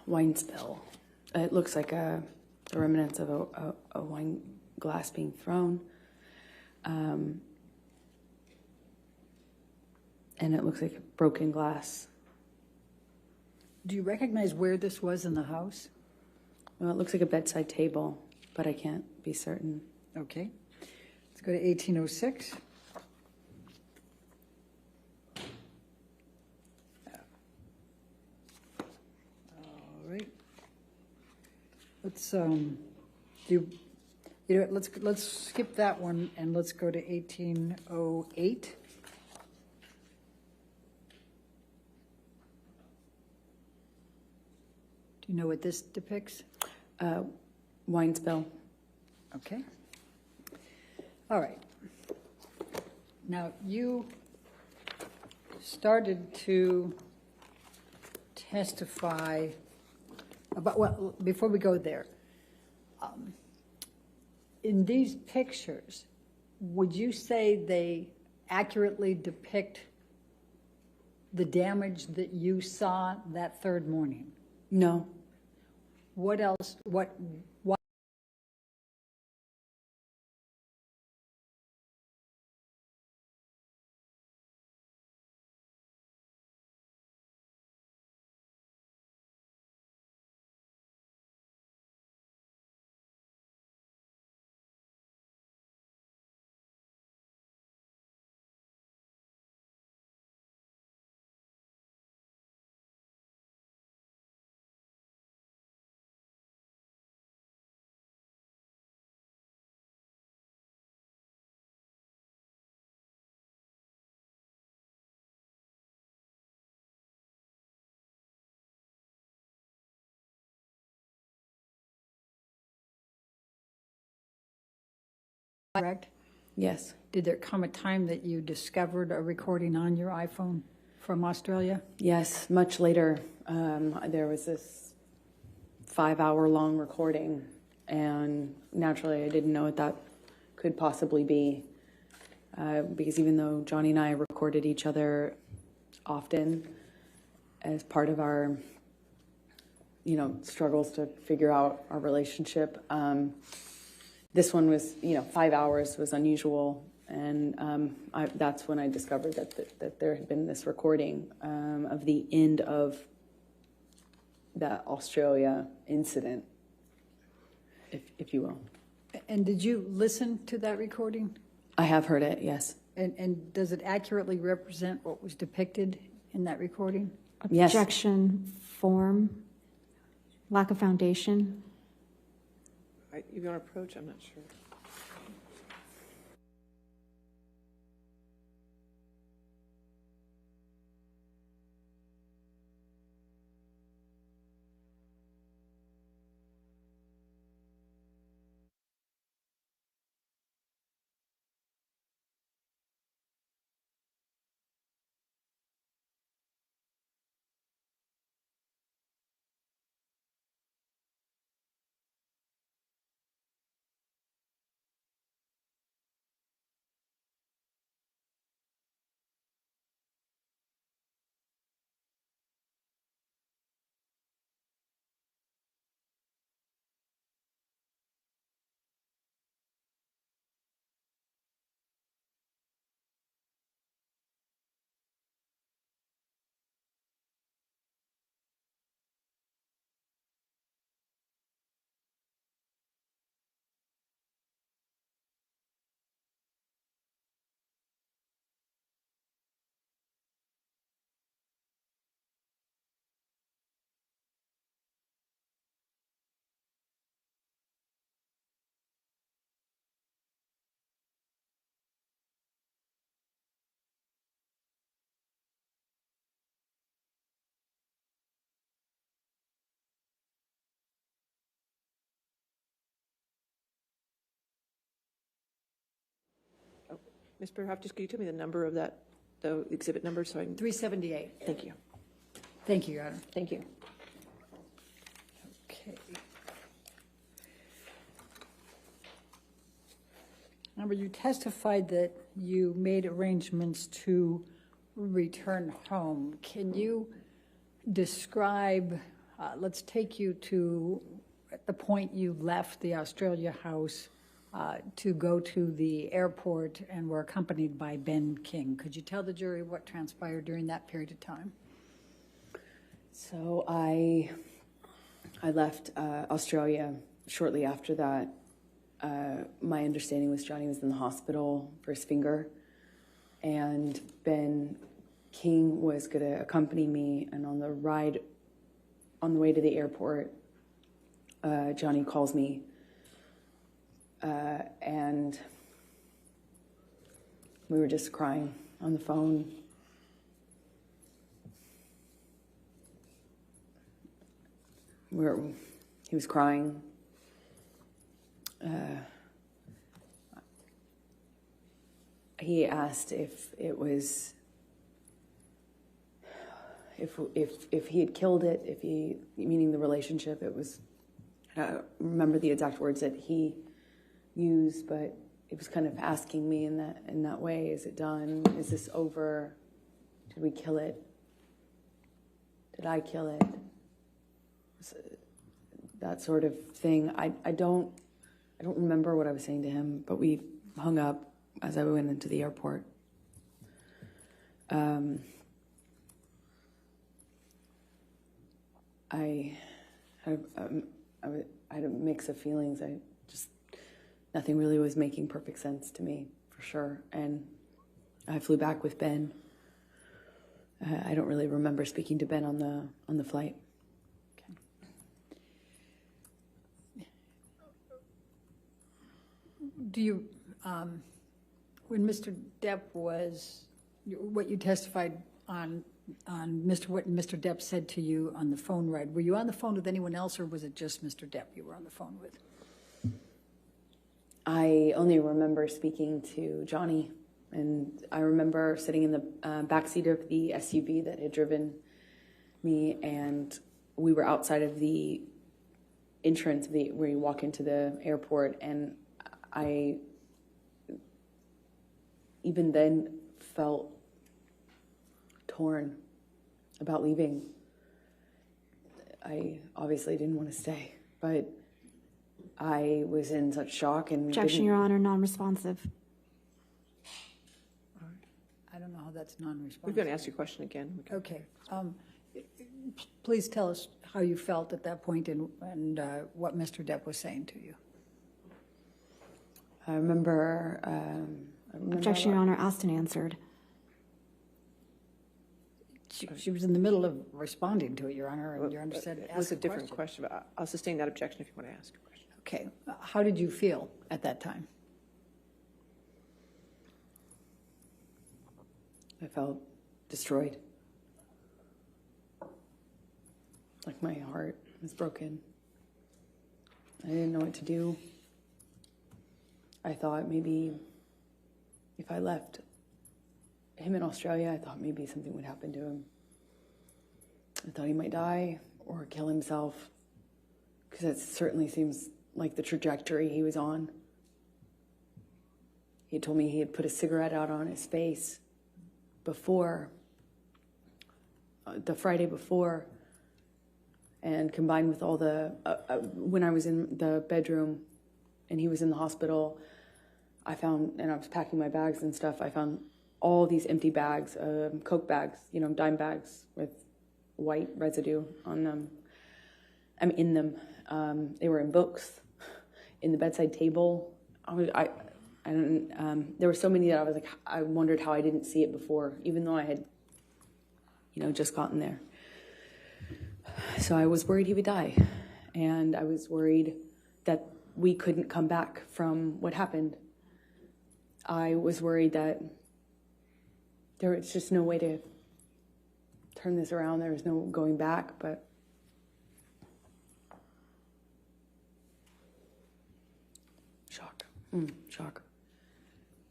Wine spill. It looks like the remnants of a wine glass being thrown. And it looks like broken glass. Do you recognize where this was in the house? Well, it looks like a bedside table, but I can't be certain. Okay. Let's go to 1806. All right. Let's let's skip that one and let's go to 1808. Do you know what this depicts? Wine spill. Okay. All right. Now, you started to testify about, well, before we go there, in these pictures, would you say they accurately depict the damage that you saw that third morning? No. What else, what correct? Yes. Did there come a time that you discovered a recording on your iPhone from Australia? Yes, much later, there was this 5-hour-long recording, and naturally I didn't know what that could possibly be, because even though Johnny and I recorded each other often as part of our, struggles to figure out our relationship, this one was, 5 hours was unusual, and that's when I discovered that there had been this recording of the end of that Australia incident, if you will. And did you listen to that recording? I have heard it, yes. And does it accurately represent what was depicted in that recording? Yes. Objection, form, lack of foundation. You want to approach? I'm not sure. Ms. Perhoff, just could you tell me the number of that, the exhibit number, so I can, 378. thank you. Thank you, Your Honor. Thank you. Okay. Amber, you testified that you made arrangements to return home. Can you describe, let's take you to the point you left the Australia house to go to the airport and were accompanied by Ben King. Could you tell the jury what transpired during that period of time? So I left Australia shortly after that. My understanding was Johnny was in the hospital for his finger, and Ben King was going to accompany me. And on the way to the airport, Johnny calls me, and we were just crying on the phone. He was crying. He asked if it was, if he had killed it, meaning the relationship. It was, I don't remember the exact words that he used, but it was kind of asking me in that way: is it done? Is this over? Did we kill it? Did I kill it? That sort of thing. I don't remember what I was saying to him, but we hung up as I went into the airport. I had a mix of feelings. Nothing really was making perfect sense to me, for sure. And I flew back with Ben. I don't really remember speaking to Ben on the flight. Do you, when Mr. Depp was, what you testified on what Mr. Depp said to you on the phone ride, were you on the phone with anyone else, or was it just Mr. Depp you were on the phone with? I only remember speaking to Johnny, and I remember sitting in the backseat of the SUV that had driven me, and we were outside of the entrance where you walk into the airport, and I even then felt torn about leaving. I obviously didn't want to stay, but I was in such shock and Objection, Your Honor, non-responsive. I don't know how that's non-responsive. We're going to ask you a question again. Okay. Please tell us how you felt at that point and what Mr. Depp was saying to you. I remember Objection, Your Honor, asked and answered. She was in the middle of responding to it, Your Honor, and Your Honor said It was a different question, but I'll sustain that objection if you want to ask a question. Okay. How did you feel at that time? I felt destroyed. Like my heart was broken. I didn't know what to do. I thought maybe if I left him in Australia, I thought maybe something would happen to him. I thought he might die or kill himself, because that certainly seems like the trajectory he was on. He told me he had put a cigarette out on his face before, the Friday before, and combined with all the, when I was in the bedroom and he was in the hospital, I found, and I was packing my bags and stuff, I found all these empty bags, Coke bags, dime bags with white residue on them. In them. They were in books, in the bedside table. There were so many that I was like, I wondered how I didn't see it before, even though I had, just gotten there. So I was worried he would die, and I was worried that we couldn't come back from what happened. I was worried that there was just no way to turn this around. There was no going back, but shock. Shock.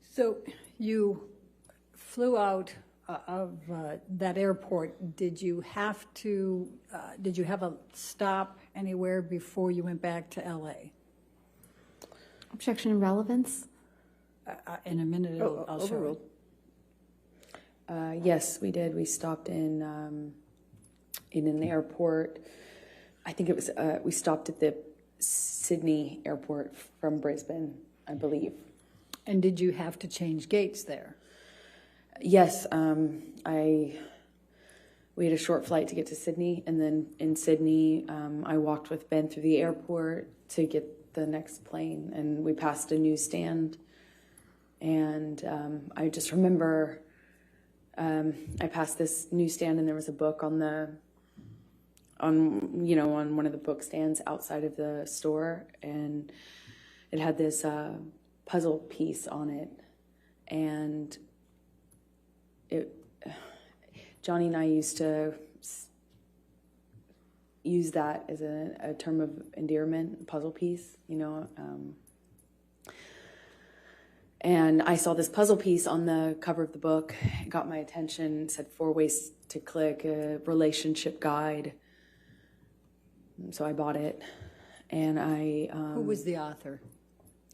So you flew out of that airport, did you have a stop anywhere before you went back to LA? Objection and relevance. In a minute, I'll show Overruled. it. Yes, we did. We stopped in an airport. I think it was, we stopped at the Sydney airport from Brisbane, I believe. And did you have to change gates there? Yes, we had a short flight to get to Sydney, and then in Sydney, I walked with Ben through the airport to get the next plane, and we passed a newsstand, and I just remember I passed this newsstand, and there was a book on one of the book stands outside of the store, and it had this puzzle piece on it, and Johnny and I used to use that as a term of endearment, puzzle piece, and I saw this puzzle piece on the cover of the book. It got my attention. It said 4 ways to click, a relationship guide. So I bought it, and Who was the author?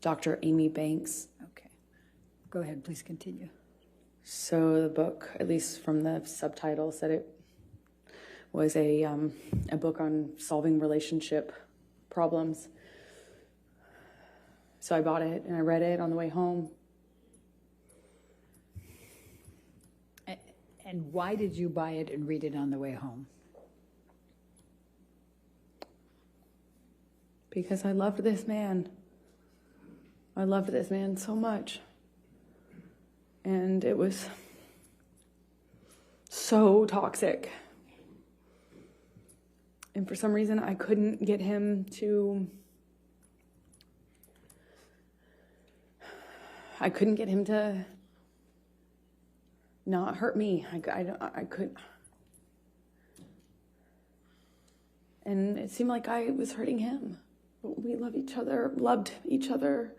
Dr. Amy Banks. Okay. Go ahead, please continue. So the book, at least from the subtitle, said it was a book on solving relationship problems. So I bought it, and I read it on the way home. And why did you buy it and read it on the way home? Because I loved this man. I loved this man so much. And it was so toxic. And for some reason, I couldn't get him to... not hurt me. I could... And it seemed like I was hurting him. But we loved each other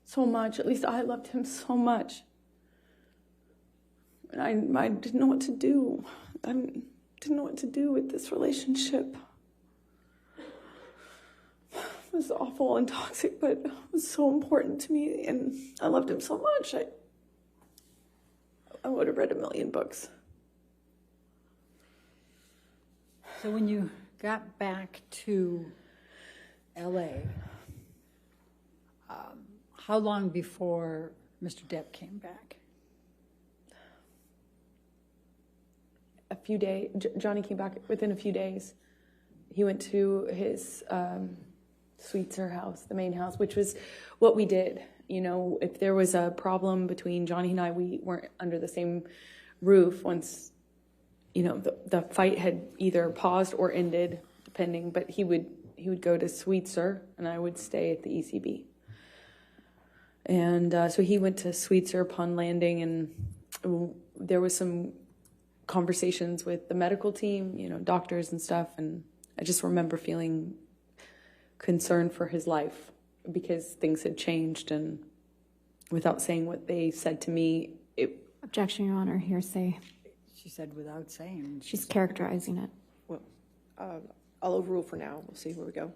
so much. At least I loved him so much. And I didn't know what to do. I didn't know what to do with this relationship. It was awful and toxic, but it was so important to me, and I loved him so much. I would have read 1,000,000 books. So when you got back to LA, how long before Mr. Depp came back? A few days. Johnny came back within a few days. He went to his Sweetser house, the main house, which was what we did. If there was a problem between Johnny and I, we weren't under the same roof once, the fight had either paused or ended, depending. But he would go to Sweetser, and I would stay at the ECB. And so he went to Sweetser upon landing, and there was some conversations with the medical team, doctors and stuff. And I just remember feeling concerned for his life because things had changed, and without saying what they said to me, Objection, Your Honor. Hearsay. She said without saying. She's characterizing it. Well, I'll overrule for now. We'll see where we go.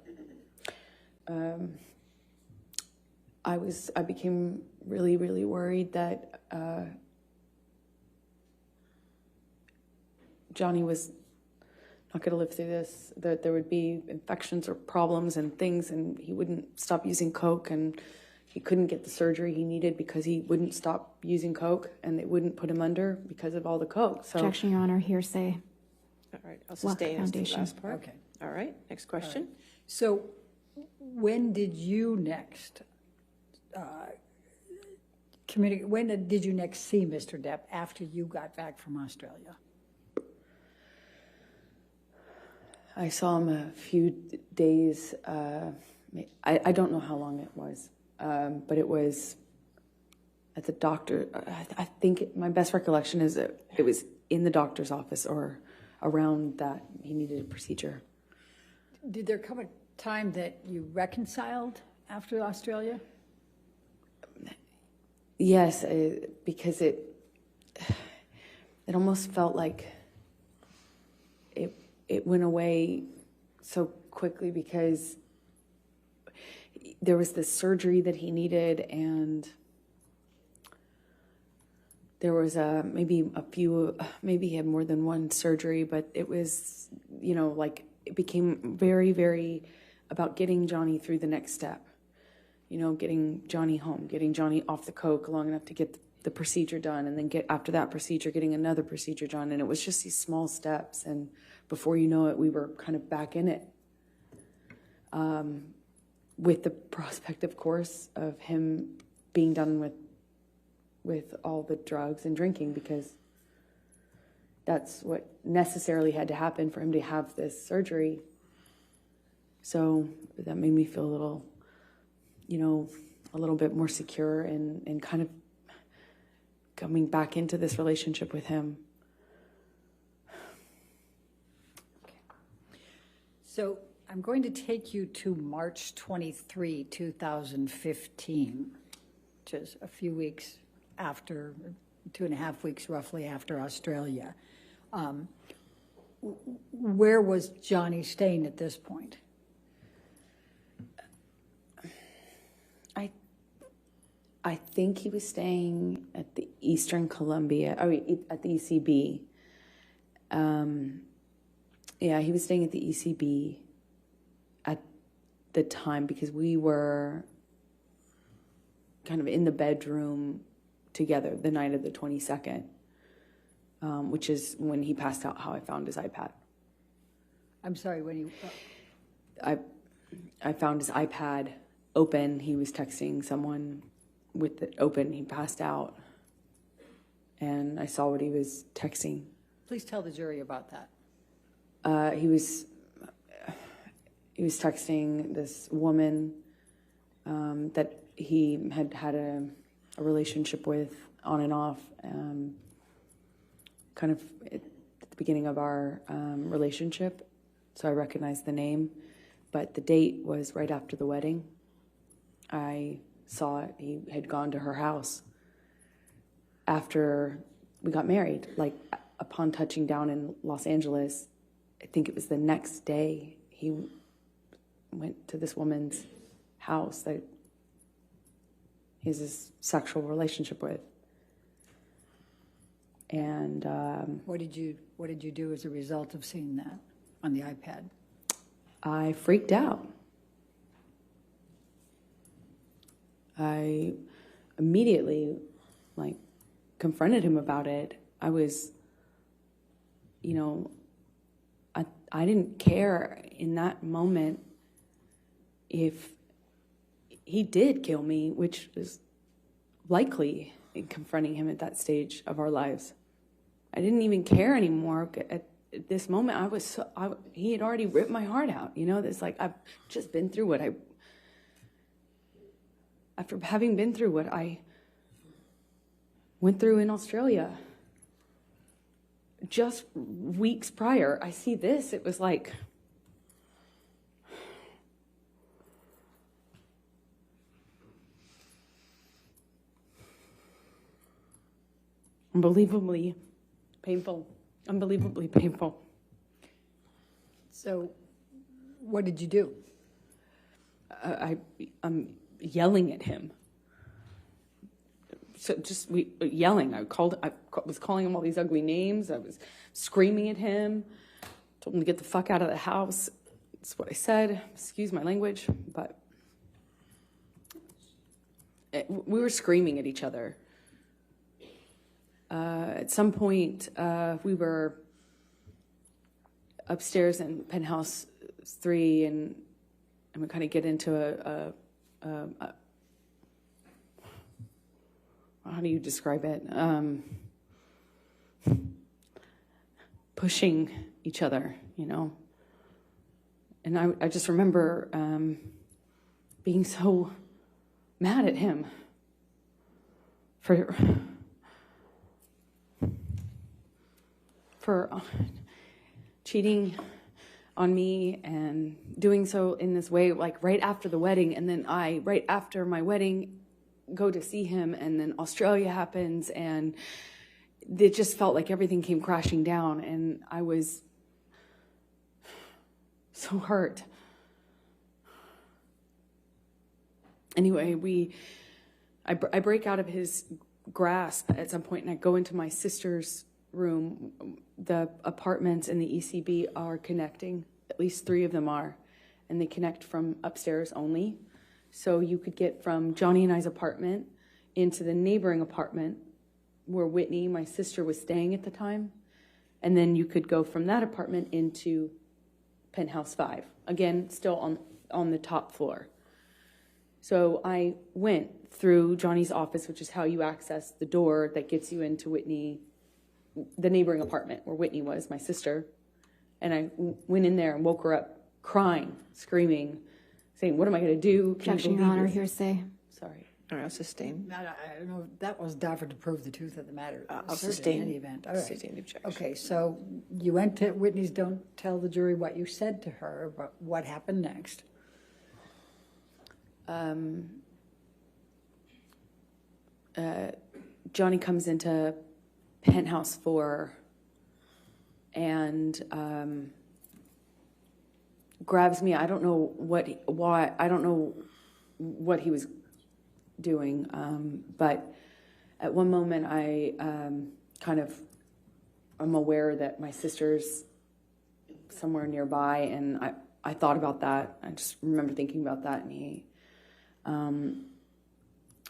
I became really, really worried that Johnny was not going to live through this, that there would be infections or problems and things, and he wouldn't stop using Coke, and he couldn't get the surgery he needed because he wouldn't stop using Coke, and they wouldn't put him under because of all the Coke. So, Objection, Your Honor. Hearsay. All right, I'll sustain as the Foundation. last part. Okay. All right, next question. So when did you next when did you next see Mr. Depp after you got back from Australia? I saw him a few days. I don't know how long it was, but it was at the doctor. I think my best recollection is that it was in the doctor's office or around that he needed a procedure. Did there come a time that you reconciled after Australia? Yes, because it almost felt like it went away so quickly because there was this surgery that he needed, and there was maybe he had more than one surgery, but it was, like it became very, very about getting Johnny through the next step. Getting Johnny home, getting Johnny off the coke long enough to get the procedure done, and then after that procedure, getting another procedure done. And it was just these small steps. And before you know it, we were kind of back in it. With the prospect, of course, of him being done with all the drugs and drinking, because that's what necessarily had to happen for him to have this surgery. So that made me feel a little bit more secure and kind of coming back into this relationship with him. Okay. So I'm going to take you to March 23, 2015, which is a few weeks after, 2.5 weeks roughly after Australia. Where was Johnny staying at this point? I think he was staying at the Eastern Columbia, at the ECB. He was staying at the ECB at the time because we were kind of in the bedroom together the night of the 22nd, which is when he passed out, how I found his iPad. I'm sorry, when you... I found his iPad open. He was texting someone with it open. He passed out, and I saw what he was texting. Please tell the jury about that. He was texting this woman that he had a relationship with on and off, kind of at the beginning of our relationship. So I recognized the name, but the date was right after the wedding. I saw it. He had gone to her house after we got married. Like, upon touching down in Los Angeles, I think it was the next day, he went to this woman's house that he has this sexual relationship with. And What did you do as a result of seeing that on the iPad? I freaked out. I immediately, confronted him about it. I was, I didn't care in that moment if he did kill me, which is likely in confronting him at that stage of our lives. I didn't even care anymore. At this moment, he had already ripped my heart out. I've just been through after having been through what I went through in Australia. Just weeks prior, I see this. It was like, unbelievably painful. Unbelievably painful. So what did you do? I'm yelling at him. So yelling. I was calling him all these ugly names. I was screaming at him. Told him to get the fuck out of the house. That's what I said. Excuse my language, but we were screaming at each other. At some point, we were upstairs in penthouse 3, and we kind of get into a how do you describe it? Pushing each other, And I just remember being so mad at him for cheating on me and doing so in this way, like right after the wedding. And then right after my wedding, go to see him, and then Australia happens, and it just felt like everything came crashing down, and I was so hurt. Anyway, I break out of his grasp at some point, and I go into my sister's room. The apartments in the ECB are connecting. At least 3 of them are, and they connect from upstairs only. So you could get from Johnny and I's apartment into the neighboring apartment where Whitney, my sister, was staying at the time. And then you could go from that apartment into penthouse 5. Again, still on the top floor. So I went through Johnny's office, which is how you access the door that gets you into Whitney, the neighboring apartment where Whitney was, my sister. And I went in there and woke her up crying, screaming, saying, "What am I going to do? Can you Objection, Your believe Honor, this?" sorry. Sorry. All right, I'll sustain. I don't know, that was Dafford to prove the truth of the matter. I'll Certainly, sustain. in any event. All right. Sustain the objection. Okay, so you went to Whitney's. Don't tell the jury what you said to her, but what happened next? Johnny comes into penthouse 4 and grabs me. I don't know why. I don't know what he was doing, but at one moment I I'm aware that my sister's somewhere nearby, and I thought about that. I just remember thinking about that, and he,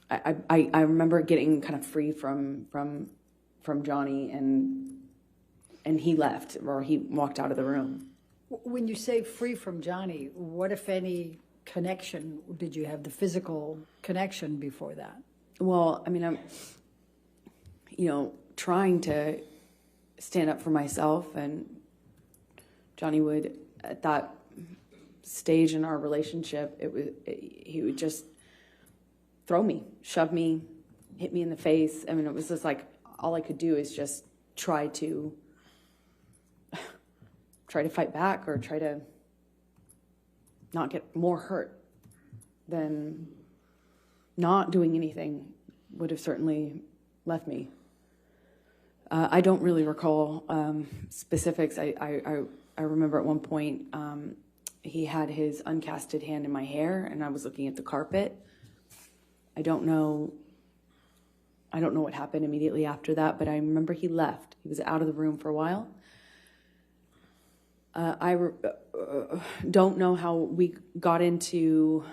I remember getting kind of free from Johnny, and he left, or he walked out of the room. When you say free from Johnny, what, if any, connection did you have? The physical connection before that? Well, I mean, I'm, trying to stand up for myself, and Johnny would, at that stage in our relationship, he would just throw me, shove me, hit me in the face. I mean, it was just like, all I could do is just try to fight back, or try to not get more hurt than not doing anything would have certainly left me. I don't really recall specifics. I remember at one point he had his uncasted hand in my hair, and I was looking at the carpet. I don't know what happened immediately after that, but I remember he left. He was out of the room for a while. I don't know how we got into,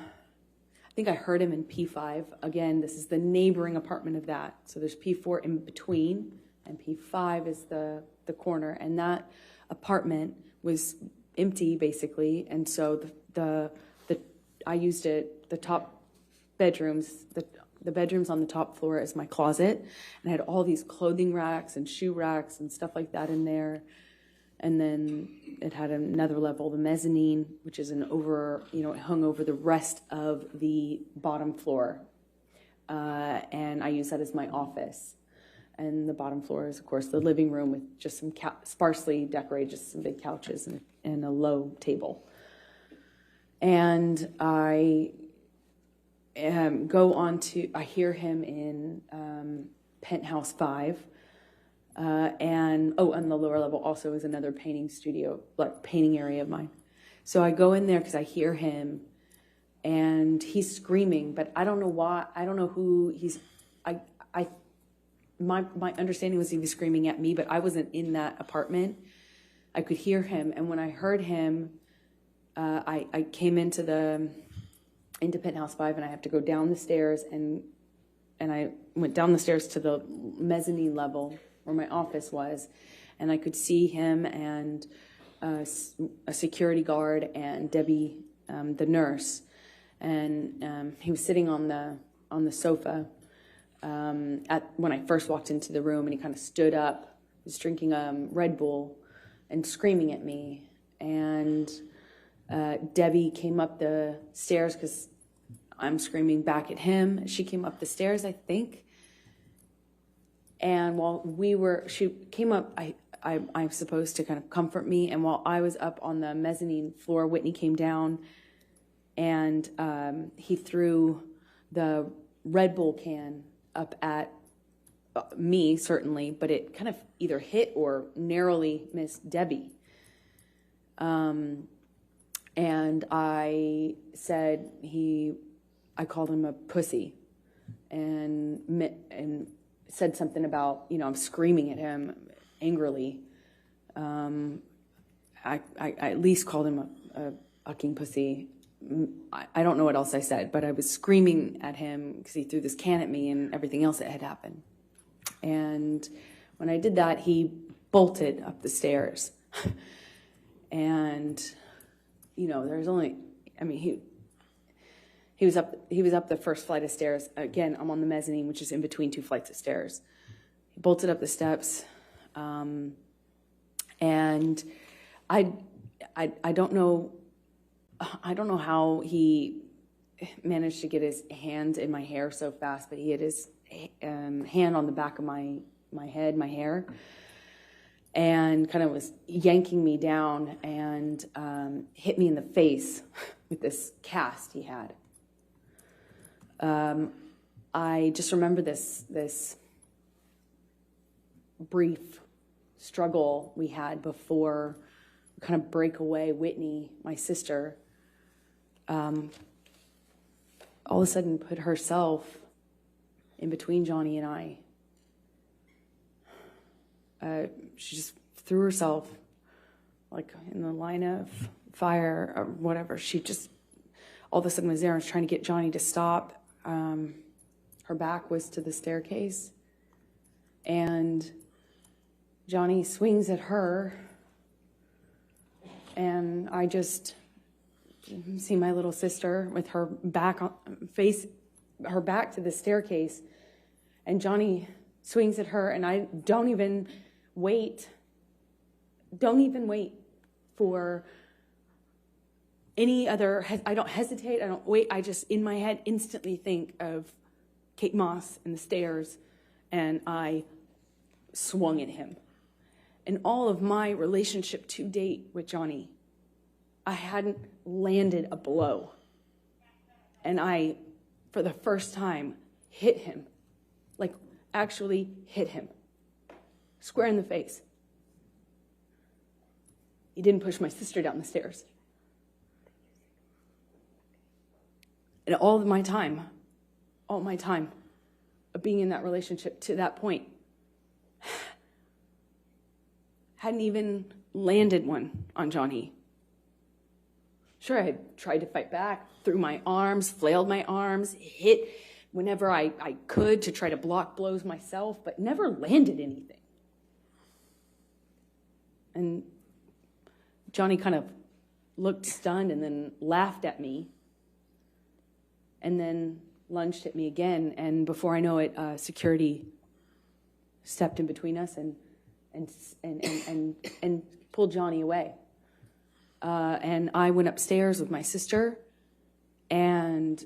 I think I heard him in P5. Again, this is the neighboring apartment of that. So there's P4 in between, and P5 is the corner. And that apartment was empty, basically. And so I used it, the top bedrooms, the bedrooms on the top floor as my closet. And I had all these clothing racks and shoe racks and stuff like that in there. And then it had another level, the mezzanine, which is it hung over the rest of the bottom floor. And I use that as my office. And the bottom floor is, of course, the living room with just some sparsely decorated, just some big couches and a low table. And I I hear him in penthouse 5. And on the lower level also is another painting studio, like painting area of mine. So I go in there because I hear him, and he's screaming, but I don't know why. I don't know who he's. My understanding was he was screaming at me, but I wasn't in that apartment. I could hear him, and when I heard him, I came into penthouse 5, and I have to go down the stairs, and I went down the stairs to the mezzanine level where my office was, and I could see him and a security guard and Debbie, the nurse, and he was sitting on the sofa when I first walked into the room, and he kind of stood up, was drinking Red Bull and screaming at me, and Debbie came up the stairs because I'm screaming back at him. She came up the stairs, I think. And while she came up, I'm supposed to kind of comfort me. And while I was up on the mezzanine floor, Whitney came down, and he threw the Red Bull can up at me, certainly, but it kind of either hit or narrowly missed Debbie. And I said I called him a pussy, and said something about, I'm screaming at him angrily. I at least called him a fucking pussy. I don't know what else I said, but I was screaming at him because he threw this can at me and everything else that had happened. And when I did that, he bolted up the stairs. And, there's only, he was up the first flight of stairs. Again, I'm on the mezzanine, which is in between two flights of stairs. He bolted up the steps. And I don't know how he managed to get his hands in my hair so fast, but he had his hand on the back of my head, my hair, and kind of was yanking me down and hit me in the face with this cast he had. I just remember this brief struggle we had before we kind of break away. Whitney, my sister, all of a sudden put herself in between Johnny and I. She just threw herself like in the line of fire or whatever. She just all of a sudden was there and was trying to get Johnny to stop. Her back was to the staircase, and Johnny swings at her, and I just see my little sister with her back to the staircase, and Johnny swings at her, and I don't even wait for any other, I don't hesitate, I don't wait, I just in my head instantly think of Kate Moss and the stairs, and I swung at him. In all of my relationship to date with Johnny, I hadn't landed a blow. And I, for the first time, hit him. Like, actually hit him. Square in the face. He didn't push my sister down the stairs. And all my time of being in that relationship to that point, hadn't even landed one on Johnny. Sure, I had tried to fight back, threw my arms, flailed my arms, hit whenever I could to try to block blows myself, but never landed anything. And Johnny kind of looked stunned and then laughed at me and then lunged at me again. And before I know it, security stepped in between us and pulled Johnny away. And I went upstairs with my sister, and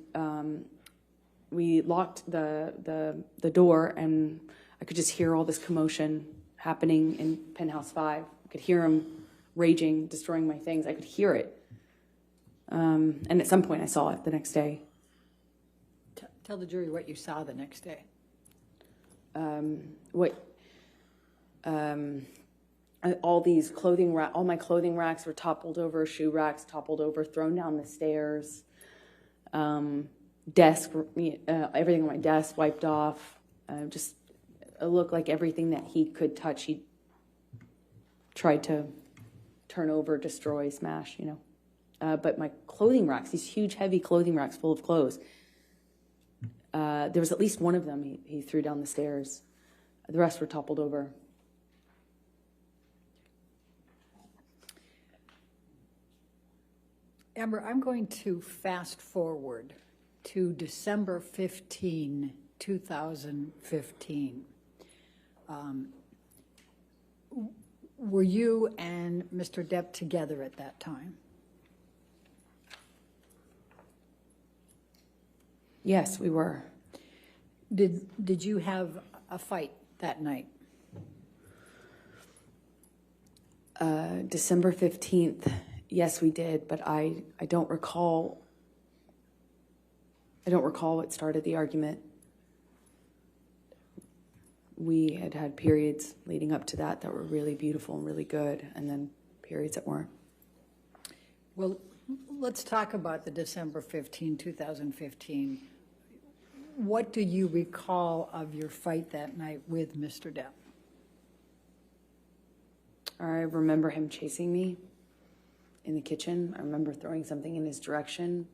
we locked the door, and I could just hear all this commotion happening in Penthouse 5. I could hear him raging, destroying my things. I could hear it. And at some point I saw it the next day. Tell the jury what you saw the next day. All my clothing racks were toppled over, shoe racks toppled over, thrown down the stairs. Desk, everything on my desk wiped off. Just it looked like everything that he could touch, he tried to turn over, destroy, smash, But my clothing racks, these huge, heavy clothing racks full of clothes, there was at least one of them he threw down the stairs. The rest were toppled over. Amber, I'm going to fast forward to December 15, 2015. Were you and Mr. Depp together at that time? Yes, we were. Did you have a fight that night? December 15th, yes, we did, but I don't recall. I don't recall what started the argument. We had had periods leading up to that were really beautiful and really good, and then periods that weren't. Well, let's talk about the December 15, 2015. What do you recall of your fight that night with Mr. Depp? I remember him chasing me in the kitchen. I remember throwing something in his direction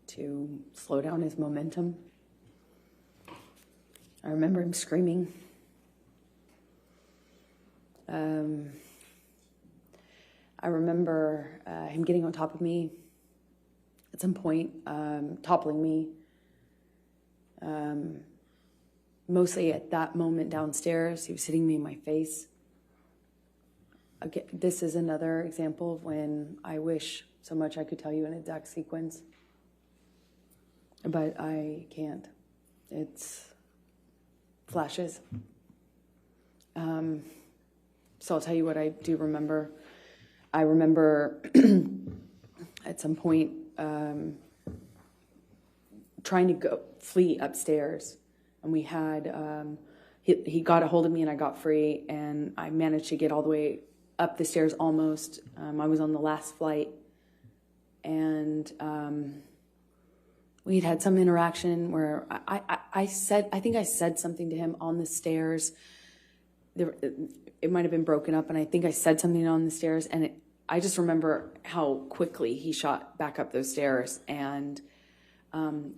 to slow down his momentum. I remember him screaming. I remember him getting on top of me at some point, toppling me. Mostly at that moment downstairs, he was hitting me in my face. Again, this is another example of when I wish so much I could tell you an exact sequence, but I can't. It's flashes. So I'll tell you what I do remember. I remember at some point trying to flee upstairs, and we had he got a hold of me and I got free, and I managed to get all the way up the stairs almost. I was on the last flight, and we'd had some interaction where I think I said something to him on the stairs. It might have been broken up, and I think I said something on the stairs, and I just remember how quickly he shot back up those stairs and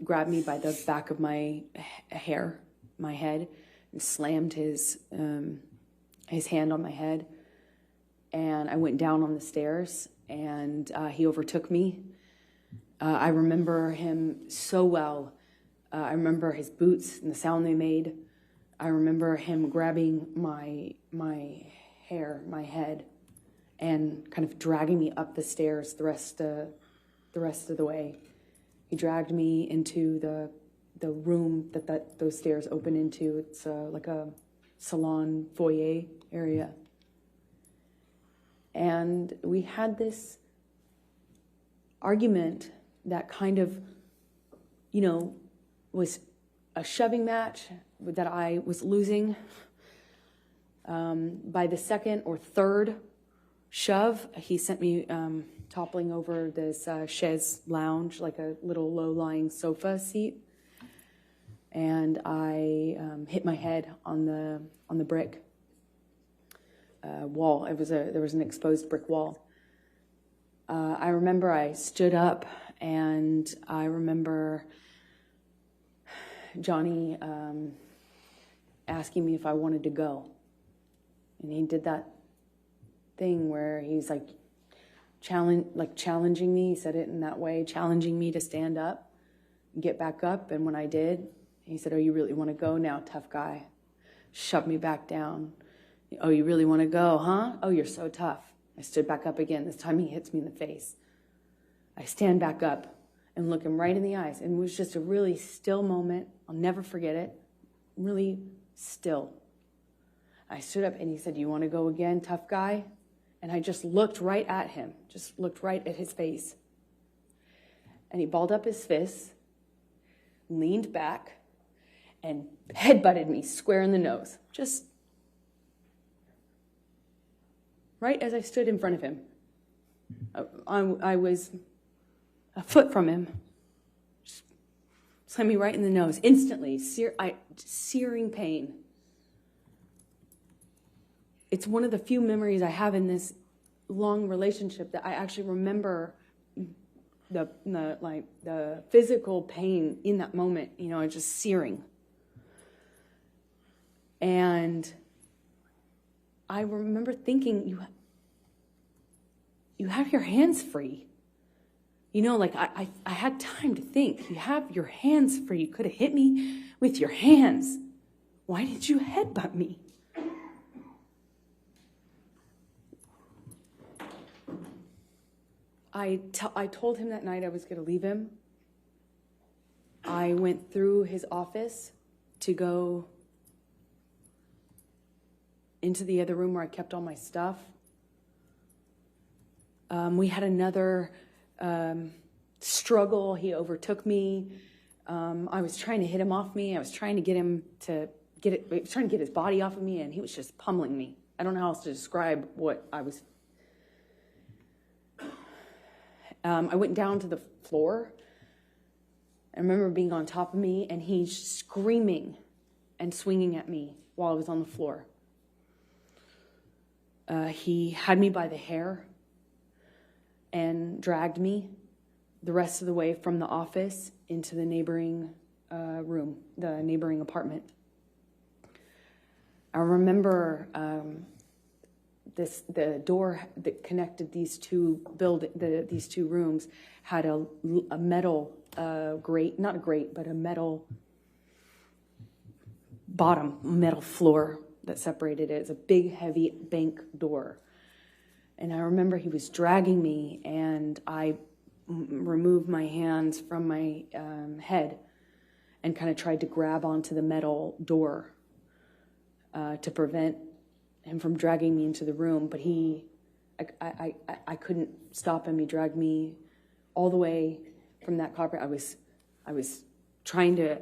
grabbed me by the back of my hair, my head, and slammed his hand on my head. And I went down on the stairs, and he overtook me. I remember him so well. I remember his boots and the sound they made. I remember him grabbing my hair, my head, and kind of dragging me up the stairs the rest of the way. He dragged me into the room that those stairs open into. It's like a salon foyer area. And we had this argument that kind of, was a shoving match that I was losing. By the second or third shove, he sent me toppling over this chaise lounge, like a little low-lying sofa seat, and I hit my head on the brick wall. There was an exposed brick wall. I remember I stood up, and I remember Johnny asking me if I wanted to go. And he did that thing where he's like challenging me. He said it in that way, challenging me to stand up and get back up. And when I did, he said, "Oh, you really want to go now, tough guy?" Shoved me back down. "Oh, you really want to go, huh? Oh, you're so tough." I stood back up again. This time he hits me in the face. I stand back up and look him right in the eyes. And it was just a really still moment. I'll never forget it. Really still. I stood up and he said, "You want to go again, tough guy?" And I just looked right at him, just looked right at his face. And he balled up his fists, leaned back, and headbutted me square in the nose. Just right as I stood in front of him. I was a foot from him. Just slammed me right in the nose. Instantly, searing pain. It's one of the few memories I have in this long relationship that I actually remember the physical pain in that moment, just searing. And I remember thinking, you have your hands free. I had time to think. You have your hands free. You could have hit me with your hands. Why did you headbutt me? I told him that night I was going to leave him. I went through his office to go into the other room where I kept all my stuff. We had another struggle. He overtook me. I was trying to hit him off me. I was trying to get him to trying to get his body off of me, and he was just pummeling me. I don't know how else to describe what I was. I went down to the floor. I remember being on top of me, and he's screaming and swinging at me while I was on the floor. He had me by the hair and dragged me the rest of the way from the office into the neighboring room, the neighboring apartment. I remember the door that connected these two rooms had a metal grate, not a grate, but a metal bottom, metal floor that separated it. It's a big, heavy bank door. And I remember he was dragging me, and I removed my hands from my head and kind of tried to grab onto the metal door to prevent him from dragging me into the room. But I couldn't stop him. He dragged me all the way from that carpet. I was trying to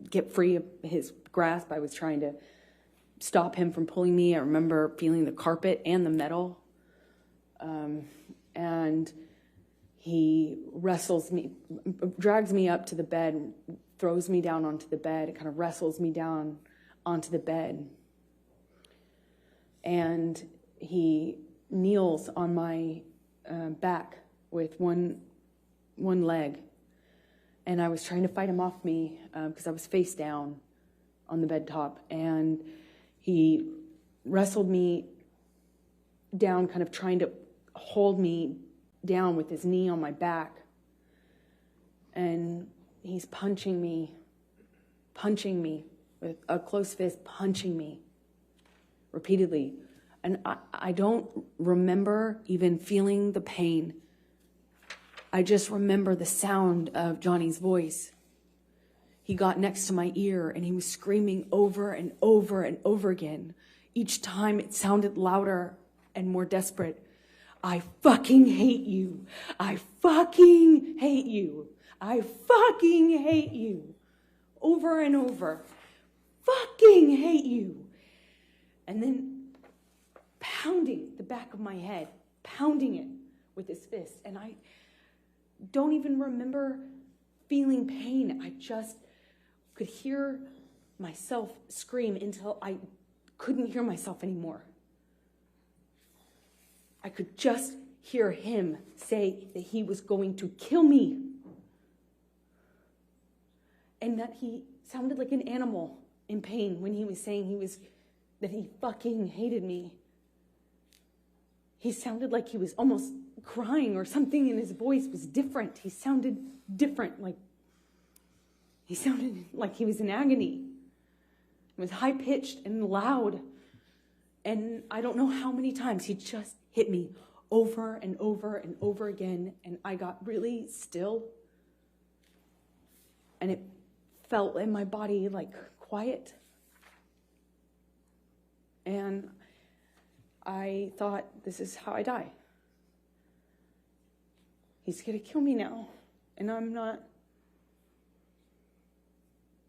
get free of his grasp. I was trying to stop him from pulling me. I remember feeling the carpet and the metal. And he drags me up to the bed, throws me down onto the bed. It kind of wrestles me down onto the bed. And he kneels on my back with one leg. And I was trying to fight him off me because I was face down on the bed top. And he wrestled me down, kind of trying to hold me down with his knee on my back. And he's punching me with a closed fist, punching me repeatedly. And I don't remember even feeling the pain. I just remember the sound of Johnny's voice. He got next to my ear and he was screaming over and over and over again. Each time it sounded louder and more desperate. I fucking hate you. I fucking hate you. I fucking hate you. Over and over. Fucking hate you. And then pounding the back of my head, pounding it with his fist. And I don't even remember feeling pain. I just could hear myself scream until I couldn't hear myself anymore. I could just hear him say that he was going to kill me. And that he sounded like an animal in pain when he was saying that he fucking hated me. He sounded like he was almost crying, or something in his voice was different. He sounded different, he sounded like he was in agony. It was high-pitched and loud. And I don't know how many times he just hit me over and over and over again. And I got really still. And it felt in my body like quiet. And I thought, this is how I die. He's going to kill me now. And I'm not.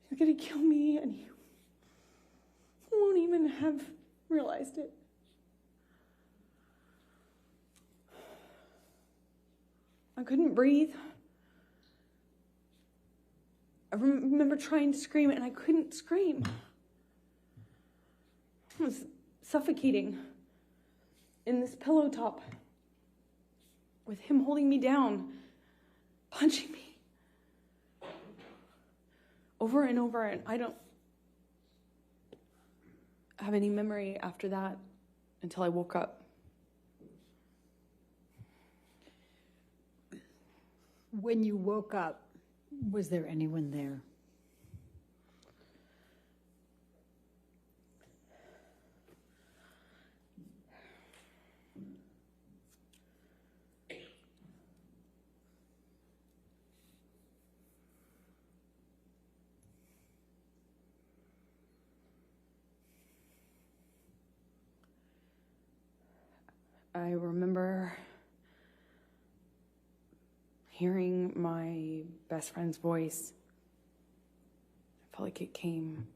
He's going to kill me, and he won't even have realized it. I couldn't breathe. I remember trying to scream, and I couldn't scream. I was suffocating in this pillow top with him holding me down, punching me over and over. And I don't have any memory after that until I woke up. When you woke up, was there anyone there? I remember hearing my best friend's voice. I felt like it came,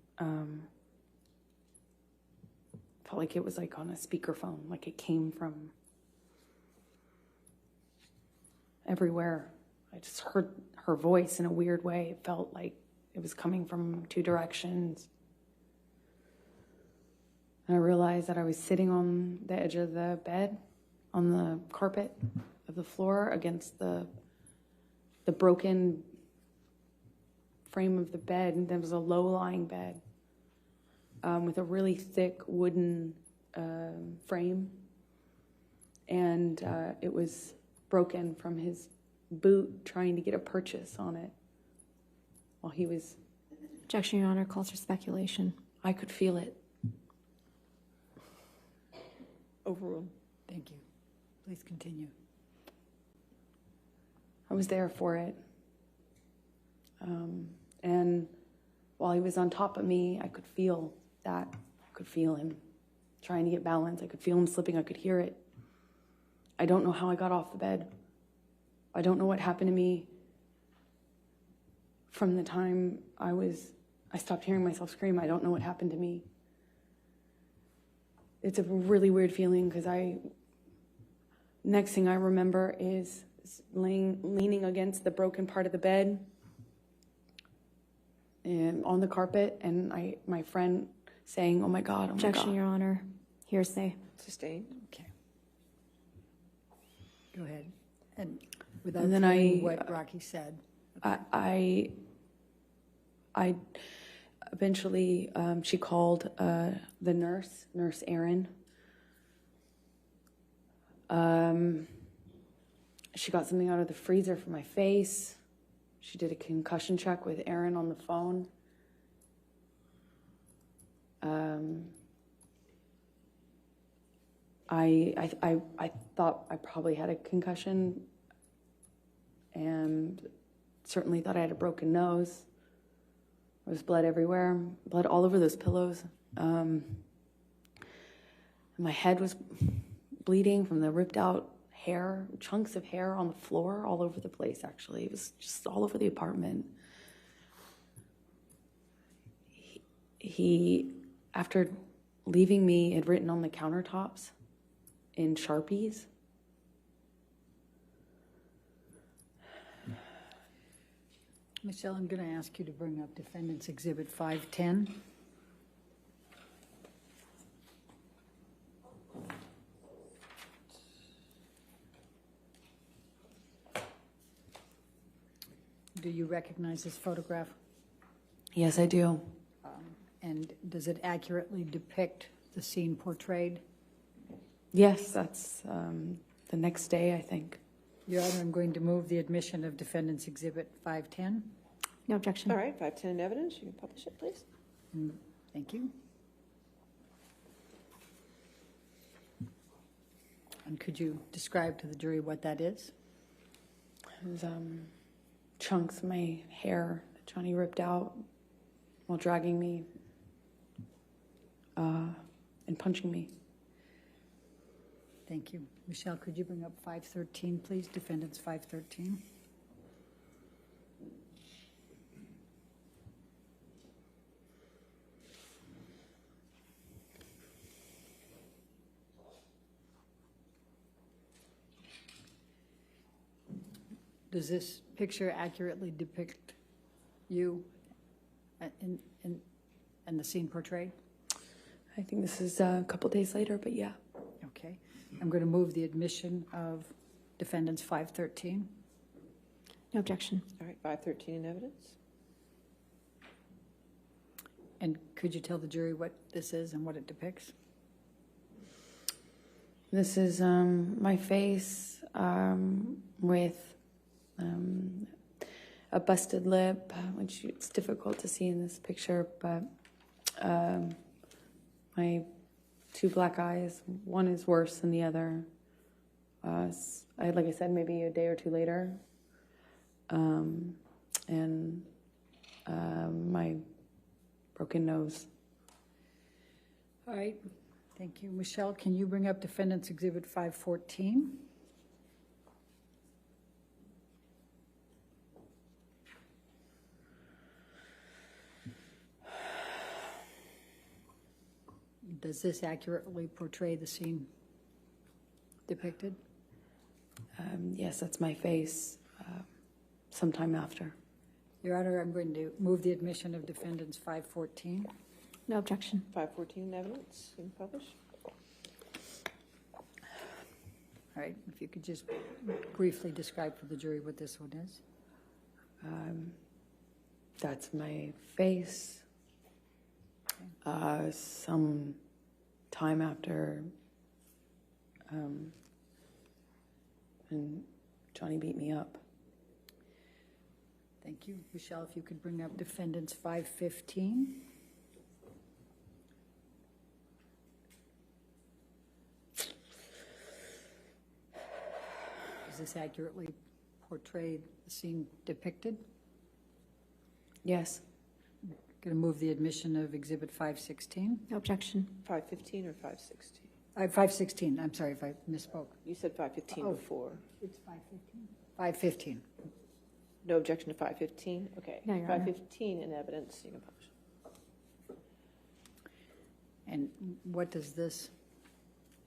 felt like it was like on a speakerphone, like it came from everywhere. I just heard her voice in a weird way. It felt like it was coming from two directions. And I realized that I was sitting on the edge of the bed, on the carpet of the floor against the broken frame of the bed. And there was a low-lying bed with a really thick wooden frame. And it was broken from his boot trying to get a purchase on it while he was... Objection, Your Honor, calls for speculation. I could feel it. Overruled. Thank you. Please continue. I was there for it. And while he was on top of me, I could feel that. I could feel him trying to get balance. I could feel him slipping. I could hear it. I don't know how I got off the bed. I don't know what happened to me from the time I stopped hearing myself scream. I don't know what happened to me. It's a really weird feeling because next thing I remember is leaning against the broken part of the bed and on the carpet, and my friend saying, "Oh my God, oh my God." Objection, Your Honor. Hearsay. Sustained. Okay. Go ahead. And without And then saying what Rocky said. I eventually, she called the nurse Erin. She got something out of the freezer for my face. She did a concussion check with Erin on the phone. I thought I probably had a concussion, and certainly thought I had a broken nose. There was blood everywhere, blood all over those pillows. My head was bleeding from the ripped out hair, chunks of hair on the floor all over the place, actually. It was just all over the apartment. He after leaving me, had written on the countertops in Sharpies. Michelle, I'm going to ask you to bring up Defendant's Exhibit 510. Do you recognize this photograph? Yes, I do. And does it accurately depict the scene portrayed? Yes, that's the next day, I think. Your Honor, I'm going to move the admission of Defendant's Exhibit 510. No objection. All right, 510 in evidence. You can publish it, please. Thank you. And could you describe to the jury what that is? It was chunks of my hair that Johnny ripped out while dragging me and punching me. Thank you. Michelle, could you bring up 513, please? Defendant's 513. Does this picture accurately depict you and the scene portrayed? I think this is a couple days later, but yeah. Okay. I'm going to move the admission of Defendant's 513. No objection. All right, 513 in evidence. And could you tell the jury what this is and what it depicts? This is my face with a busted lip, which it's difficult to see in this picture, but my two black eyes, one is worse than the other. Like I said, maybe a day or two later. And my broken nose. All right. Thank you. Michelle, can you bring up Defendant's Exhibit 514? Does this accurately portray the scene depicted? Yes, that's my face sometime after. Your Honor, I'm going to move the admission of defendants 514. No objection. 514 in evidence, being published. All right, if you could just briefly describe for the jury what this one is. That's my face. Some time after, and Johnny beat me up. Thank you. Michelle, if you could bring up defendants 515. Does this accurately portray the scene depicted? Yes. Going to move the admission of exhibit 516. No objection. 515 or 516? 516, I'm sorry if I misspoke. You said 515 Oh. before. It's 515? 515. No objection to 515? Okay. No, Your Honor. 515 in evidence, you can publish. And what does this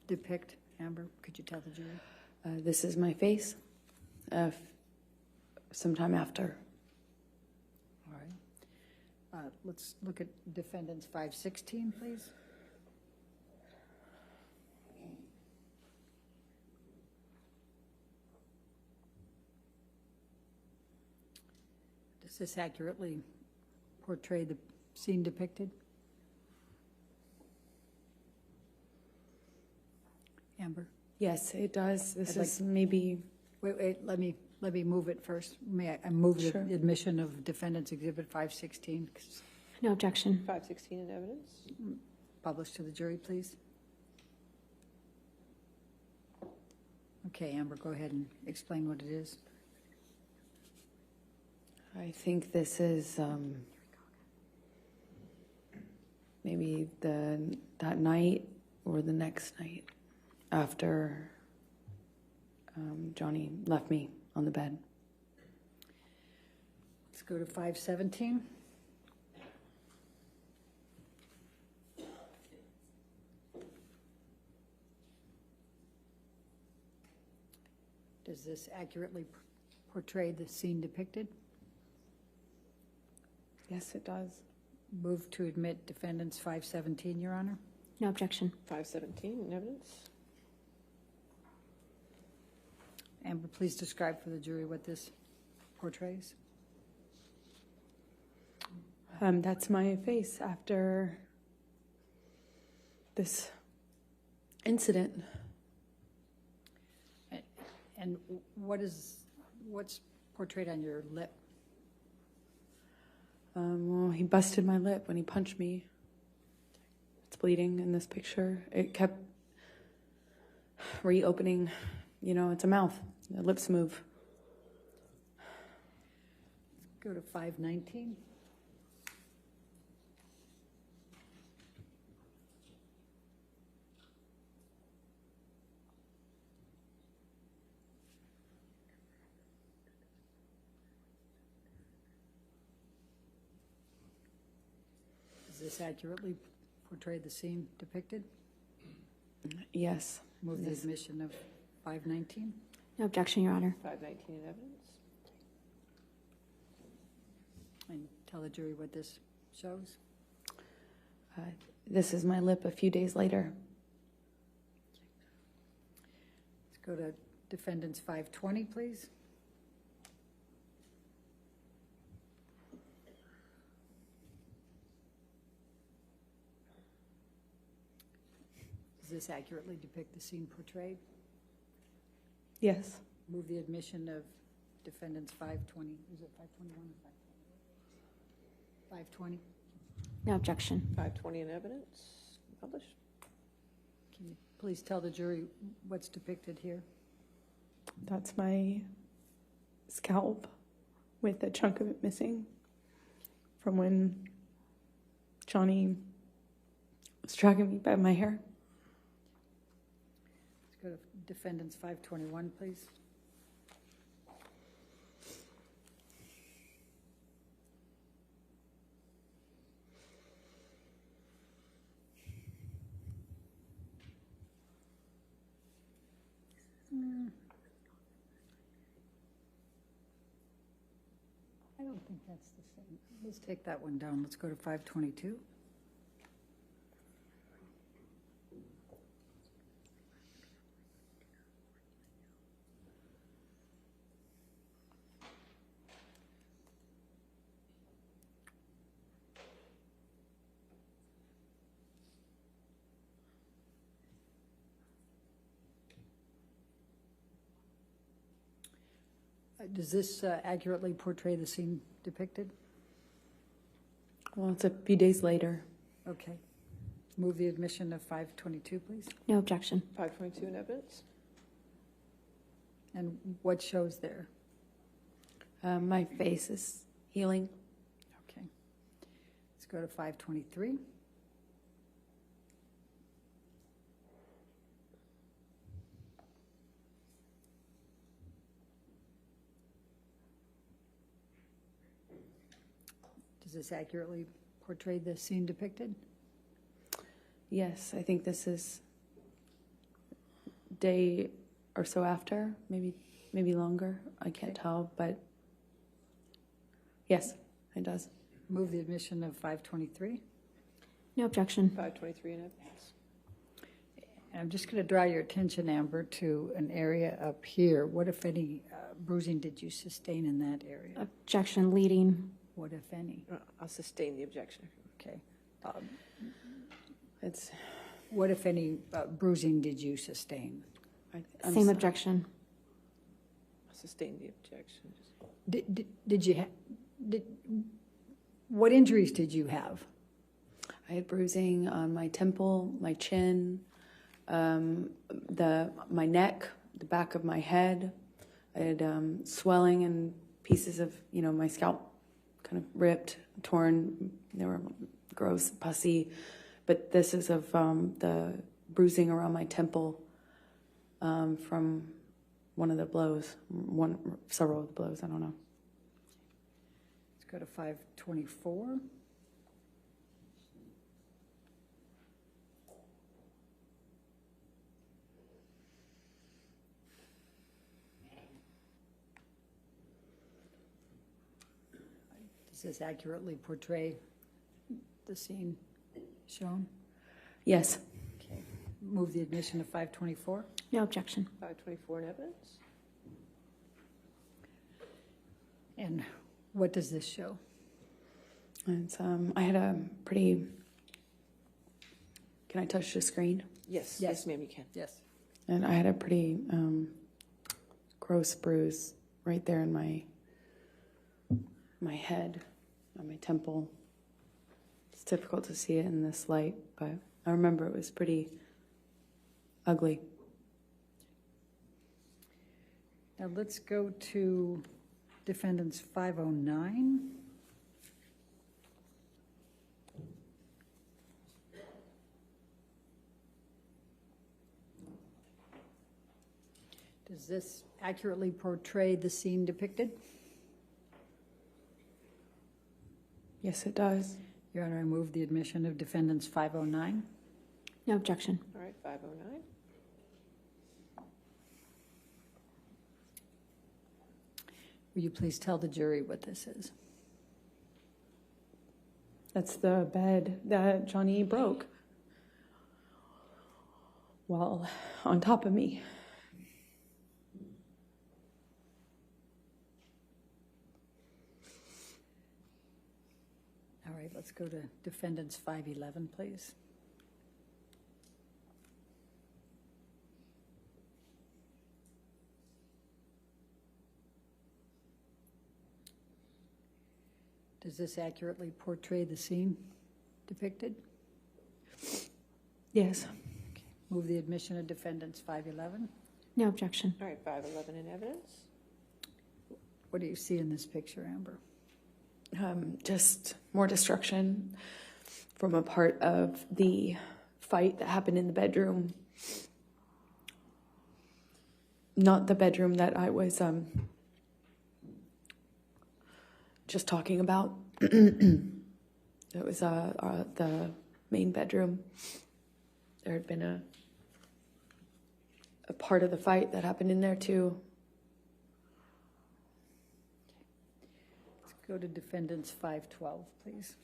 depict, Amber? Could you tell the jury? This is my face sometime after. All right. Let's look at defendants 516, please. Does this accurately portray the scene depicted? Amber? Yes, it does. This I'd is maybe. Wait, let me move it first. May I move Sure. the admission of defendants exhibit 516, No objection. 516 in evidence? published to the jury, please? Okay, Amber, go ahead and explain what it is. I think this is maybe that night or the next night after Johnny left me on the bed. Let's go to 517. Does this accurately portray the scene depicted? Yes, it does. Move to admit defendants 517, Your Honor. No objection. 517 in evidence? Amber, please describe for the jury what this portrays. That's my face after this incident. And what's portrayed on your lip? Well, he busted my lip when he punched me. It's bleeding in this picture. It kept reopening. You know, it's a mouth. The lips move. Go to 519. Does this accurately portray the scene depicted? Yes. Move the Yes. admission of 519. No objection, Your Honor. 519 in evidence? And tell the jury what this shows. This is my lip a few days later. Let's go to defendants 520, please. Does this accurately depict the scene portrayed? Yes. Move the admission of defendants 520. Is it 521 or 520? 520. No objection. 520 in evidence? Published? Can you please tell the jury what's depicted here? That's my scalp with a chunk of it missing from when Johnny was dragging me by my hair. Let's go to defendants 521, please. think that's the same. Let's take that one down. Let's go to 522. Does this accurately portray the scene depicted? Well, it's a few days later. Okay. Move the admission of 522, please. No objection. 522 in evidence? And what shows there? My face is healing. Okay. Let's go to 523. Does this accurately portray the scene depicted? Yes, I think this is day or so after, maybe longer. I can't tell, but yes, it does. Move the admission of 523. No objection. 523 in evidence? And I'm just going to draw your attention, Amber, to an area up here. What, if any, bruising did you sustain in that area? Objection leading. What, if any? I'll sustain the objection. Okay. It's What, if any, bruising did you sustain? I'm Same sorry. objection. I'll sustain the objection. Did you what injuries did you have? I had bruising on my temple, my chin, my neck, the back of my head. I had swelling and pieces of, my scalp kind of ripped, torn. They were gross, pussy. But this is of the bruising around my temple from one of the blows, several of the blows, I don't know. Let's go to 524. Does this accurately portray the scene shown? Yes. Okay. Move the admission of 524. No objection. 524 in evidence? And what does this show? It's, I had a pretty, can I touch the screen? Yes. Yes. Yes, ma'am, you can. Yes. And I had a pretty gross bruise right there in my head, on my temple. It's difficult to see it in this light, but I remember it was pretty ugly. Now let's go to defendant's 509. Does this accurately portray the scene depicted? Yes, it does. Your Honor, I move the admission of defendant's 509. No objection. All right, 509. Will you please tell the jury what this is? That's the bed that Johnny broke. Well, on top of me. All right, let's go to defendant's 511, please. Does this accurately portray the scene depicted? Yes. Okay. Move the admission of defendant's 511. No objection. All right, 511 in evidence? What do you see in this picture, Amber? Just more destruction from a part of the fight that happened in the bedroom. Not the bedroom that I was just talking about. It was the main bedroom. There had been a part of the fight that happened in there too. go to defendants 512, please.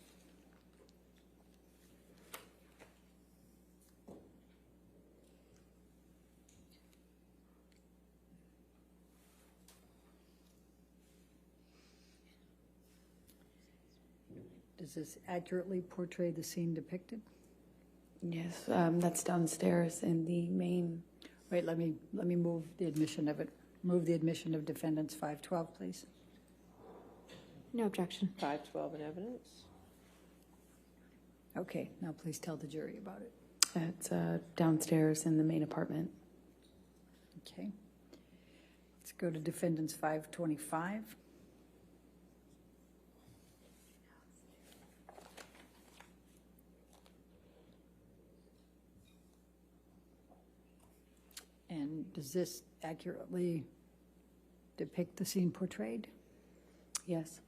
Does this accurately portray the scene depicted? Yes, that's downstairs in the main. Wait, let me move the admission of it. Move the admission of defendants 512, please. No objection. 512 in evidence. Okay, now please tell the jury about it. It's downstairs in the main apartment. Okay. Let's go to defendants 525. And does this accurately depict the scene portrayed? Yes.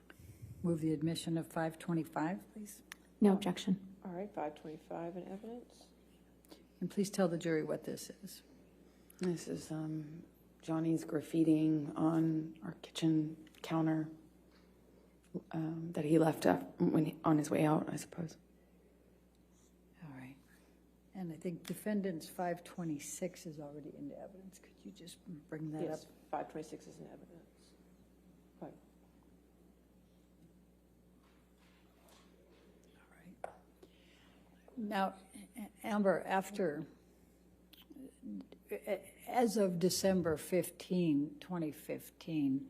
Move the admission of 525, please. No objection. All right, 525 in evidence. And please tell the jury what this is. This is Johnny's graffitiing on our kitchen counter that he left on his way out, I suppose. All right. And I think defendants 526 is already into evidence. Could you just bring that up? Yes, 526 is in evidence. Right. All right. Now, Amber, as of December 15, 2015,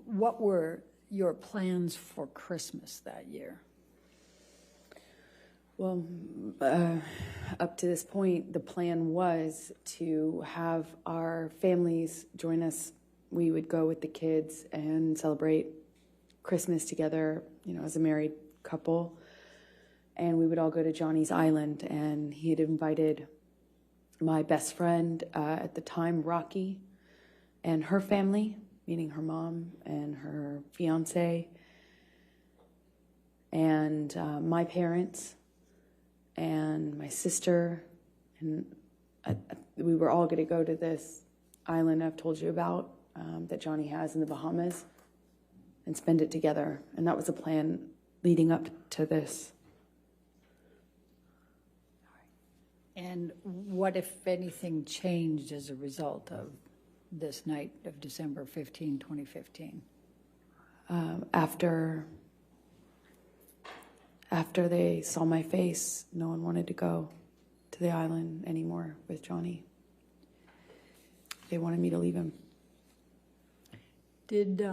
what were your plans for Christmas that year? Well, up to this point, the plan was to have our families join us. We would go with the kids and celebrate Christmas together, as a married couple. And we would all go to Johnny's Island, and he had invited my best friend at the time, Rocky, and her family, meaning her mom and her fiance, and my parents, and my sister, and we were all going to go to this island I've told you about that Johnny has in the Bahamas and spend it together. And that was the plan leading up to this. And what, if anything, changed as a result of this night of December 15, 2015? After they saw my face, no one wanted to go to the island anymore with Johnny. They wanted me to leave him. Did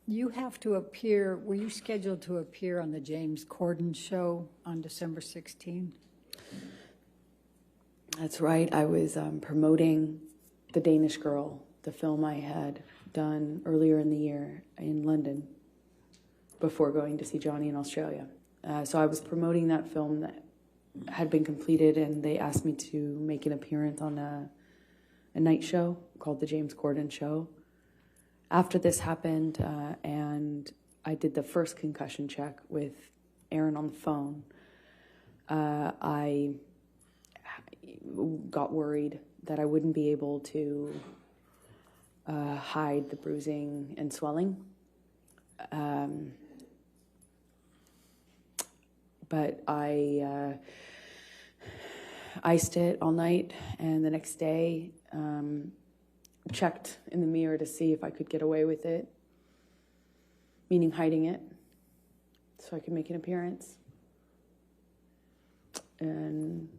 you have to appear, were you scheduled to appear on the James Corden show on December 16? That's right. I was promoting The Danish Girl, the film I had done earlier in the year in London before going to see Johnny in Australia. So I was promoting that film that had been completed, and they asked me to make an appearance on a night show called The James Corden Show. After this happened, and I did the first concussion check with Aaron on the phone, I got worried that I wouldn't be able to hide the bruising and swelling. But I iced it all night, and the next day checked in the mirror to see if I could get away with it, meaning hiding it, so I could make an appearance. And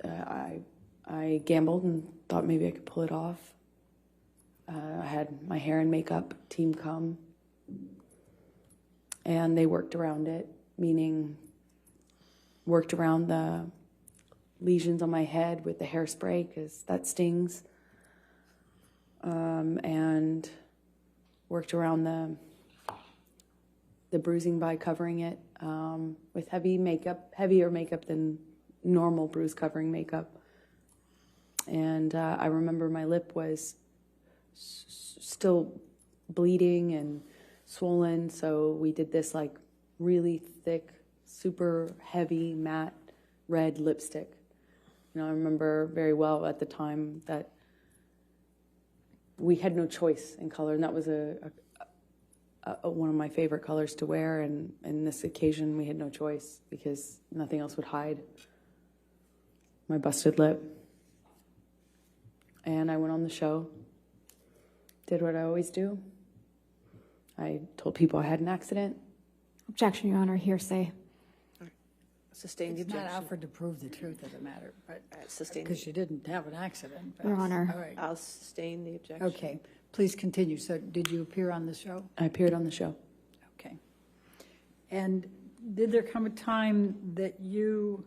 I gambled and thought maybe I could pull it off. I had my hair and makeup team come, and they worked around it, meaning worked around the lesions on my head with the hairspray, because that stings, and worked around the bruising by covering it with heavier makeup than normal bruise covering makeup. And I remember my lip was still bleeding and swollen, so we did this like really thick, super heavy, matte red lipstick. I remember very well at the time that we had no choice in color, and that was a one of my favorite colors to wear, and this occasion we had no choice because nothing else would hide my busted lip. And I went on the show, did what I always do. I told people I had an accident. Objection, Your Honor, hearsay. Sustain the It's not objection. offered to prove the truth of the matter, but, Sustain. because you didn't have an accident. but- Your Honor. All right. I'll sustain the objection. Okay, please continue. So did you appear on the show? I appeared on the show. Okay. And did there come a time that you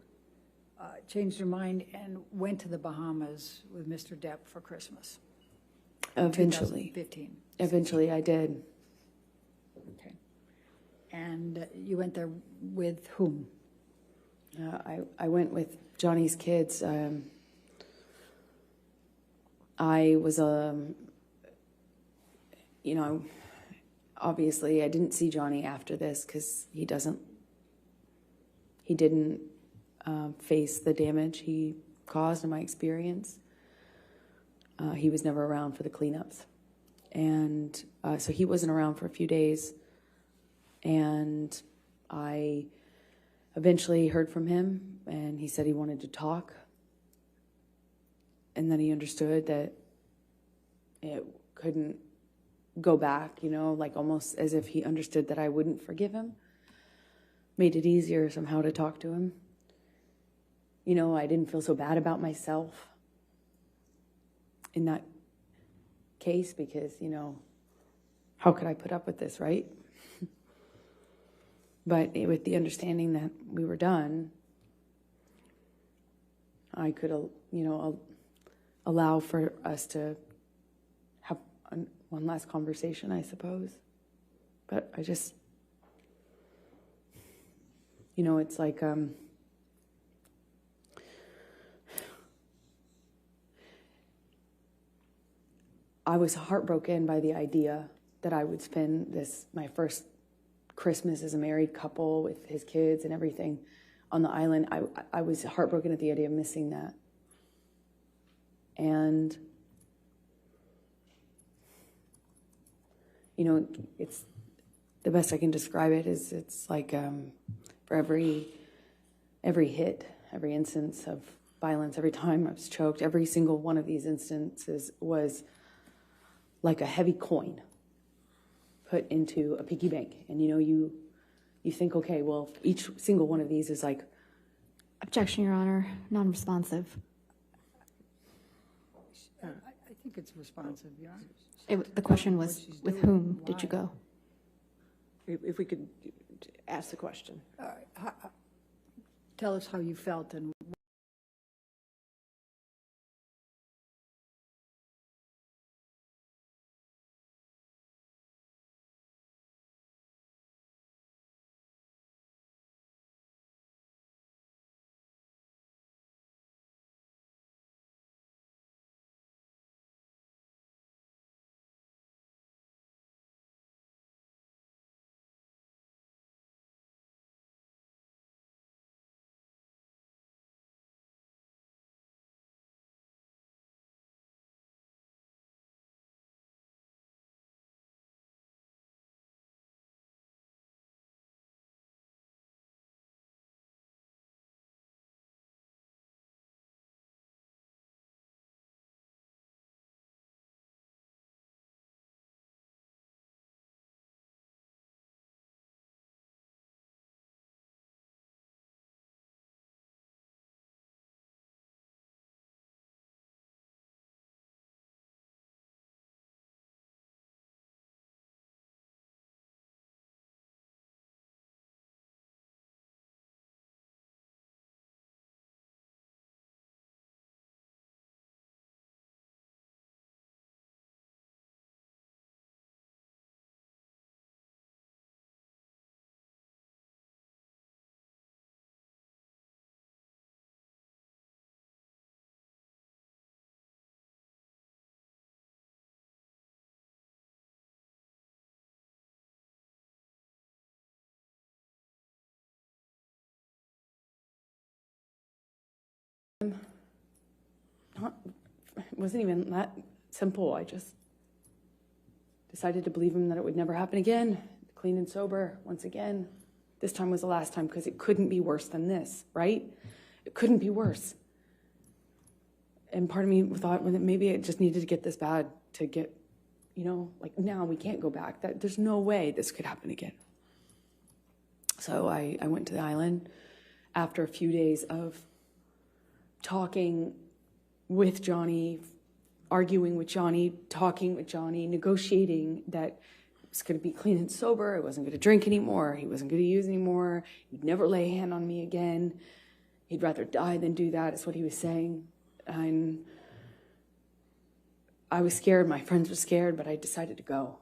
changed your mind and went to the Bahamas with Mr. Depp for Christmas? Eventually. 2015. Eventually I did. Okay. And you went there with whom? I went with Johnny's kids. I was, obviously I didn't see Johnny after this because he didn't face the damage he caused in my experience. He was never around for the cleanups. And so he wasn't around for a few days. And I eventually heard from him, and he said he wanted to talk. And then he understood that it couldn't go back, like almost as if he understood that I wouldn't forgive him. Made it easier somehow to talk to him. I didn't feel so bad about myself in that case because, how could I put up with this, right? But with the understanding that we were done, I could, allow for us to have one last conversation, I suppose. But I just, it's like, I was heartbroken by the idea that I would spend my first Christmas as a married couple with his kids and everything on the island. I was heartbroken at the idea of missing that. And, it's the best I can describe it is it's like for every hit, every instance of violence, every time I was choked, every single one of these instances was like a heavy coin put into a piggy bank. And you think, okay, well, each single one of these is like... Objection, Your Honor, non-responsive. I think it's responsive, Your Honor. The question was, with whom did you go? If we could ask the question. Tell us how you felt and it wasn't even that simple. I just decided to believe him that it would never happen again. Clean and sober once again. This time was the last time because it couldn't be worse than this, right? It couldn't be worse. And part of me thought that maybe it just needed to get this bad to get, like now we can't go back. There's no way this could happen again. So I went to the island after a few days of talking with Johnny, arguing with Johnny, talking with Johnny, negotiating that it was going to be clean and sober. I wasn't going to drink anymore. He wasn't going to use anymore. He'd never lay a hand on me again. He'd rather die than do that, is what he was saying. And I was scared. My friends were scared, but I decided to go.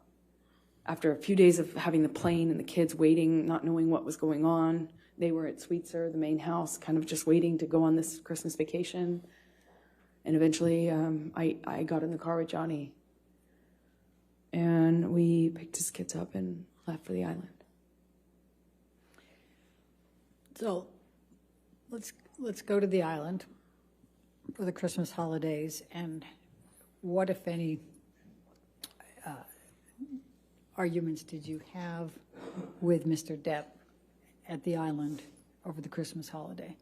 After a few days of having the plane and the kids waiting, not knowing what was going on, they were at Sweetser, the main house, kind of just waiting to go on this Christmas vacation. And eventually I got in the car with Johnny. And we picked his kids up and left for the island. So let's go to the island for the Christmas holidays. And what, if any, arguments did you have with Mr. Depp at the island over the Christmas holiday?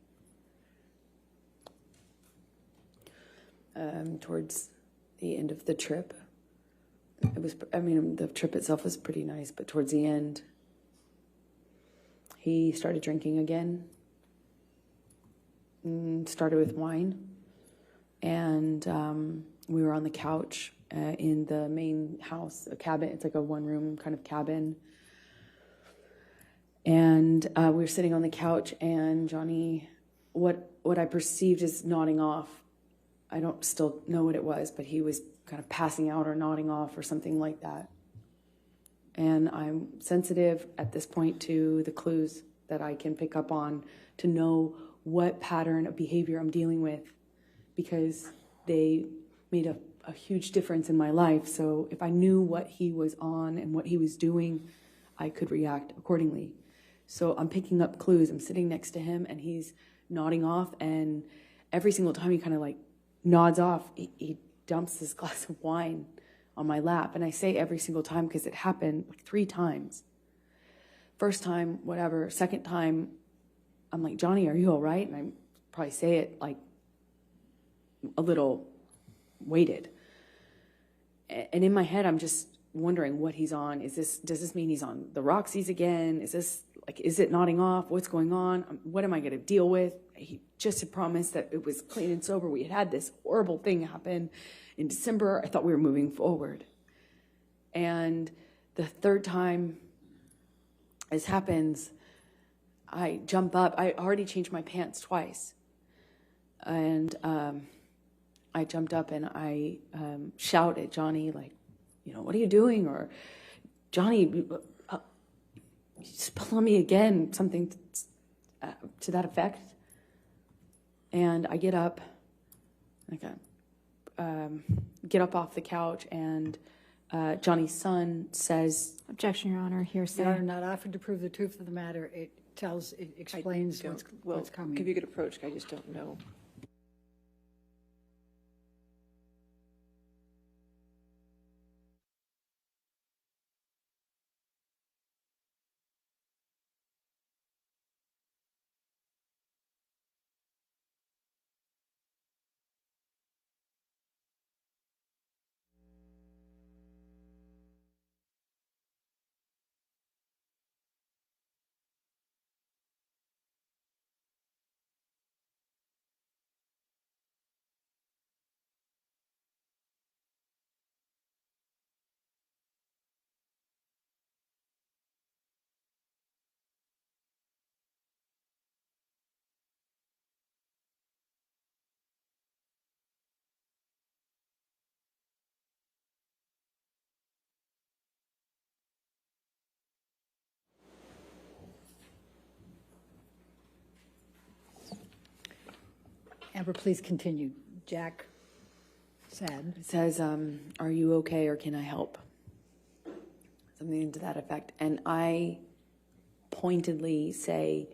Towards the end of the trip, the trip itself was pretty nice, but towards the end, he started drinking again. Started with wine, and we were on the couch in the main house, a cabin. It's like a one-room kind of cabin. And we were sitting on the couch, and Johnny, what I perceived as nodding off. I don't still know what it was, but he was kind of passing out or nodding off or something like that. And I'm sensitive at this point to the clues that I can pick up on to know what pattern of behavior I'm dealing with, because they made a huge difference in my life. So if I knew what he was on and what he was doing, I could react accordingly. So I'm picking up clues. I'm sitting next to him, and he's nodding off, and every single time he kind of like nods off, he dumps this glass of wine on my lap. And I say every single time because it happened like 3 times. First time, whatever. Second time, I'm like, Johnny, are you all right? And I probably say it like a little weighted. And in my head, I'm just wondering what he's on. Does this mean he's on the Roxy's again? Is it nodding off? What's going on? What am I going to deal with? He just had promised that it was clean and sober. We had this horrible thing happen in December. I thought we were moving forward. And the third time this happens, I jump up. I already changed my pants twice. And I jumped up and I shout at Johnny, like, what are you doing? Or, Johnny, you spill on me again, something to that effect. And I get up, get up off the couch, and Johnny's son says, Objection, Your Honor. Hearsay. Your Honor, not offered to prove the truth of the matter. It explains what's coming. Give you a good approach. I just don't know. Amber, please continue. Jack said. It says, are you okay or can I help? Something to that effect. And I pointedly say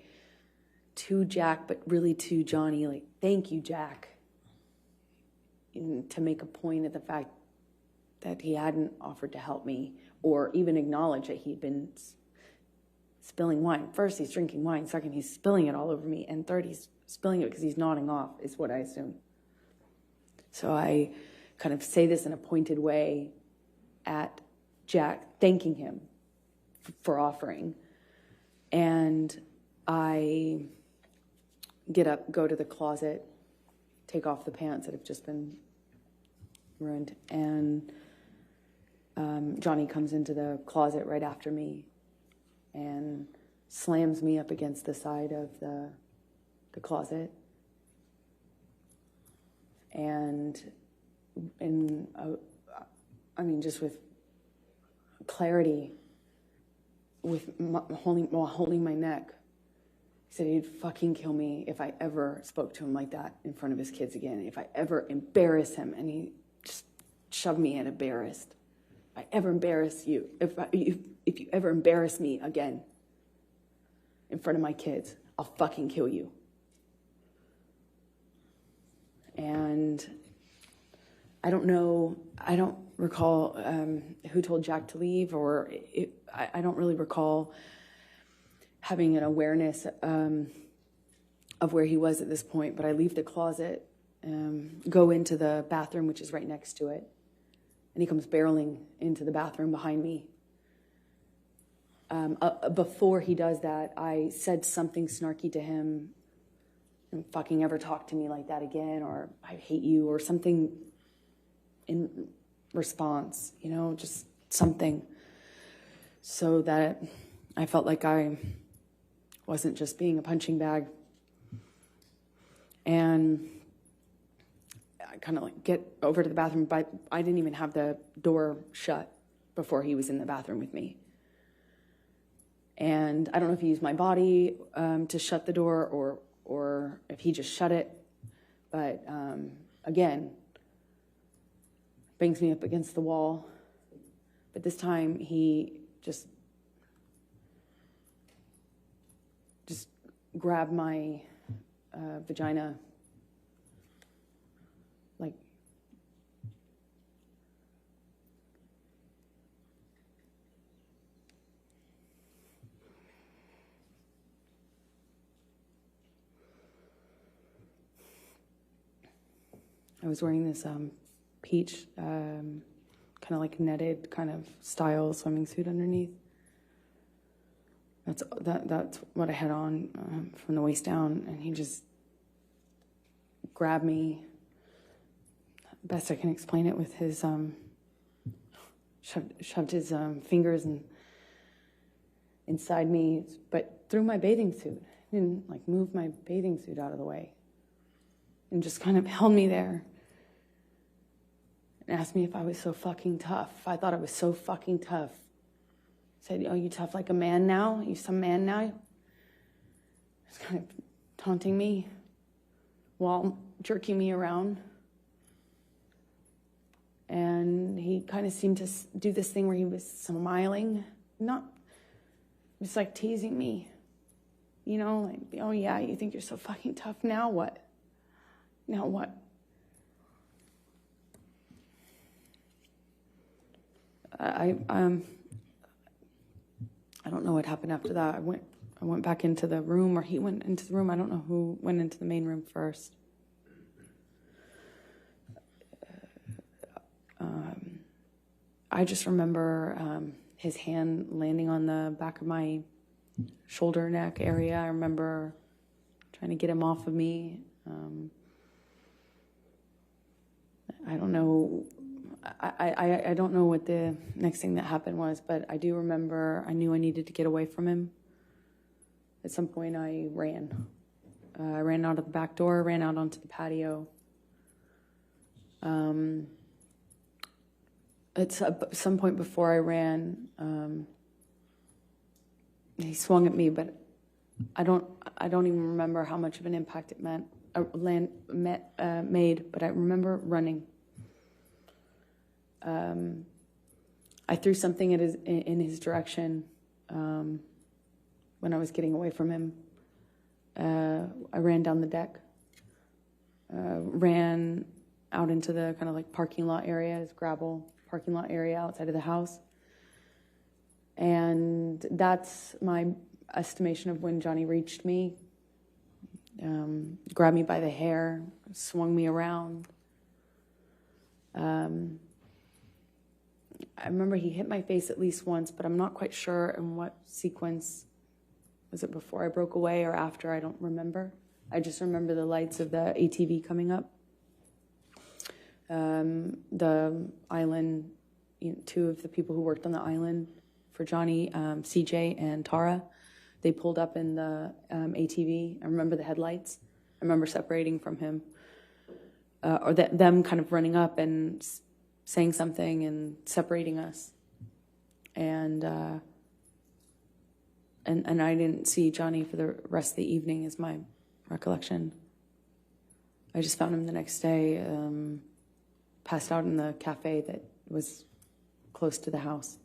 to Jack, but really to Johnny, like, thank you, Jack. And to make a point of the fact that he hadn't offered to help me or even acknowledge that he'd been spilling wine. First, he's drinking wine. Second, he's spilling it all over me. And third, he's spilling it because he's nodding off, is what I assume. So I kind of say this in a pointed way at Jack, thanking him for offering. And I get up, go to the closet, take off the pants that have just been ruined, and Johnny comes into the closet right after me and slams me up against the side of the closet. And I mean, just with clarity, while holding my neck, he said he'd fucking kill me if I ever spoke to him like that in front of his kids again, if I ever embarrass him. And he just shoved me at embarrassed. If I ever embarrass you, if you ever embarrass me again in front of my kids, I'll fucking kill you. And I don't recall who told Jack to leave, or I don't really recall having an awareness of where he was at this point, but I leave the closet, go into the bathroom, which is right next to it, and he comes barreling into the bathroom behind me. Before he does that, I said something snarky to him, "Don't fucking ever talk to me like that again," or "I hate you," or something in response, just something, so that I felt like I wasn't just being a punching bag. And I kind of get over to the bathroom, but I didn't even have the door shut before he was in the bathroom with me. And I don't know if he used my body to shut the door or if he just shut it. But again, brings me up against the wall. But this time he just grabbed my vagina, like, I was wearing this peach, kind of like netted kind of style swimming suit underneath. That's what I had on from the waist down, and he just grabbed me. Best I can explain it with his shoved his fingers inside me, but through my bathing suit. He didn't move my bathing suit out of the way, and just kind of held me there and asked me if I was so fucking tough. If I thought I was so fucking tough. Said, "Oh, you tough like a man now? You some man now?" He's kind of taunting me while jerking me around. And he kind of seemed to do this thing where he was smiling, just like teasing me. "Oh yeah, you think you're so fucking tough, now what? Now what?" I don't know what happened after that. I went back into the room, or he went into the room. I don't know who went into the main room first. I just remember his hand landing on the back of my shoulder neck area. I remember trying to get him off of me. I don't know. I don't know what the next thing that happened was, but I do remember I knew I needed to get away from him. At some point, I ran. I ran out of the back door, ran out onto the patio. At some point before I ran, he swung at me, but I don't even remember how much of an impact it made. But I remember running. I threw something in his direction when I was getting away from him. I ran down the deck, ran out into the kind of like parking lot area, it's gravel, parking lot area outside of the house. And that's my estimation of when Johnny reached me. Grabbed me by the hair, swung me around. I remember he hit my face at least once, but I'm not quite sure in what sequence. Was it before I broke away or after? I don't remember. I just remember the lights of the ATV coming up. The island, two of the people who worked on the island for Johnny, CJ and Tara, they pulled up in the ATV. I remember the headlights. I remember separating from him, or them kind of running up and saying something and separating us. And I didn't see Johnny for the rest of the evening, is my recollection. I just found him the next day, passed out in the cafe that was close to the house.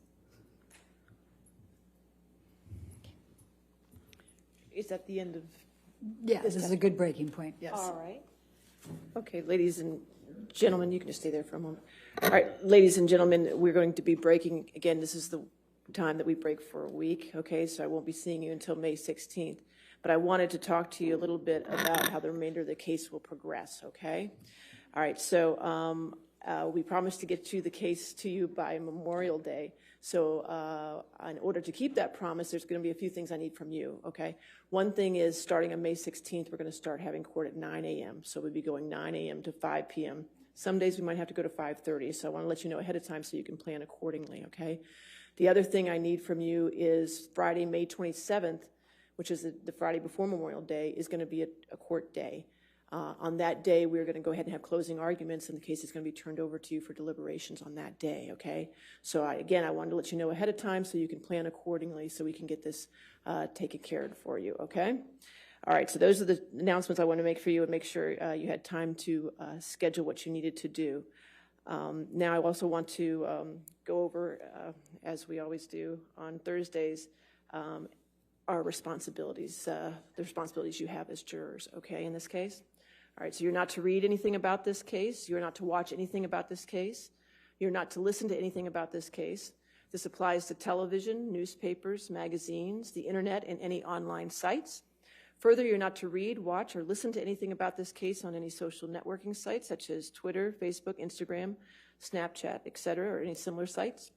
Is that the end of? Yeah, this is a good breaking point, yes. All right. Okay, ladies and gentlemen, you can just stay there for a moment. All right, ladies and gentlemen, we're going to be breaking, again, this is the time that we break for a week, okay? So I won't be seeing you until May 16th. But I wanted to talk to you a little bit about how the remainder of the case will progress, okay? All right, so we promised to get the case to you by Memorial Day. So in order to keep that promise, there's going to be a few things I need from you, okay? One thing is, starting on May 16th, we're going to start having court at 9 a.m. So we'll be going 9 a.m. to 5 p.m. Some days we might have to go to 5:30, so I want to let you know ahead of time so you can plan accordingly, okay? The other thing I need from you is Friday, May 27th, which is the Friday before Memorial Day, is going to be a court day. On that day, we're going to go ahead and have closing arguments, and the case is going to be turned over to you for deliberations on that day, okay? So, I wanted to let you know ahead of time so you can plan accordingly so we can get this taken care of for you, okay? All right, so those are the announcements I want to make for you and make sure you had time to schedule what you needed to do. Now, I also want to go over, as we always do on Thursdays, our responsibilities, the responsibilities you have as jurors, okay, in this case? All right, so you're not to read anything about this case. You're not to watch anything about this case. You're not to listen to anything about this case. This applies to television, newspapers, magazines, the internet, and any online sites. Further, you're not to read, watch, or listen to anything about this case on any social networking sites such as Twitter, Facebook, Instagram, Snapchat, etc., or any similar sites.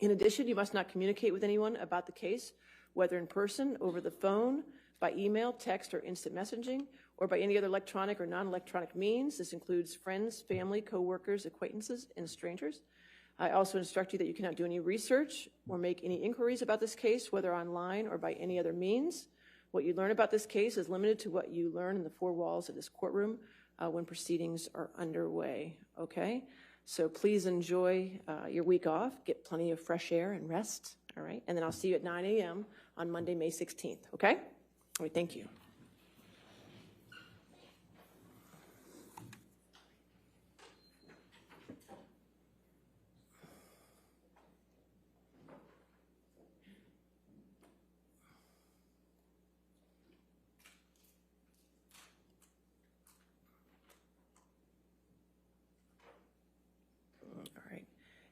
In addition, you must not communicate with anyone about the case, whether in person, over the phone, by email, text, or instant messaging, or by any other electronic or non-electronic means. This includes friends, family, coworkers, acquaintances, and strangers. I also instruct you that you cannot do any research or make any inquiries about this case, whether online or by any other means. What you learn about this case is limited to what you learn in the four walls of this courtroom when proceedings are underway, okay? So please enjoy your week off, get plenty of fresh air and rest, all right? And then I'll see you at 9 a.m. on Monday, May 16th, okay? All right, thank you.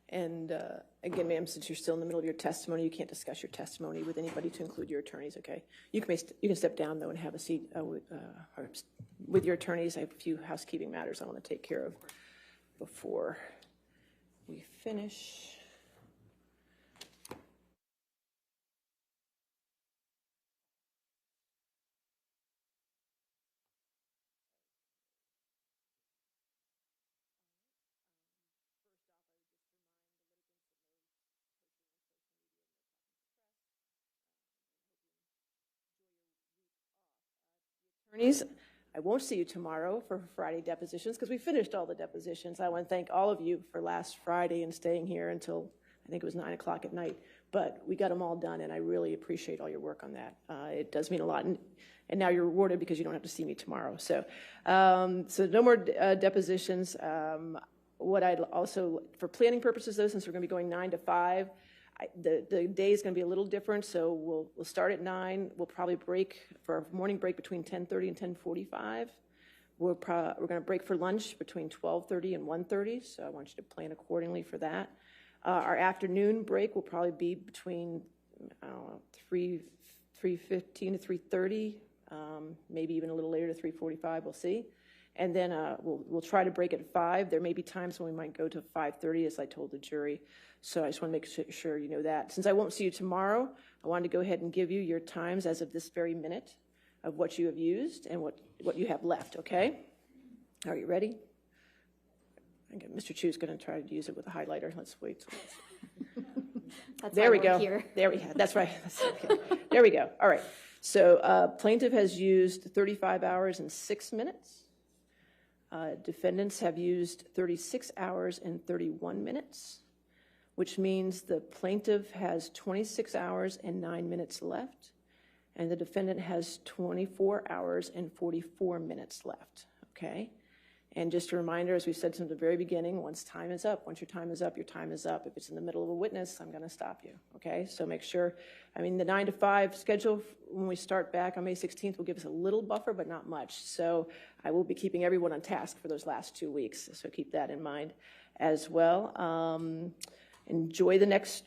And again, ma'am, since you're still in the middle of your testimony, you can't discuss your testimony with anybody to include your attorneys, okay? You can step down, though, and have a seat with your attorneys. I have a few housekeeping matters I want to take care of before we finish. Attorneys, I won't see you tomorrow for Friday depositions because we finished all the depositions. I want to thank all of you for last Friday and staying here until I think it was 9 o'clock at night. But we got them all done, and I really appreciate all your work on that. It does mean a lot. And now you're rewarded because you don't have to see me tomorrow. So no more depositions. What I'd also, for planning purposes, though, since we're going to be going 9 to 5, the day is going to be a little different, so we'll start at 9. We'll probably break for a morning break between 10:30 and 10:45. we're going to break for lunch between 12:30 and 1:30, so I want you to plan accordingly for that. Our afternoon break will probably be between 3:15 to 3:30, maybe even a little later to 3:45, we'll see. And then we'll try to break at 5. There may be times when we might go to 5:30, as I told the jury. So I just want to make sure you know that. Since I won't see you tomorrow, I wanted to go ahead and give you your times as of this very minute of what you have used and what you have left, okay? Are you ready? Okay, Mr. Chu's going to try to use it with a highlighter. Let's wait. That's There why we we're go. here. There we go. That's right. Okay. There we go. All right. So plaintiff has used 35 hours and 6 minutes. Defendants have used 36 hours and 31 minutes, which means the plaintiff has 26 hours and 9 minutes left, and the defendant has 24 hours and 44 minutes left, okay? And just a reminder, as we said from the very beginning, once your time is up, your time is up. If it's in the middle of a witness, I'm going to stop you, okay? So make sure, the 9 to 5 schedule, when we start back on May 16th, will give us a little buffer, but not much. So I will be keeping everyone on task for those last 2 weeks, so keep that in mind as well. Enjoy the next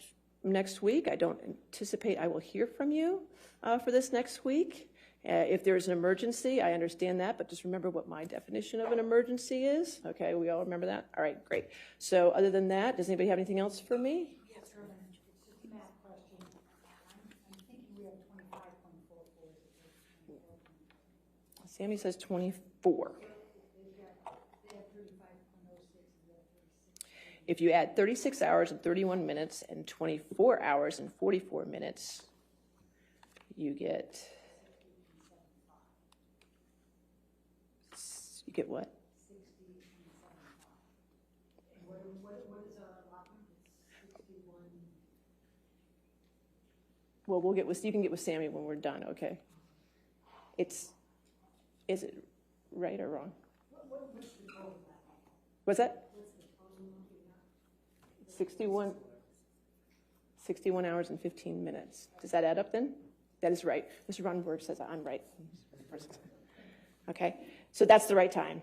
week. I don't anticipate I will hear from you for this next week. If there's an emergency, I understand that, but just remember what my definition of an emergency is. Okay, we all remember that? All right, great. So other than that, does anybody have anything else for me? Yes, sir. It's just a math question. I'm thinking we have 25.44. Sammy says 24. If you add 36 hours and 31 minutes and 24 hours and 44 minutes, you get what? 60 and 75. What is our allotment? 61. Well, you can get with Sammy when we're done, okay? Is it right or wrong? What's the total? What's that? 61 hours and 15 minutes. Does that add up then? That is right. Mr. Ronenberg says I'm right. Okay, so that's the right time.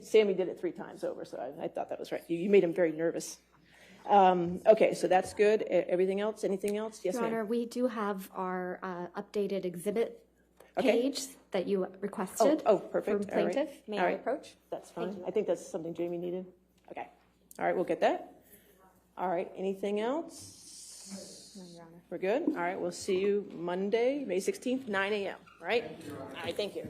Sammy did it 3 times over, so I thought that was right. You made him very nervous. Okay, so that's good. Everything else? Anything else? Yes, Your ma'am. Honor, we do have our updated exhibit Okay. page that you requested. Oh, perfect. From All right. plaintiff. May All I right. approach? That's fine. I think that's something Jamie needed. Okay. All right, we'll get that. All right, anything else? No, Your Honor. We're good? All right, we'll see you Monday, May 16th, 9 a.m., right? All right, thank you.